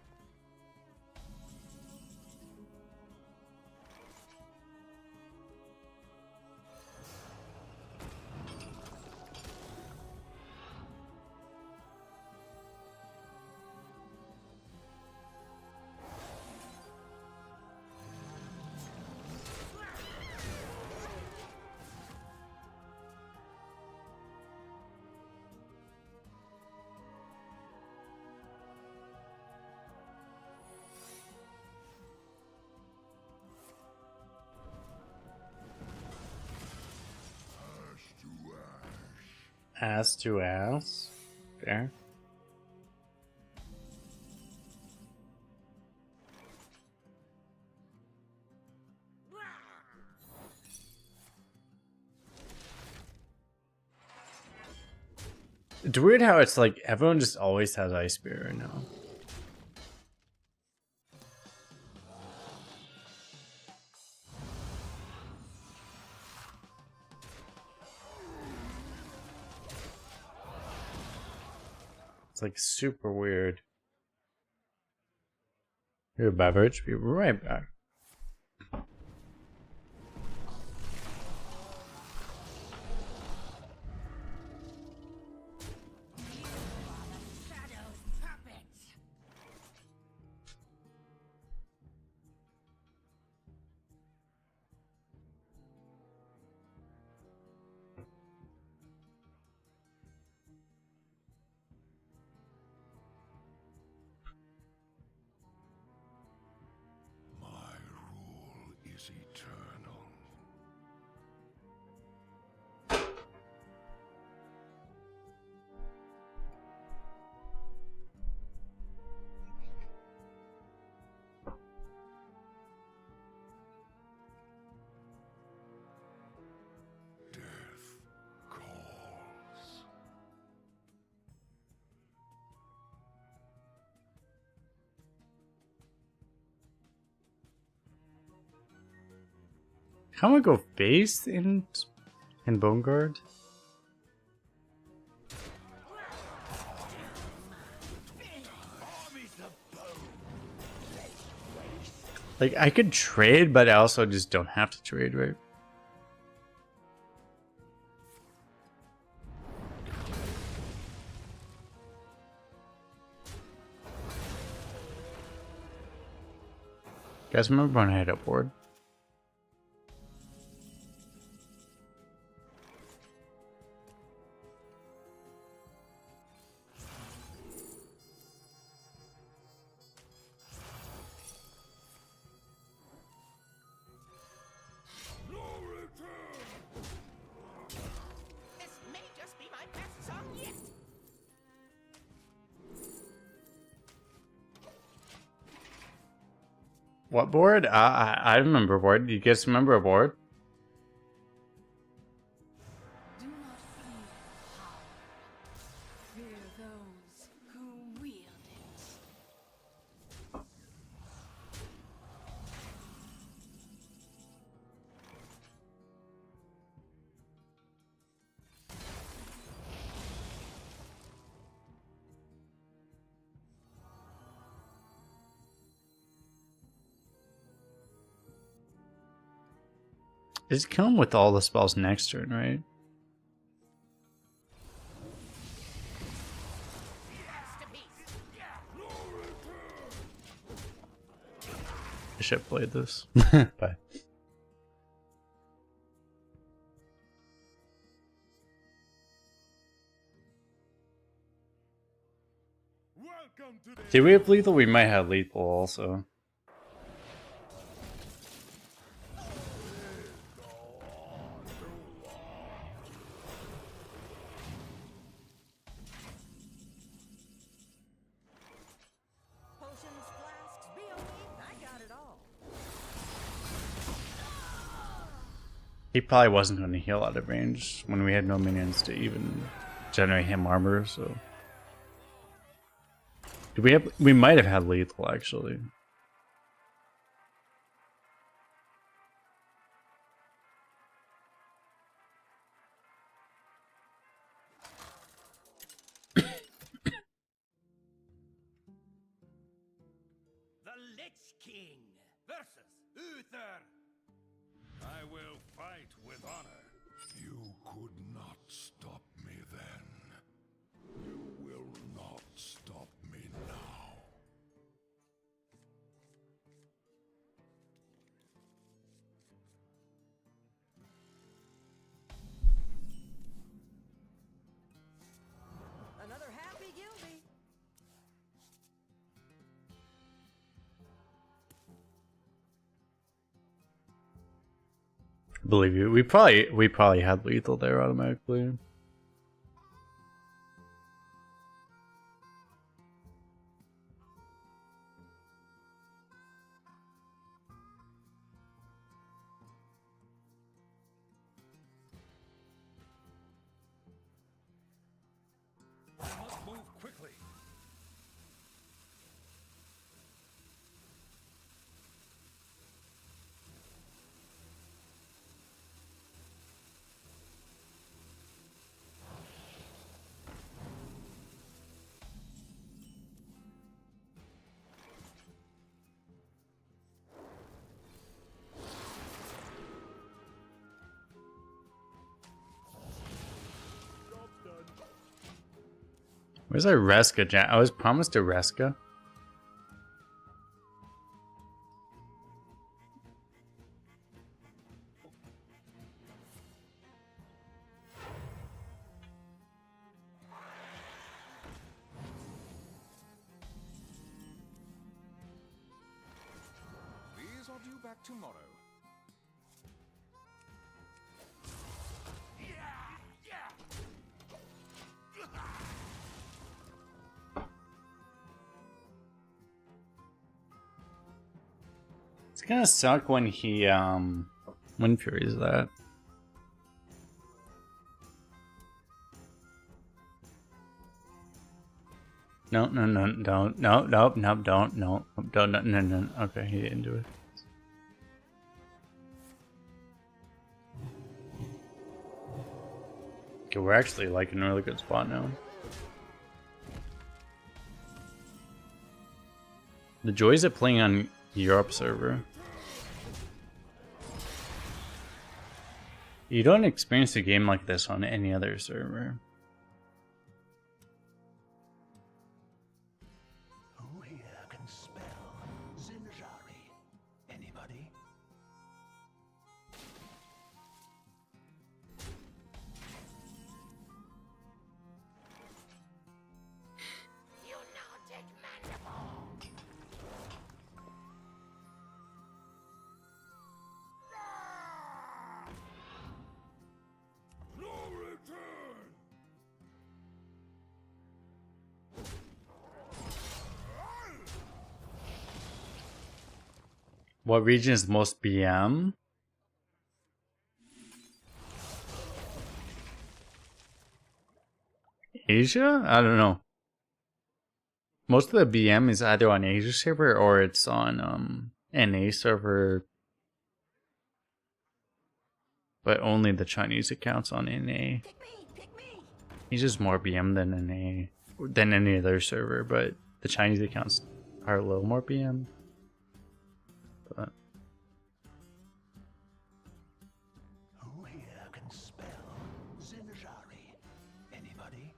A: Ass to ass. Fair. It's weird how it's like everyone just always has Ice Spear right now. It's like super weird. Here, beverage. Be right back.
E: Shadow's puppet.
A: How would I go face in Bone Guard? Like, I could trade, but I also just don't have to trade, right? Guys, remember when I had a board?
B: No return!
G: This may just be my best song yet.
A: What board? I remember a board. You guys remember a board?
E: Do not fear power. Fear those who wield it.
A: It's come with all the spells next turn, right? I should have played this. Bye.
C: Welcome to the
A: Did we have lethal? We might have lethal also.
D: Potions, flasks, BOE, I got it all.
A: He probably wasn't going to heal out of range when we had no minions to even generate him armor, so. Did we have? We might have had lethal actually.
G: The Lich King versus Uther.
C: I will fight with honor.
B: You could not stop me then. You will not stop me now.
D: Another happy guilty.
A: Believe you. We probably had lethal there automatically.
C: I must move quickly.
A: Where's our Reska? I was promised a Reska.
C: These are due back tomorrow.
A: It's gonna suck when he Wind Furies that. No, don't, no. Okay, he didn't do it. Okay, we're actually like in a really good spot now. The joys of playing on Europe server. You don't experience a game like this on any other server.
B: Who here can spell Zinjari? Anybody?
E: United mandible.
C: No return!
A: What region is the most BM? Asia? I don't know. Most of the BM is either on Asia server or it's on NA server. But only the Chinese accounts on NA.
E: Pick me.
A: Asia's more BM than NA than any other server, but the Chinese accounts are a little more BM. But
B: Who here can spell Zinjari? Anybody?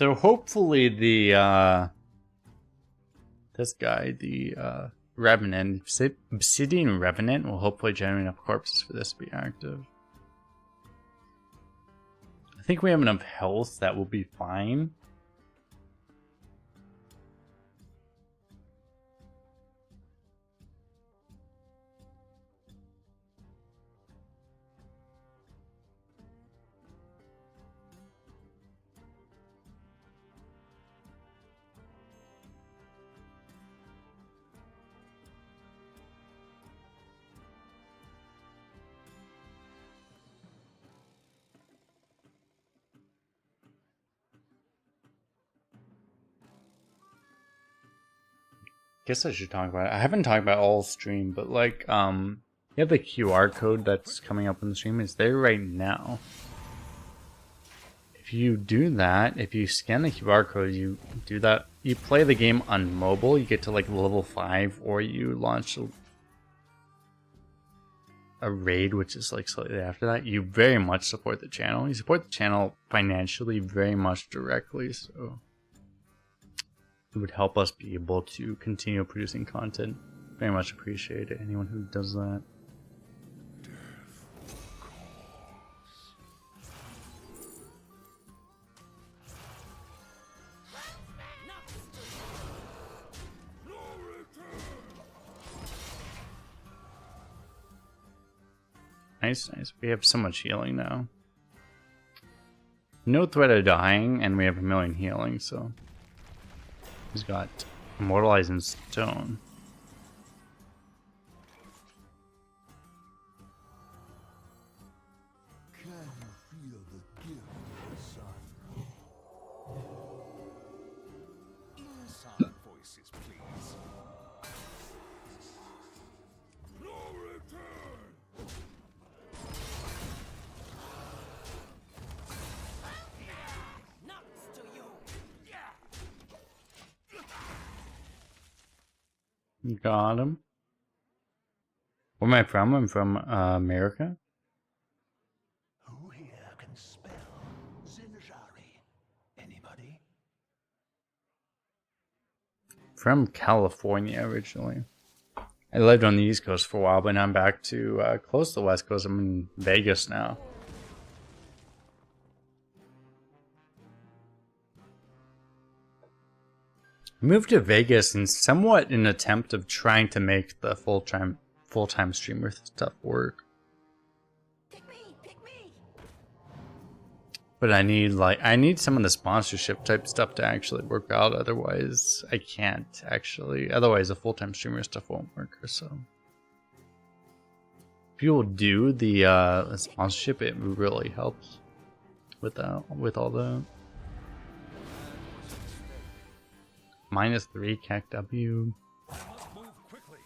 A: so hopefully the this guy, the Revenant, Obsidian Revenant, will hopefully generate enough corpses for this to be active. I think we have enough health that will be fine. Guess I should talk about it. I haven't talked about all stream, but like you have the QR code that's coming up on the stream. It's there right now. If you do that, if you scan the QR code, you do that, you play the game on mobile, you get to like level 5, or you launch a raid, which is like slightly after that, you very much support the channel. You support the channel financially very much directly, so it would help us be able to continue producing content. Very much appreciate it, anyone who does that. Nice, nice. We have so much healing now. No threat of dying, and we have 1,000,000 healing, so he's got Immortalizing Stone.
B: Can you feel the gift, son?
G: Silent voices, please.
C: No return!
G: Nuts to you.
A: You got him. Where am I from? I'm from America.
B: Who here can spell Zinjari? Anybody?
A: From California originally. I lived on the East Coast for a while, but now I'm back to close to the West Coast. I'm in Vegas now. Moved to Vegas in somewhat an attempt of trying to make the full-time streamer stuff work.
E: Pick me.
A: But I need some of the sponsorship type stuff to actually work out. Otherwise, I can't actually. Otherwise, a full-time streamer stuff won't work. So, if you will do the sponsorship, it really helps with all the -3 CAC W.
C: Must move quickly.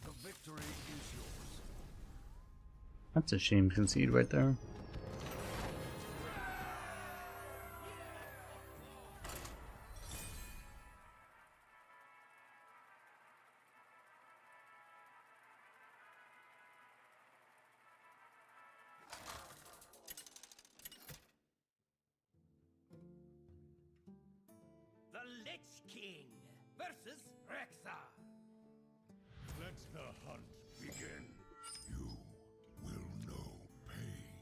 C: The victory is yours.
A: That's a shame concede right there.
G: The Lich King versus Rexa.
C: Let the hunt begin.
B: You will know pain.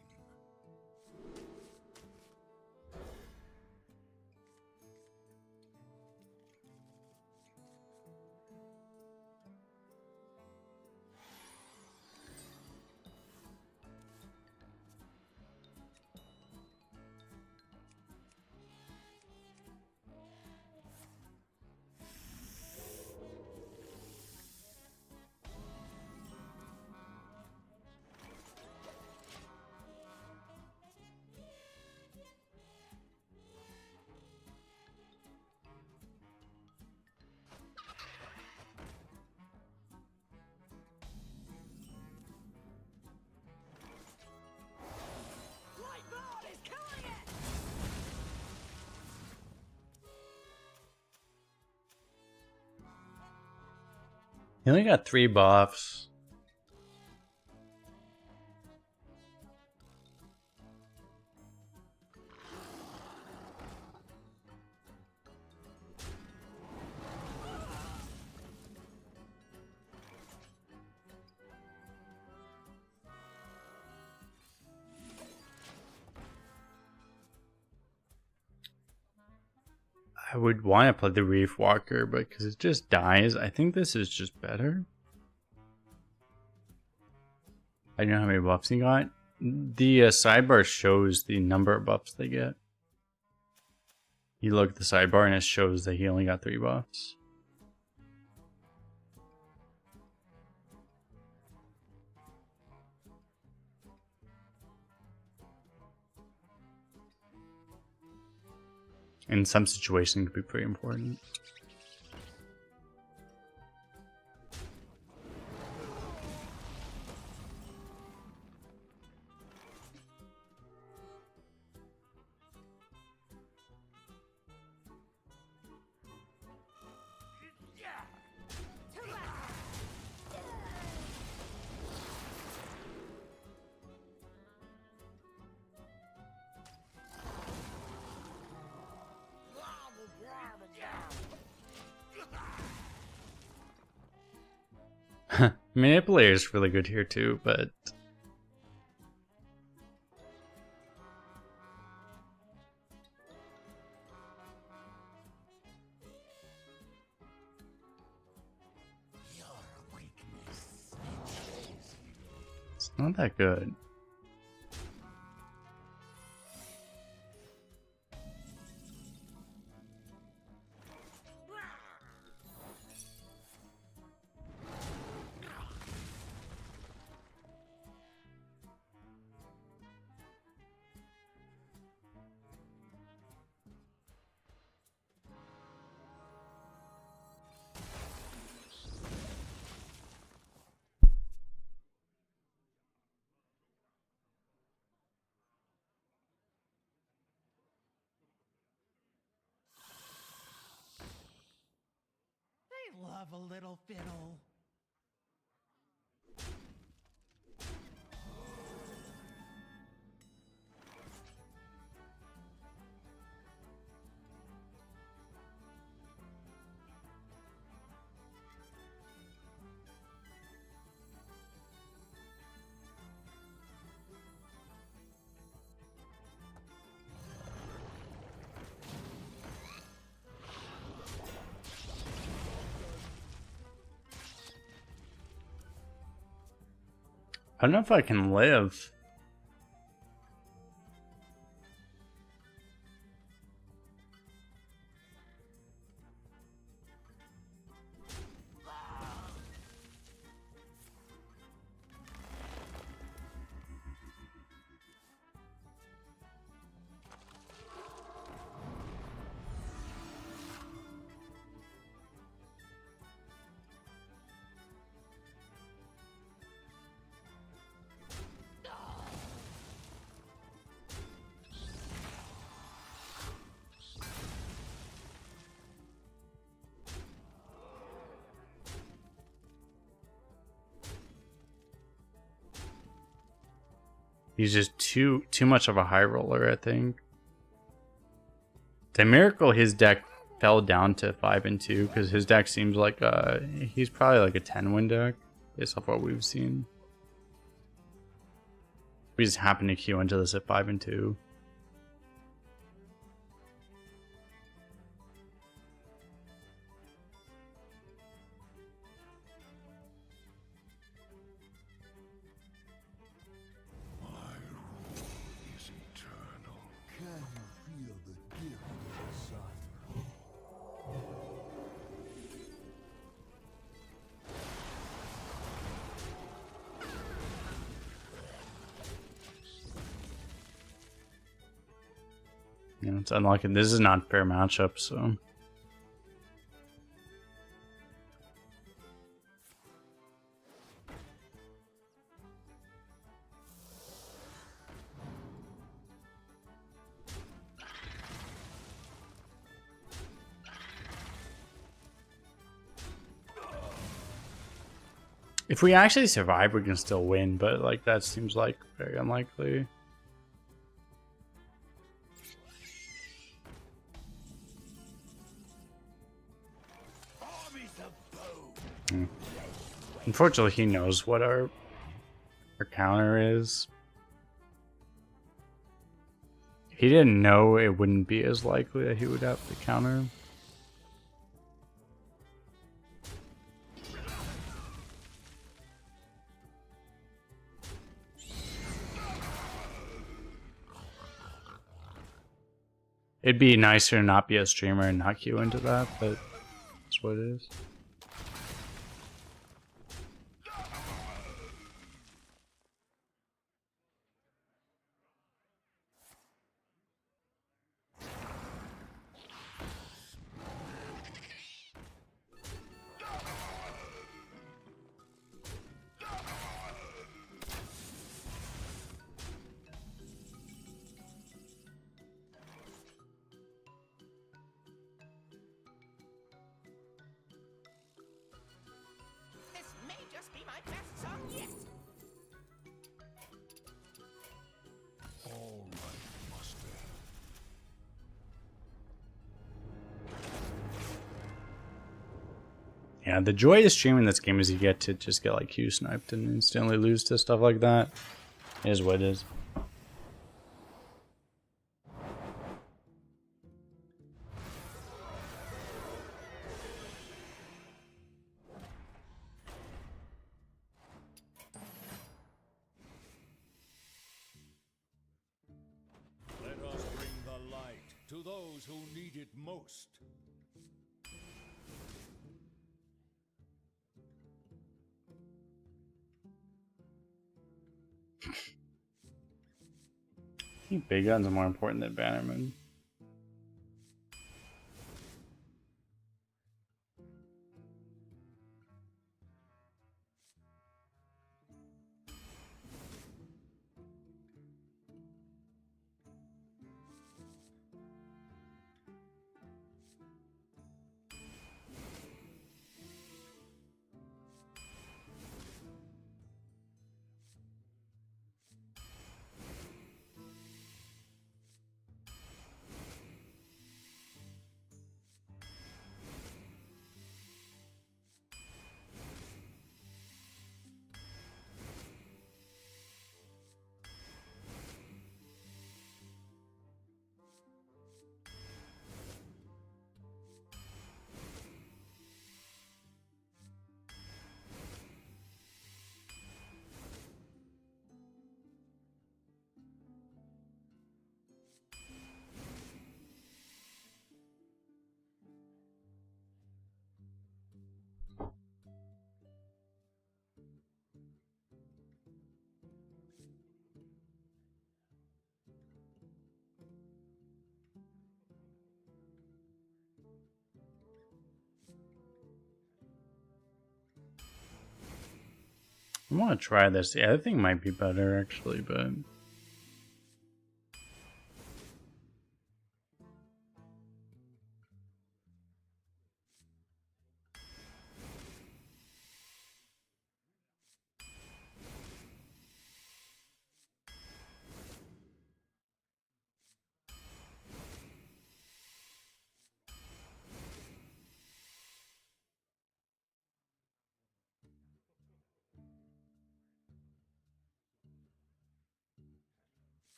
E: Lightbolt is killing it!
A: He only got 3 buffs. I would want to play the Reef Walker, but because it just dies, I think this is just better. I don't know how many buffs he got. The sidebar shows the number of buffs they get. You look at the sidebar and it shows that he only got 3 buffs. In some situations, it can be pretty important. Manipulator is really good here too, but it's not that good.
G: They love a little fiddle.
A: I don't know if I can live. He's just too much of a high roller, I think. The miracle his deck fell down to 5 and 2 because his deck seems like he's probably like a 10-win deck based off what we've seen. We just happen to queue into this at 5 and 2.
B: My rule is eternal. Can you feel the gift of the sun?
A: You know, it's unlucky. This is not fair matchup, so. If we actually survive, we can still win, but like that seems like very unlikely. Unfortunately, he knows what our counter is. If he didn't know, it wouldn't be as likely that he would have the counter. It'd be nicer to not be a streamer and not queue into that, but that's what it is.
G: This may just be my best song yet.
B: All right, Master.
A: Yeah, the joy of streaming this game is you get to just get like Q sniped and instantly lose to stuff like that. It is what it is.
C: Let us bring the light to those who need it most.
A: I think big guns are more important than Bannerman. I want to try this. The other thing might be better actually, but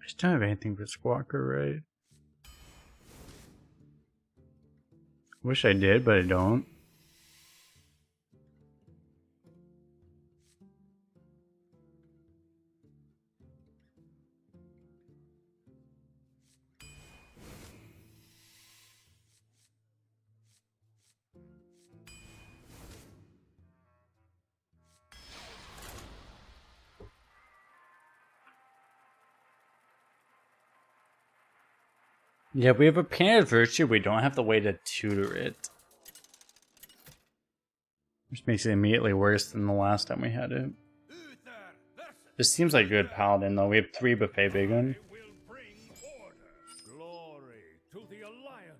A: I just don't have anything for Squawker, right? Wish I did, but I don't. Yeah, we have a Painted Virtue, we don't have the way to tutor it. Which makes it immediately worse than the last time we had it. This seems like good Paladin though. We have 3 Buffet Bigun.
C: Will bring order. Glory to the Alliance.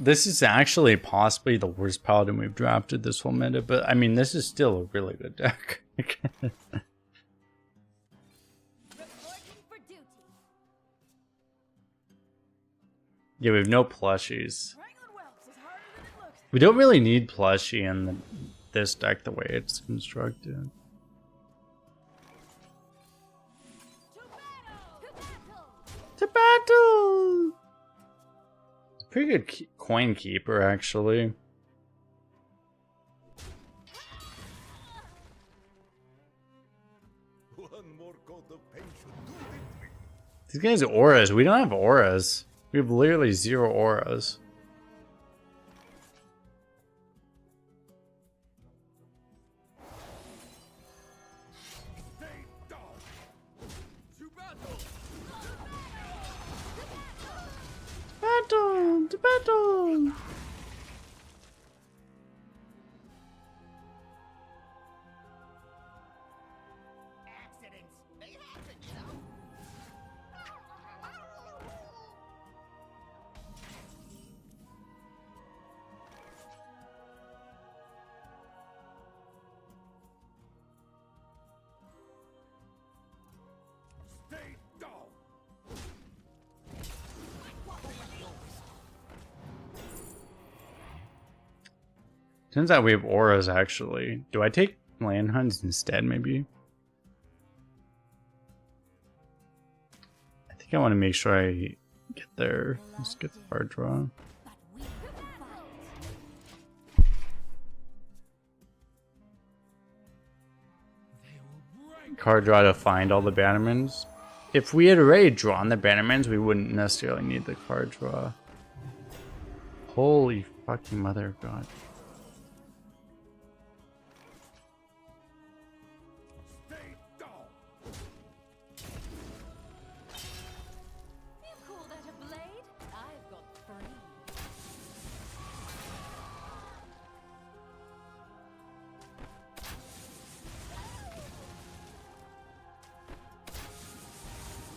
A: This is actually possibly the worst Paladin we've drafted this whole meta, but I mean, this is still a really good deck.
E: Reporting for duty.
A: Yeah, we have no plushies.
D: Wrangling whelps is harder than it looks.
A: We don't really need plushie in this deck the way it's constructed.
E: To battle!
A: To battle! Pretty good coin keeper, actually.
B: One more coat of paint should do the trick.
A: These guys are auras. We don't have auras. We have literally 0 auras.
C: Stay down. To battle.
A: Battle! To battle!
G: Accidents. They happen, you know.
C: Stay down.
A: Turns out we have auras, actually. Do I take land hunts instead, maybe? I think I want to make sure I get there. Let's get the card draw.
E: But we fight.
A: Card draw to find all the bannermans. If we had already drawn the bannermans, we wouldn't necessarily need the card draw. Holy fucking mother of God.
C: Stay down.
E: You call that a blade? I've got 3.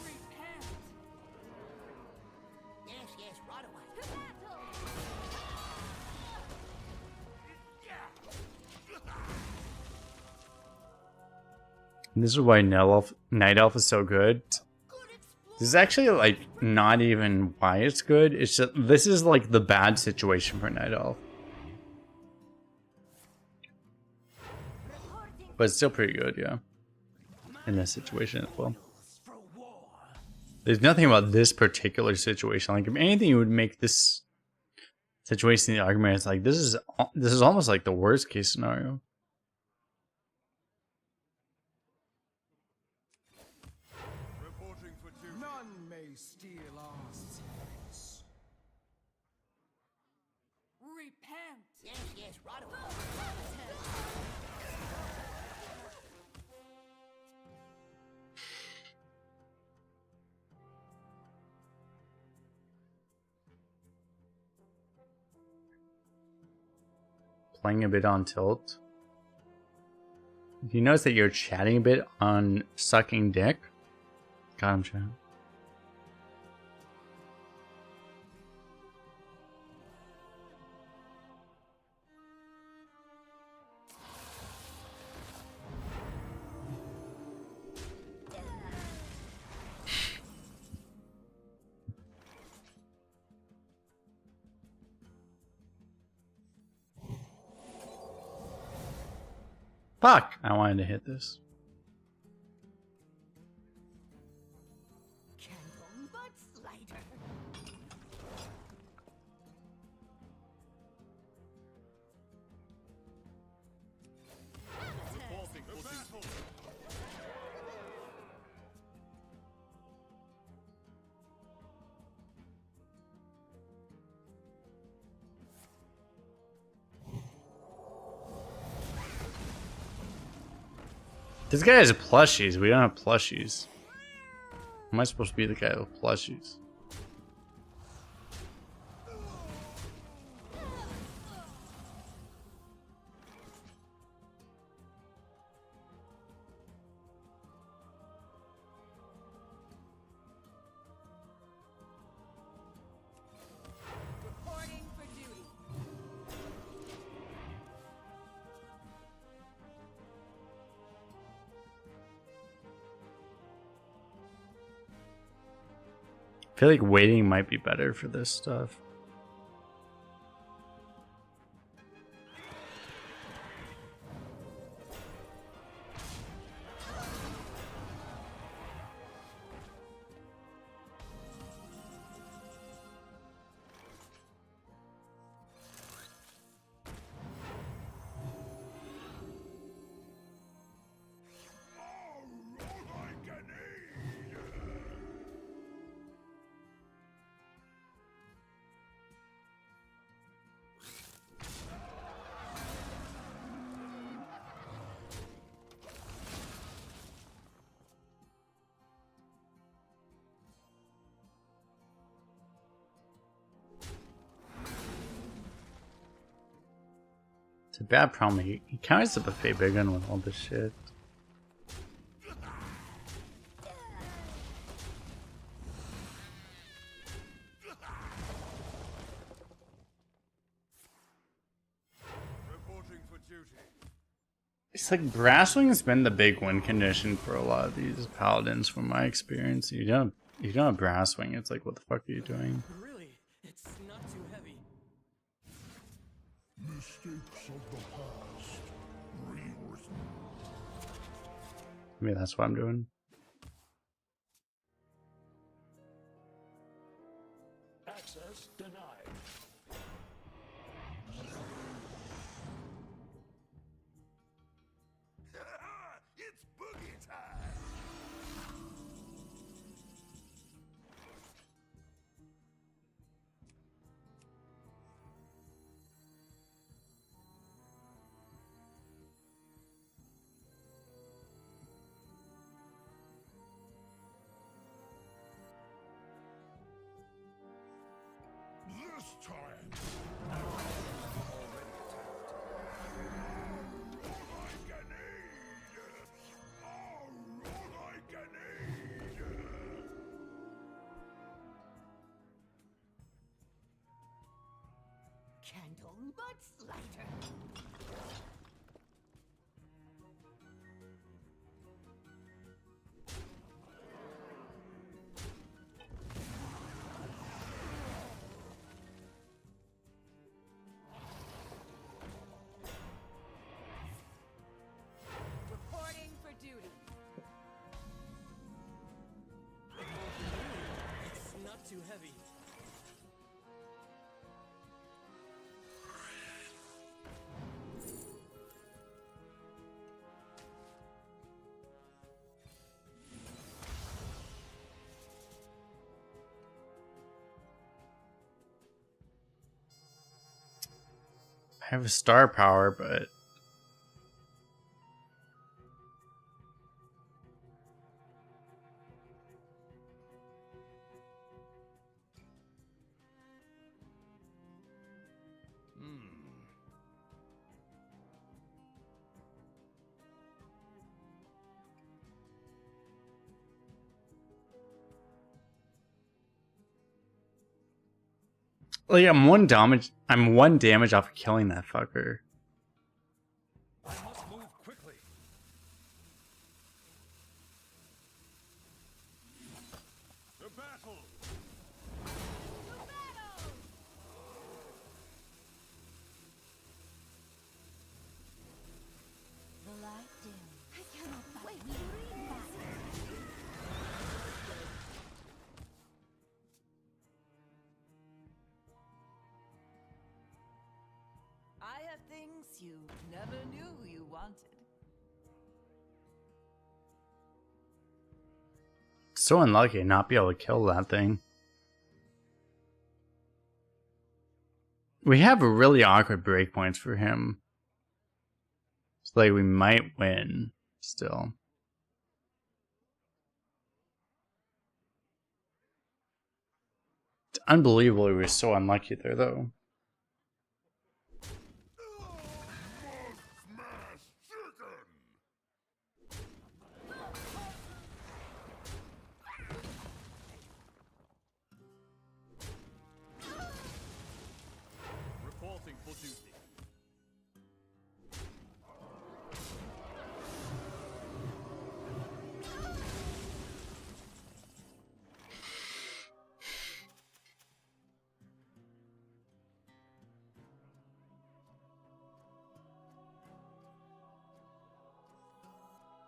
E: Repent.
G: Yes, right away.
E: To battle!
A: And this is why Night Elf is so good. This is actually like not even why it's good. It's just this is like the bad situation for Night Elf. But it's still pretty good, yeah. In this situation as well. There's nothing about this particular situation. Like if anything, you would make this situation the argument. It's like this is almost like the worst case scenario.
B: Reporting for duty.
F: None may steal our secrets.
E: Repent!
G: Yes, right away.
A: Playing a bit on tilt. You notice that you're chatting a bit on sucking dick? Got him, chat. Fuck! I wanted to hit this.
E: Candle mud slider.
A: This guy has plushies. We don't have plushies. Am I supposed to be the guy with plushies?
D: Reporting for duty.
A: I feel like waiting might be better for this stuff. It's a bad problem. He carries the buffet big gun with all this shit.
C: Reporting for duty.
A: It's like Brasswing has been the big win condition for a lot of these paladins, from my experience. You don't have Brasswing. It's like, what the fuck are you doing?
H: Really? It's not too heavy.
B: Mistakes of the past rewritten.
A: Maybe that's what I'm doing.
B: Access denied. It's boogie time. This time. All I can eat. All I can eat.
E: Candle mud slider.
D: Reporting for duty.
H: It's not too heavy.
A: I have a star power, but like I'm one damage. I'm one damage off of killing that fucker.
C: I must move quickly. To battle.
E: The last
D: never knew you wanted.
A: So unlucky to not be able to kill that thing. We have really awkward breakpoints for him. It's like we might win still. It's unbelievable we were so unlucky there though.
B: Smash chicken!
C: Reporting for duty.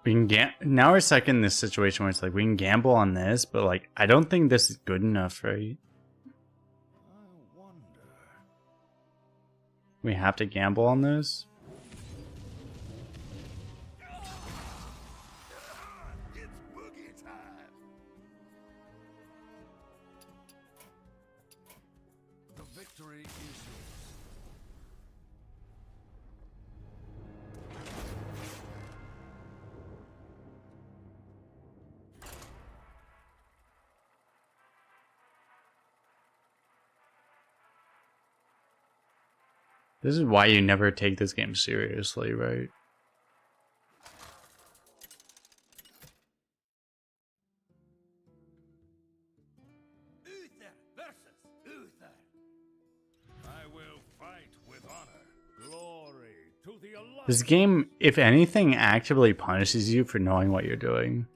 A: We can now we're stuck in this situation where it's like we can gamble on this, but like I don't think this is good enough, right?
B: I wonder.
A: We have to gamble on this.
B: It's boogie time!
F: The victory is yours.
A: This is why you never take this game seriously, right?
C: Uther versus Uther. I will fight with honor. Glory to the Alliance.
A: This game, if anything, actively punishes you for knowing what you're doing.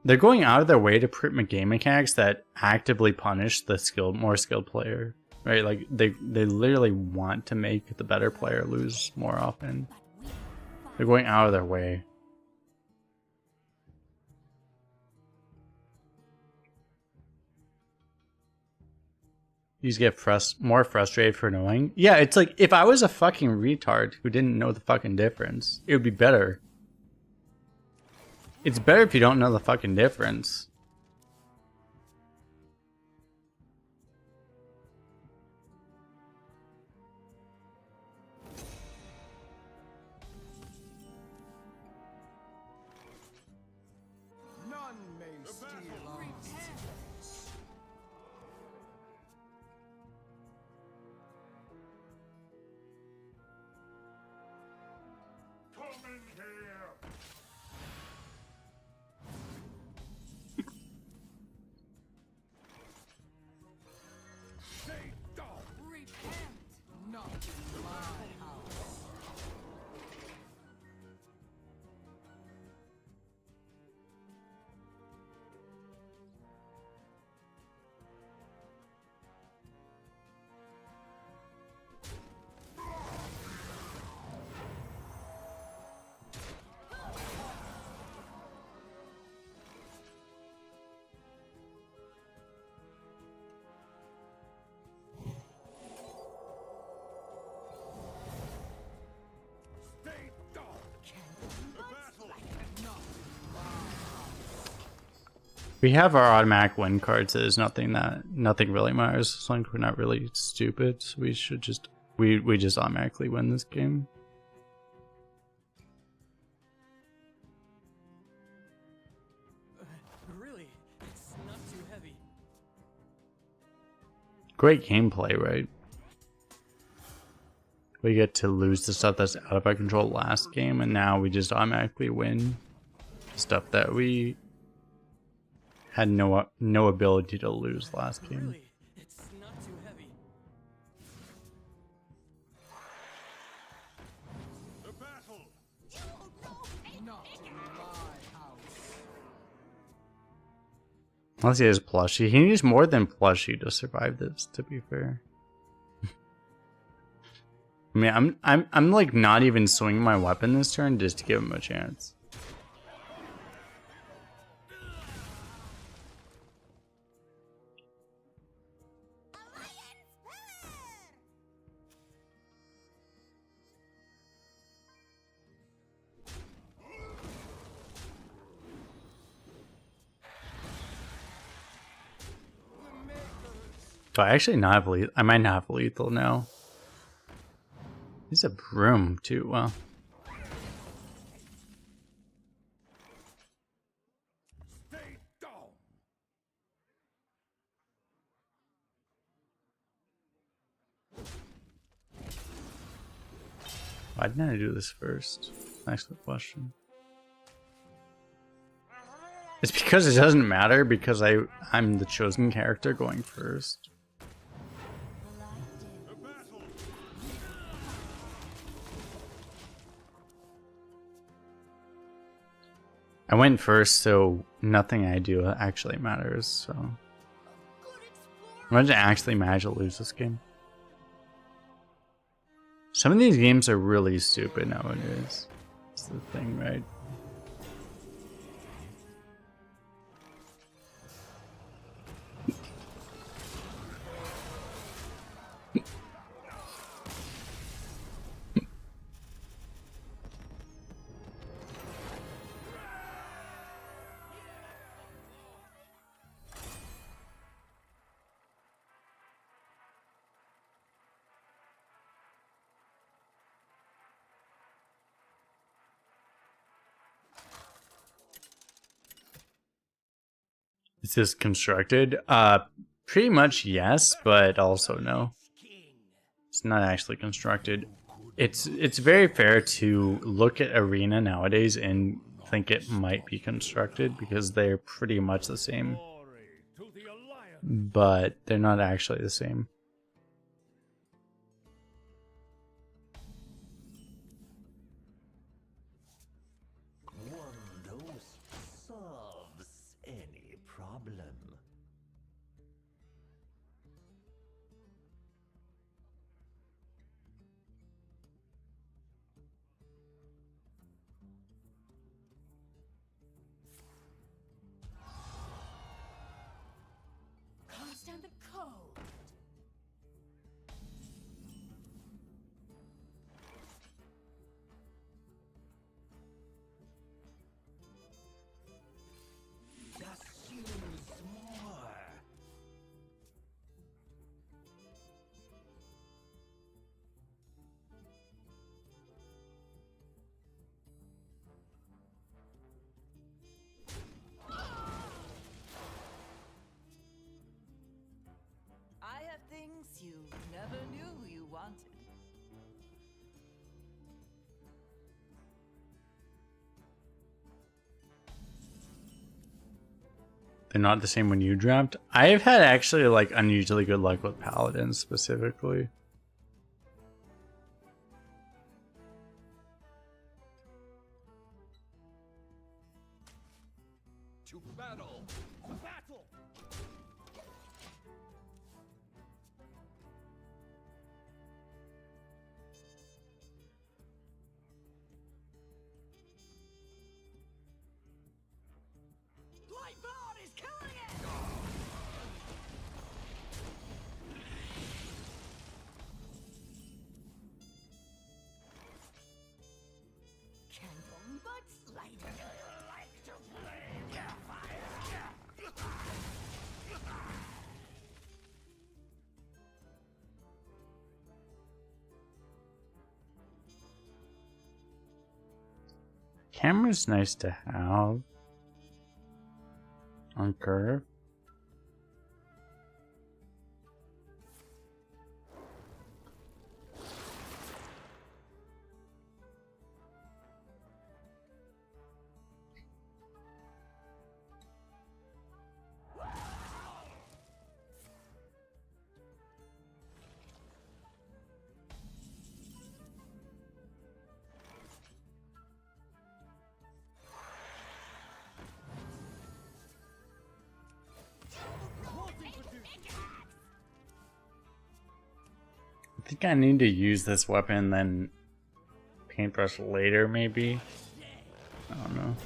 A: They're going out of their way to put game mechanics that actively punish the more skilled player, right? Like they literally want to make the better player lose more often. They're going out of their way. You just get more frustrated for knowing. Yeah, it's like if I was a fucking retard who didn't know the fucking difference, it would be better. It's better if you don't know the fucking difference.
F: None may steal our secrets.
B: Come in here!
C: Stay down.
D: Repent.
F: Not in my house.
C: Stay down. The battle.
A: We have our automatic win cards. So there's nothing really matters as long as we're not really stupid. So we should just we just automatically win this game.
H: Really, it's not too heavy.
A: Great gameplay, right? We get to lose the stuff that's out of our control last game, and now we just automatically win stuff that we had no ability to lose last game.
H: Really, it's not too heavy.
C: The battle.
F: Not in my house.
A: Unless he has plushie. He needs more than plushie to survive this, to be fair. I mean, I'm like not even swinging my weapon this turn just to give him a chance. Do I actually not have lethal? I might not have lethal now. He's a broom too. Well,
C: Stay down.
A: why didn't I do this first? Excellent question. It's because it doesn't matter because I'm the chosen character going first. I went first, so nothing I do actually matters. So imagine I actually manage to lose this game. Some of these games are really stupid nowadays. That's the thing, right? Is this constructed? Pretty much yes, but also no. It's not actually constructed. It's very fair to look at Arena nowadays and think it might be constructed because they're pretty much the same,
C: Glory to the Alliance.
A: but they're not actually the same.
I: One dose solves any problem.
E: Kolst and the cold.
I: Just use more.
D: I have things you never knew you wanted.
A: They're not the same when you dropped. I've had actually like unusually good luck with paladins specifically.
F: To battle!
C: Battle.
E: Lightbound is killing it! Candle butts lighter. Like to play with fire.
A: Camera's nice to have on curve. I think I need to use this weapon, then paintbrush later, maybe. I don't know.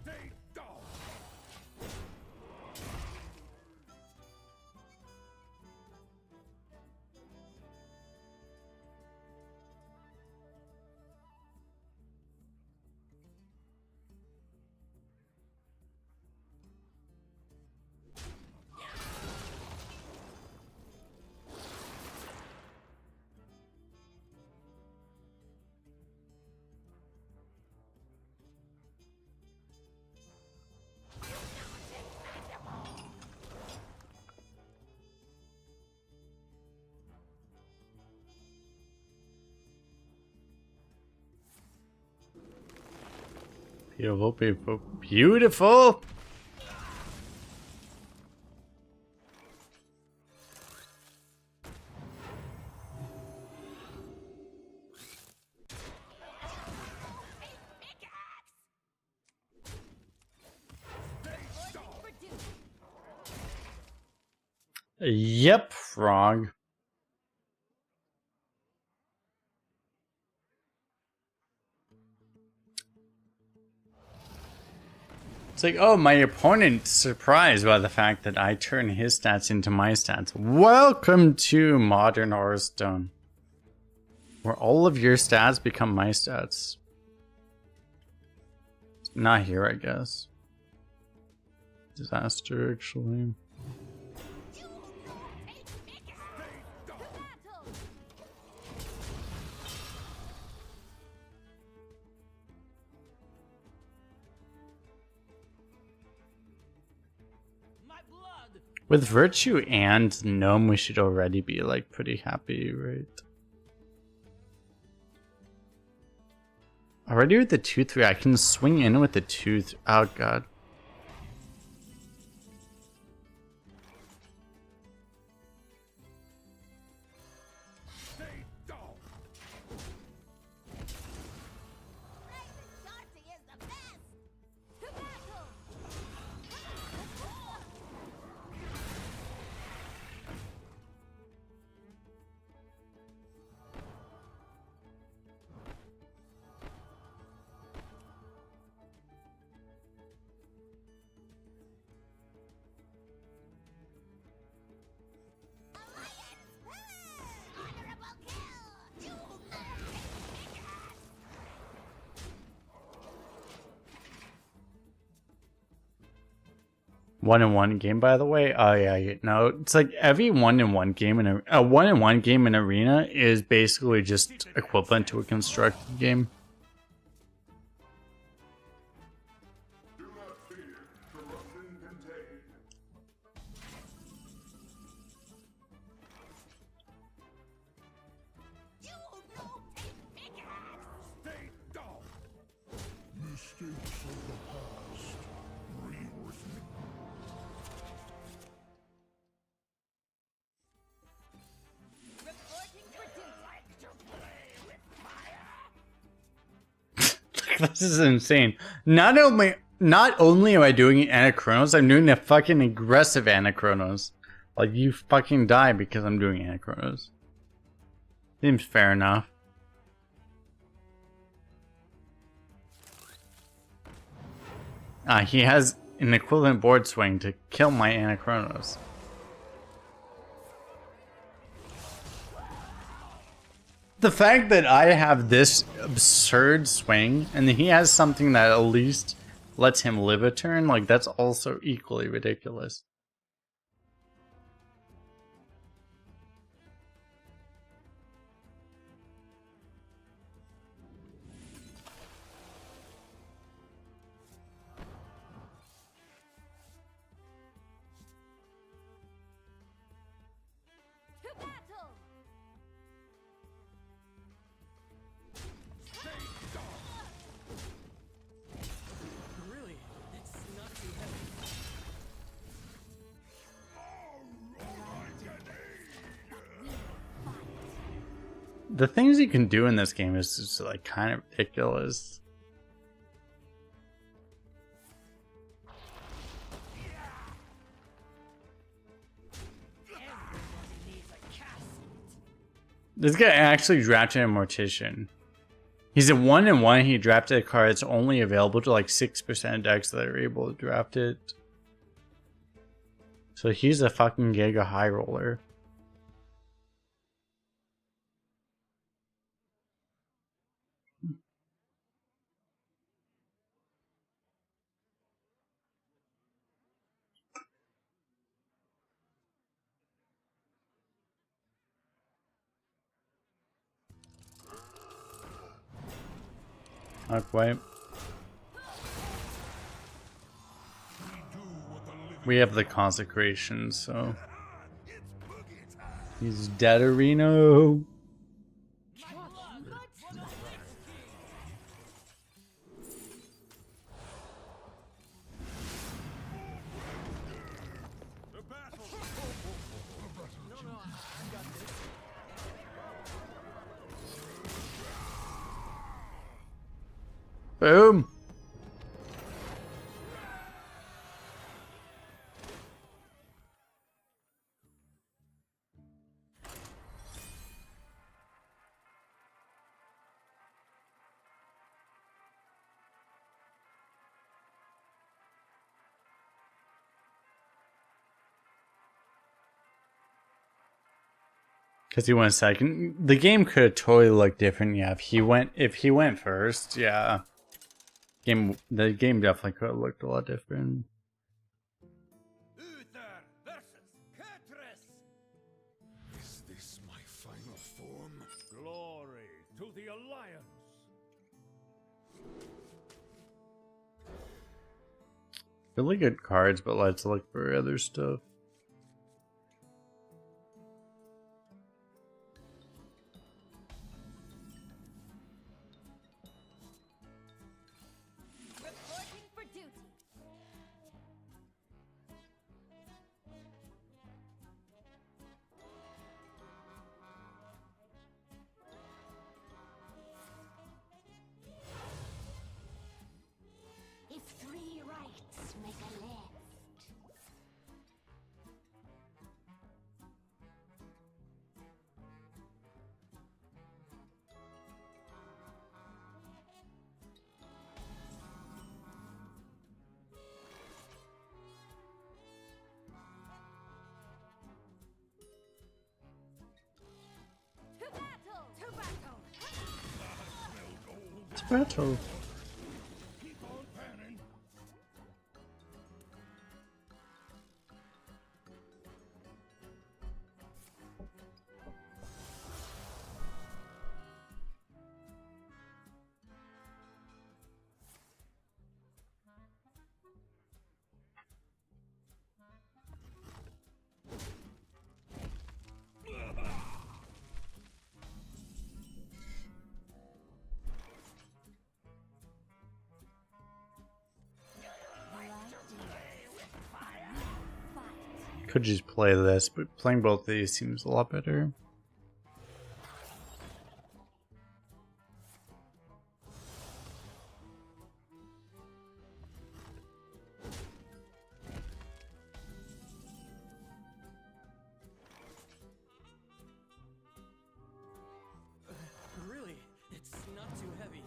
C: Stay down.
A: Beautiful, beautiful, beautiful! Yep, frog. It's like, oh, my opponent's surprised by the fact that I turn his stats into my stats. Welcome to Modern Hearthstone, where all of your stats become my stats. Not here, I guess. Disaster, actually. With Virtue and Gnome, we should already be like pretty happy, right? Already with the 2-3, I can swing in with the 2-3. Oh god. One-in-one game, by the way. Oh yeah, no, it's like every one-in-one game in a one-in-one game in Arena is basically just equivalent to a constructed game.
B: Do not fear, corruption contained. Stay down. Mistakes of the past. Read with me.
A: This is insane. Not only am I doing Anachronos, I'm doing the fucking aggressive Anachronos. Like, you fucking die because I'm doing Anachronos. Seems fair enough. He has an equivalent board swing to kill my Anachronos. The fact that I have this absurd swing and he has something that at least lets him live a turn, like, that's also equally ridiculous.
H: Really, it's not too heavy.
A: The things you can do in this game is just like kind of ridiculous. This guy actually drafted a Mortician. He's a 1-in-1. He drafted a card that's only available to like 6% of decks that are able to draft it. So he's a fucking Giga High Roller. Not quite. We have the Consecration, so he's dead, Areno. Boom. Because he went second. The game could have totally looked different. Yeah, if he went first, yeah. The game definitely could have looked a lot different.
C: Uther versus Kurtrus.
B: Is this my final form?
C: Glory to the Alliance.
A: Really good cards, but let's look for other stuff.
D: Reporting for duty.
E: If three rights make a left.
D: To battle! To battle!
A: It's battle.
C: Keep on panning.
A: Could just play this, but playing both of these seems a lot better.
H: Really? It's not too heavy.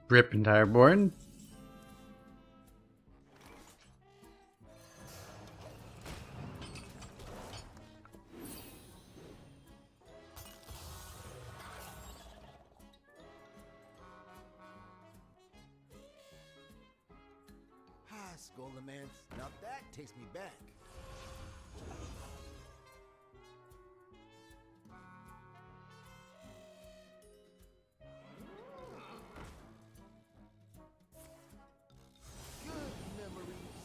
A: Rip entire board.
J: Ah, Skullman. Now that takes me back. Good memories.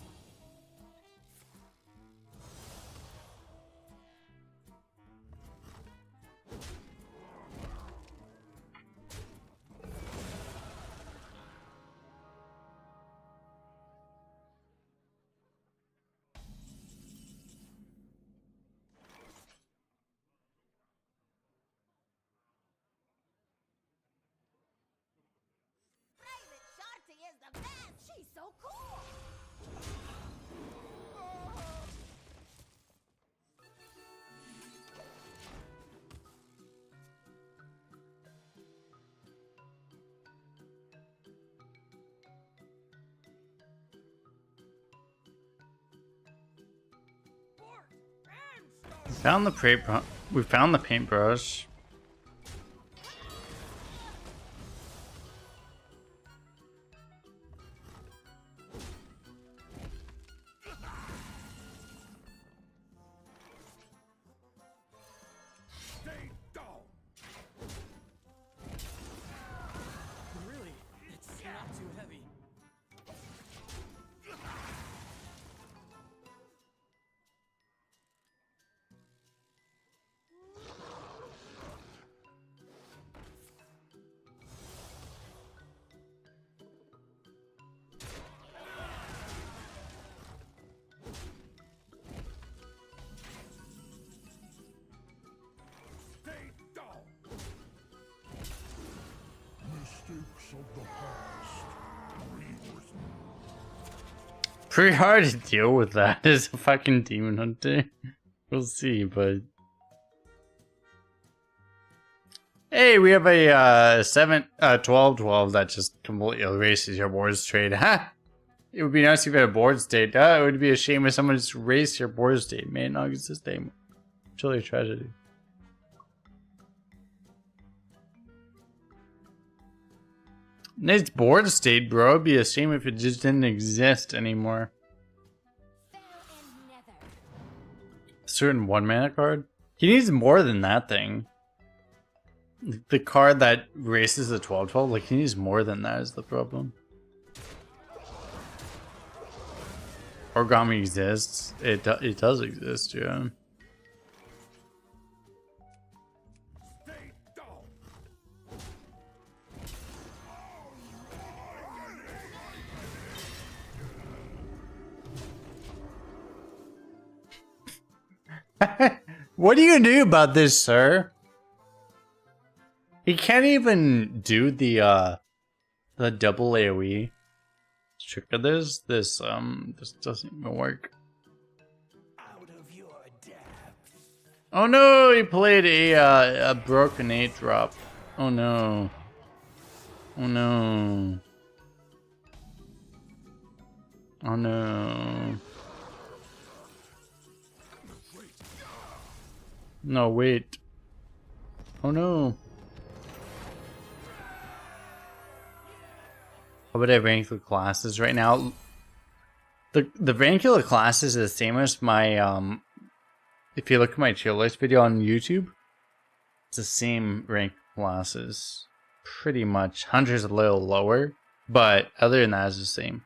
D: Private Shanti is the best! She's so cool!
A: We found the paintbrush.
C: Stay down.
H: Really? It's not too heavy.
B: of the past. Reason.
A: Pretty hard to deal with that as a fucking demon hunter. We'll see, but hey, we have a 12 that just completely erases your board state. Ha! It would be nice if you had a board state. It would be a shame if someone just erased your board state. May not exist anymore. Truly a tragedy. Nice board state, bro. It'd be a shame if it just didn't exist anymore. A certain 1-mana card? He needs more than that thing. The card that races the 12/12, like he needs more than that is the problem. Origami exists. It does exist, yeah.
C: Stay down.
A: What are you gonna do about this, sir? He can't even do the double AoE. Trick of this doesn't even work.
I: Out of your depth.
A: Oh no, he played a broken 8-drop. Oh no. Oh no. Oh no. No, wait. Oh no. How about I rank the classes right now? The rank of the classes is the same as my if you look at my tier list video on YouTube, it's the same rank classes. Pretty much. Hunter's a little lower, but other than that it's the same.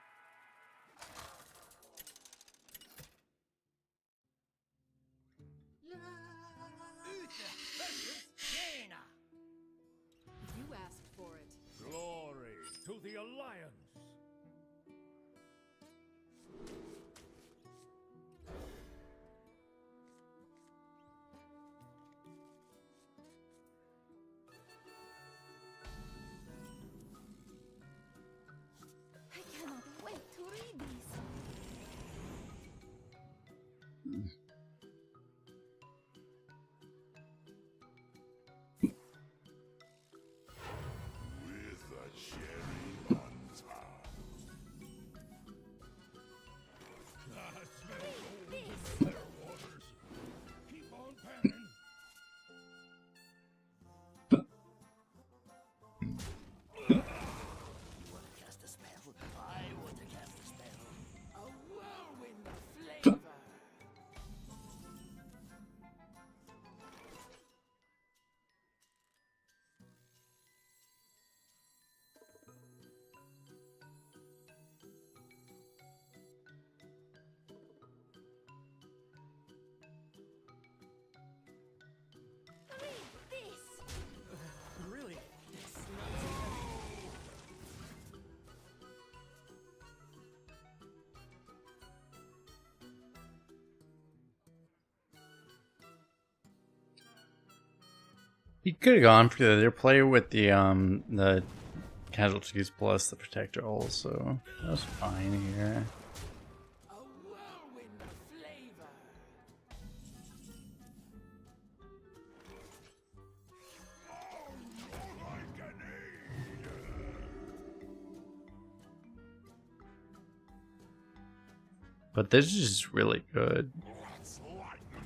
D: You asked for it.
C: Glory to the Alliance.
D: I cannot wait to read these.
B: With a cherry on top.
C: Their orders. Keep on panning.
I: Cast a spell. I want to cast a spell.
F: A whirlwind flavor.
H: Really? It's not too heavy.
A: He could have gone for the other player with the casualties plus the protector also. That was fine here.
F: A whirlwind flavor.
A: But this is just really good.
B: Let's lighten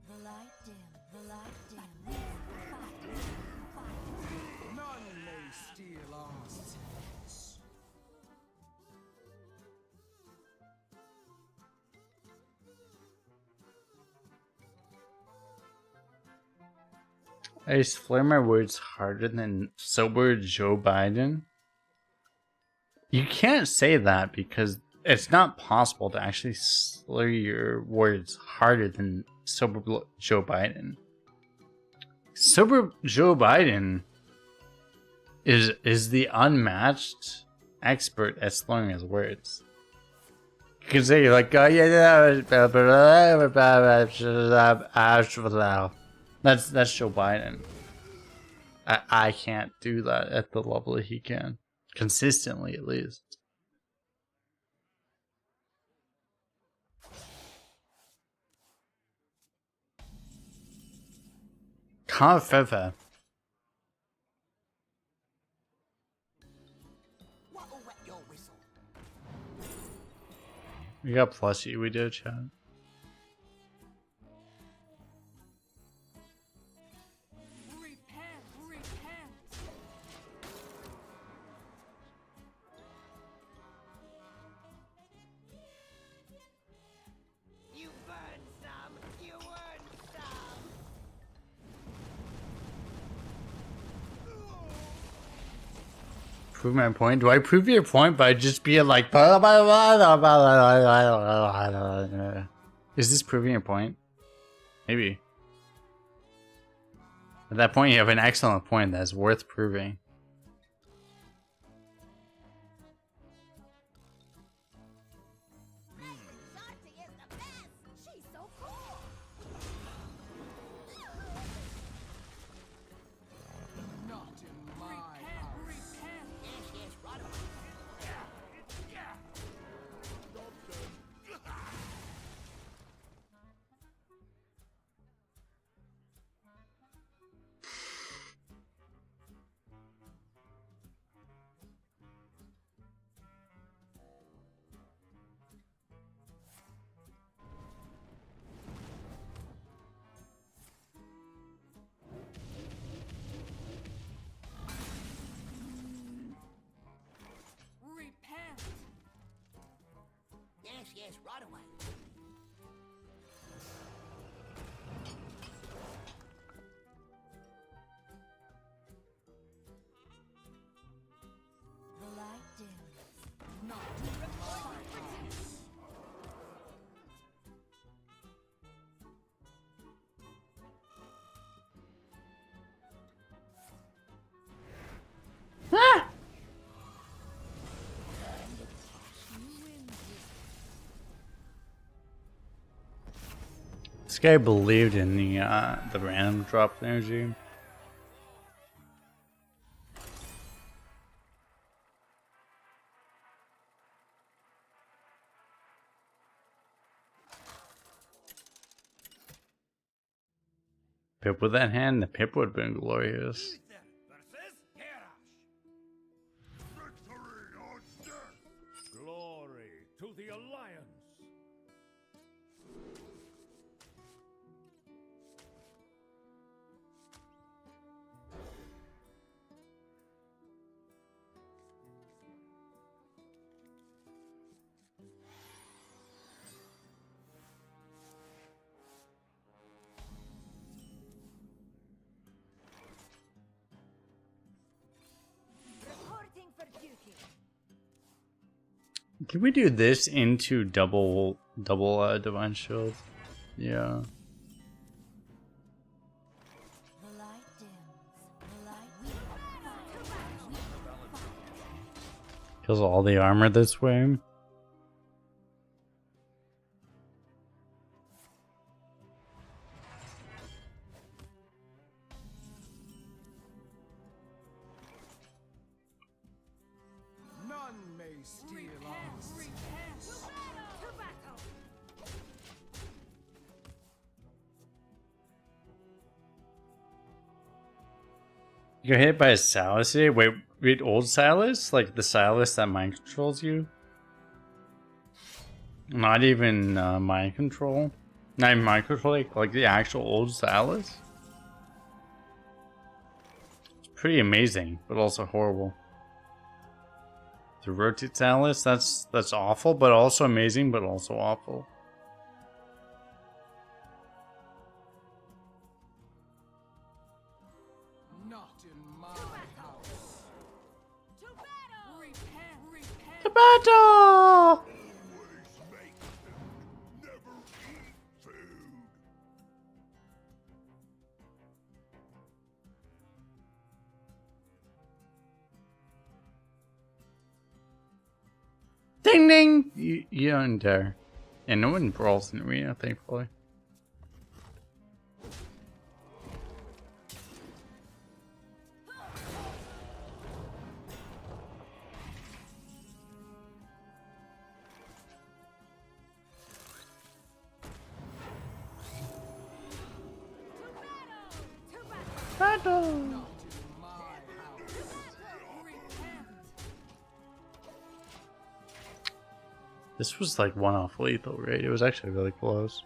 D: The light dim, the light dim. Fight.
F: None may steal our sense.
A: I slur my words harder than sober Joe Biden. You can't say that because it's not possible to actually slur your words harder than
K: Sober Joe Biden. Sober Joe Biden is the unmatched expert at slurring his words. You can say like, oh yeah, that's Joe Biden. I can't do that at the level that he can, consistently at least. Confefa.
I: What'll wet your whistle?
K: We got plushie. We did, chat.
G: You burn some, you earn some.
K: Prove my point. Do I prove your point by just being like? Is this proving your point? Maybe. At that point, you have an excellent point that's worth proving.
D: Shorty is the best. She's so cool.
F: Not in my house.
I: Yes, yes, right away. Yes, yes, right away.
D: The light dims.
F: Not in my house.
K: This guy believed in the random drop energy. Pip with that hand, the Pip would have been glorious.
B: Victory or death!
C: Glory to the Alliance!
D: Reporting for duty.
K: Can we do this into double divine shield? Yeah.
D: The light dims. The light
K: Kills all the armor this way.
F: None may steal us.
D: to battle.
K: You get hit by a Silas here? Wait, old Silas? Like the Silas that mind controls you? Not even mind control? Not even mind control, like the actual old Silas? It's pretty amazing, but also horrible. The rotate Silas, that's awful, but also amazing, but also awful.
F: Not in my house.
D: To battle.
F: Repent.
K: The battle!
B: Always make food, never eat food.
K: Ding ding! You don't dare. And no one brawls in arena, thankfully. Battle!
F: Not in my house. Repent.
K: This was like one off lethal, right? It was actually really close.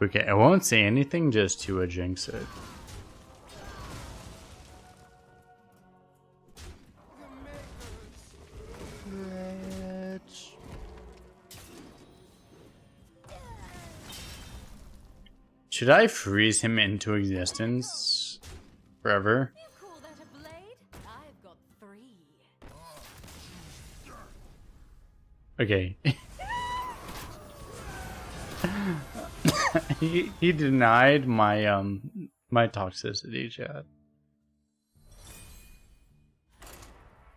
K: Okay, I won't say anything just to jinx it. Should I freeze him into existence forever?
D: You call that a blade? I've got 3.
K: Okay. he denied my my toxicity, chat.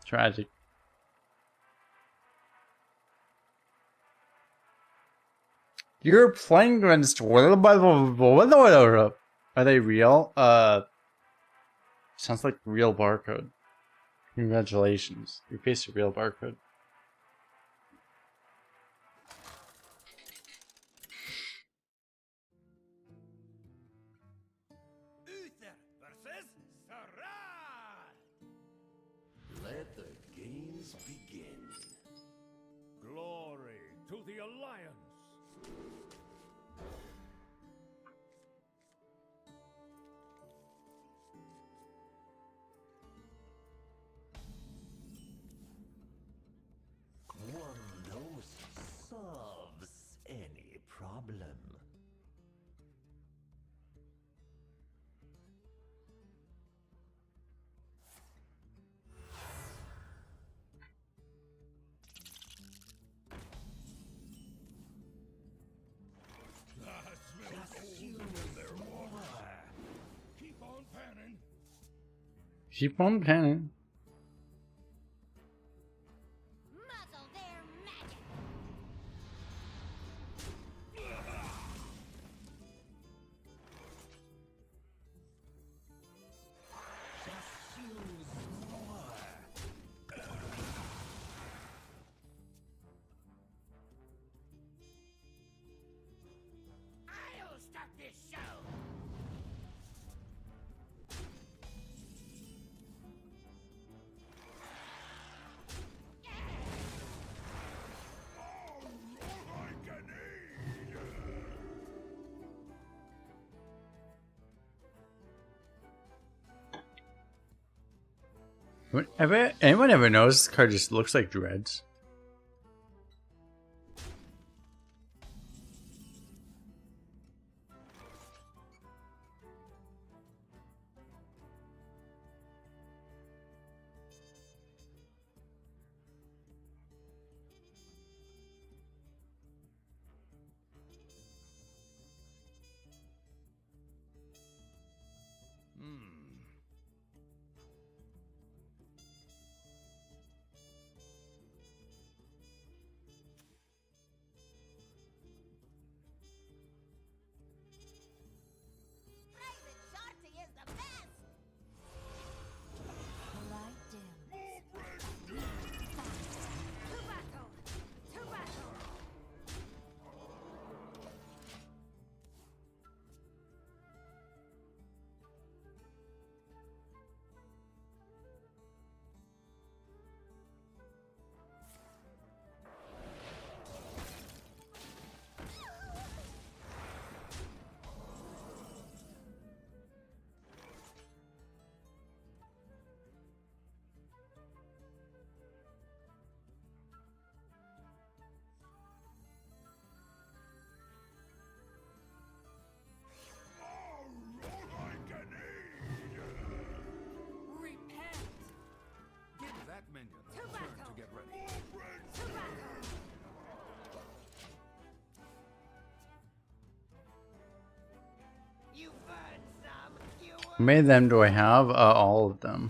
K: Tragic. You're playing against are they real? Sounds like real barcode. Congratulations. You faced a real barcode.
C: Uther versus Sarah!
I: Let the games begin.
C: Glory to the Alliance!
I: One dose solves any problem.
C: Keep on panning!
K: Keep on panning.
D: Muzzle their magic.
G: I'll start this show.
K: Anyone ever knows this card just looks like dreads?
D: Private Shorty is the best. Light dim. To battle. To battle.
F: Repent.
C: Give that minion
D: To
C: a turn
D: battle.
C: to get ready.
D: To battle.
K: How many of them do I have? All of them.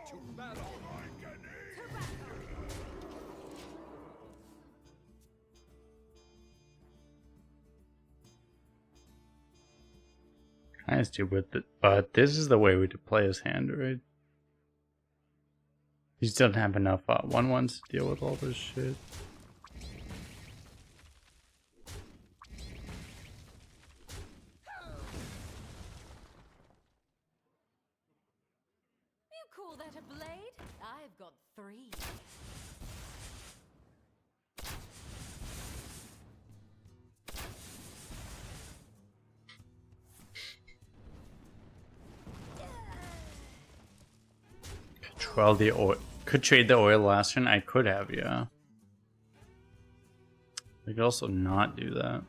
B: To battle like an
K: Kind of stupid, but this is the way we play his hand, right? He just doesn't have enough 1/1s to deal with all this shit.
F: You call that a blade? I've got 3.
K: Control the oil. Could trade the oil last turn. I could have, yeah. I could also not do that.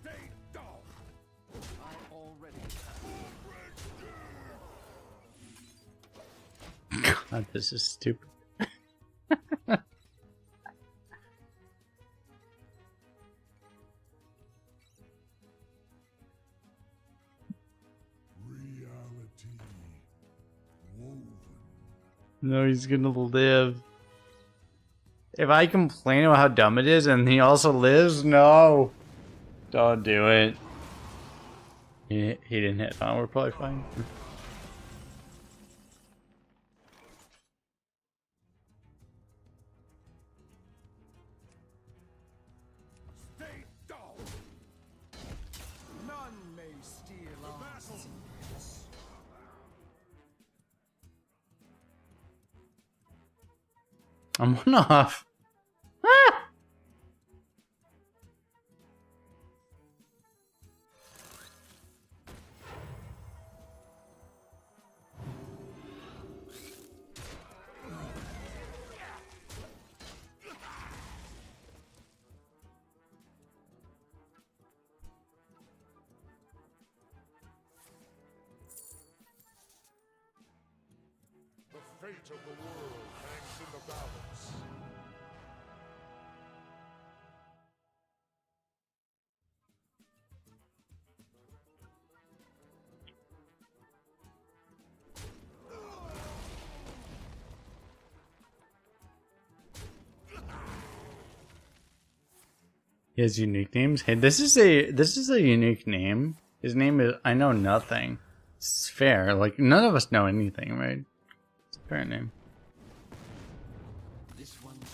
B: stay down.
H: I already
K: God, this is stupid.
B: Reality woven.
K: No, he's gonna live. If I complain about how dumb it is and he also lives, no. Don't do it. He didn't hit. Oh, we're probably fine.
B: Stay down.
H: None may steal our secrets.
K: I'm 1 off.
B: The fate of the world hangs in the balance.
K: He has unique names. Hey, this is a unique name. His name is I know nothing. It's fair. Like none of us know anything, right? It's a fair name.
I: This one's yours.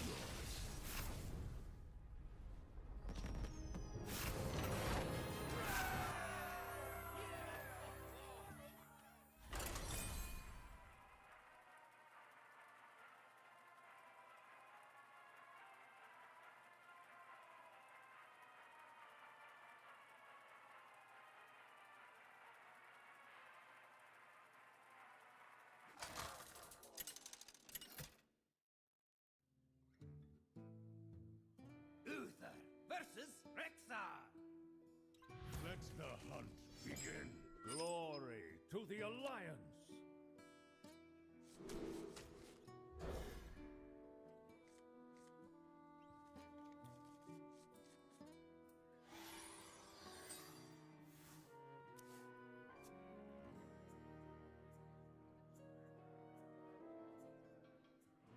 E: Uther versus Rexar.
C: Let the hunt begin. Glory to the Alliance.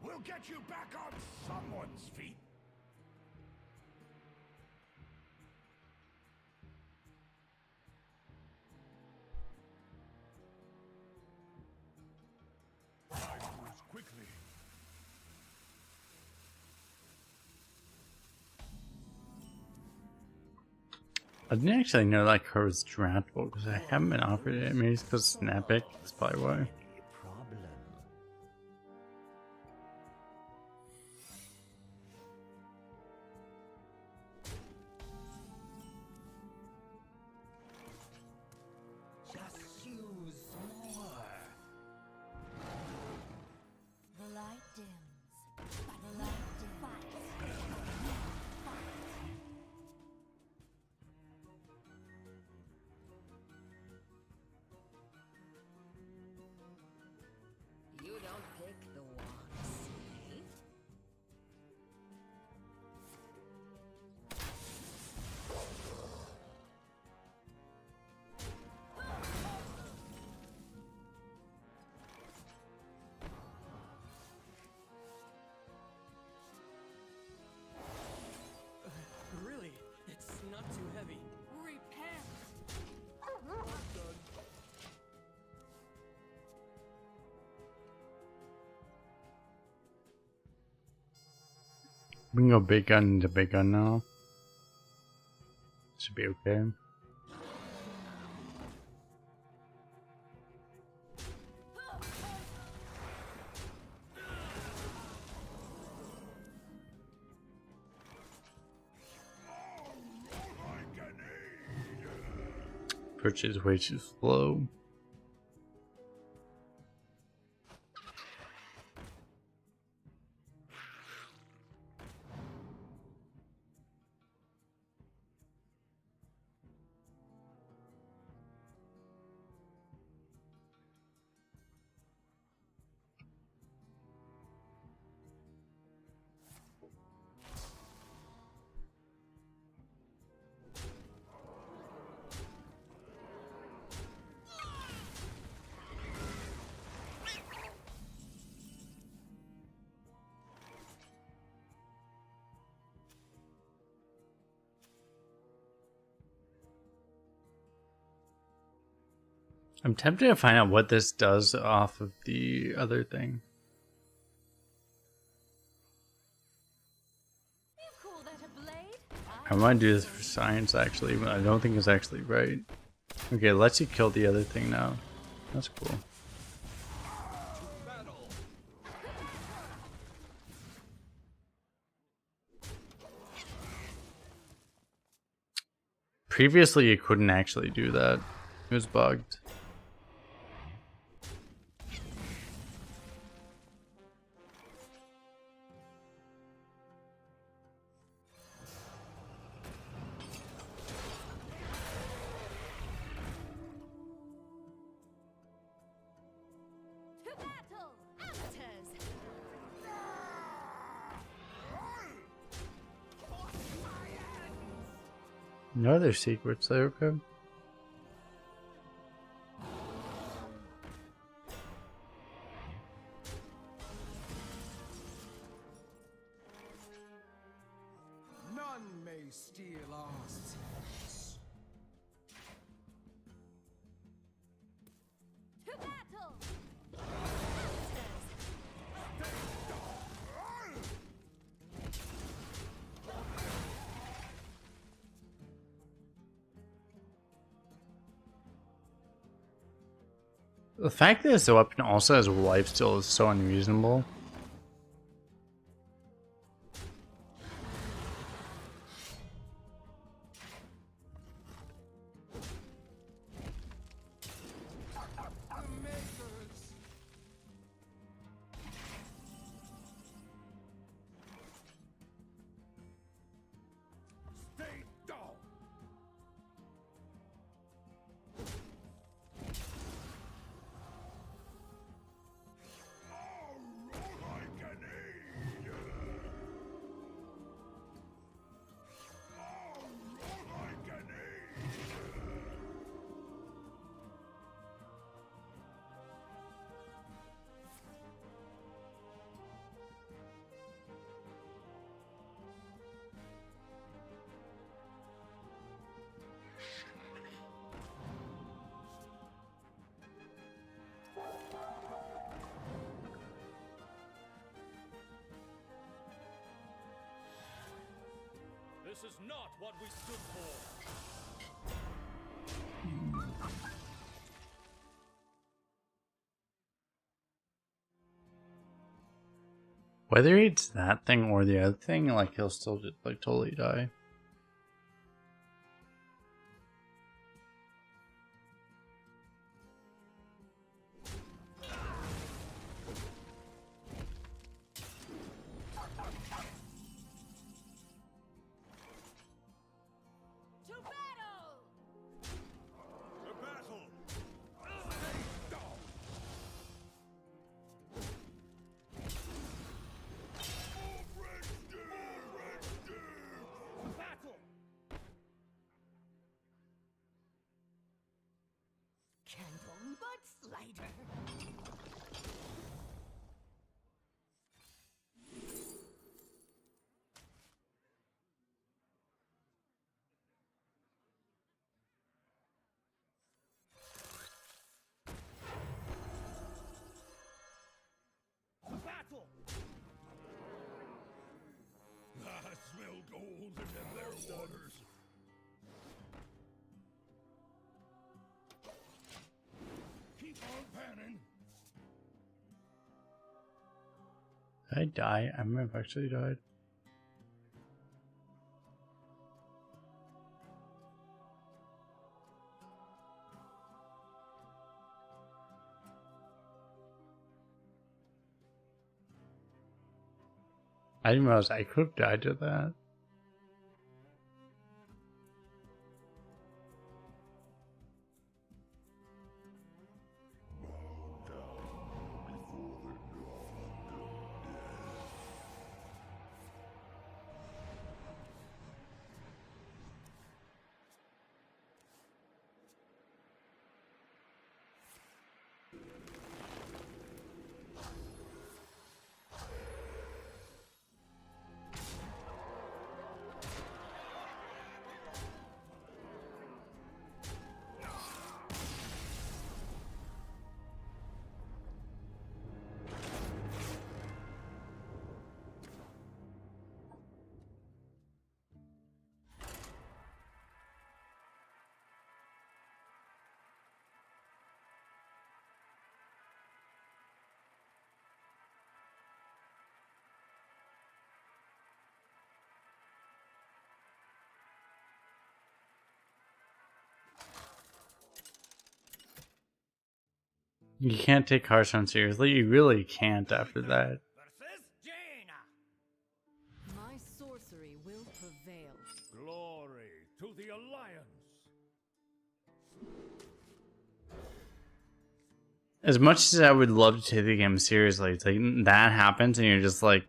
B: We'll get you back on someone's feet. I moves quickly.
K: I didn't actually know that card was draftable because I haven't been offered it. Maybe it's because it's an epic. That's probably why.
I: Problem.
J: Just use more.
F: The light dims. The light dims.
G: You don't pick the ones, see?
H: Really? It's not too heavy.
F: Repent.
K: We can go big gun into big gun now. Should be okay. Perch is way too slow. I'm tempted to find out what this does off of the other thing.
F: You call that a blade?
K: I want to do this for science actually, but I don't think it's actually right. Okay, lets you kill the other thing now. That's cool. Previously, you couldn't actually do that. It was bugged.
F: To battle, amateurs.
K: No other secrets there, okay?
H: None may steal our secrets.
F: To battle.
K: The fact that this weapon also has lifesteal is so unreasonable.
C: Stay down. This is not what we stood for.
K: Whether it's that thing or the other thing, like he'll still just like totally die.
F: To battle!
C: To battle! Battle!
G: Candle mudslider.
C: Battle! I smell gold in their waters. Keep on panning.
K: Did I die? I might have actually died. I didn't realize I could have died to that. You can't take Hearthstone seriously. You really can't after that.
C: Versus Jaina.
F: My sorcery will prevail.
C: Glory to the Alliance.
K: As much as I would love to take the game seriously, it's like that happens and you're just like,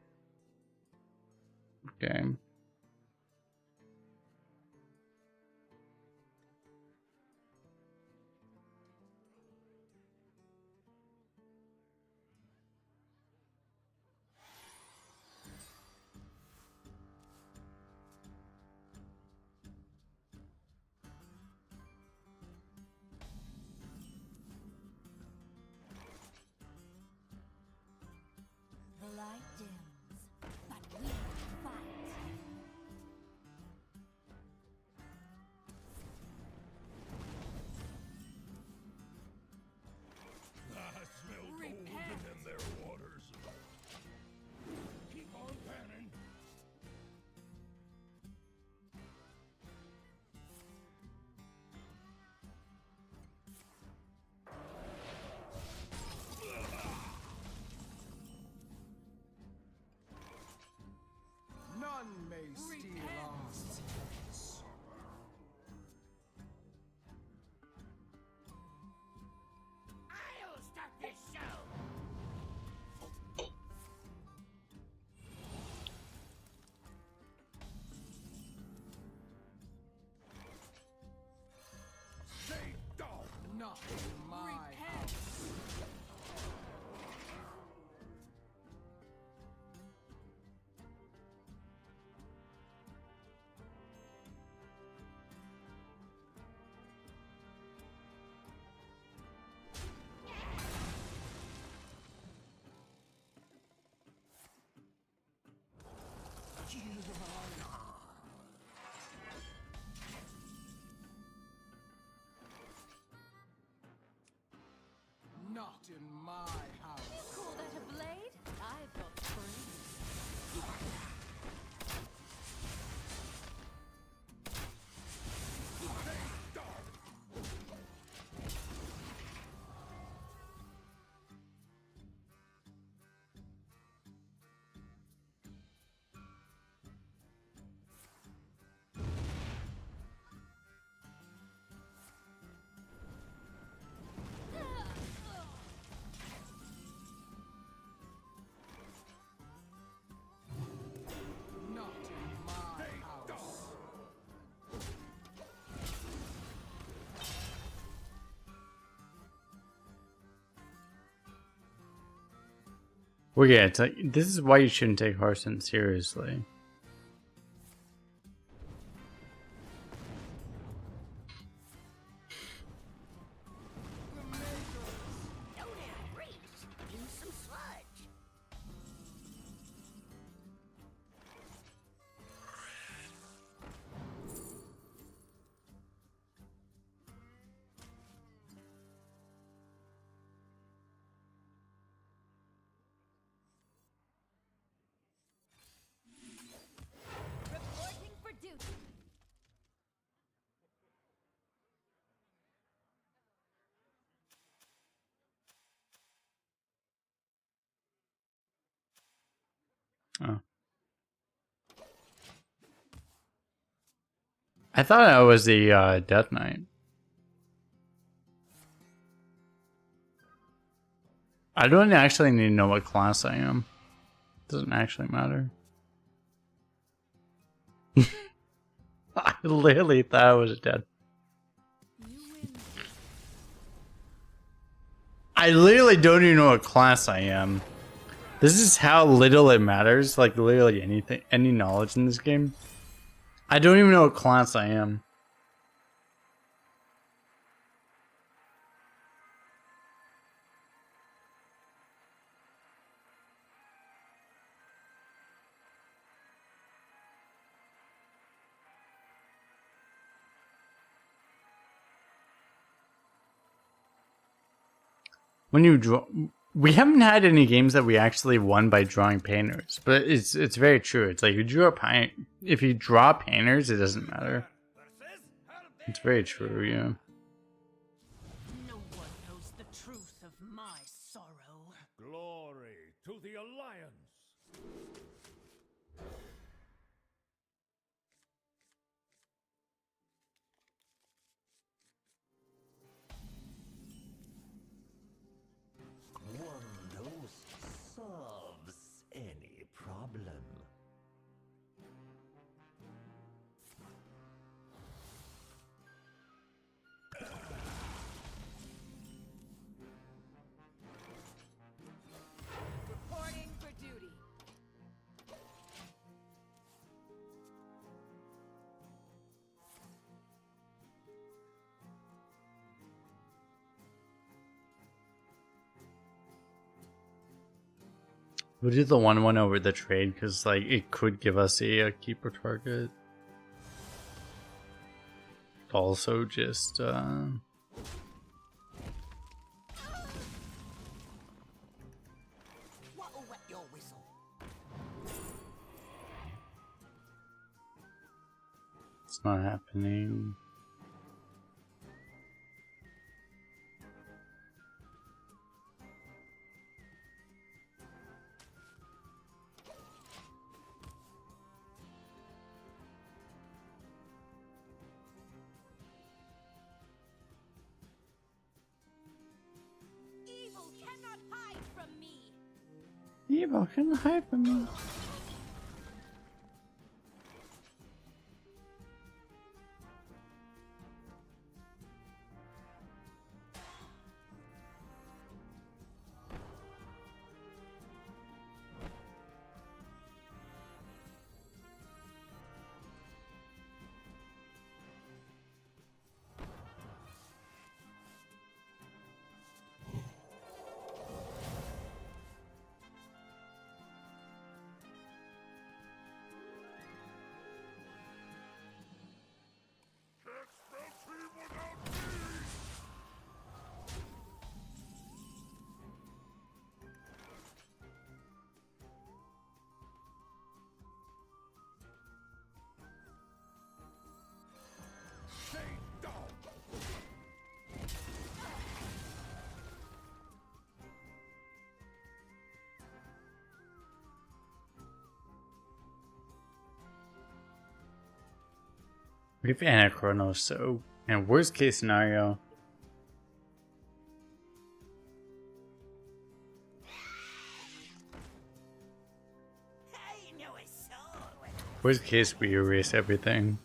K: okay.
F: The light dims, but we fight.
C: I smell gold in their waters. Keep on panning.
H: None may steal our secrets.
G: I'll start this show.
C: Say down.
H: Not in my house. in my house.
F: Call that a blade? I've got three.
H: Not in my house.
K: Well, yeah, it's like, this is why you shouldn't take Hearthstone seriously.
E: Don't have reach. Use some sludge.
F: Reporting for duty.
K: Oh. I thought I was the Death Knight. I don't actually need to know what class I am. Doesn't actually matter. I literally thought I was dead.
F: You win.
K: I literally don't even know what class I am. This is how little it matters, like literally anything, any knowledge in this game. I don't even know what class I am. When you draw, we haven't had any games that we actually won by drawing painters, but it's very true. It's like if you draw painters, it doesn't matter. It's very true, yeah.
G: No one knows the truth of my sorrow.
C: Glory to the Alliance!
I: One dose solves any problem.
D: Reporting for duty.
K: We'll do the 1-1 over the trade because like it could give us a keeper target. Also, just
E: What'll wet your whistle?
K: it's not happening.
F: Evil cannot hide from me.
K: Evil can hide from me. We have Anachronos, so in worst case scenario,
E: I know a soul with
K: worst case we erase everything.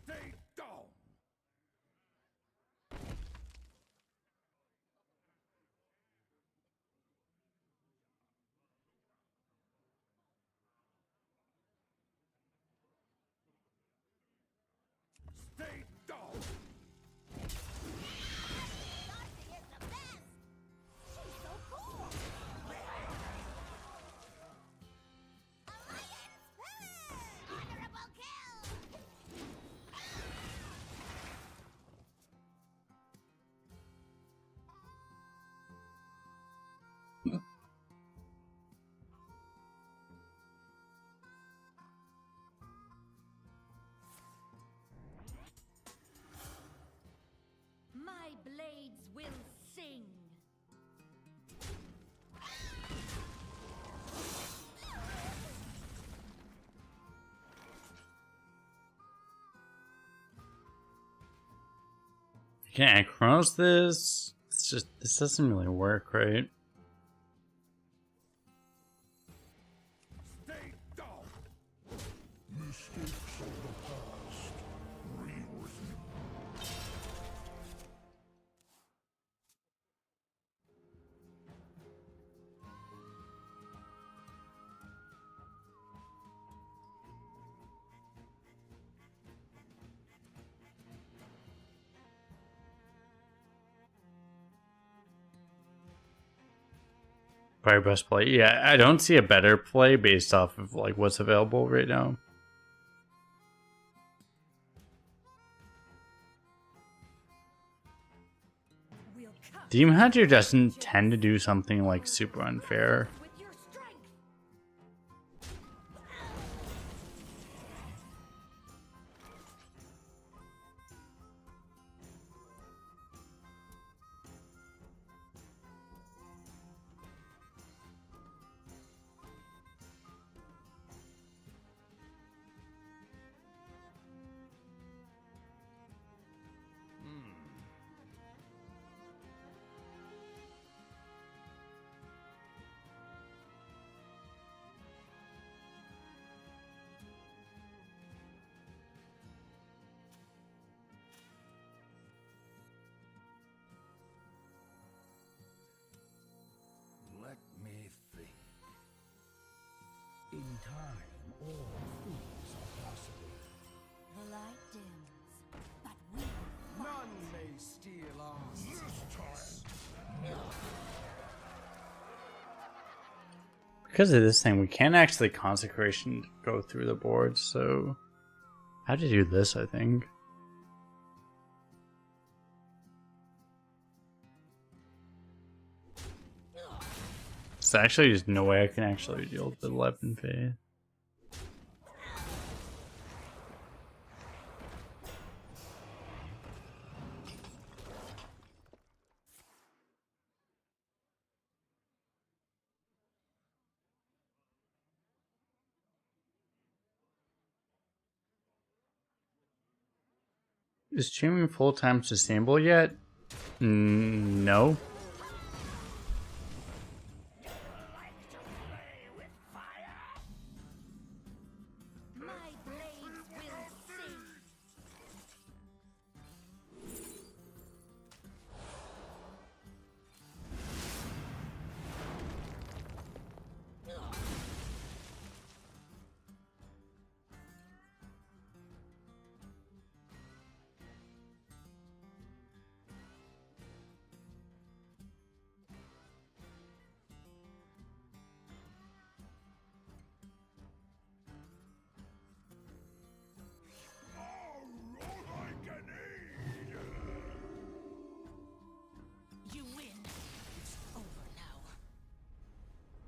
C: Stay down. Stay down.
E: Darcy is the best. She's so cool. Alliance! Honorable kill.
F: My blades will sing.
K: Can Anachronos this? It's just, this doesn't really work, right?
C: Stay down.
B: Mistakes of the past. Rewritten.
K: Probably best play. Yeah, I don't see a better play based off of like what's available right now.
D: We'll cut
K: Demon Hunter doesn't tend to do something like super unfair.
D: with your strength.
I: Let me think. In time, all things are possible.
F: The light dims, but we
H: None may steal our
K: Because of this thing, we can't actually consecration go through the board, so I have to do this, I think. So actually, there's no way I can actually deal with the Weapon Faith. Is streaming full-time sustainable yet? No.
F: my blades will sing.
G: You win. It's over now.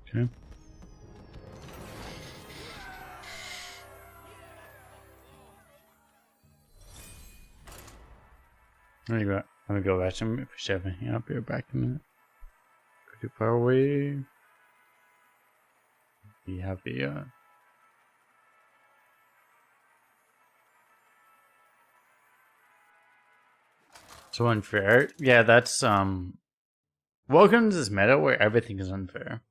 K: Okay. I'm gonna go back to him for Shaman. Yeah, I'll be right back in a minute. Pretty far away. Be happy, So unfair. Yeah, that's welcome to this meta where everything is unfair.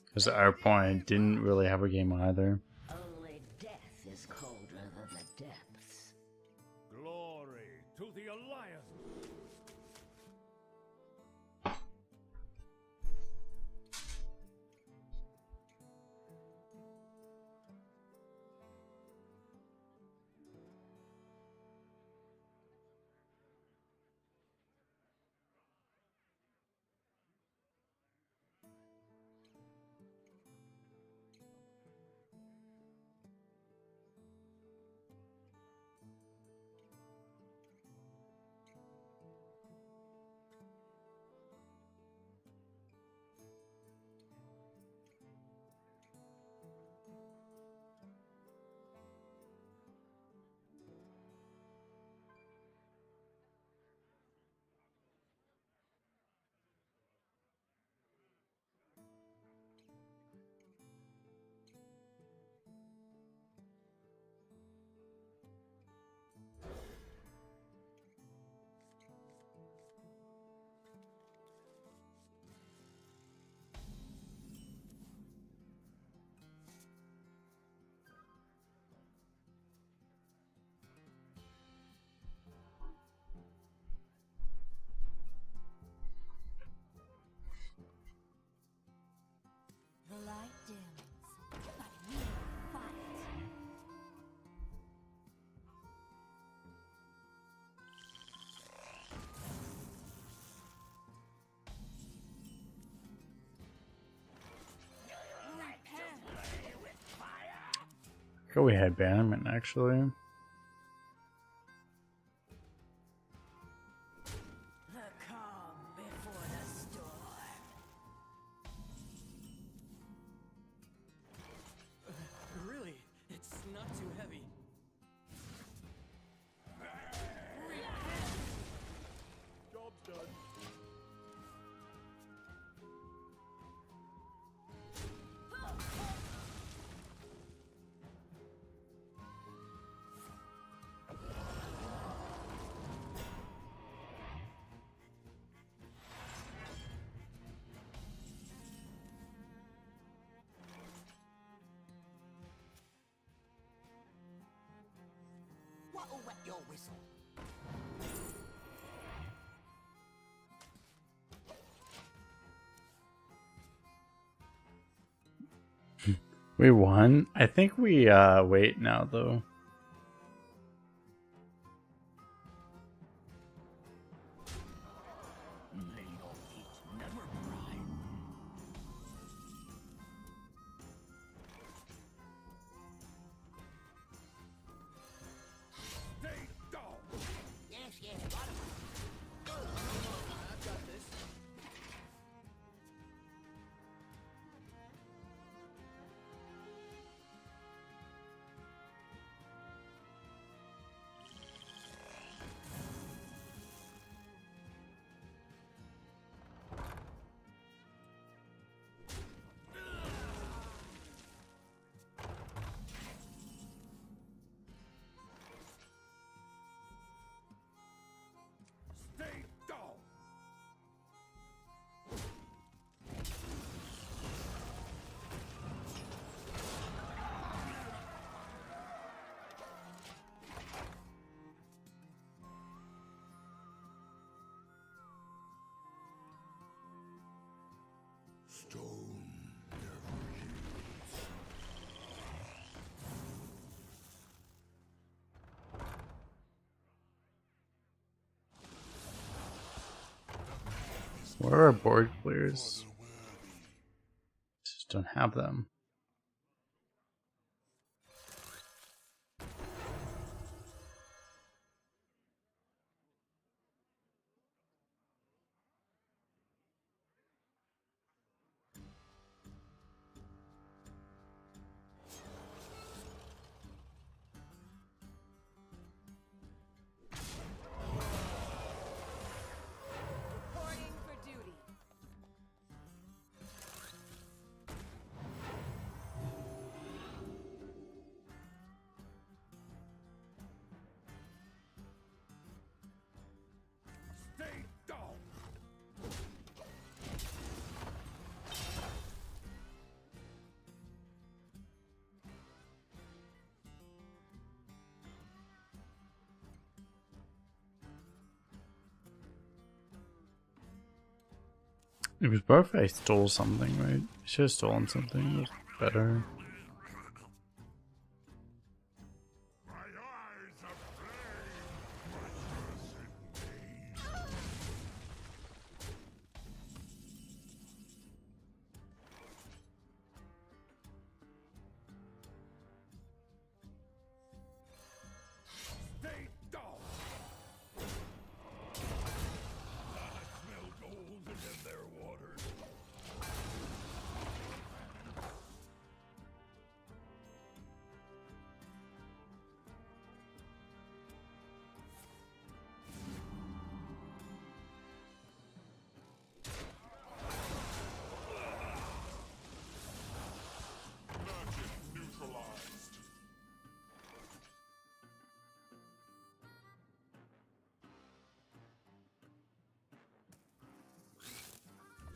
K: Because our opponent didn't really have a game either.
E: Only death is colder than the depths.
C: Glory to the Alliance!
F: The light dims, but we fight.
K: Go ahead, Bannerman, actually.
G: The calm before the storm.
H: Really? It's not too heavy.
C: Job's done.
I: What'll wet your whistle?
K: We won? I think we wait now though.
I: May your heat never brine.
C: Stay down!
I: Yes, yes, got him. I've got this.
C: Stay down!
B: Stone never yields.
K: Where are our board clears? Just don't have them. It was perfect. I stole something, right? I should have stolen something. It was better.
B: My eyes are flame, righteous indeed. Stay down. I smell gold in their waters. Magic neutralized.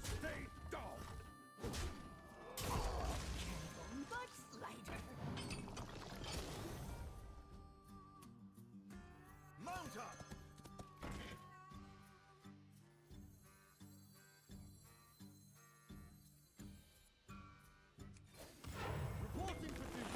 B: Stay down.
E: Much lighter.
J: Mount up! Reporting for duty.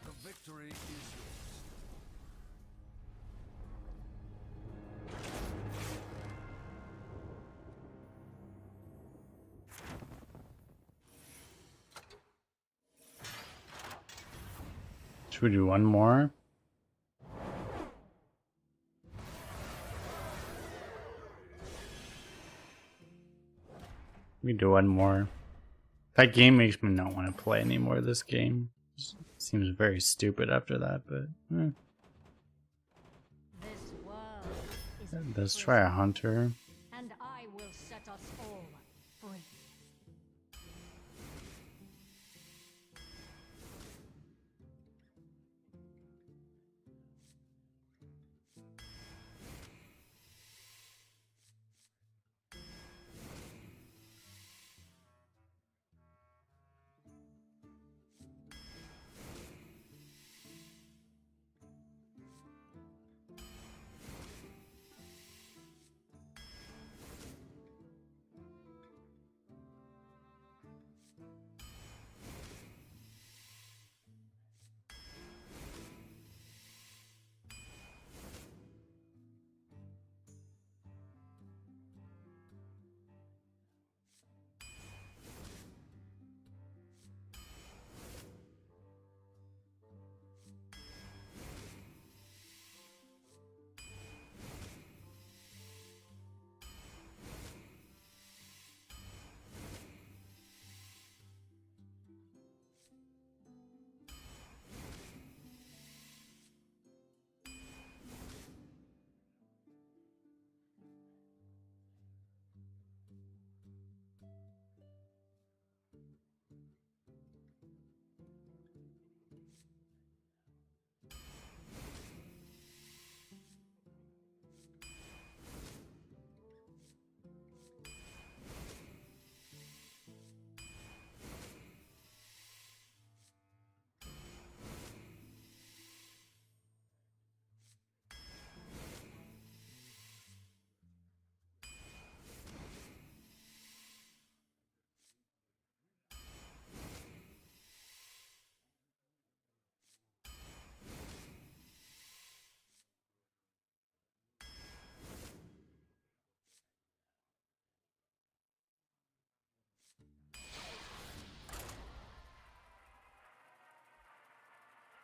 C: The victory is yours.
K: Should we do one more? We can do one more. That game makes me not want to play anymore. This game seems very stupid after that, but
F: This world is
K: let's try a hunter.
F: and I will set us all free.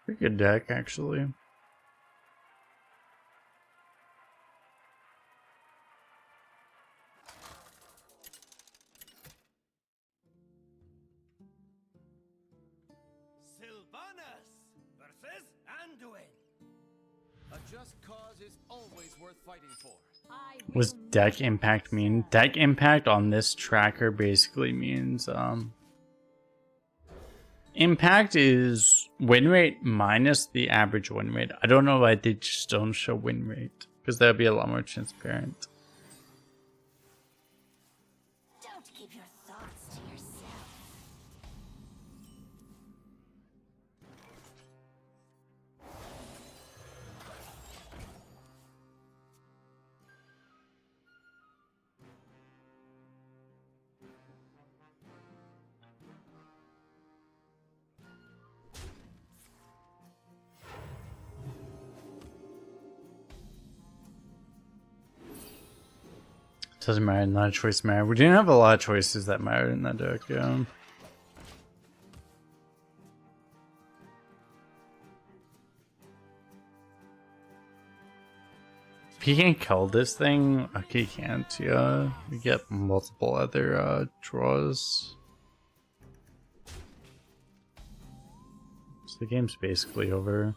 K: Pretty good deck, actually.
H: Sylvanas versus Anduin. A
I: just cause is always worth fighting for.
K: What does deck impact mean? Deck impact on this tracker basically means impact is win rate minus the average win rate. I don't know why they just don't show win rate, because that would be a lot more transparent.
F: Don't keep your thoughts to yourself.
K: Doesn't matter, not a choice matter. We didn't have a lot of choices that mattered in that deck, yeah. If he can't kill this thing, okay, he can't, yeah. We get multiple other draws. So the game's basically over.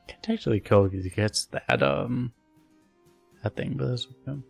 K: Can't actually kill because he gets that that thing, but that's okay.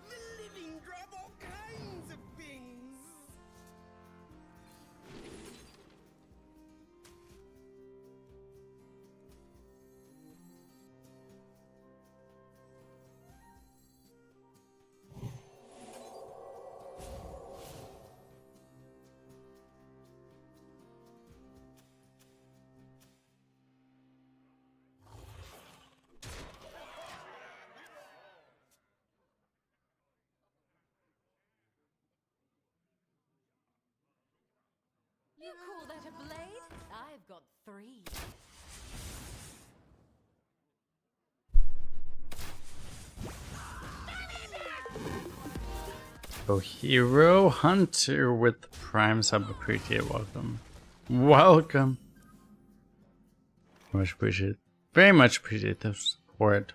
I: The living drop all kinds of things.
D: You call that a blade? I've got 3.
K: Oh, Hero Hunter with Prime sub, appreciate. Welcome. Welcome. Much appreciate. Very much appreciate the support.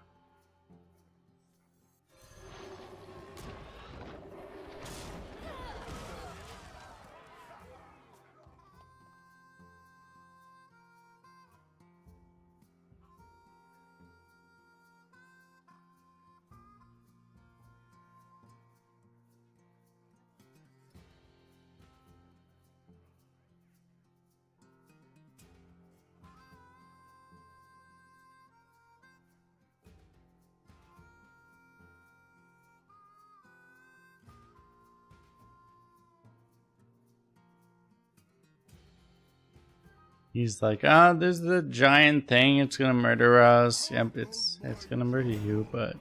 K: He's like, ah, there's the giant thing. It's gonna murder us. Yep, it's gonna murder you, but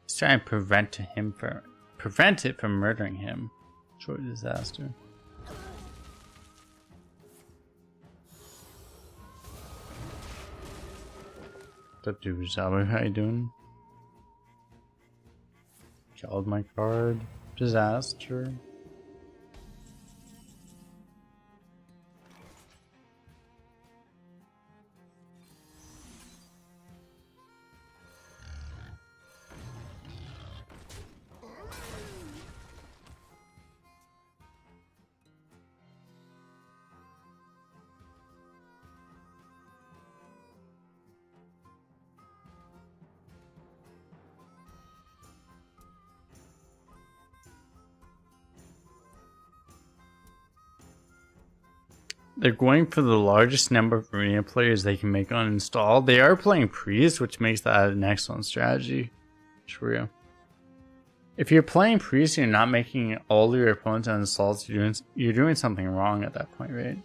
K: he's trying to prevent it from murdering him. Short disaster. What's up, dude? How you doing? Killed my card. Disaster. they're going for the largest number of arena players they can make on install. They are playing Priest, which makes that an excellent strategy. True. If you're playing Priest and you're not making all your opponents on installs, you're doing something wrong at that point, right?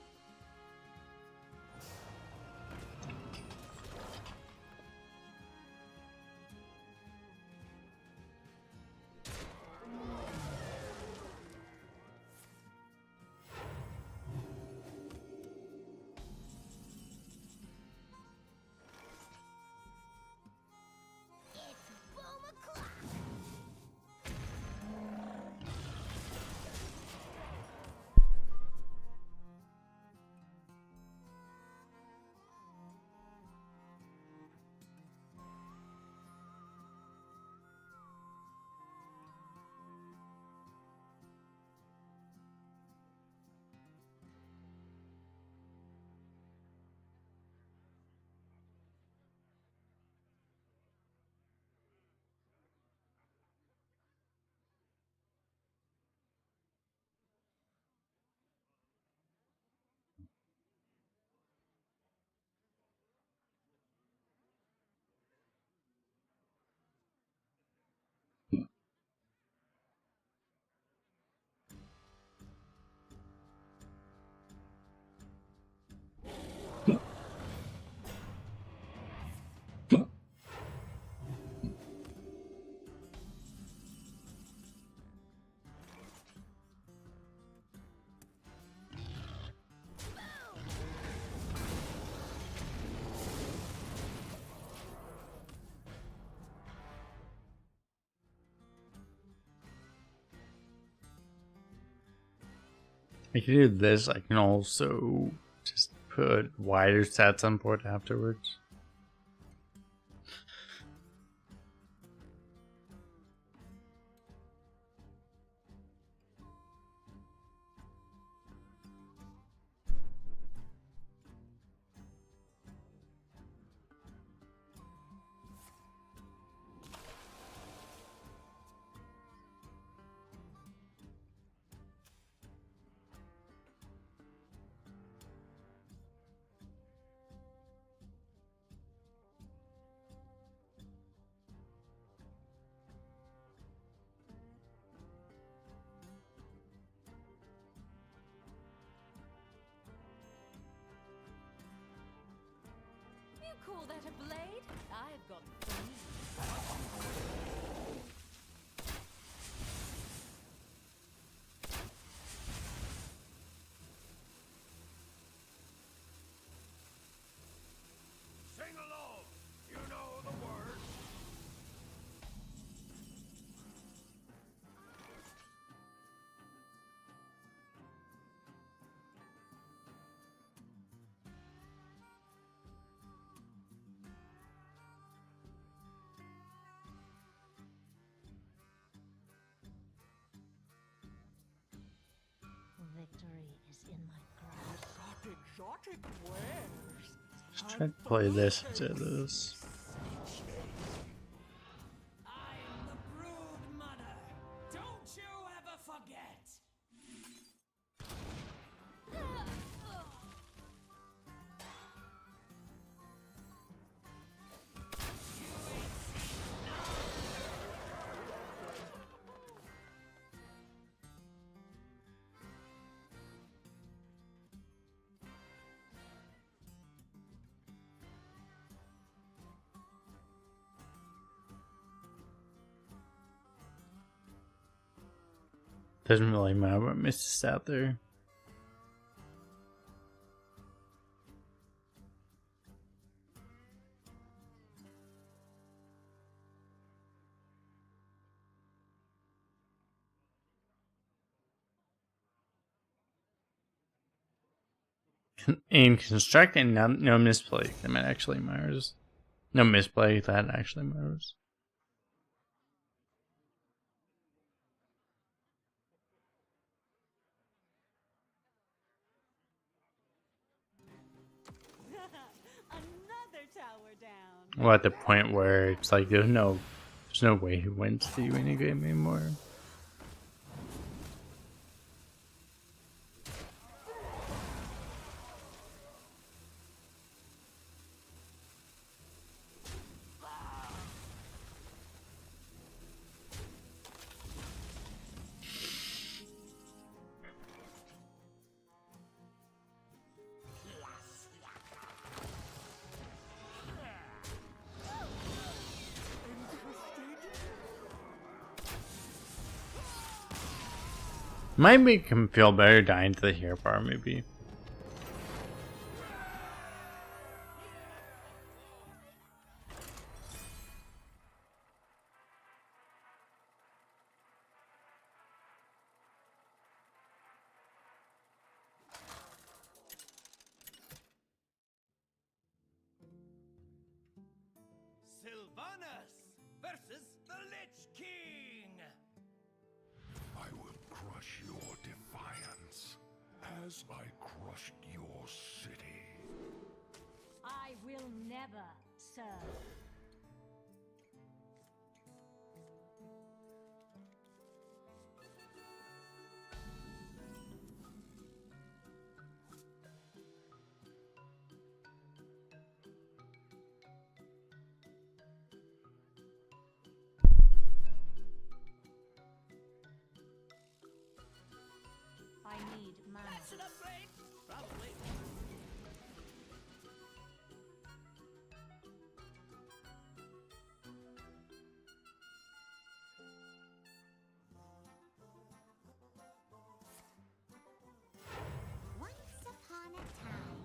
K: I can do this. I can also just put wider stats on board afterwards.
F: You call that a blade? I've got three.
C: Sing along. You know the words.
F: Victory is in my grasp.
H: Exotic wares.
K: Just try to play this instead of this.
G: I am the Brood Mother. Don't you ever forget.
K: Doesn't really matter what misses out there. In construct and no misplay, that might actually matters. No misplay, that actually matters.
F: Another tower down.
K: Well, at the point where it's like there's no way he wins the winning game anymore. Might make him feel better dying to the hero bar, maybe.
I: Sylvanas versus the Lich King!
B: I will crush your defiance as I crushed your city.
F: I will never serve. I need mana.
I: That's an upgrade! Probably.
F: Once upon a time.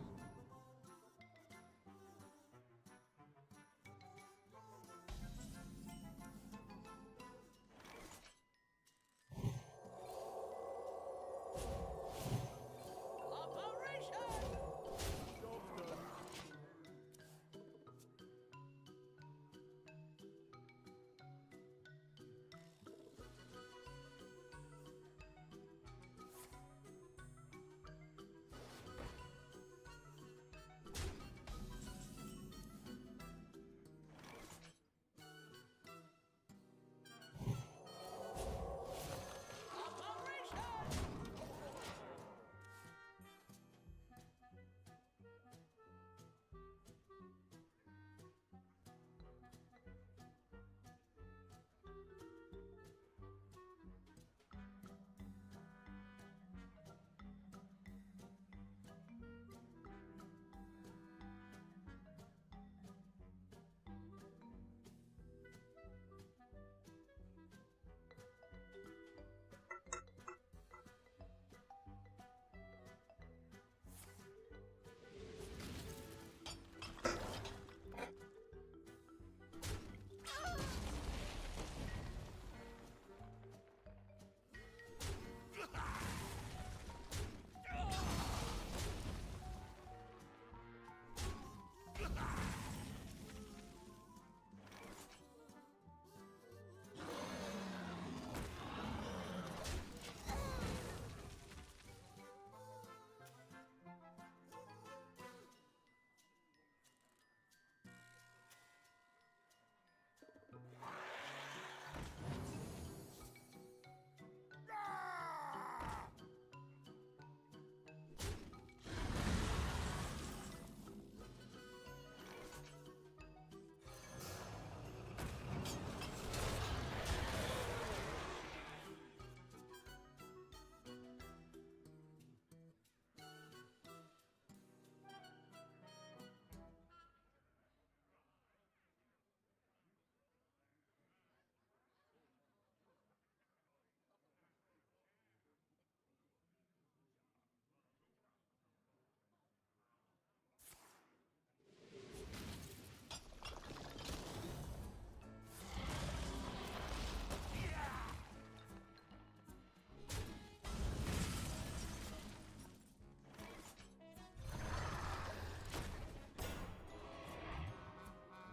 I: Operation!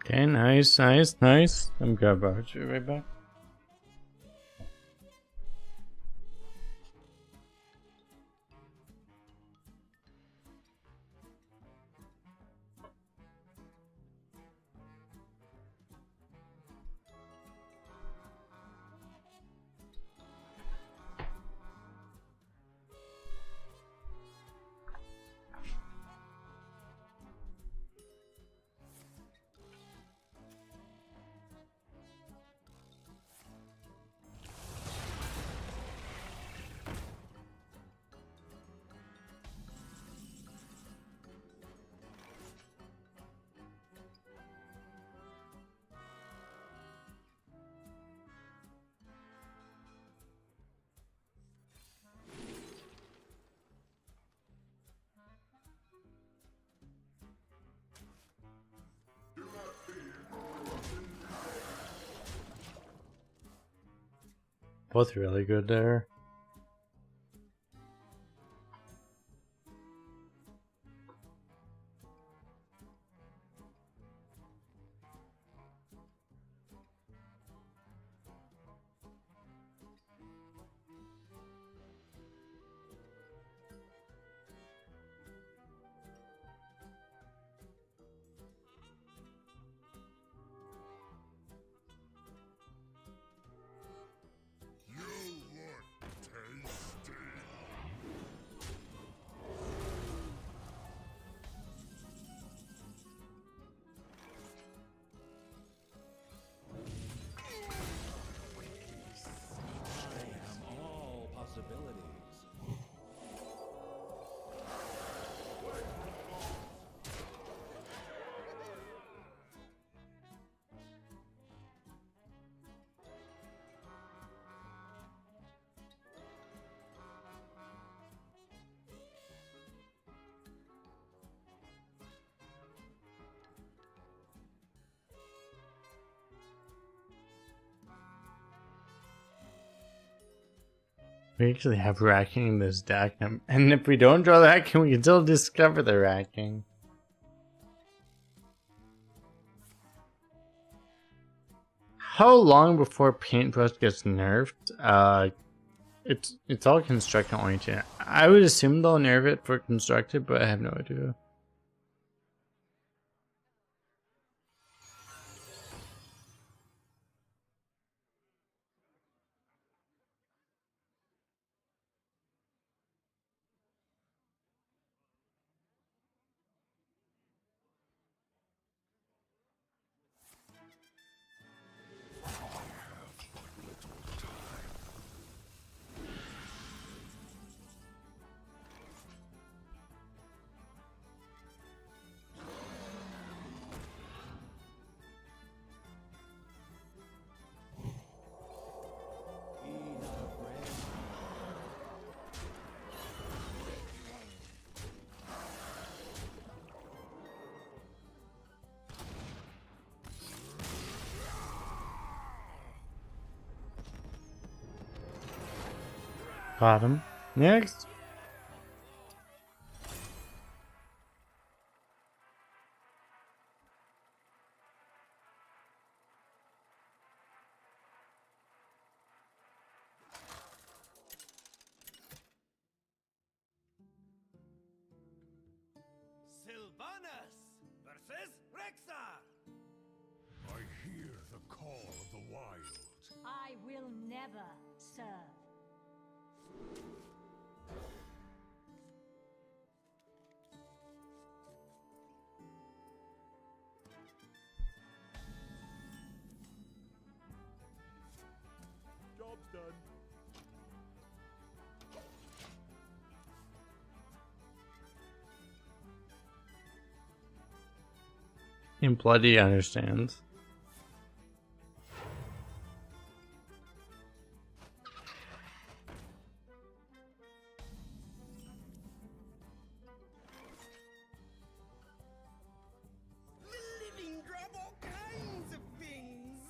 K: Okay, nice, nice, nice. I'm good about you right back. Both really good there.
B: You look tasty.
C: I am all possibilities.
K: We actually have racking in this deck, and if we don't draw the racking, we can still discover the racking. How long before Paintbrush gets nerfed? It's all constructed oriented. I would assume they'll nerf it for constructed, but I have no idea. Bottom. Next.
C: Sylvanas versus Rexar.
B: I hear the call of the wild.
F: I will never serve.
C: Job's done.
K: And Bloody understands.
I: Living grab all kinds of things.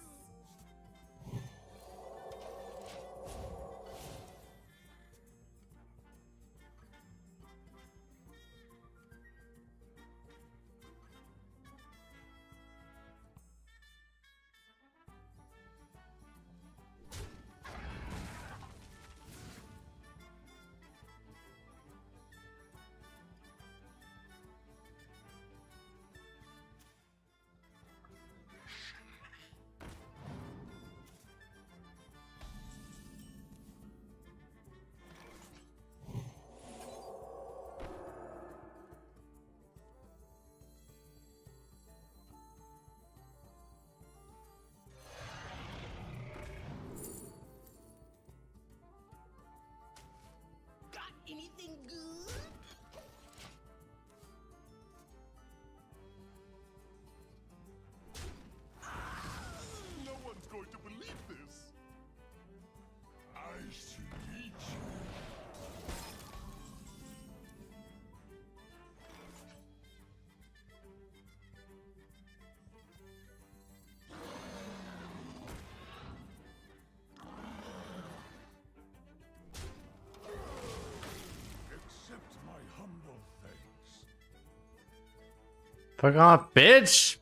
K: Fuck off, bitch!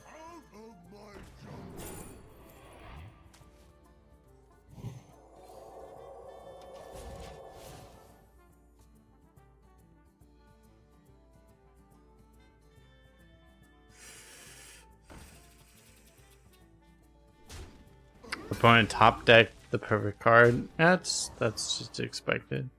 B: Out of my jungle!
K: Opponent top deck the perfect card. That's just expected.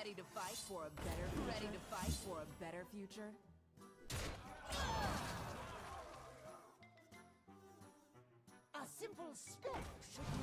D: Ready to fight for a better future?
E: A simple spell should do.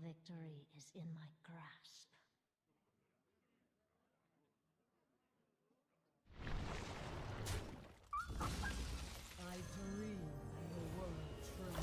F: Victory is in my grasp.
D: I dream of the world true.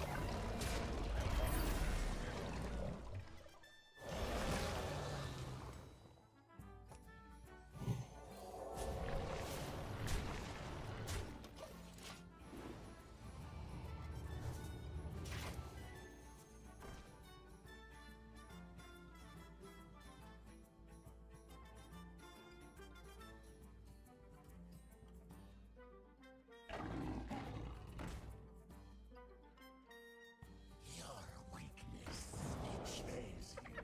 B: Your weakness betrays you.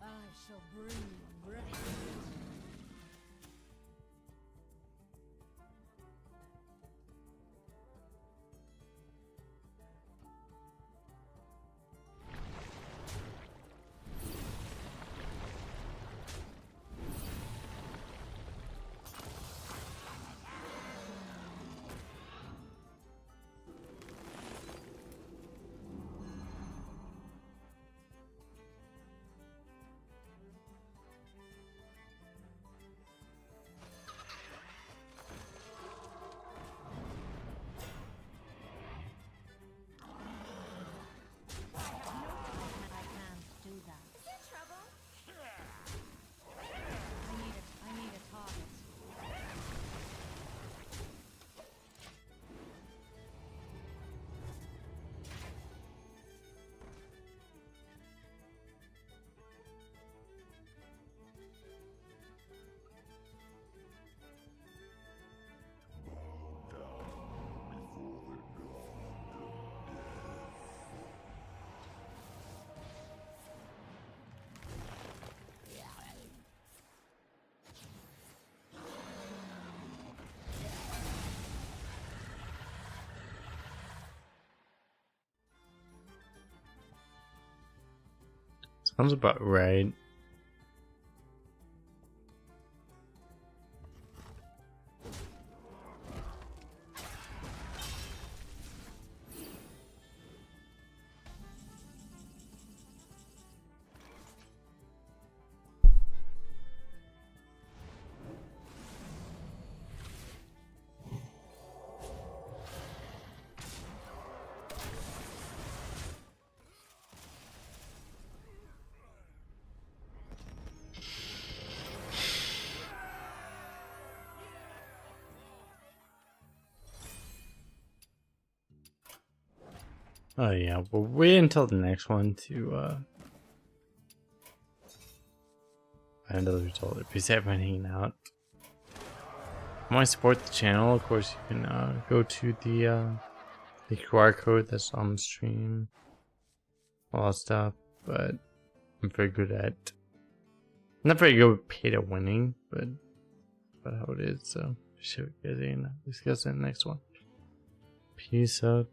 D: I shall breathe breath.
K: Sounds about right. Oh yeah, we'll wait until the next one to find the result. If you everyone hanging out. If you want to support the channel, of course you can go to the QR code that's on the stream. All that stuff, but I'm very good at not very good with pay to winning, but that's how it is, so should we get in discuss in the next one. Peace out.